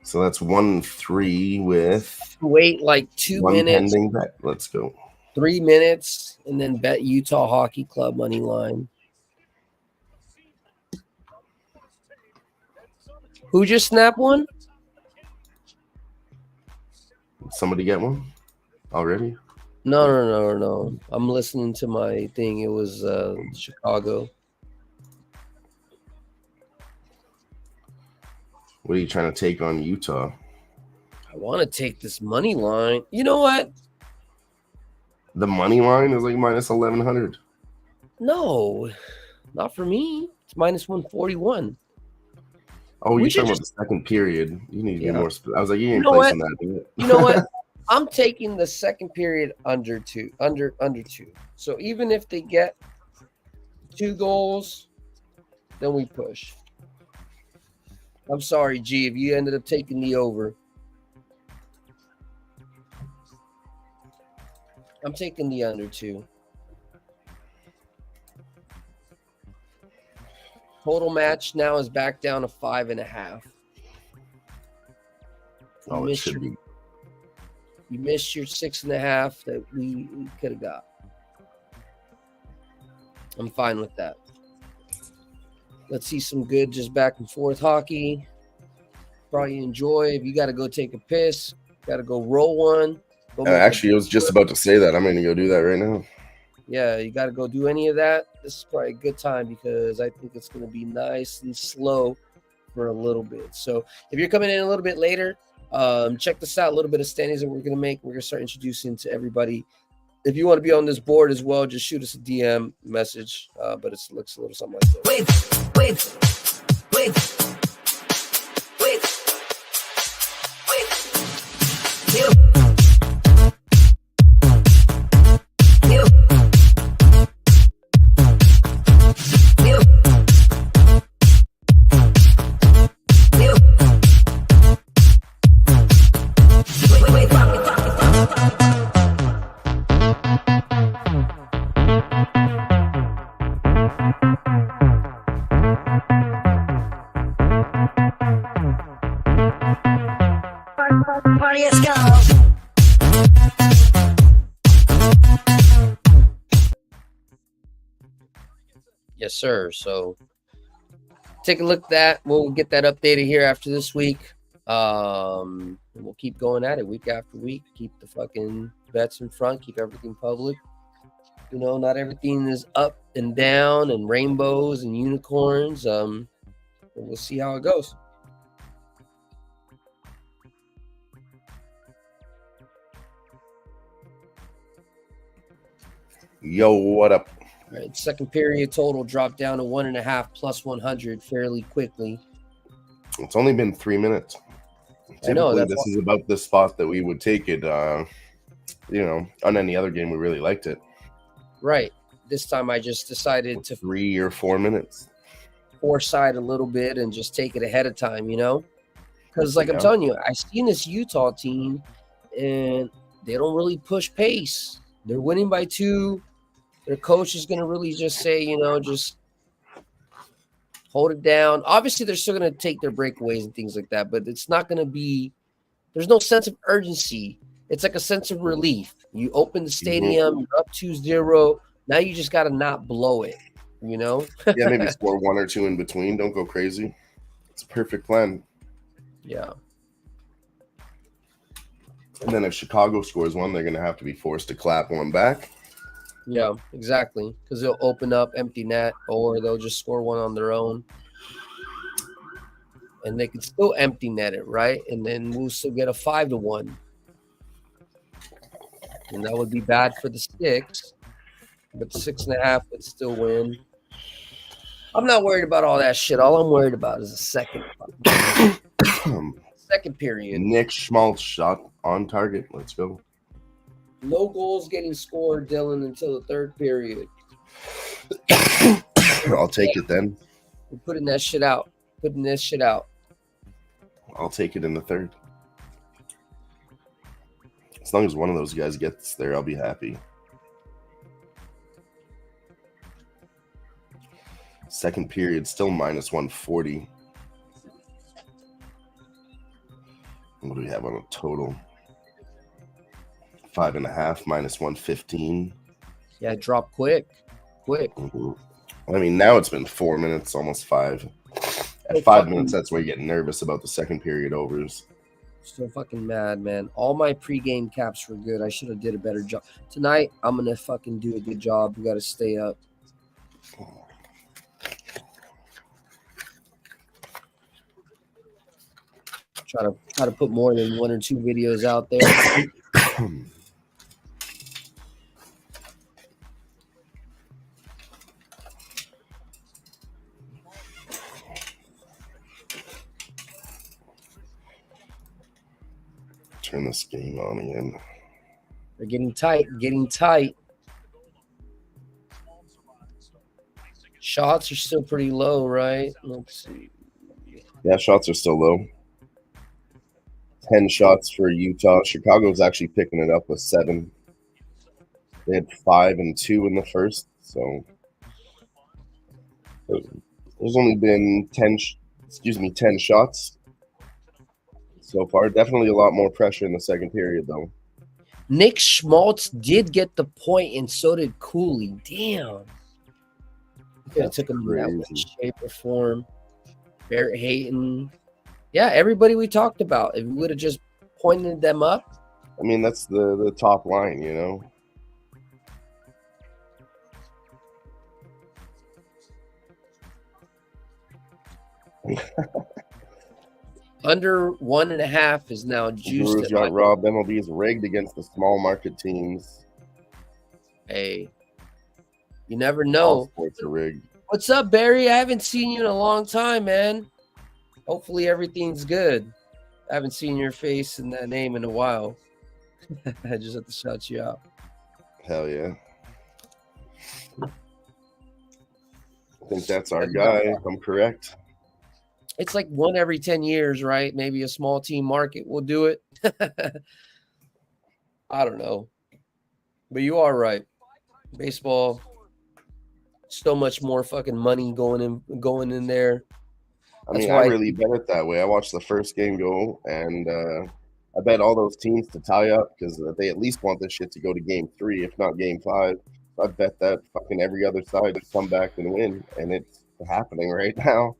So that's 1-3 with Wait like 2 one minutes, pending bet. Let's go. 3 minutes, and then bet Utah Hockey Club money line. Who just snapped one? Somebody get one already? No. I'm listening to my thing. It was Chicago. What are you trying to take on Utah? I want to take this money line. You know what? The money line is like minus 1,100. No, not for me. It's minus 141. Oh, We you're should talking about the second period. You need to be more. I was like, you ain't know placing that. Dude. You know what? I'm taking the second period under two. So even if they get 2 goals, then we push. I'm sorry, G, if you ended up taking the over. I'm taking the under 2. Total match now is back down to 5.5. Oh, it should be. You missed your 6.5 that we could have got. I'm fine with that. Let's see some good just back and forth hockey. Probably enjoy. If you got to go take a piss, got to go roll one. Actually, I was just about to say that. I'm going to go do that right now. Yeah, you got to go do any of that. This is probably a good time because I think it's going to be nice and slow for a little bit. So if you're coming in a little bit later, check this out. A little bit of standings that we're going to make. We're going to start introducing to everybody. If you want to be on this board as well, just shoot us a DM message. But it looks a little something like this. Wait. Yes, sir. So take a look at that. We'll get that updated here after this week. We'll keep going at it week after week. Keep the fucking bets in front. Keep everything public. You know, not everything is up and down and rainbows and unicorns. We'll see how it goes. Yo, what up? All right, second period total dropped down to 1.5 plus 100 fairly quickly. It's only been 3 minutes. I know. This is about the spot that we would take it. You know, on any other game, we really liked it. Right. This time I just decided to 3 or 4 minutes. Foresight a little bit and just take it ahead of time, you know? Because I'm telling you, I've seen this Utah team and they don't really push pace. They're winning by 2. Their coach is going to really just say, you know, just hold it down. Obviously, they're still going to take their breakaways and things like that, but it's not going to be – there's no sense of urgency. It's like a sense of relief. You open the stadium, you're up 2-0. Now you just got to not blow it, you know? Yeah, maybe score 1 or 2 in between. Don't go crazy. It's a perfect plan. Yeah. And then if Chicago scores 1, they're going to have to be forced to clap 1 back. Yeah, exactly. Because they'll open up empty net or they'll just score 1 on their own. And they can still empty net it, right? And then we'll still get a 5-1. And that would be bad for the Sticks. But 6.5 would still win. I'm not worried about all that shit. All I'm worried about is the second Second period. Nick Schmaltz shot on target. Let's go. No goals getting scored, Dylan, until the third period. I'll take it then. We're putting that shit out. Putting this shit out. I'll take it in the third. As long as one of those guys gets there, I'll be happy. Second period, still minus 140. What do we have on a total? 5.5 minus 115. Yeah, drop quick. Mm-hmm. I mean, now it's been 4 minutes, almost 5. At 5 minutes, that's where you get nervous about the second period overs. Still fucking mad, man. All my pregame caps were good. I should have did a better job. Tonight, I'm going to fucking do a good job. We got to stay up. Try to put more than 1 or 2 videos out there. Turn this game on again. They're getting tight. Shots are still pretty low, right? Let's see. Yeah, shots are still low. 10 shots for Utah. Chicago's actually picking it up with 7. They had 5 and 2 in the first, so there's only been 10 shots so far. Definitely a lot more pressure in the second period, though. Nick Schmaltz did get the point, and so did Cooley. Damn. Could have took him in that way, shape or form. Barrett Hayton. Yeah, everybody we talked about. If we would have just pointed them up. I mean, that's the top line, you know. Under 1.5 is now juiced. Brewers got robbed. MLB is rigged against the small market teams. Hey, you never know. All sports are rigged. What's up, Barry? I haven't seen you in a long time, man. Hopefully everything's good. I haven't seen your face and that name in a while. I just have to shout you out. Hell yeah. I think that's our guy, if I'm correct. It's like 1 every 10 years, right? Maybe a small team market will do it. I don't know. But you are right. Baseball, so much more fucking money going in there. I mean, I really bet it that way. I watched the first game go, and I bet all those teams to tie up because they at least want this shit to go to game 3, if not game 5. I bet that fucking every other side to come back and win, and it's happening right now.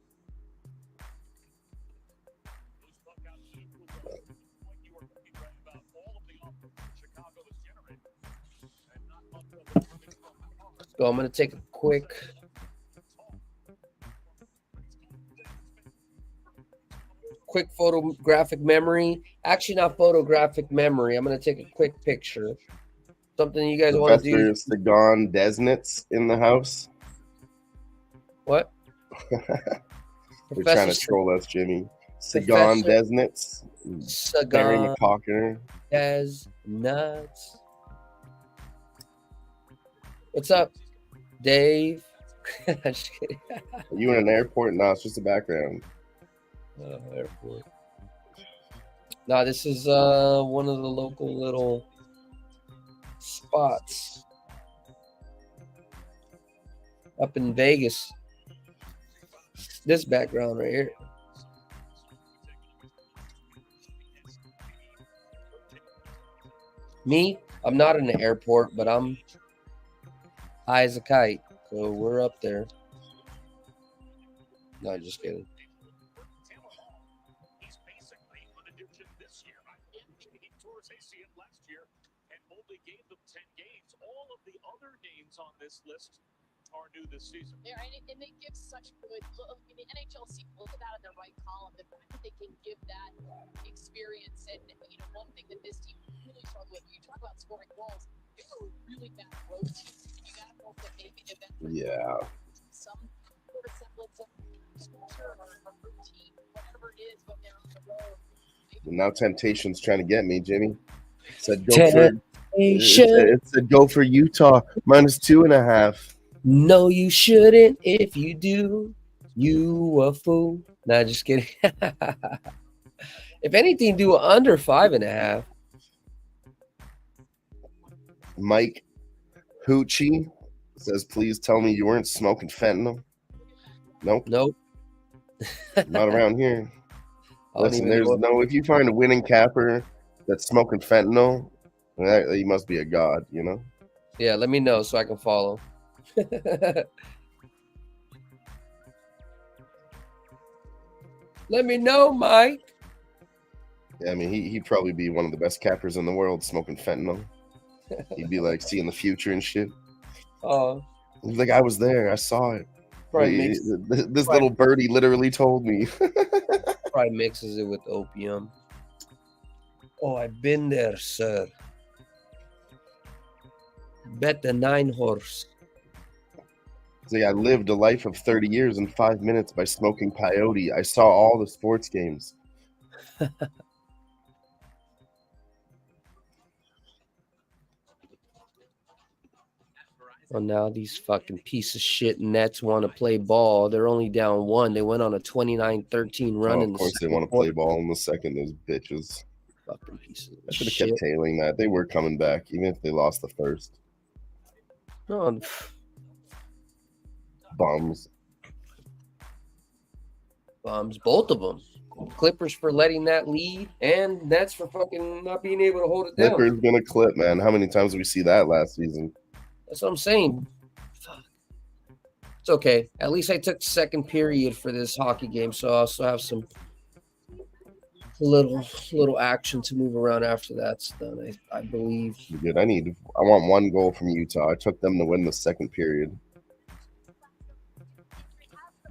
So I'm going to take a quick photographic memory. Actually, not photographic memory. I'm going to take a quick picture. Something you guys want to do. Sagan Desnitz in the house. What? We're trying to troll us, Jimmy. Sagan Desnitz. Sagan Desnitz. What's up, Dave? Just kidding. Are you in an airport? No, it's just a background. Airport. No, this is one of the local little spots up in Vegas. This background right here. Me, I'm not in the airport, but I'm high as a kite, so we're up there. No, just kidding. On this list are new this season. Yeah, and they give such good look in the NHLC. Look at that in the right column. The fact that they can give that experience, and you know, one thing that this team really struggled with. You talk about scoring goals. They were a really bad road team. You got to hope that maybe eventually some sort of semblance of score or routine, whatever it is, when they're on the road. And now Temptation's trying to get me, Jimmy. Said go for it said go for Utah -2.5. No, you shouldn't. If you do, you a fool. Nah, just kidding. If anything, do under 5.5. Mike Hoochie says, please tell me you weren't smoking fentanyl. Nope, Nope. not around here. I don't Listen, even there's know. no, if you find a winning capper that's smoking fentanyl, he must be a god, you know? Yeah, let me know so I can follow. Let me know, Mike. Yeah, I mean, he'd probably be one of the best cappers in the world smoking fentanyl. He'd be like seeing the future and shit. He's like, I was there, I saw it. This little birdie literally told me. Probably mixes it with opium. Oh, I've been there, sir. Bet the 9 horse. See, I lived a life of 30 years in 5 minutes by smoking peyote. I saw all the sports games. Well, now these fucking piece of shit Nets want to play ball. They're only down 1. They went on a 29-13 run in the Of course, they want to play ball in the second, those bitches. Fucking pieces of I should have shit. kept tailing that. They were coming back, even if they lost the first. Oh, Bums. Both of them. Clippers for letting that lead, and Nets for fucking not being able to hold it down. Clippers gonna clip, man. How many times did we see that last season? That's what I'm saying. Fuck. It's okay. At least I took second period for this hockey game, so I also have some little action to move around after that's done. I believe. Good. I want 1 goal from Utah. I took them to win the second period.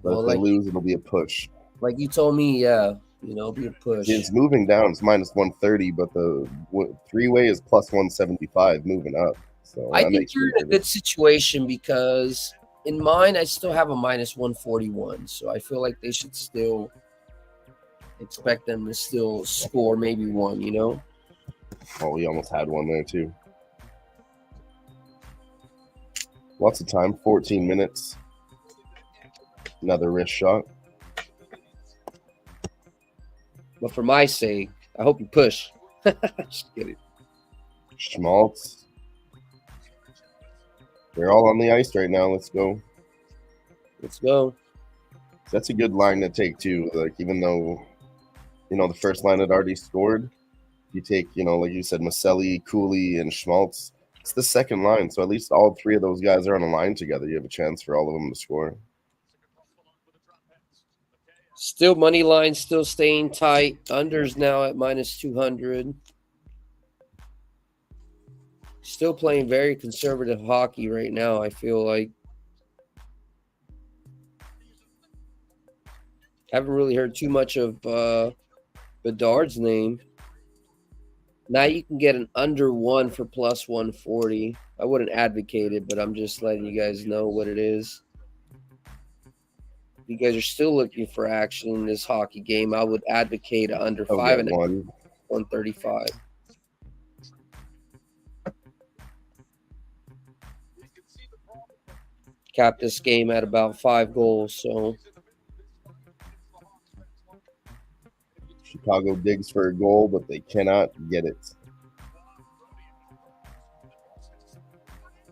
But if they lose, it'll be a push. Like you told me, yeah, be a push. It's moving down. It's -130, but the 3-way is +175 moving up. So I think you're in a good situation because in mine, I still have a -141. So I feel like they should still expect them to still score maybe 1, Oh, we almost had 1 there too. Lots of time, 14 minutes. Another wrist shot. But for my sake, I hope you push. Just kidding. Schmaltz. They're all on the ice right now. Let's go. Let's go. That's a good line to take too. Like, even though, the first line had already scored, you take, like you said, Maselli, Cooley, and Schmaltz. It's the second line. So at least all 3 of those guys are on a line together. You have a chance for all of them to score. Still money line, still staying tight. Unders now at -200. Still playing very conservative hockey right now, I feel like. Haven't really heard too much of Bedard's name. Now you can get an under 1 for +140. I wouldn't advocate it, but I'm just letting you guys know what it is. If you guys are still looking for action in this hockey game, I would advocate a under 5.5, 135. Cap this game at about 5 goals, so Chicago digs for a goal, but they cannot get it.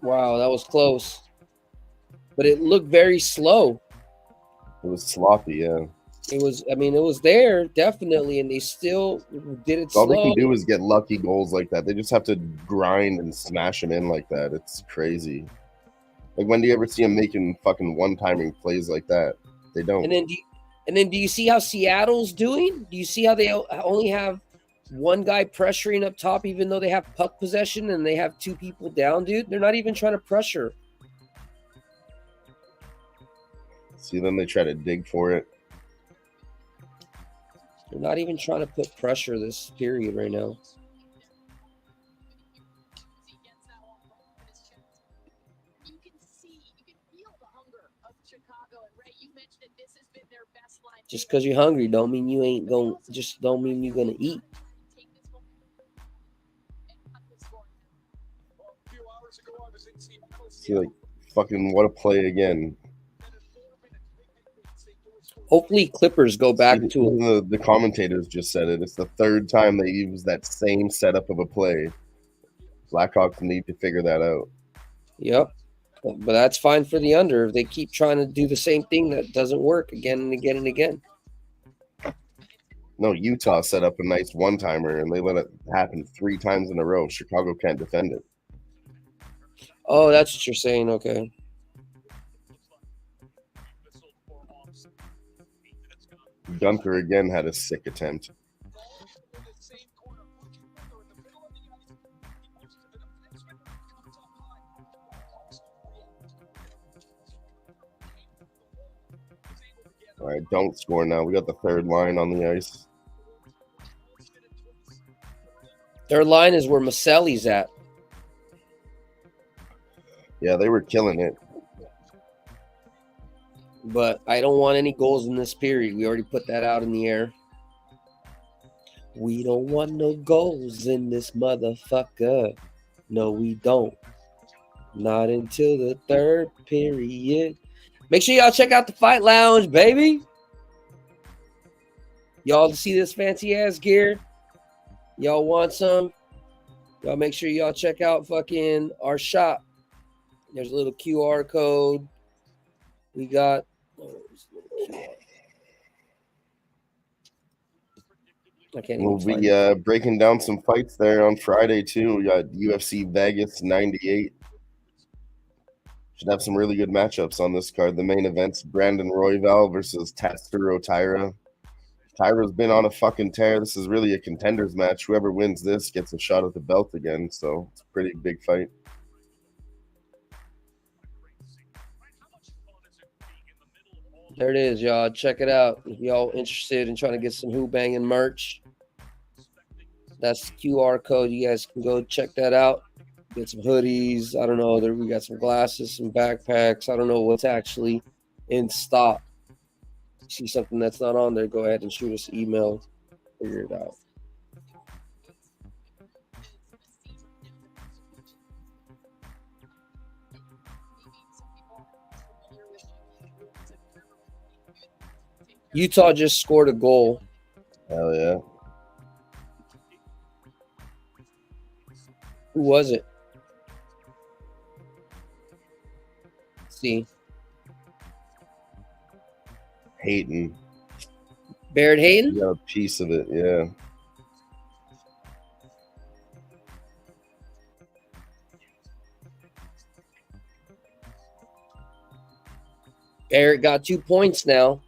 Wow, that was close. But it looked very slow. It was sloppy, yeah. It was there, definitely, and they still did it slow. All they can do is get lucky goals like that. They just have to grind and smash them in like that. It's crazy. Like, when do you ever see them making fucking one-timing plays like that? They don't. And then do you see how Seattle's doing? Do you see how they only have 1 guy pressuring up top, even though they have puck possession and they have 2 people down, dude? They're not even trying to pressure. See, then they try to dig for it. They're not even trying to put pressure this period right now. Just because you're hungry don't mean you ain't going. Just don't mean you're gonna eat. See, like, fucking what a play again. Hopefully, Clippers go back to the commentators just said it. It's the third time they use that same setup of a play. Blackhawks need to figure that out. Yep. But that's fine for the under. If they keep trying to do the same thing, that doesn't work again and again and again. No, Utah set up a nice one-timer, and they let it happen 3 times in a row. Chicago can't defend it. Oh, that's what you're saying. Okay. Dunker again had a sick attempt. All right, don't score now. We got the third line on the ice. Third line is where Maselli's at. Yeah, they were killing it. But I don't want any goals in this period. We already put that out in the air. We don't want no goals in this motherfucker. No, we don't. Not until the third period. Make sure y'all check out the Fight Lounge, baby. Y'all see this fancy ass gear? Y'all want some? Y'all make sure y'all check out fucking our shop. There's a little QR code. We got. We'll be breaking down some fights there on Friday too. We got UFC Vegas 98. Should have some really good matchups on this card. The main event's Brandon Royval versus Tatsuro Taira. Taira's been on a fucking tear. This is really a contenders match. Whoever wins this gets a shot at the belt again. So it's a pretty big fight. There it is, y'all. Check it out. If y'all interested in trying to get some Who-Bangin merch, that's the QR code. You guys can go check that out. Get some hoodies. I don't know. There we got some glasses, some backpacks. I don't know what's actually in stock. See something that's not on there, go ahead and shoot us an email. Figure it out. Utah just scored a goal. Hell yeah. Who was it? Let's see. Hayton. Barrett Hayton? You got a piece of it, yeah. Barrett got 2 points now.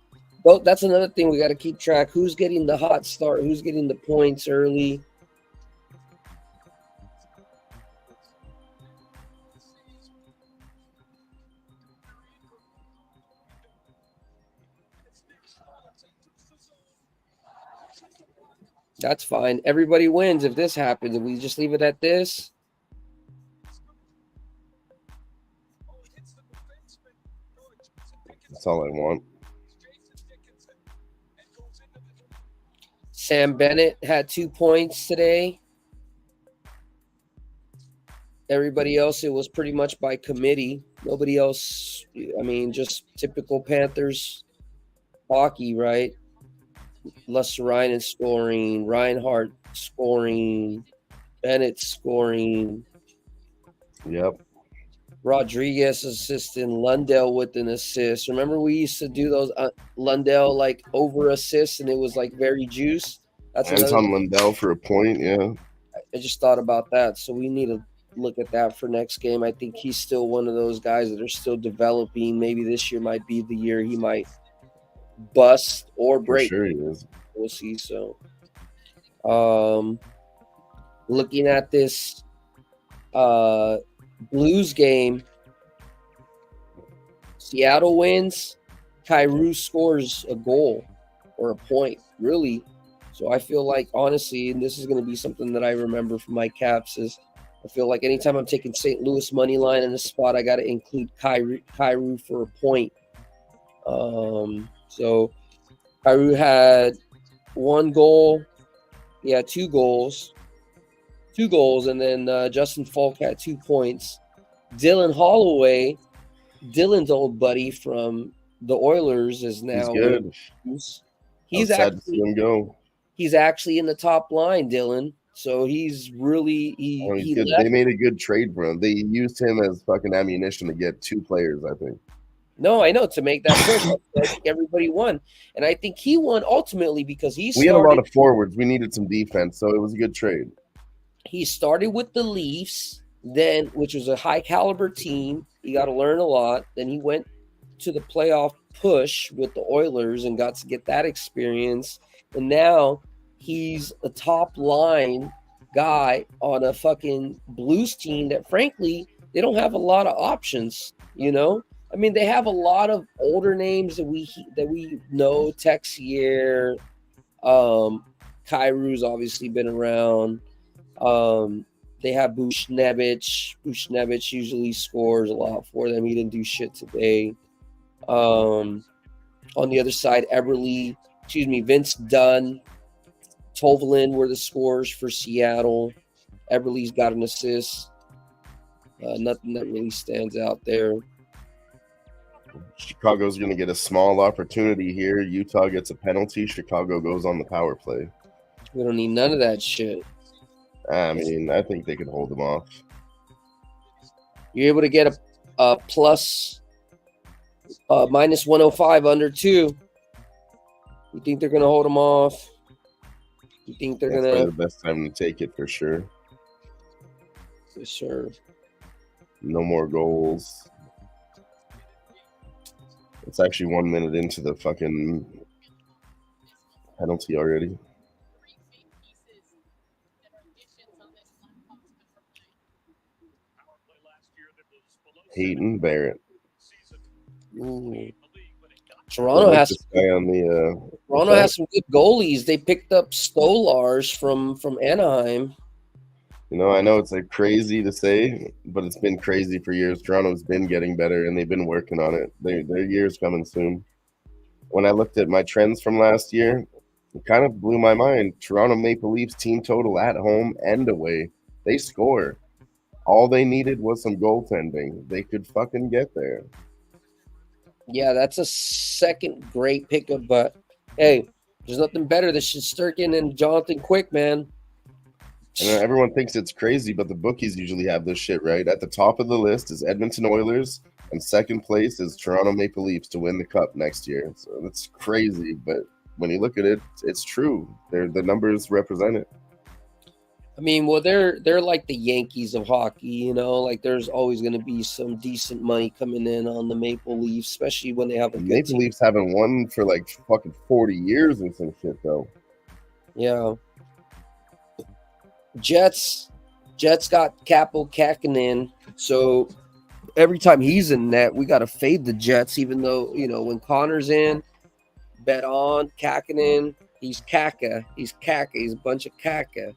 Well, that's another thing we got to keep track. Who's getting the hot start? Who's getting the points early? That's fine. Everybody wins if this happens. If we just leave it at this. That's all I want. Sam Bennett had 2 points today. Everybody else, it was pretty much by committee. Nobody else, I mean, just typical Panthers hockey, right? Lusserainen scoring, Reinhardt scoring, Bennett scoring. Yep. Rodriguez assisting, Lundell with an assist. Remember we used to do those Lundell like over assists and it was like very juice. That's Anton Lundell for a point, yeah. I just thought about that. So we need to look at that for next game. I think he's still one of those guys that are still developing. Maybe this year might be the year he might bust or break. For sure he is. We'll see. So looking at this Blues game, Seattle wins, Kyrou scores a goal or a point, really. So I feel like, honestly, and this is going to be something that I remember from my caps, is I feel like anytime I'm taking St. Louis money line in a spot, I got to include Kyrou for a point. So Kyrou had 1 goal. He had 2 goals. 2 goals, and then Justin Falk had 2 points. Dylan Holloway, Dylan's old buddy from the Oilers, is now He's good. He's sad to see him go. He's actually in the top line, Dylan. So he's really He's good. They made a good trade for him. They used him as fucking ammunition to get 2 players, I think. No, I know, to make that push. I think everybody won. And I think he won ultimately because we had a lot of forwards. We needed some defense, so it was a good trade. He started with the Leafs, then, which was a high caliber team. He got to learn a lot. Then he went to the playoff push with the Oilers and got to get that experience. And now he's a top line guy on a fucking Blues team that, frankly, they don't have a lot of options, you know? I mean, they have a lot of older names that we know. Texier, Kyrou's obviously been around. They have Bushnevich. Bushnevich usually scores a lot for them. He didn't do shit today. On the other side, Vince Dunn, Tovalin were the scorers for Seattle. Eberle's got an assist. Nothing that really stands out there. Chicago's going to get a small opportunity here. Utah gets a penalty. Chicago goes on the power play. We don't need none of that shit. I mean, I think they could hold them off. You're able to get a plus minus 105 under 2. You think they're going to hold them off? You think they're going to? The best time to take it for sure. For sure. No more goals. It's actually 1 minute into the fucking penalty already. Hayden Barrett. Ooh. Toronto has some good goalies. They picked up Stolars from Anaheim. You know, I know it's like crazy to say, but it's been crazy for years. Toronto's been getting better, and they've been working on it. Their year's coming soon. When I looked at my trends from last year, it kind of blew my mind. Toronto Maple Leafs team total at home and away. They score. All they needed was some goaltending. They could fucking get there. Yeah, that's a second great pickup, but hey, there's nothing better than Shesterkin and Jonathan Quick, man. And everyone thinks it's crazy, but the bookies usually have this shit right. At the top of the list is Edmonton Oilers, and second place is Toronto Maple Leafs to win the cup next year. So that's crazy, but when you look at it, it's true. The numbers represent it. I mean, well, they're like the Yankees of hockey, you know. Like, there's always going to be some decent money coming in on the Maple Leafs, especially when they have a good Maple team. Leafs haven't won for like fucking 40 years or some shit, though. Yeah. Jets got Kaapo Kähkönen, so every time he's in net, we got to fade the Jets, even though, you know, when Connor's in, bet on Kähkönen. He's caca. He's caca. He's a bunch of caca.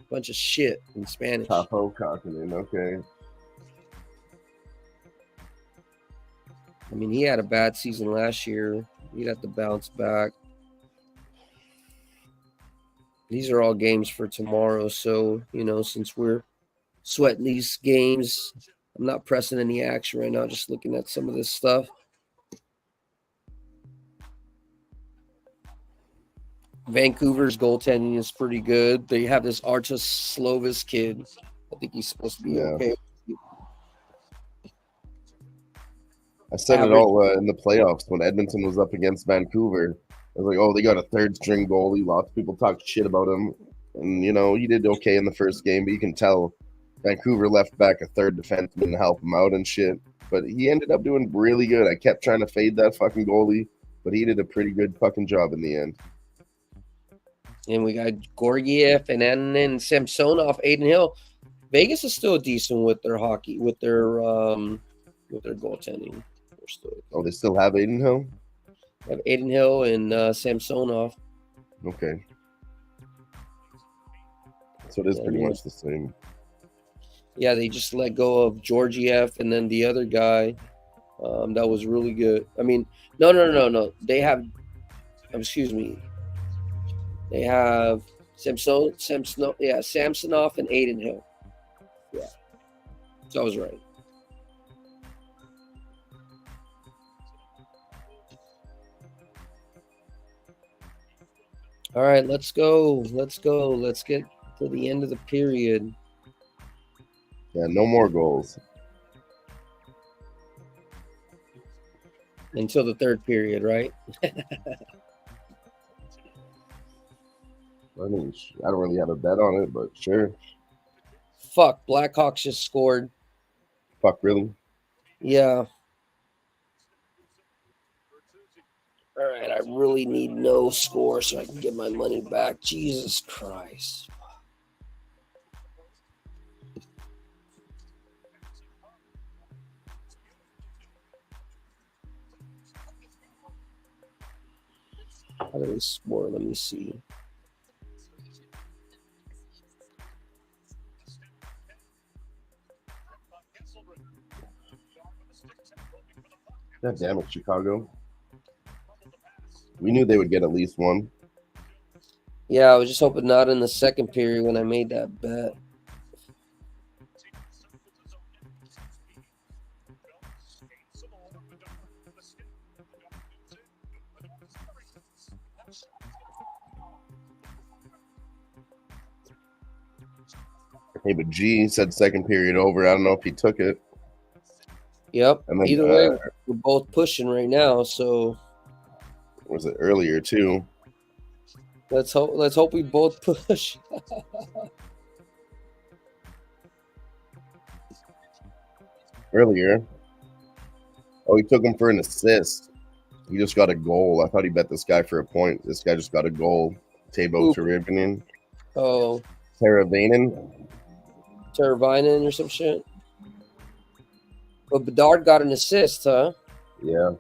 Bunch of shit in Spanish. Kaapo Kähkönen, okay. I mean, he had a bad season last year. He'd have to bounce back. These are all games for tomorrow, so, you know, since we're sweating these games, I'm not pressing any action right now, just looking at some of this stuff. Vancouver's goaltending is pretty good. They have this Artus Slovis kid. I think he's supposed to be okay. I said it all in the playoffs when Edmonton was up against Vancouver. I was like, oh, they got a third-string goalie. Lots of people talked shit about him. And, you know, he did okay in the first game, but you can tell Vancouver left back a third defenseman to help him out and shit. But he ended up doing really good. I kept trying to fade that fucking goalie, but he did a pretty good fucking job in the end. And we got Gorgiev and then Samsonov, Aiden Hill. Vegas is still decent with their hockey, with their goaltending. They still have Aiden Hill? They have Aiden Hill and Samsonov. Okay. So it is pretty much the same. Yeah, they just let go of Georgiev and then the other guy. That was really good. I mean, no. They have excuse me. They have Samsonov, and Aiden Hill. Yeah, so I was right. All right, let's go. Let's go. Let's get to the end of the period. Yeah, no more goals. Until the third period, right? I mean, I don't really have a bet on it, but sure. Fuck, Blackhawks just scored. Fuck, really? Yeah. All right, I really need no score so I can get my money back. Jesus Christ. How do they score? Let me see. God damn it, Chicago. We knew they would get at least one. Yeah, I was just hoping not in the second period when I made that bet. Hey, but G said second period over. I don't know if he took it. Yep. And then, Either way, we're both pushing right now, so was it earlier too? let's hope we both push. Earlier. Oh, he took him for an assist. He just got a goal. I thought he bet this guy for a point. This guy just got a goal. Tabo Teravainen. Oh, Teravainen Yeah.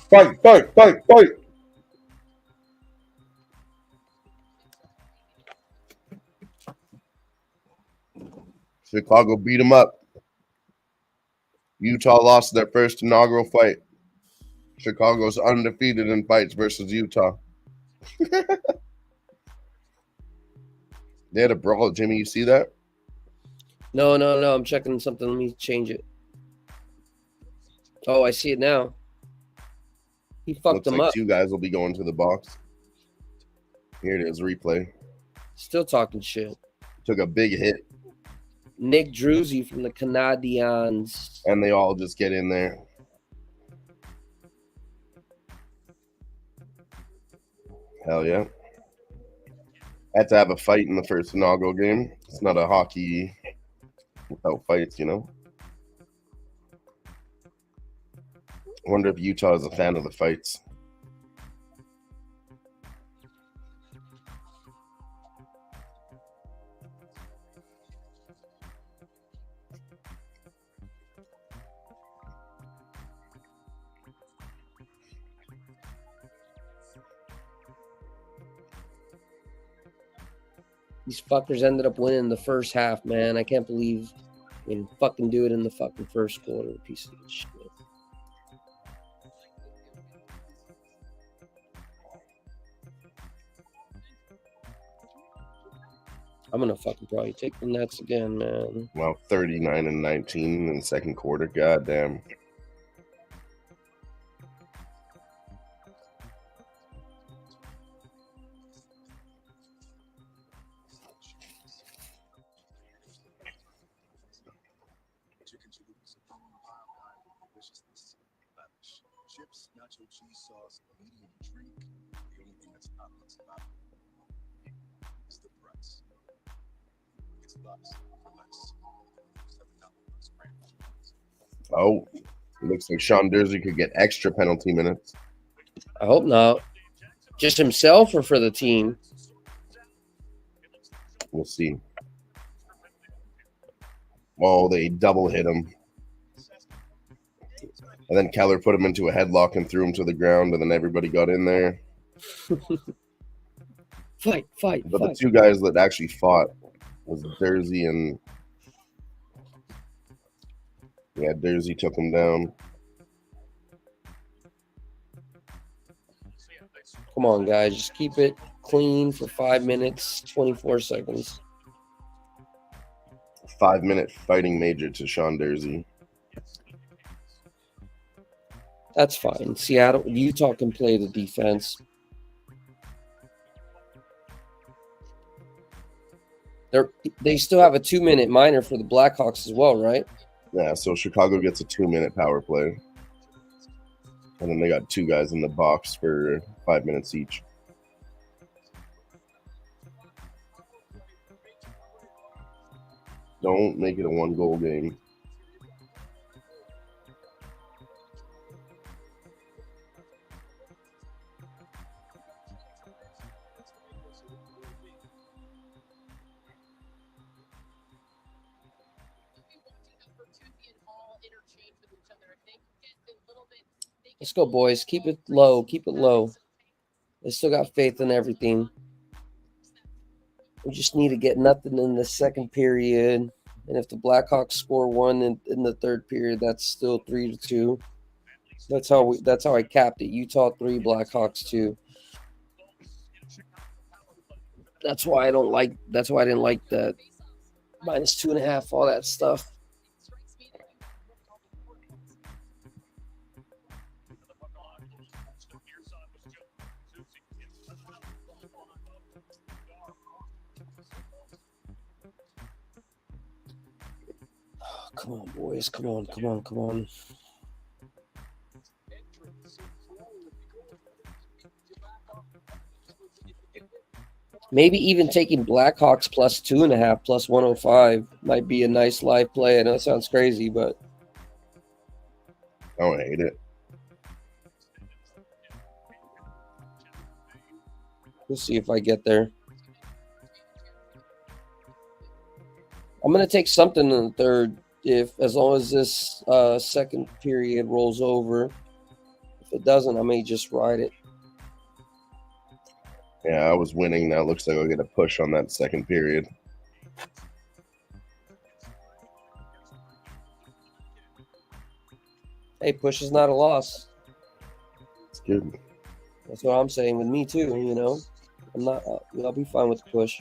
Fight! Chicago beat him up. Utah lost their first inaugural fight. Chicago's undefeated in fights versus Utah. They had a brawl, Jimmy. You see that? No. I'm checking something. Let me change it. Oh, I see it now. He fucked Looks him like up. two guys will be going to the box. Here it is, replay. Still talking shit. Took a big hit. Nick Druzy from the Canadiens. And they all just get in there. Hell yeah. Had to have a fight in the first inaugural game. It's not a hockey without fights, you know? I wonder if Utah is a fan of the fights. These fuckers ended up winning the first half, man. I can't believe they didn't fucking do it in the fucking first quarter. Piece of shit. I'm gonna fucking probably take the Nets again, man. Well, 39-19 in the second quarter. God damn. Chips, nacho cheese sauce, medium drink. The only thing that's not less about is the price. It's lots for less. $7 Oh, it looks like Sean Durzi could get extra penalty minutes. I hope not. Just himself or for the team? We'll see. Oh, they double hit him. And then Keller put him into a headlock and threw him to the ground, and then everybody got in there. Fight. But the two guys that actually fought was Durzi and Yeah, Jersey took him down. Come on, guys. Just keep it clean for 5 minutes, 24 seconds. 5-minute fighting major to Sean Jersey. That's fine. Seattle, Utah can play the defense. They still have a 2-minute minor for the Blackhawks as well, right? Yeah, so Chicago gets a 2-minute power play. And then they got 2 guys in the box for 5 minutes each. Don't make it a 1-goal game. Let's go, boys. Keep it low. Keep it low. They still got faith in everything. We just need to get nothing in the second period. And if the Blackhawks score one in the third period, that's still 3-2. That's how I capped it. Utah 3, Blackhawks 2. That's why I didn't like that -2.5, all that stuff. Come on, boys. Come on. Maybe even taking Blackhawks +2.5, +105 might be a nice live play. I know it sounds crazy, but I don't hate it. we'll see if I get there. I'm going to take something in the third, as long as this second period rolls over. If it doesn't, I may just ride it. Yeah, I was winning. Now it looks like I'll get a push on that second period. Hey, push is not a loss. It's good. That's what I'm saying with me too. I'll be fine with the push.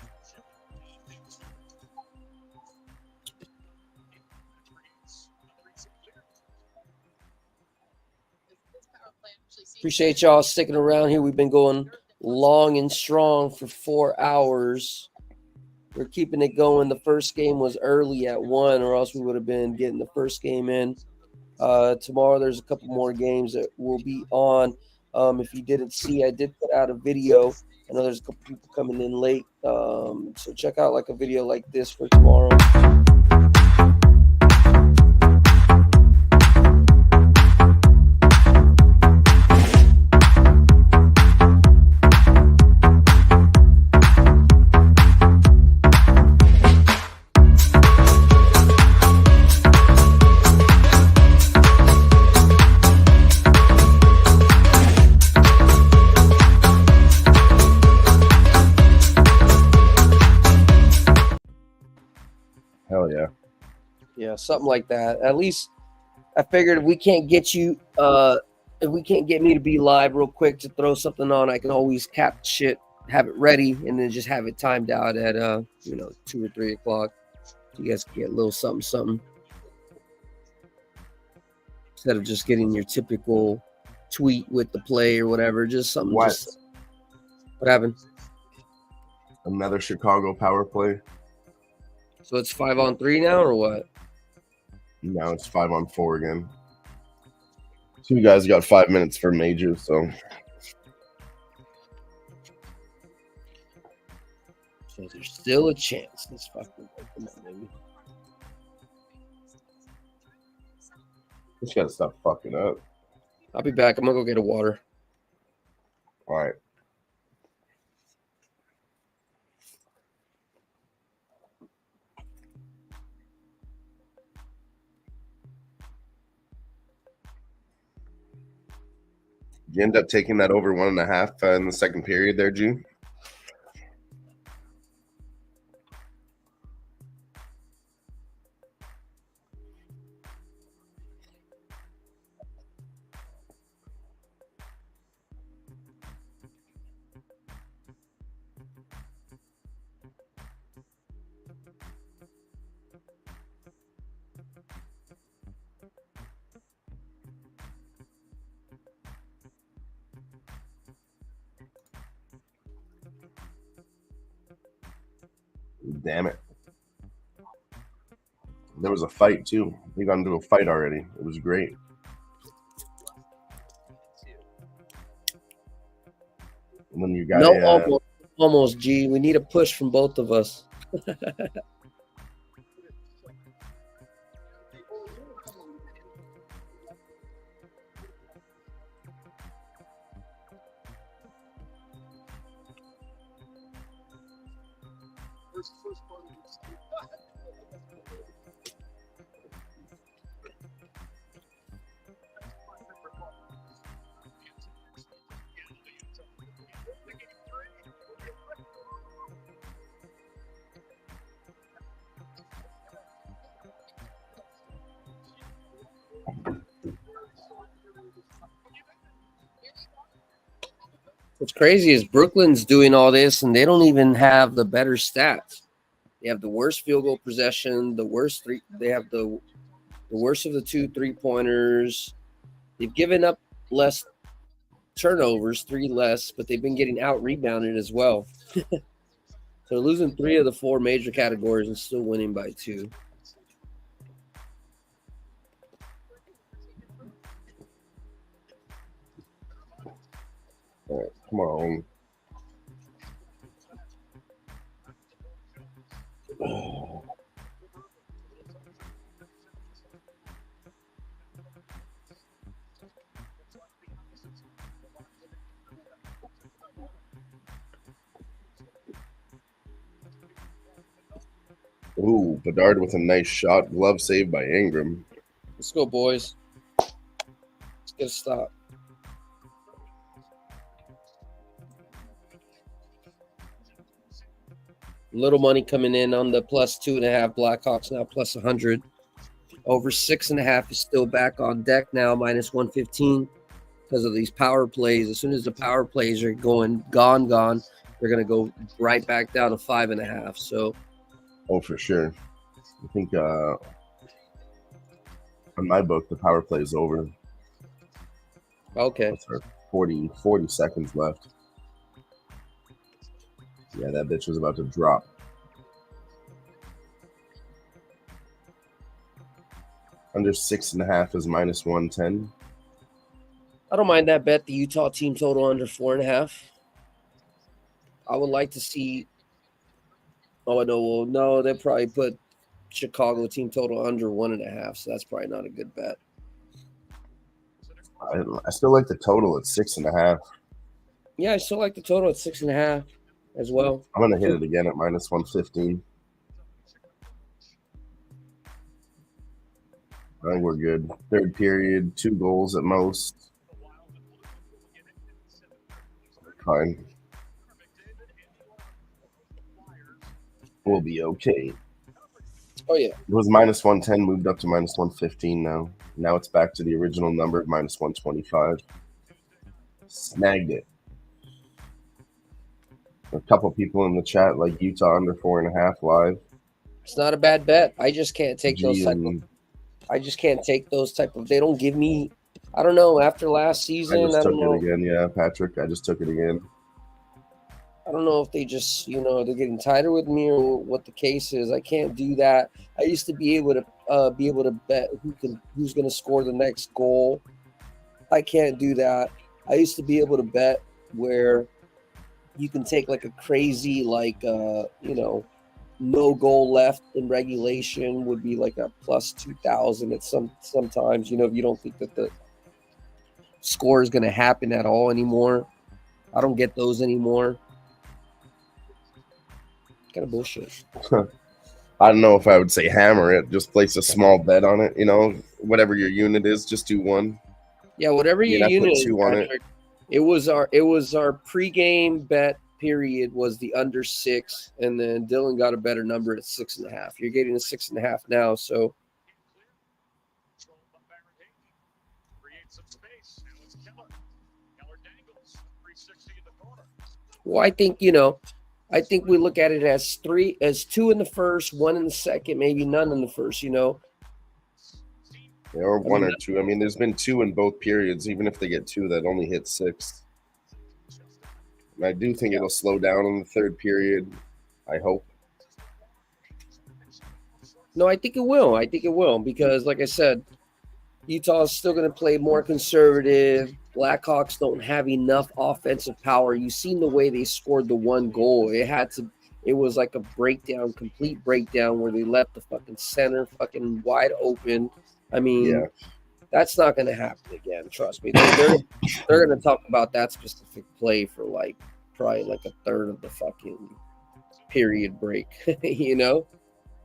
Appreciate y'all sticking around here. We've been going long and strong for 4 hours. We're keeping it going. The first game was early at 1, or else we would have been getting the first game in. Tomorrow there's a couple more games that will be on. If you didn't see, I did put out a video. I know there's a couple people coming in late. So check out like a video like this for tomorrow. Hell yeah. Yeah, something like that. At least I figured if we can't get you, if we can't get me to be live real quick to throw something on, I can always cap shit, have it ready, and then just have it timed out at 2 or 3 o'clock. So you guys can get a little something. Instead of just getting your typical tweet with the play or whatever, just something. What? What happened? Another Chicago power play. So it's 5-on-3 now, or what? Now it's 5-on-4 again. 2 guys got 5 minutes for major, so There's still a chance. Let's fucking come on, baby. just gotta stop fucking up. I'll be back. I'm gonna go get a water. All right. You end up taking that over 1.5 in the second period there, G? Damn it. There was a fight, too. He got into a fight already. It was great. And then you got No, almost, G. We need a push from both of us. What's crazy is Brooklyn's doing all this, and they don't even have the better stats. They have the worst field goal possession, the worst three. They have the worst of the 2 3-pointers. They've given up less turnovers, 3 less, but they've been getting out rebounded as well. So they're losing 3 of the 4 major categories and still winning by 2. All right, come on. Ooh, Bedard with a nice shot. Glove saved by Ingram. Let's go, boys. Let's get a stop. Little money coming in on the plus 2.5. Blackhawks now plus 100. Over 6.5 is still back on deck now, minus 115 because of these power plays. As soon as the power plays are gone, they're going to go right back down to 5.5. So, oh, for sure. I think on my book, the power play is over. Okay. 40 seconds left. Yeah, that bitch was about to drop. Under 6.5 is minus 110. I don't mind that bet. The Utah team total under 4.5. I would like to see. Oh, no. Well, no, they probably put Chicago team total under 1.5. So that's probably not a good bet. I still like the total at 6.5. Yeah, I still like the total at 6.5 as well. I'm going to hit it again at minus 115. I think we're good. Third period, 2 goals at most. Fine. We'll be okay. Oh, yeah. It was minus 110, moved up to minus 115 now. Now it's back to the original number of minus 125. Snagged it. A couple people in the chat like Utah under 4.5 live. It's not a bad bet. I just can't take those type of. I just can't take those type of. They don't give me. I don't know. After last season, I just took don't know. it again. Yeah, Patrick. I just took it again. I don't know if they just, they're getting tighter with me or what the case is. I can't do that. I used to be able to bet who's going to score the next goal. I can't do that. I used to be able to bet where you can take like a crazy no goal left in regulation would be like a plus 2,000 at sometimes, if you don't think that the score is going to happen at all anymore. I don't get those anymore. Kind of bullshit. I don't know if I would say hammer it. Just place a small bet on it. Whatever your unit is, just do one. Yeah, whatever your unit is. Patrick, it was our pregame bet period was the under 6, and then Dylan got a better number at 6.5. You're getting a 6.5 now, so. Well, I think we look at it as 2 in the first, 1 in the second, maybe none in the first, Or 1 or 2. I mean, there's been 2 in both periods. Even if they get 2, that only hit 6. And I do think it'll slow down in the third period. I hope. No, I think it will. I think it will because, like I said, Utah's still going to play more conservative. Blackhawks don't have enough offensive power. You've seen the way they scored the one goal. It was like a breakdown, complete breakdown where they left the fucking center fucking wide open. I mean, Yeah. that's not going to happen again. Trust me. They're going to talk about that specific play for like probably like a third of the fucking period break, you know?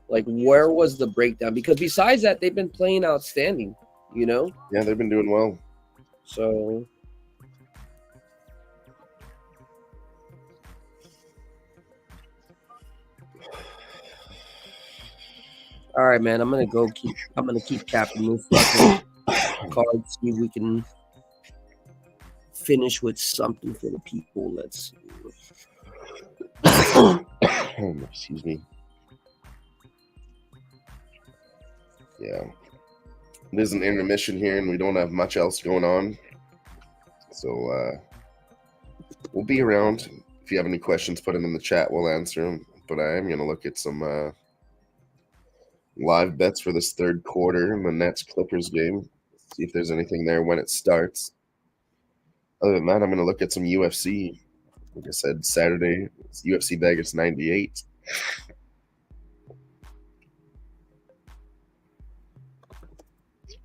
Like, where was the breakdown? Because besides that, they've been playing outstanding, you know? Yeah, they've been doing well. So, all right, man. I'm gonna keep capping this fucking card. See if we can finish with something for the people. Let's see. Excuse me. Yeah. It is an intermission here, and we don't have much else going on. So we'll be around. If you have any questions, put them in the chat. We'll answer them. But I am going to look at some live bets for this third quarter in the Nets-Clippers game. See if there's anything there when it starts. Other than that, I'm going to look at some UFC. Like I said, Saturday, it's UFC Vegas 98.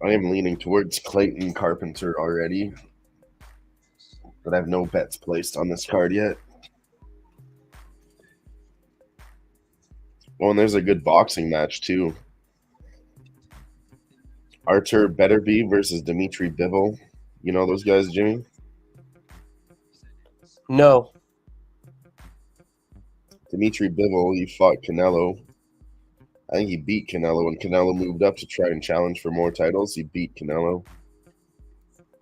I am leaning towards Clayton Carpenter already, but I have no bets placed on this card yet. Oh, and there's a good boxing match, too. Artur Beterbiev versus Dmitry Bivol. You know those guys, Jimmy? No. Dmitry Bivol, he fought Canelo. I think he beat Canelo when Canelo moved up to try and challenge for more titles. He beat Canelo.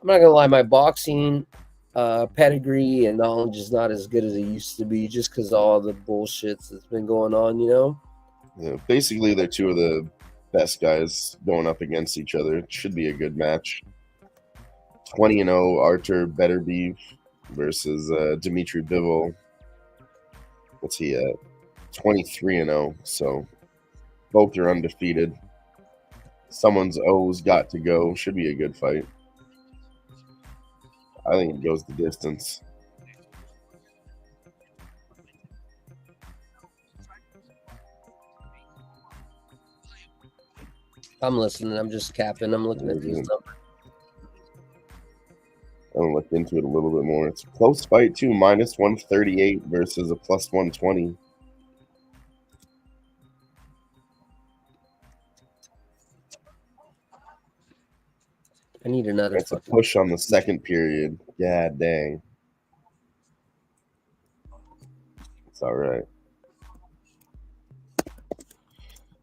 I'm not gonna lie, my boxing pedigree and knowledge is not as good as it used to be, just because all the bullshits that's been going on, you know. Yeah, basically, they're two of the best guys going up against each other. It should be a good match. 20-0 Artur Beterbiev versus Dmitry Bivol. What's he at? 23-0. So both are undefeated. Someone's O's got to go. Should be a good fight. I think it goes the distance. I'm listening. I'm just capping. I'm looking at these numbers. I'll look into it a little bit more. It's a close fight, too. Minus 138 versus a plus 120. I need another. It's a push on the second period. Yeah, dang. It's all right.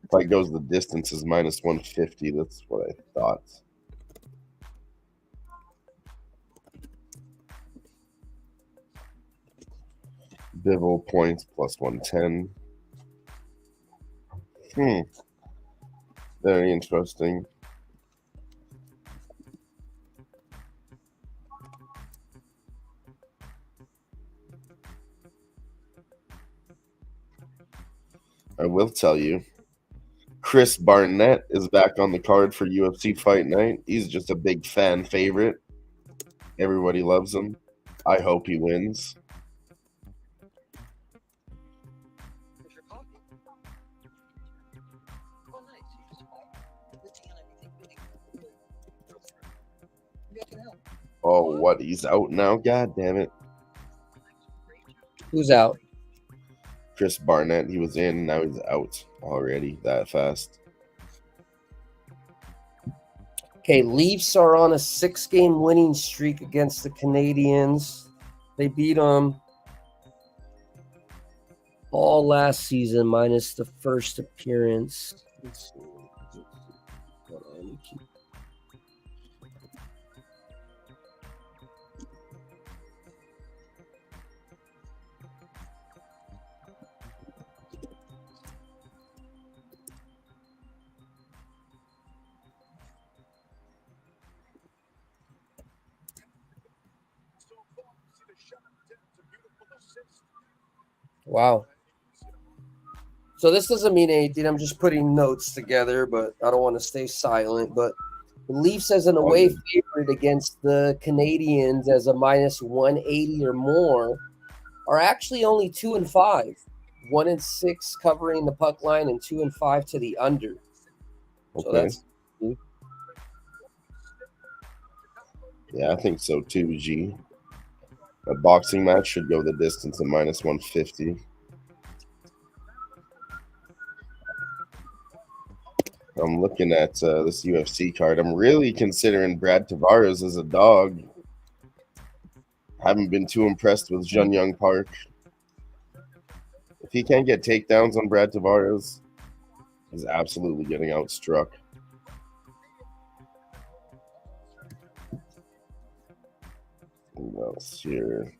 Fight goes the distance is minus 150. That's what I thought. Bivol points plus 110. Very interesting. I will tell you, Chris Barnett is back on the card for UFC Fight Night. He's just a big fan favorite. Everybody loves him. I hope he wins. Oh, what? He's out now? God damn it. Who's out? Chris Barnett. He was in. Now he's out already that fast. Okay, Leafs are on a 6-game winning streak against the Canadians. They beat them all last season, minus the first appearance. Let's see. Hold on, let me keep. Wow. So this doesn't mean anything. I'm just putting notes together, but I don't want to stay silent. But the Leafs as an away favorite against the Canadians as a minus 180 or more are actually only 2-5. 1-6 covering the puck line and 2-5 to the under. Okay. So that's Yeah, I think so too, G. A boxing match should go the distance at minus 150. I'm looking at this UFC card. I'm really considering Brad Tavares as a dog. Haven't been too impressed with Jun Young Park. If he can't get takedowns on Brad Tavares, he's absolutely getting outstruck. What else here?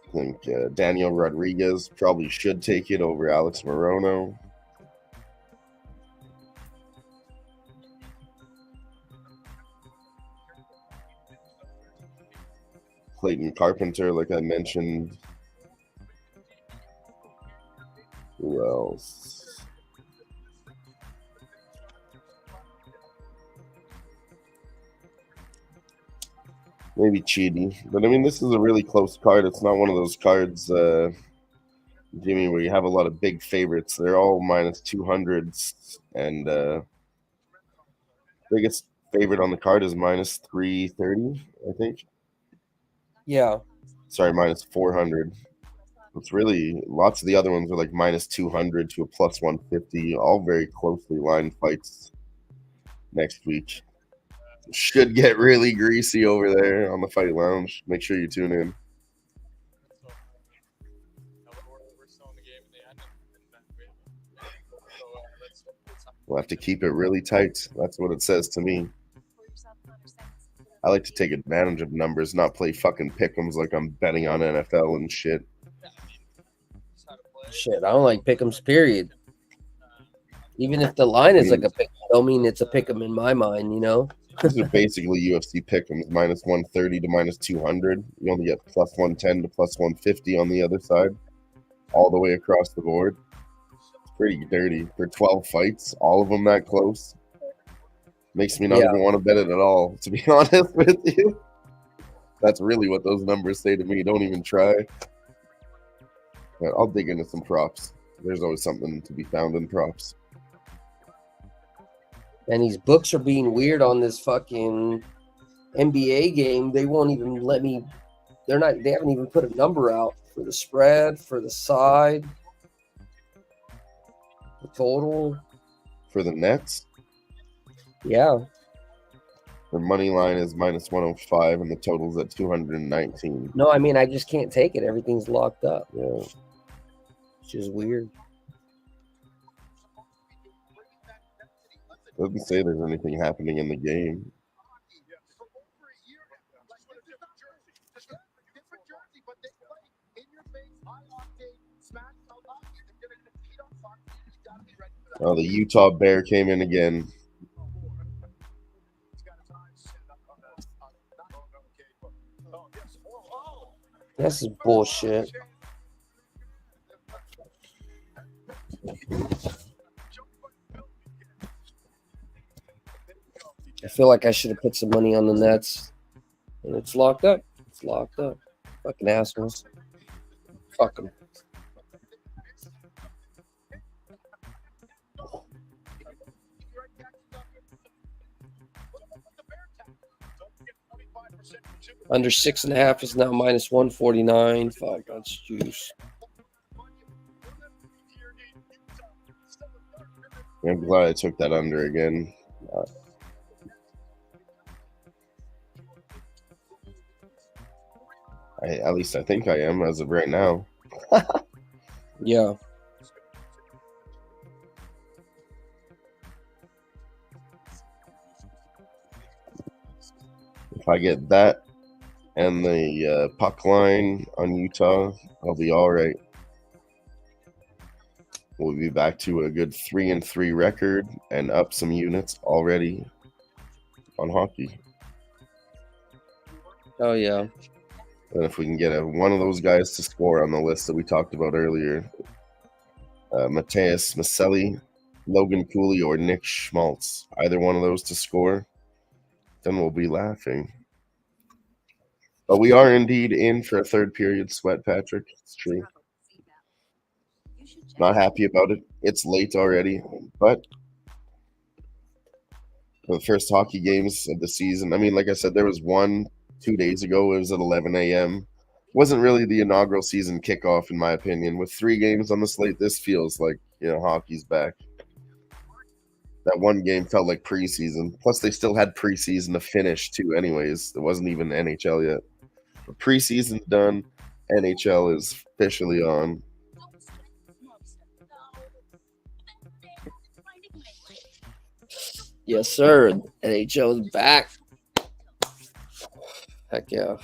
I think Daniel Rodriguez probably should take it over Alex Morono. Clayton Carpenter, like I mentioned. Who else? Maybe Chidi. But I mean, this is a really close card. It's not one of those cards, Jimmy, where you have a lot of big favorites. They're all minus 200s. And biggest favorite on the card is minus 330, I think. yeah. Sorry, minus 400. It's really, lots of the other ones are like minus 200 to a plus 150. All very closely lined fights next week. Should get really greasy over there on the Fight Lounge. Make sure you tune in. We'll have to keep it really tight. That's what it says to me. I like to take advantage of numbers, not play fucking pick'ems like I'm betting on NFL and shit. Shit, I don't like pick'ems, period. Even if the line is like a pick, don't mean it's a pick'em in my mind, you know? These are basically UFC pick'ems, minus 130 to minus 200. You only get plus 110 to plus 150 on the other side, all the way across the board. It's pretty dirty for 12 fights, all of them that close. Makes me not even want to bet it at all, to be honest with you. That's really what those numbers say to me. Don't even try. But I'll dig into some props. There's always something to be found in props. And these books are being weird on this fucking NBA game. They won't even let me. They haven't even put a number out for the spread, for the side, the total. For the Nets? Yeah. The money line is minus 105 and the total's at 219. No, I mean, I just can't take it. Everything's locked up. Yeah. Which is weird. Doesn't say there's anything happening in the game. Oh, the Utah Bear came in again. This is bullshit. I feel like I should have put some money on the Nets. And it's locked up. It's locked up. Fucking assholes. Fuck them. Under 6.5 is now minus 149. Fuck, that's juice. I'm glad I took that under again. At least I think I am as of right now. Yeah. If I get that and the puck line on Utah, I'll be all right. We'll be back to a good 3-3 record and up some units already on hockey. Oh yeah. And if we can get one of those guys to score on the list that we talked about earlier, Mateus Maselli, Logan Cooley, or Nick Schmaltz, either one of those to score, then we'll be laughing. But we are indeed in for a third period sweat, Patrick. It's true. Not happy about it. It's late already, but for the first hockey games of the season, I mean, like I said, there was one 2 days ago. It was at 11 a.m. Wasn't really the inaugural season kickoff, in my opinion. With 3 games on the slate, this feels like, hockey's back. That one game felt like preseason. Plus, they still had preseason to finish, too, anyways. It wasn't even NHL yet. But preseason's done. NHL is officially on. Yes, sir. NHL is back. Heck yeah.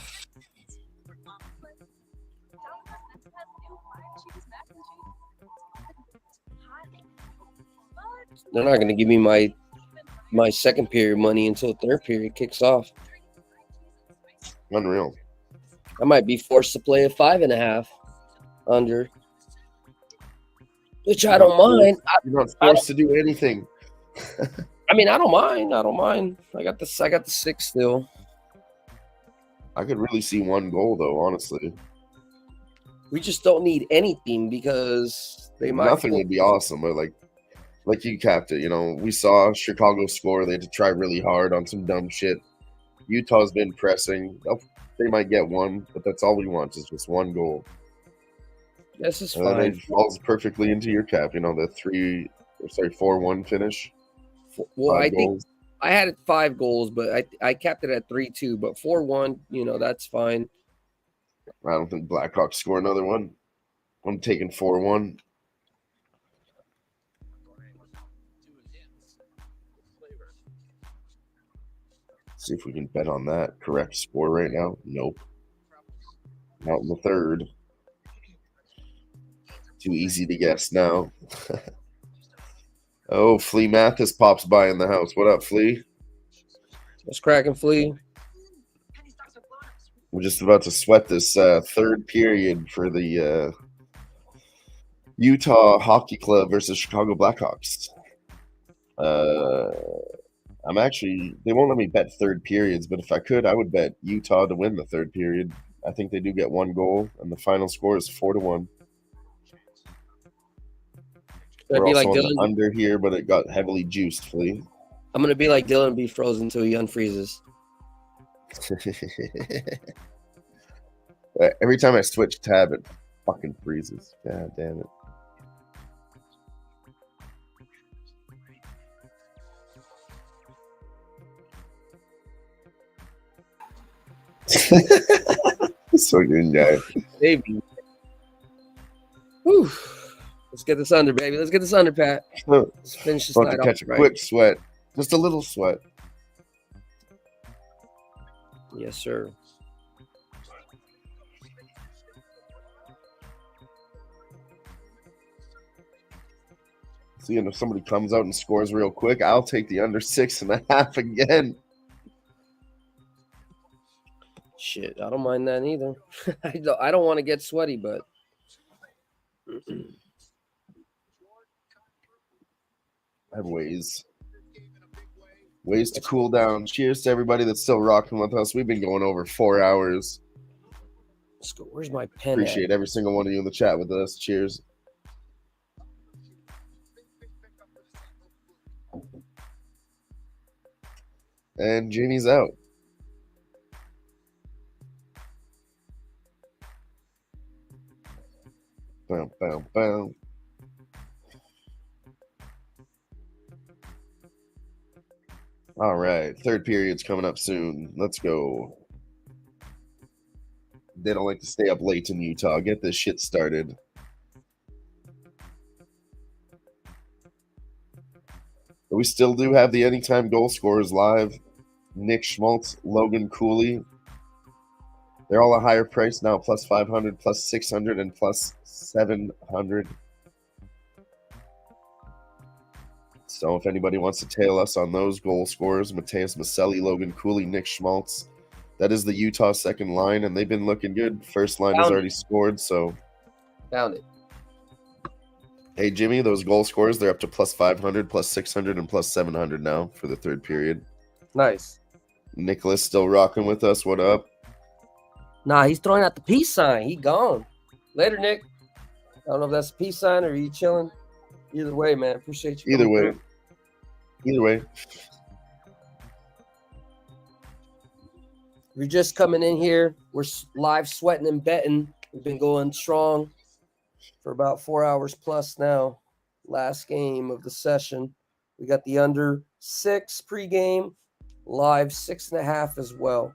They're not going to give me my second period money until third period kicks off. Unreal. I might be forced to play a 5.5 under, which I don't mind. You're not forced to do anything. I mean, I don't mind. I got the 6 still. I could really see one goal, though, honestly. We just don't need anything because they might. Nothing would be awesome, but like you capped it. We saw Chicago score. They had to try really hard on some dumb shit. Utah's been pressing. They might get one, but that's all we want is just one goal. This is and fine. Then it falls perfectly into your cap. The 4-1 finish. Well, I think I had it 5 goals, but I capped it at 3-2. But 4-1, that's fine. I don't think Blackhawks score another one. I'm taking 4-1. See if we can bet on that. Correct score right now? Nope. Not in the third. Too easy to guess now. Oh, Flea Mathis pops by in the house. What up, Flea? What's cracking, Flea? We're just about to sweat this third period for the Utah Hockey Club versus Chicago Blackhawks. They won't let me bet third periods, but if I could, I would bet Utah to win the third period. I think they do get one goal, and the final score is 4-1. We're also on the under here, but it got heavily juiced, Flea. I'm going to be like Dylan and be frozen until he unfreezes. Every time I switch tab, it fucking freezes. God damn it. So good, guy. Baby. Whew. Let's get this under, baby. Let's get this under, Pat. Let's finish this night off. Catch a quick sweat. Just a little sweat. Yes, sir. See, and if somebody comes out and scores real quick, I'll take the under 6.5 again. Shit, I don't mind that either. I don't want to get sweaty, but I have ways to cool down. Cheers to everybody that's still rocking with us. We've been going over 4 hours. Where's my pen? Appreciate every single one of you in the chat with us. Cheers. And Jamie's out. Bam, bam, bam. All right, third period's coming up soon. Let's go. They don't like to stay up late in Utah. Get this shit started. But we still do have the anytime goal scorers live. Nick Schmaltz, Logan Cooley. They're all a higher price now, plus 500, plus 600, and plus 700. So if anybody wants to tail us on those goal scorers, Mateus Maselli, Logan Cooley, Nick Schmaltz, That is the Utah second line, and they've been looking good. First line has Found already scored, so Found it. hey, Jimmy, those goal scores, they're up to plus 500, plus 600, and plus 700 now for the third period. Nice. Nicholas still rocking with us. What up? Nah, he's throwing out the peace sign. He gone. Later, Nick. I don't know if that's a peace sign or you chilling. Either way, man. Appreciate you. Either coming way. through. Either way. If you're just coming in here, we're live sweating and betting. We've been going strong for about 4 hours plus now. Last game of the session. We got the under 6 pregame, live 6.5 as well.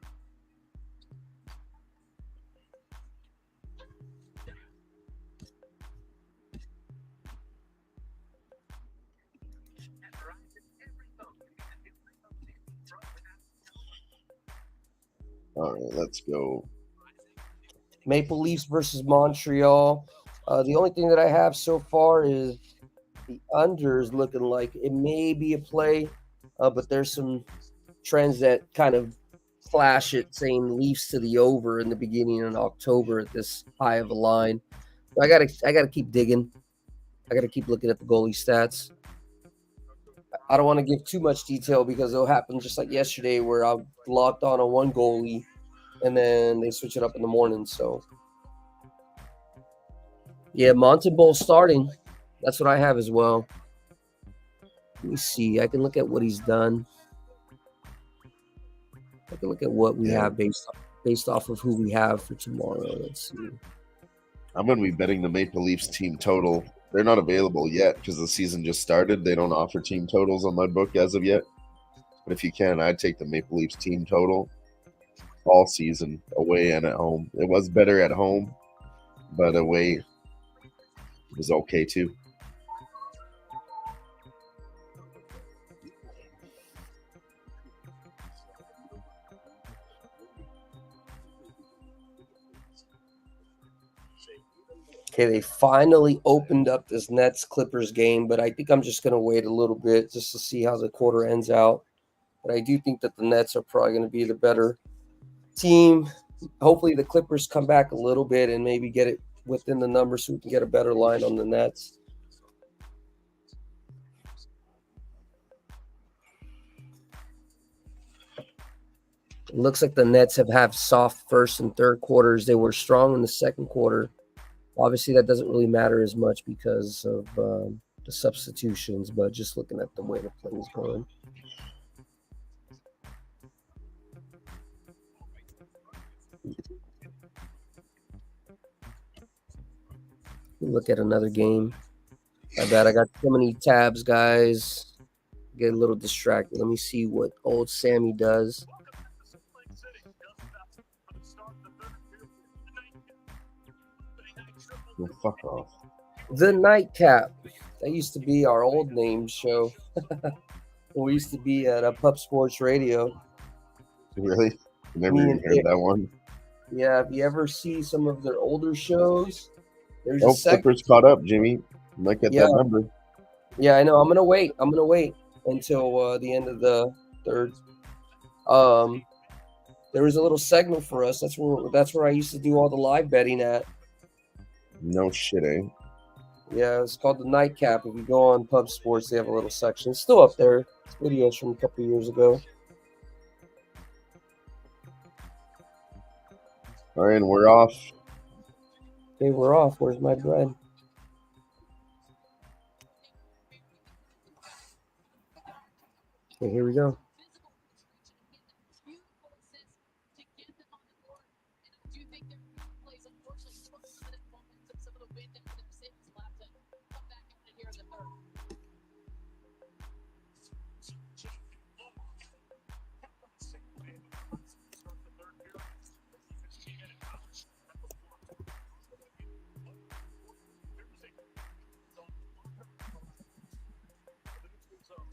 All right, let's go. Maple Leafs versus Montreal. The only thing that I have so far is the under is looking like it may be a play, but there's some trends that kind of flash it, saying Leafs to the over in the beginning of October at this high of a line. So I gotta keep digging. I gotta keep looking at the goalie stats. I don't want to give too much detail because it'll happen just like yesterday where I locked on one goalie and then they switch it up in the morning. So yeah, Montembeault starting. That's what I have as well. Let me see. I can look at what he's done. I can look at what we have based off of who we have for tomorrow. Let's see. I'm going to be betting the Maple Leafs team total. They're not available yet because the season just started. They don't offer team totals on my book as of yet. But if you can, I'd take the Maple Leafs team total all season, away and at home. It was better at home, but away was okay too. Okay, they finally opened up this Nets-Clippers game, but I think I'm just going to wait a little bit just to see how the quarter ends out. But I do think that the Nets are probably going to be the better team. Hopefully the Clippers come back a little bit and maybe get it within the numbers so we can get a better line on the Nets. It looks like the Nets have soft first and third quarters. They were strong in the second quarter. Obviously, that doesn't really matter as much because of the substitutions, but just looking at the way the play is going. Look at another game. I bet I got so many tabs, guys. Get a little distracted. Let me see what old Sammy does. Well, fuck off. The Nightcap. That used to be our old name show. We used to be at Pup Sports Radio. Really? Never even heard that one. Yeah, if you ever see some of their older shows, there's a Clippers caught up, Jimmy. Might get that number. Yeah, I know. I'm gonna wait until the end of the third. There was a little segment for us. That's where I used to do all the live betting at. No shit, eh? Yeah, it's called the Nightcap. If you go on Pub Sports, they have a little section. It's still up there. It's videos from a couple of years ago. All right, and we're off. Okay, we're off. Where's my bread? Okay, here we go.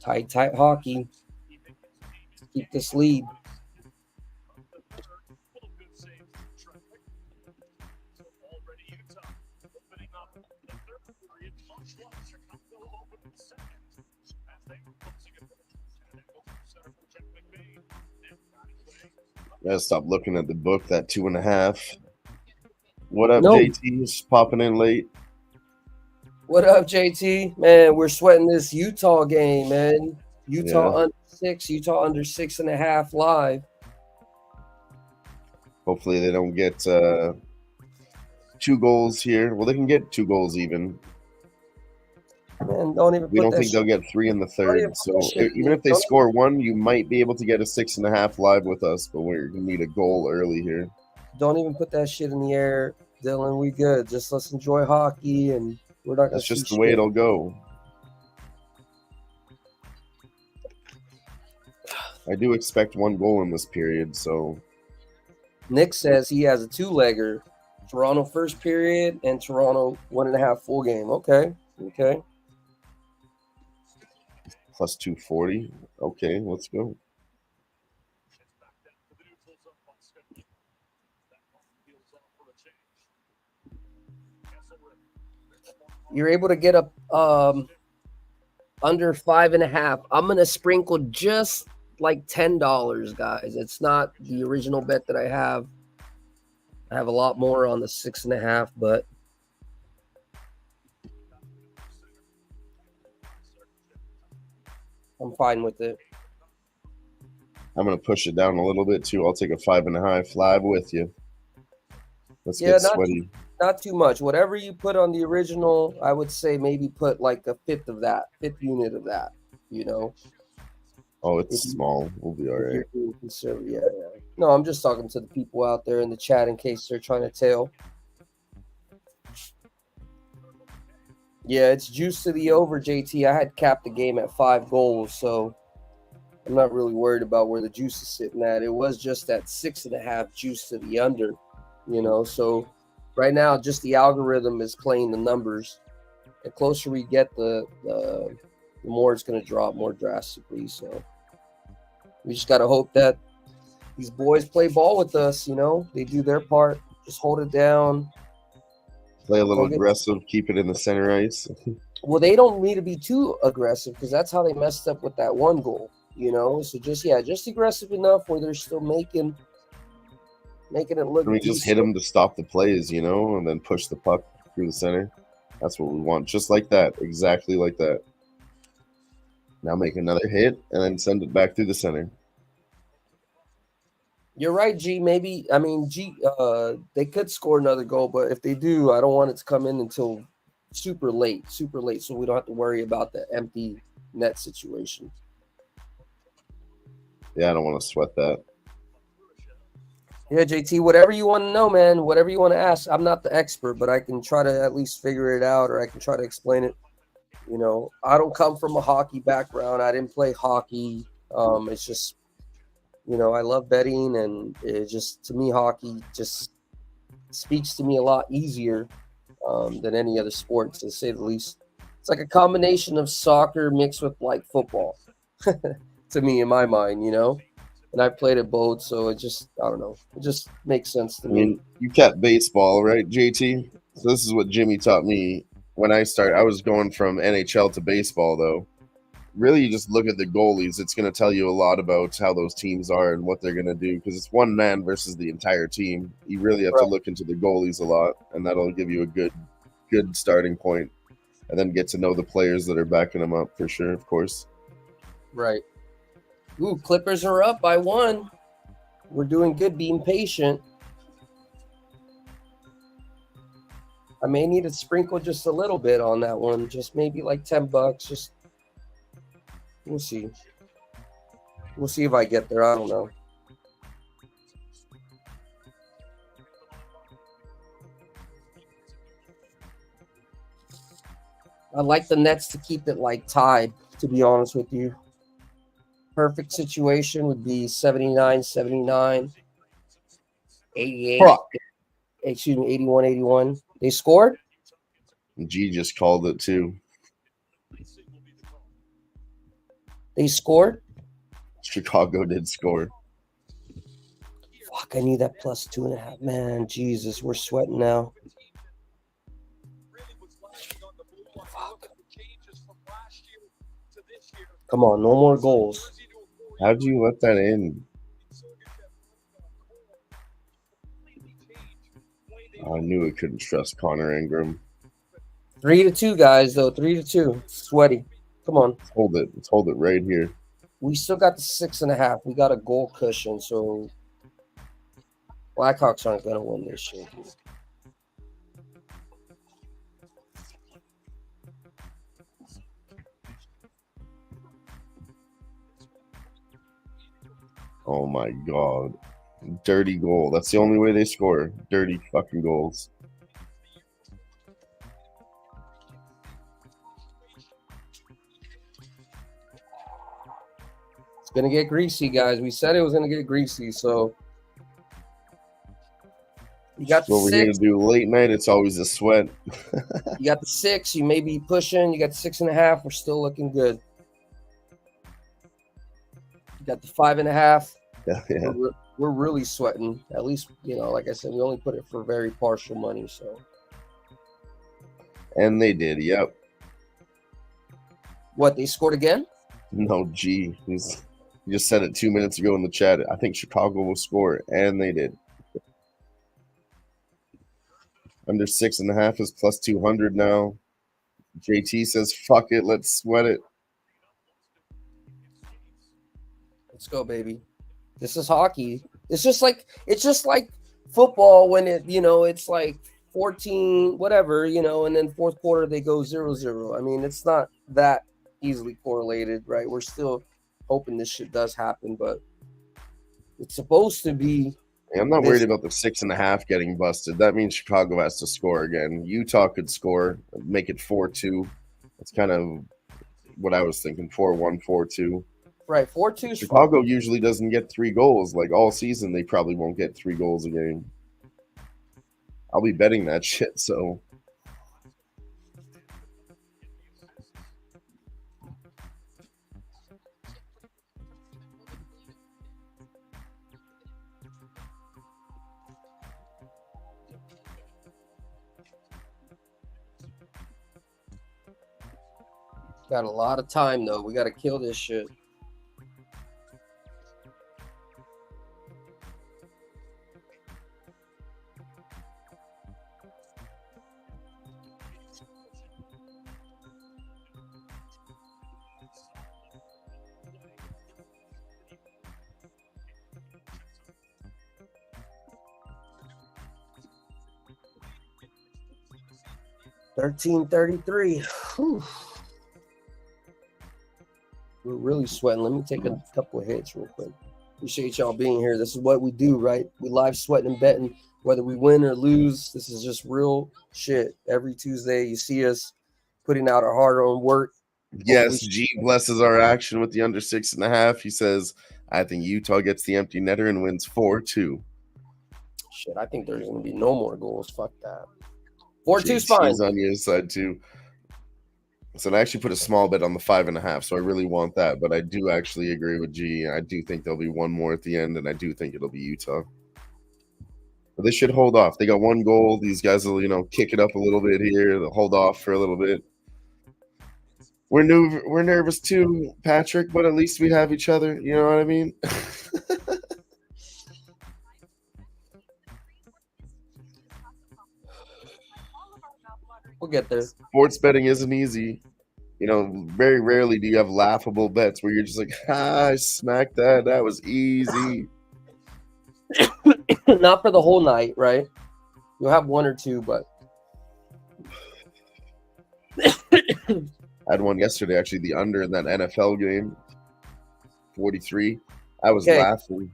Tight hockey. Keep this lead. Gotta stop looking at the book. That 2.5. What up, No. JT? Just popping in late. What up, JT? Man, we're sweating this Utah game, man. Utah Yeah. under 6, Utah under 6.5 live. Hopefully they don't get 2 goals here. Well, they can get 2 goals even. Man, don't even We put don't that think shit. they'll get 3 in the Don't third. even put So that shit even if they don't score 1, you might be able to get a 6.5 live with us. But we're gonna need a goal early here. Don't even put that shit in the air, Dylan. We good. Just let's enjoy hockey, and we're not gonna That's see just the way shit. it'll go. I do expect 1 goal in this period, so Nick says he has a 2-legger. Toronto first period and Toronto 1.5 full game. Okay. plus 240. Okay, let's go. You're able to get up under 5.5. I'm gonna sprinkle just like $10, guys. It's not the original bet that I have. I have a lot more on the 6.5, but I'm fine with it. I'm gonna push it down a little bit too. I'll take a 5.5 live with you. Let's Yeah, get sweaty. not too much. Whatever you put on the original, I would say maybe put like a fifth unit of that, you know. Oh, it's small. We'll be all If right. you're being conservative. Yeah. No, I'm just talking to the people out there in the chat in case they're trying to tell. Yeah, it's juice to the over, JT. I had capped the game at 5 goals, so I'm not really worried about where the juice is sitting at. It was just that 6.5 juice to the under, you know. So right now, just the algorithm is playing the numbers. The closer we get, the more it's going to drop more drastically. So we just got to hope that these boys play ball with us, you know. They do their part. Just hold it down. Play a little aggressive. Keep it in the center ice. Well, they don't need to be too aggressive because that's how they messed up with that 1 goal, you know. So just aggressive enough where they're still making it look. Can we just hit them to stop the plays, you know, and then push the puck through the center? That's what we want. Just like that. Exactly like that. Now make another hit and then send it back through the center. You're right, G. Maybe they could score another goal, but if they do, I don't want it to come in until super late, so we don't have to worry about the empty net situation. Yeah, I don't want to sweat that. Yeah, JT, whatever you want to know, man, whatever you want to ask. I'm not the expert, but I can try to at least figure it out, or I can try to explain it. You know, I don't come from a hockey background. I didn't play hockey. It's just, you know, I love betting, and it just, to me, hockey just speaks to me a lot easier than any other sport, to say the least. It's like a combination of soccer mixed with like football, to me, in my mind, you know. And I played it both, so it just, I don't know, it just makes sense to me. I mean, you kept baseball, right, JT? So this is what Jimmy taught me when I started. I was going from NHL to baseball, though. Really, you just look at the goalies. It's going to tell you a lot about how those teams are and what they're going to do, because it's one man versus the entire team. You really have to look into the goalies a lot, and that'll give you a good starting point, and then get to know the players that are backing them up for sure, of course. Right. Ooh, Clippers are up by 1. We're doing good, being patient. I may need to sprinkle just a little bit on that one, just maybe like $10. Just we'll see. We'll see if I get there. I don't know. I like the Nets to keep it like tied, to be honest with you. Perfect situation would be 79-79, 88. Fuck. Excuse me, 81-81. They scored? G just called it too. They scored? Chicago did score. Fuck, I need that plus 2.5. Man, Jesus, we're sweating now. Fuck. Come on, no more goals. How'd you let that in? I knew I couldn't trust Connor Ingram. 3-2, guys, though. 3-2. Sweaty. Come on. Let's hold it. Let's hold it right here. We still got the 6.5. We got a goal cushion, so Blackhawks aren't going to win this shit, dude. Oh my god. Dirty goal. That's the only way they score. Dirty fucking goals. It's going to get greasy, guys. We said it was going to get greasy, so you got the What we're here to 6. do late night, it's always a sweat. You got the 6. You may be pushing. You got the 6.5. We're still looking good. You got the 5.5. Yeah. We're really sweating. At least, like I said, we only put it for very partial money. So, And they did, yep. what, they scored again? No, G. He just said it 2 minutes ago in the chat. I think Chicago will score, and they did. Under 6.5 is plus 200 now. JT says, fuck it, let's sweat it. Let's go, baby. This is hockey. It's just like football when it's like 14, whatever, and then fourth quarter they go 0-0. I mean, it's not that easily correlated, right? We're still hoping this shit does happen, but it's supposed to be. I'm not worried about the 6.5 getting busted. That means Chicago has to score again. Utah could score, make it 4-2. That's kind of what I was thinking, 4-1, 4-2. Right, 4-2. Chicago usually doesn't get 3 goals. Like all season, they probably won't get 3 goals a game. I'll be betting that shit, so. Got a lot of time, though. We got to kill this shit. $13.33. We're really sweating. Let me take a couple of hits real quick. Appreciate y'all being here. This is what we do, right? We live sweating and betting, whether we win or lose. This is just real shit. Every Tuesday, you see us putting out our hard-earned work. Yes, G blesses our action with the under 6.5. He says, I think Utah gets the empty netter and wins 4-2. Shit, I think there's going to be no more goals. Fuck that. 4-2's fine. He's on your side, too. So I actually put a small bet on the 5.5, so I really want that. But I do actually agree with G. I do think there'll be one more at the end, and I do think it'll be Utah. But they should hold off. They got 1 goal. These guys will, kick it up a little bit here. They'll hold off for a little bit. We're nervous too, Patrick, but at least we have each other. You know what I mean? We'll get there. Sports betting isn't easy. Very rarely do you have laughable bets where you're just like, I smacked that. That was easy. Not for the whole night, right? You'll have 1 or 2, but. I had one yesterday, actually, the under in that NFL game, 43. I was laughing.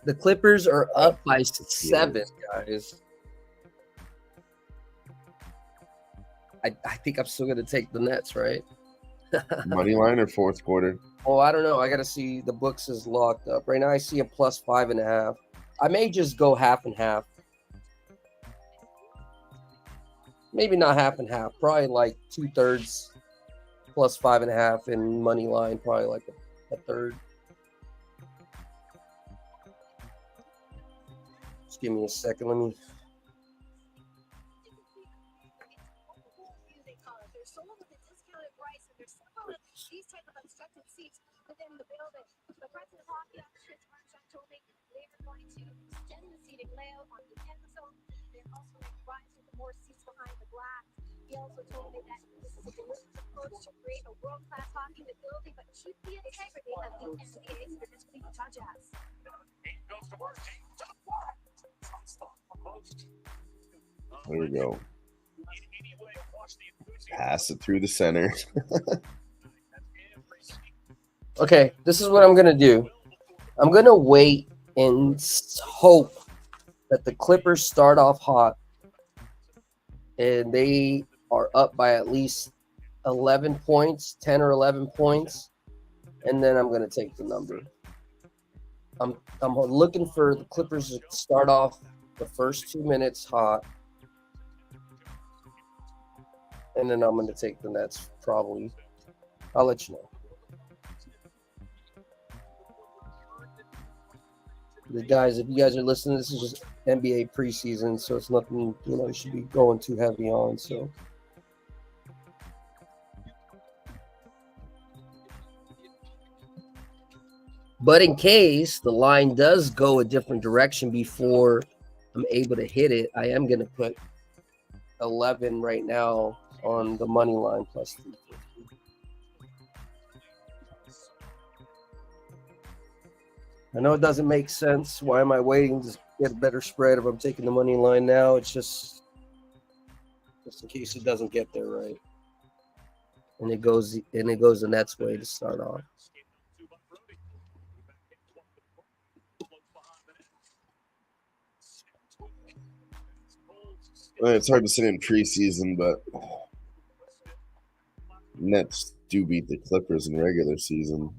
The Clippers are up by 7, guys. I think I'm still going to take the Nets, right? Money line or fourth quarter? Oh, I don't know. I got to see. The books is locked up. Right now, I see a plus 5.5. I may just go half and half. Maybe not half and half. Probably like 2/3 plus 5.5 and money line. Probably like a third. Just give me a second. Let me. They're sold with a discounted price, and they're sold with these type of obstructed seats. But in the building. The president of hockey on Chris Armstrong told me they were going to extend the seating layout on the end zone. They're also rising for more seats behind the glass. He also told me that this is a deliberate approach to create a world-class hockey facility, but keep the integrity of the NBA's traditional Utah Jazz. There we go. Pass it through the center. Okay, this is what I'm going to do. I'm going to wait and hope that the Clippers start off hot and they are up by at least 11 points, 10 or 11 points, and then I'm going to take the number. I'm looking for the Clippers to start off the first 2 minutes hot, and then I'm going to take the Nets probably. I'll let you know. The guys, if you guys are listening, this is just NBA preseason, so it's nothing, you should be going too heavy on. So, but in case the line does go a different direction before I'm able to hit it, I am going to put 11 right now on the money line plus 350. I know it doesn't make sense. Why am I waiting to get a better spread if I'm taking the money line now? It's just in case it doesn't get there right. And it goes the Nets way to start off. Well, it's hard to say in preseason, but Nets do beat the Clippers in regular season.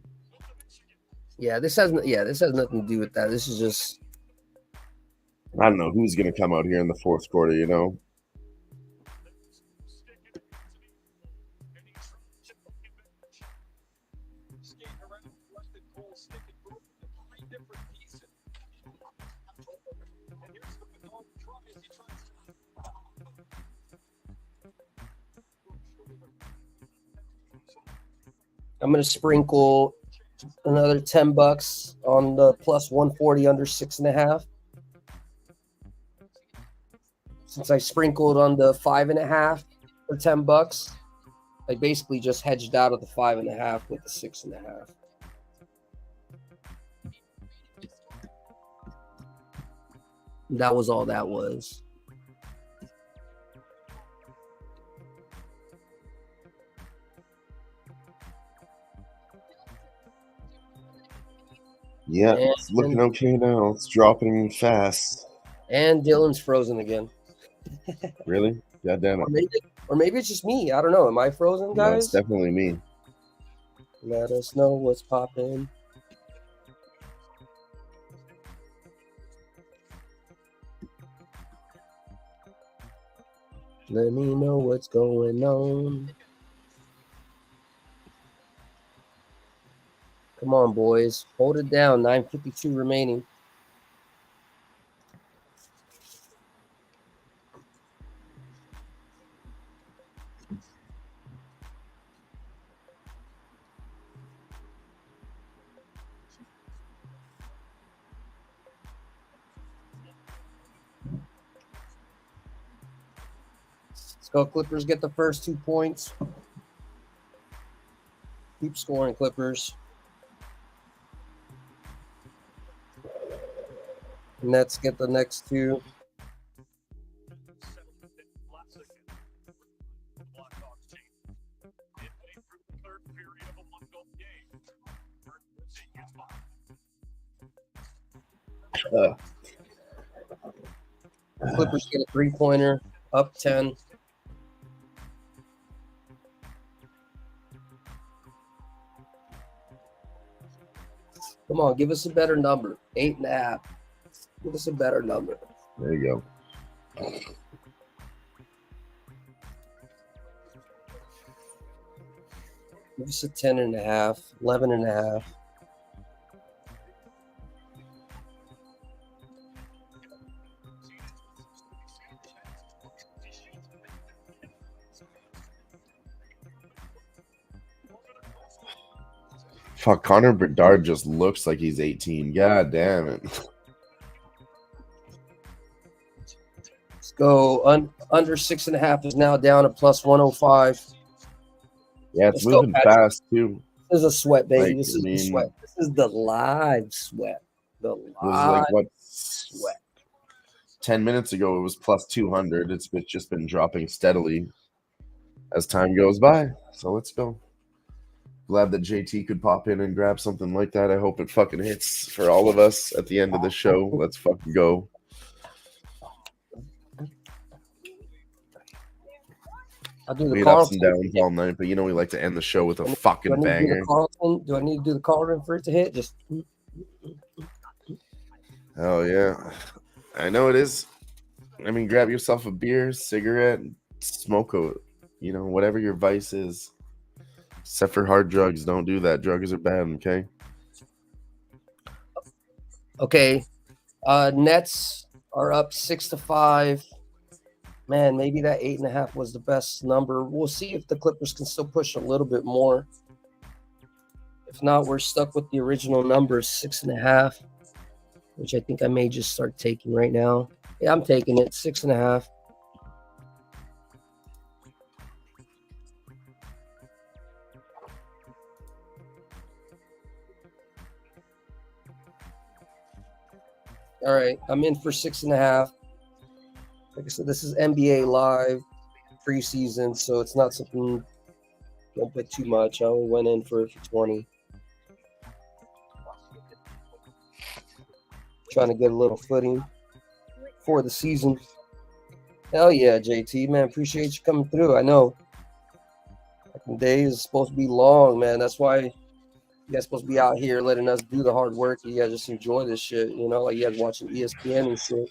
Yeah, this has nothing to do with that. This is just, I don't know who's going to come out here in the fourth quarter, I'm going to sprinkle another $10 on the plus 140 under 6.5. Since I sprinkled on the 5.5 for $10, I basically just hedged out of the 5.5 with the 6.5. That was all that was. Yeah, it's looking okay now. It's dropping fast. And Dylan's frozen again. Really? God damn it. Or maybe it's just me. I don't know. Am I frozen, guys? No, it's definitely me. Let us know what's popping. Let me know what's going on. Come on, boys. Hold it down. 9:52 remaining. Let's go, Clippers. Get the first 2 points. Keep scoring, Clippers. Nets get the next 2. Clippers get a 3-pointer, up 10. Come on, give us a better number. 8.5. Give us a better number. There you go. Give us a 10.5, 11.5. Fuck, Connor Bedard just looks like he's 18. God damn it. Let's go. Under 6.5 is now down at plus 105. Yeah, it's Let's go, moving Patrick. fast too. This is a sweat, baby. Like, This I is the mean, sweat. This is the live sweat. The It was like live what sweat. 10 minutes ago it was plus 200. It's just been dropping steadily as time goes by. So let's go. Glad that JT could pop in and grab something like that. I hope it fucking hits for all of us at the end of the show. Let's fucking go. I'll do the We had ups Carlton. and downs all night, but you know we like to end the show with a Do I fucking need to do banger. the Carlton? Do I need to do the Carlton for it to hit? Just Oh yeah. I know it is. I mean, grab yourself a beer, cigarette, smoke a, whatever your vice is. Except for hard drugs. Don't do that. Drugs are bad, okay? okay. Nets are up 6-5. Man, maybe that 8.5 was the best number. We'll see if the Clippers can still push a little bit more. If not, we're stuck with the original number, 6.5, which I think I may just start taking right now. Yeah, I'm taking it, 6.5. All right, I'm in for 6.5. Like I said, this is NBA Live preseason, so it's not something, don't bet too much. I only went in for 20. Trying to get a little footing for the season. Hell yeah, JT, man. Appreciate you coming through. I know the day is supposed to be long, man. That's why you guys supposed to be out here letting us do the hard work. You guys just enjoy this shit, like you guys watching ESPN and shit.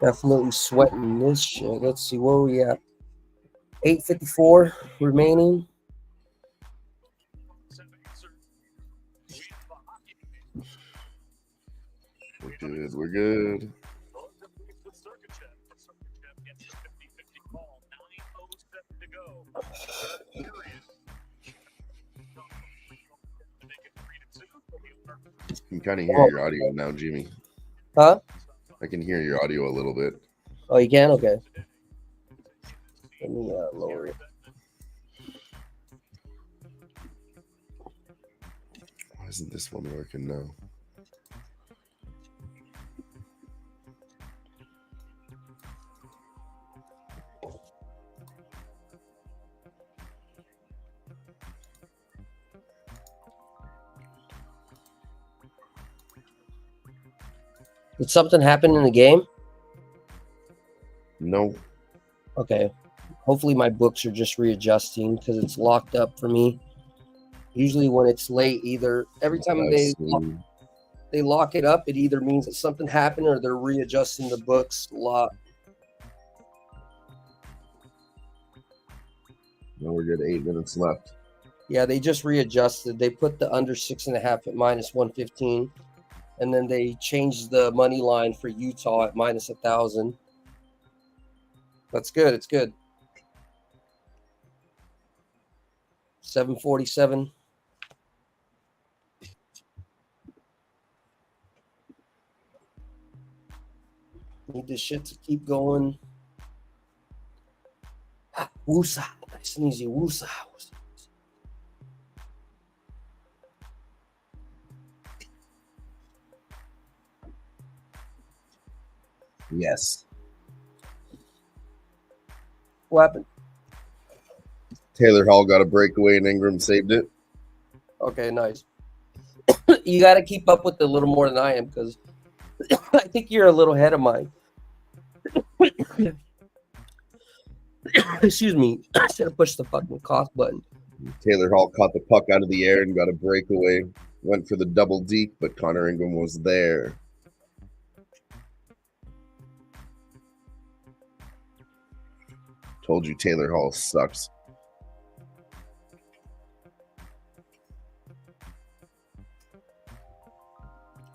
Definitely sweating this shit. Let's see where we at. 8:54 remaining. We're good. We're good. You can kind of hear your audio now, Jimmy. Huh? I can hear your audio a little bit. Oh, you can? Okay. Let me lower it. Why isn't this one working now? Did something happen in the game? No. Okay. Hopefully my books are just readjusting because it's locked up for me. Usually when it's late, either every time they lock it up, it either means that something happened or they're readjusting the books lock. No, we're good. 8 minutes left. Yeah, they just readjusted. They put the under 6.5 at minus 115. And then they changed the money line for Utah at minus 1,000. That's good. It's good. 747. Need this shit to keep going. Woosa. Nice and easy. Woosa. Yes. What happened? Taylor Hall got a breakaway and Ingram saved it. Okay, nice. You got to keep up with it a little more than I am because I think you're a little ahead of mine. Excuse me. I should have pushed the fucking cough button. Taylor Hall caught the puck out of the air and got a breakaway. Went for the double deke, but Connor Ingram was there. Told you Taylor Hall sucks.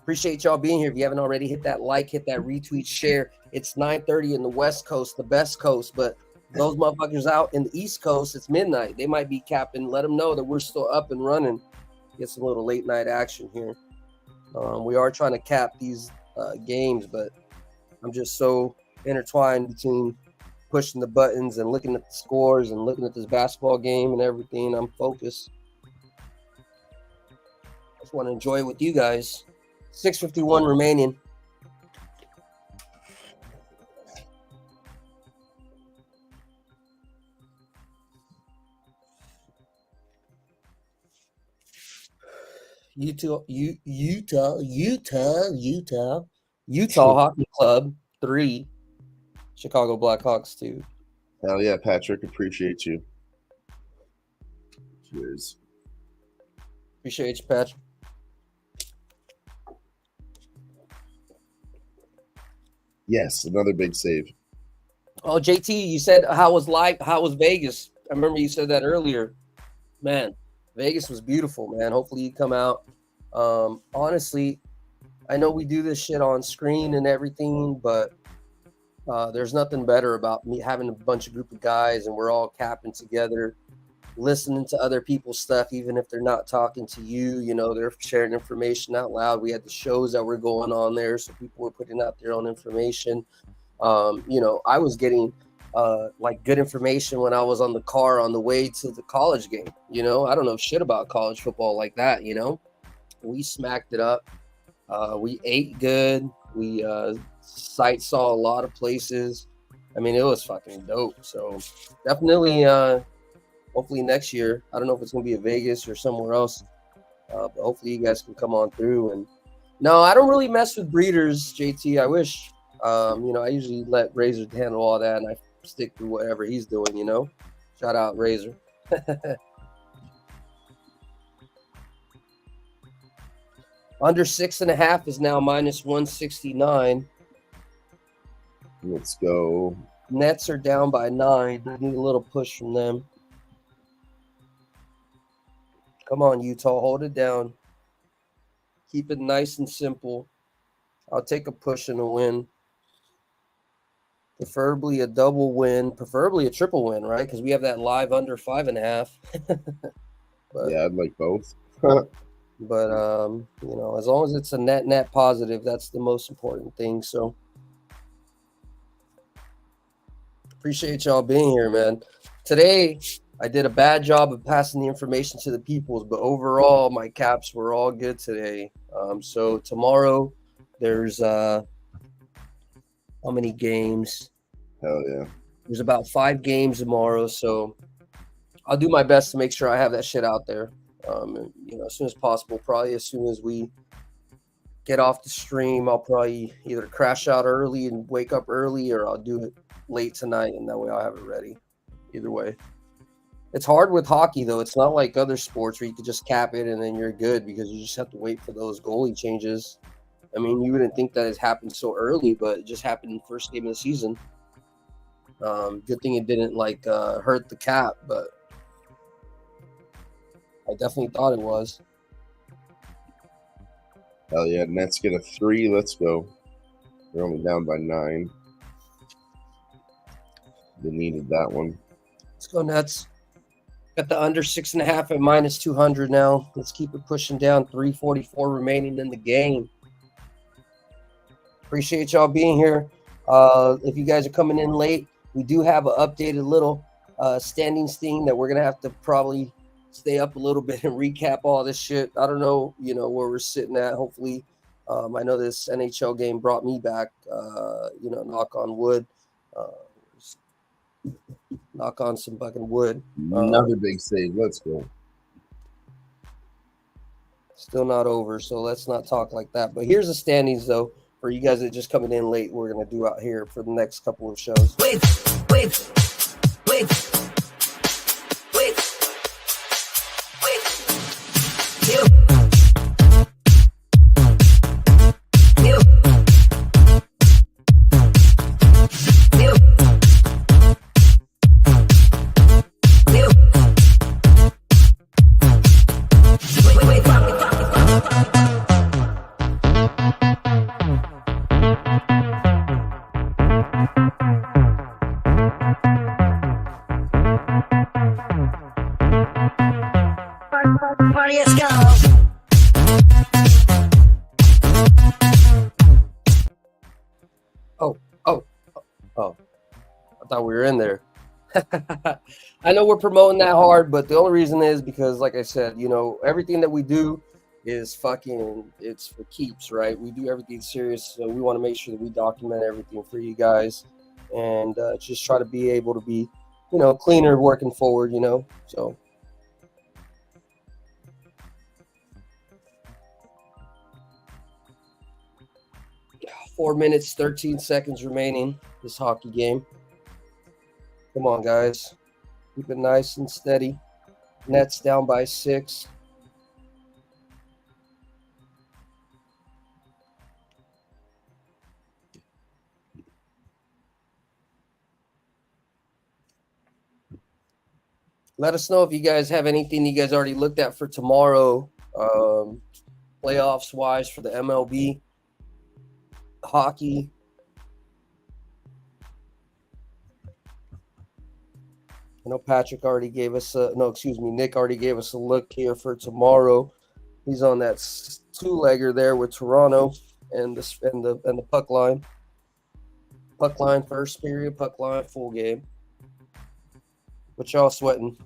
Appreciate y'all being here. If you haven't already, hit that like, hit that retweet, share. It's 9:30 in the West Coast, the best coast, but those motherfuckers out in the East Coast, it's midnight. They might be capping. Let them know that we're still up and running. Get some little late night action here. We are trying to cap these games, but I'm just so intertwined between pushing the buttons and looking at the scores and looking at this basketball game and everything. I'm focused. I just want to enjoy it with you guys. 6:51 remaining. Utah Hockey Club 3, Chicago Blackhawks 2. Hell yeah, Patrick. Appreciate you. Cheers. Appreciate you, Patrick. Yes, another big save. Oh, JT, you said how was Vegas? I remember you said that earlier. Man, Vegas was beautiful, man. Hopefully you come out. Honestly, I know we do this shit on screen and everything, but there's nothing better about me having a group of guys and we're all capping together, listening to other people's stuff, even if they're not talking to you. You know, they're sharing information out loud. We had the shows that were going on there, so people were putting out their own information. You know, I was getting like good information when I was on the car on the way to the college game. You know, I don't know shit about college football like that. You know, we smacked it up. We ate good. We sight saw a lot of places. I mean, it was fucking dope. So definitely, hopefully next year. I don't know if it's gonna be in Vegas or somewhere else, but hopefully you guys can come on through. And no, I don't really mess with breeders, JT. I wish. You know, I usually let Razor handle all that, and I stick to whatever he's doing. You know, shout out Razor. Under 6.5 is now minus 169. Let's go. Nets are down by 9. I need a little push from them. Come on, Utah, hold it down. Keep it nice and simple. I'll take a push and a win. Preferably a double win, preferably a triple win, right? Because we have that live under 5.5. But, yeah, I'd like both. But you know, as long as it's a net positive, that's the most important thing. So appreciate y'all being here, man. Today I did a bad job of passing the information to the peoples, but overall my caps were all good today. So tomorrow there's how many games? Hell yeah. There's about 5 games tomorrow, so I'll do my best to make sure I have that shit out there. You know, as soon as possible, probably as soon as we get off the stream, I'll probably either crash out early and wake up early, or I'll do it late tonight, and that way I'll have it ready. Either way. It's hard with hockey, though. It's not like other sports where you could just cap it and then you're good, because you just have to wait for those goalie changes. I mean, you wouldn't think that it happened so early, but it just happened in the first game of the season. Good thing it didn't hurt the cap, but I definitely thought it was. Hell yeah, Nets get a 3. Let's go. They're only down by 9. They needed that one. Let's go Nets. Got the under 6.5 at minus 200 now. Let's keep it pushing down. 3:44 remaining in the game. Appreciate y'all being here. If you guys are coming in late, we do have an updated little standings thing that we're going to have to probably stay up a little bit and recap all this shit. I don't know, you know, where we're sitting at. Hopefully, I know this NHL game brought me back, you know, knock on wood. Knock on some fucking wood. Another big save. Let's go. Still not over, so let's not talk like that. But here's the standings, though, for you guys that are just coming in late. We're going to do out here for the next couple of shows. Wait. CSGO. Oh, I thought we were in there. I know we're promoting that hard, but the only reason is because, like I said, you know, everything that we do is it's for keeps, right? We do everything serious, so we want to make sure that we document everything for you guys and just try to be able to be, you know, cleaner working forward, you know, so. Four minutes, 13 seconds remaining this hockey game. Come on, guys. Keep it nice and steady. Nets down by 6. Let us know if you guys have anything you guys already looked at for tomorrow, playoffs wise for the MLB, hockey. I know Patrick already gave us Nick already gave us a look here for tomorrow. He's on that 2-legger there with Toronto and the puck line. Puck line first period, puck line full game. What y'all sweating?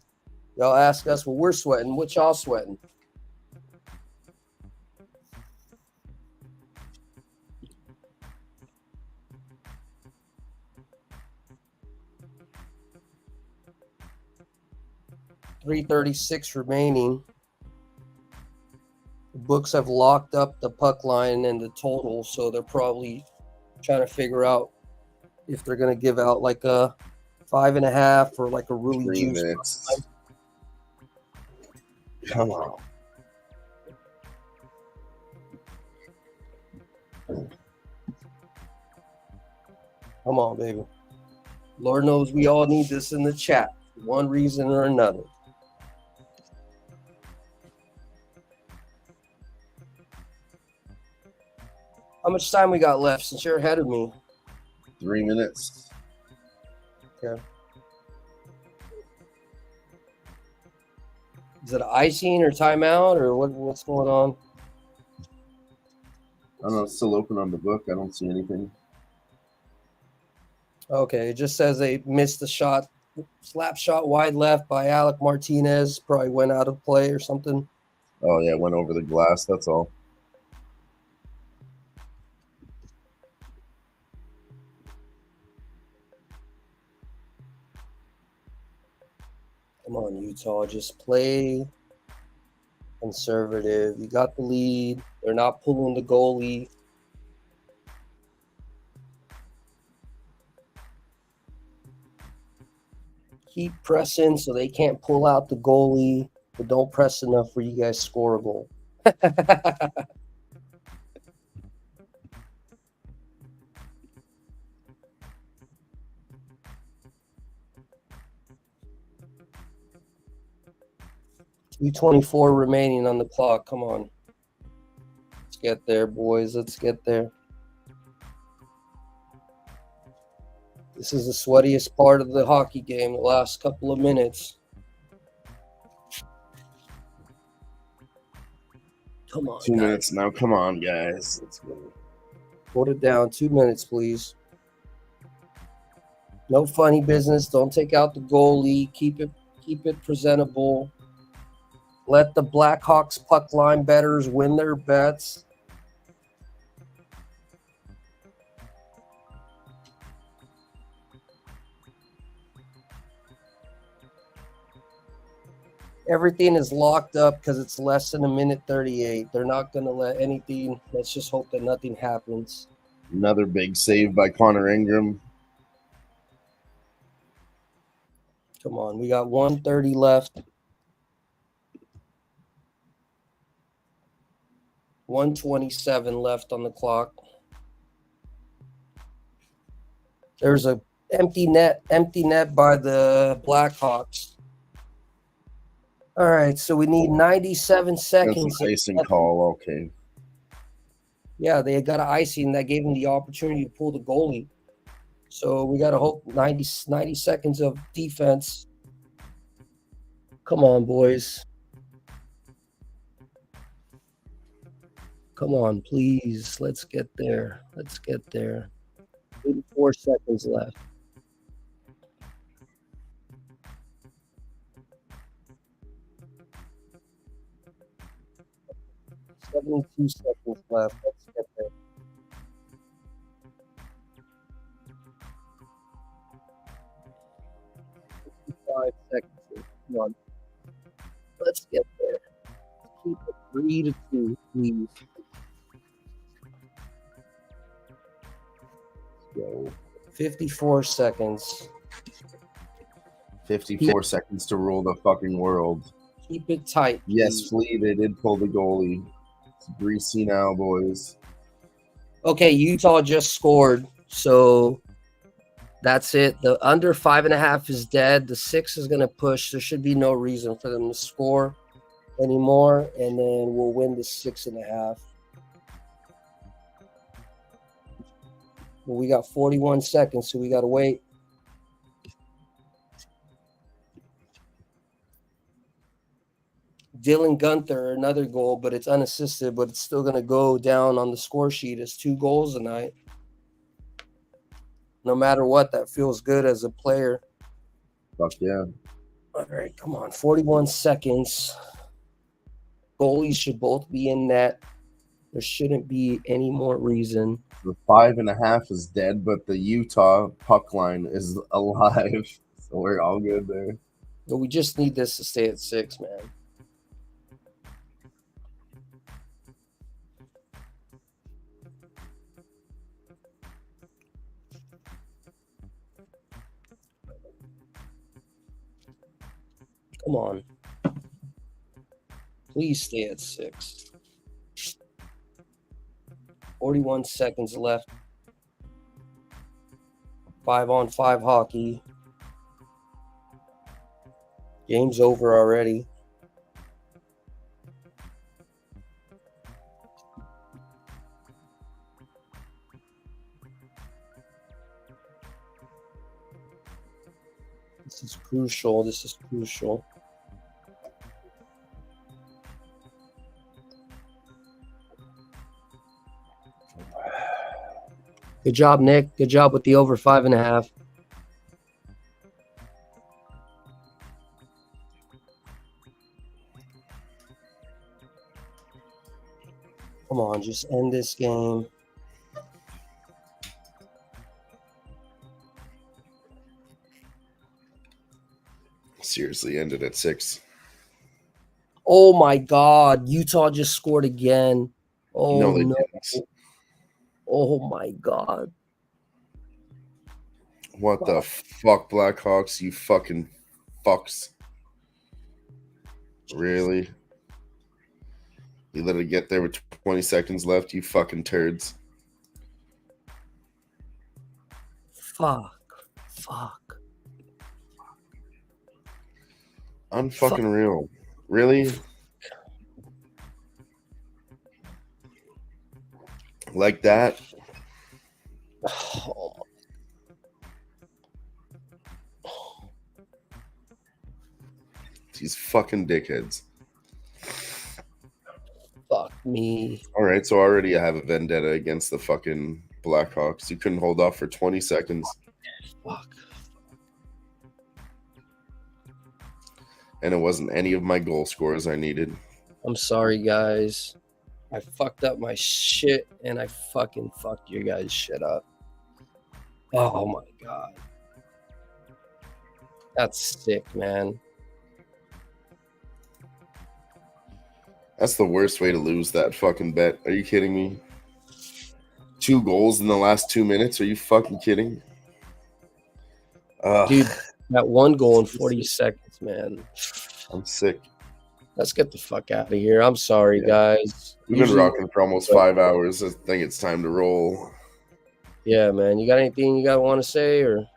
Y'all ask us what we're sweating. What y'all sweating? .336 remaining. The books have locked up the puck line and the total, so they're probably trying to figure out if they're going to give out like a 5.5 or like a really 3 juicy. minutes. Come on. Come on, baby. Lord knows we all need this in the chat for one reason or another. How much time we got left since you're ahead of me? 3 minutes. Okay. Is it an icing or timeout or what's going on? I don't know. It's still open on the book. I don't see anything. Okay, it just says they missed the shot, slap shot wide left by Alec Martinez. Probably went out of play or something. Oh, yeah. Went over the glass. That's all. Come on, Utah, just play conservative. You got the lead. They're not pulling the goalie. Keep pressing so they can't pull out the goalie, but don't press enough where you guys score a goal. 2:24 remaining on the clock. Come on. Let's get there, boys. Let's get there. This is the sweatiest part of the hockey game, the last couple of minutes. Come on. 2 minutes now. Come on, guys. Let's go. Put it down. 2 minutes, please. No funny business. Don't take out the goalie. Keep it presentable. Let the Blackhawks puck line bettors win their bets. Everything is locked up because it's less than a minute 38. They're not going to let anything. Let's just hope that nothing happens. Another big save by Connor Ingram. Come on. We got 1:30 left. 1:27 left on the clock. There's a empty net by the Blackhawks. All right, so we need 97 seconds. That's an icing call. Okay. Yeah, they got an icing that gave them the opportunity to pull the goalie. So we got to hope 90 seconds of defense. Come on, boys. Come on, please. Let's get there. 84 seconds left. $72 seconds left. Let's get there. $55 seconds. Come on. Let's get there. Keep it 3-2, please. Go. 54 seconds. 54 seconds to rule the fucking world. Keep it tight. Yes, please. Flea, they did pull the goalie. It's greasy now, boys. Okay, Utah just scored, so that's it. The under 5.5 is dead. The 6 is going to push. There should be no reason for them to score anymore, and then we'll win the 6.5. Well, we got 41 seconds, so we got to wait. Dylan Gunther, another goal, but it's unassisted, but it's still going to go down on the score sheet as 2 goals tonight. No matter what, that feels good as a player. Fuck yeah. All right, come on. 41 seconds. Goalies should both be in net. There shouldn't be any more reason. The 5.5 is dead, but the Utah puck line is alive. So we're all good there. But we just need this to stay at 6, man. Come on. Please stay at 6. 41 seconds left. 5-on-5 hockey. Game's over already. This is crucial. Good job, Nick. Good job with the over 5.5. Come on, just end this game. Seriously, ended at 6. Oh my God. Utah just scored again. Oh No, they no. didn't. Oh my God. What the fuck, Blackhawks? You fucking fucks. Really? You let it get there with 20 seconds left, you fucking turds. Fuck. Unfucking real. Really? Like that? Oh, These fucking dickheads. fuck me. All right, so already I have a vendetta against the fucking Blackhawks. You couldn't hold off for 20 seconds. Fuck. And it wasn't any of my goal scores I needed. I'm sorry, guys. I fucked up my shit and I fucking fucked your guys' shit up. Oh my God. That's sick, man. That's the worst way to lose that fucking bet. Are you kidding me? 2 goals in the last 2 minutes? Are you fucking kidding? Dude, that 1 goal in 40 seconds, man. I'm sick. Let's get the fuck out of here. I'm sorry, guys. We've been rocking for almost 5 hours. I think it's time to roll. Yeah, man. You got anything you want to say? Or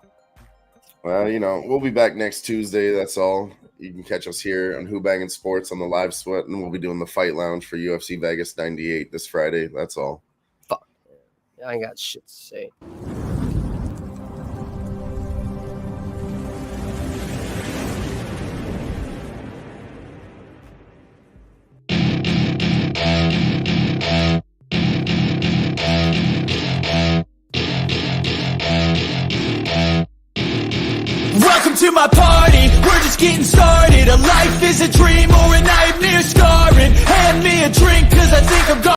Well, you know, we'll be back next Tuesday. That's all. You can catch us here on Who-Bangin Sports on the live sweat, and we'll be doing the fight lounge for UFC Vegas 98 this Friday. That's all. fuck. I ain't got shit to say. to my party, we're just getting started. A life is a dream or a nightmare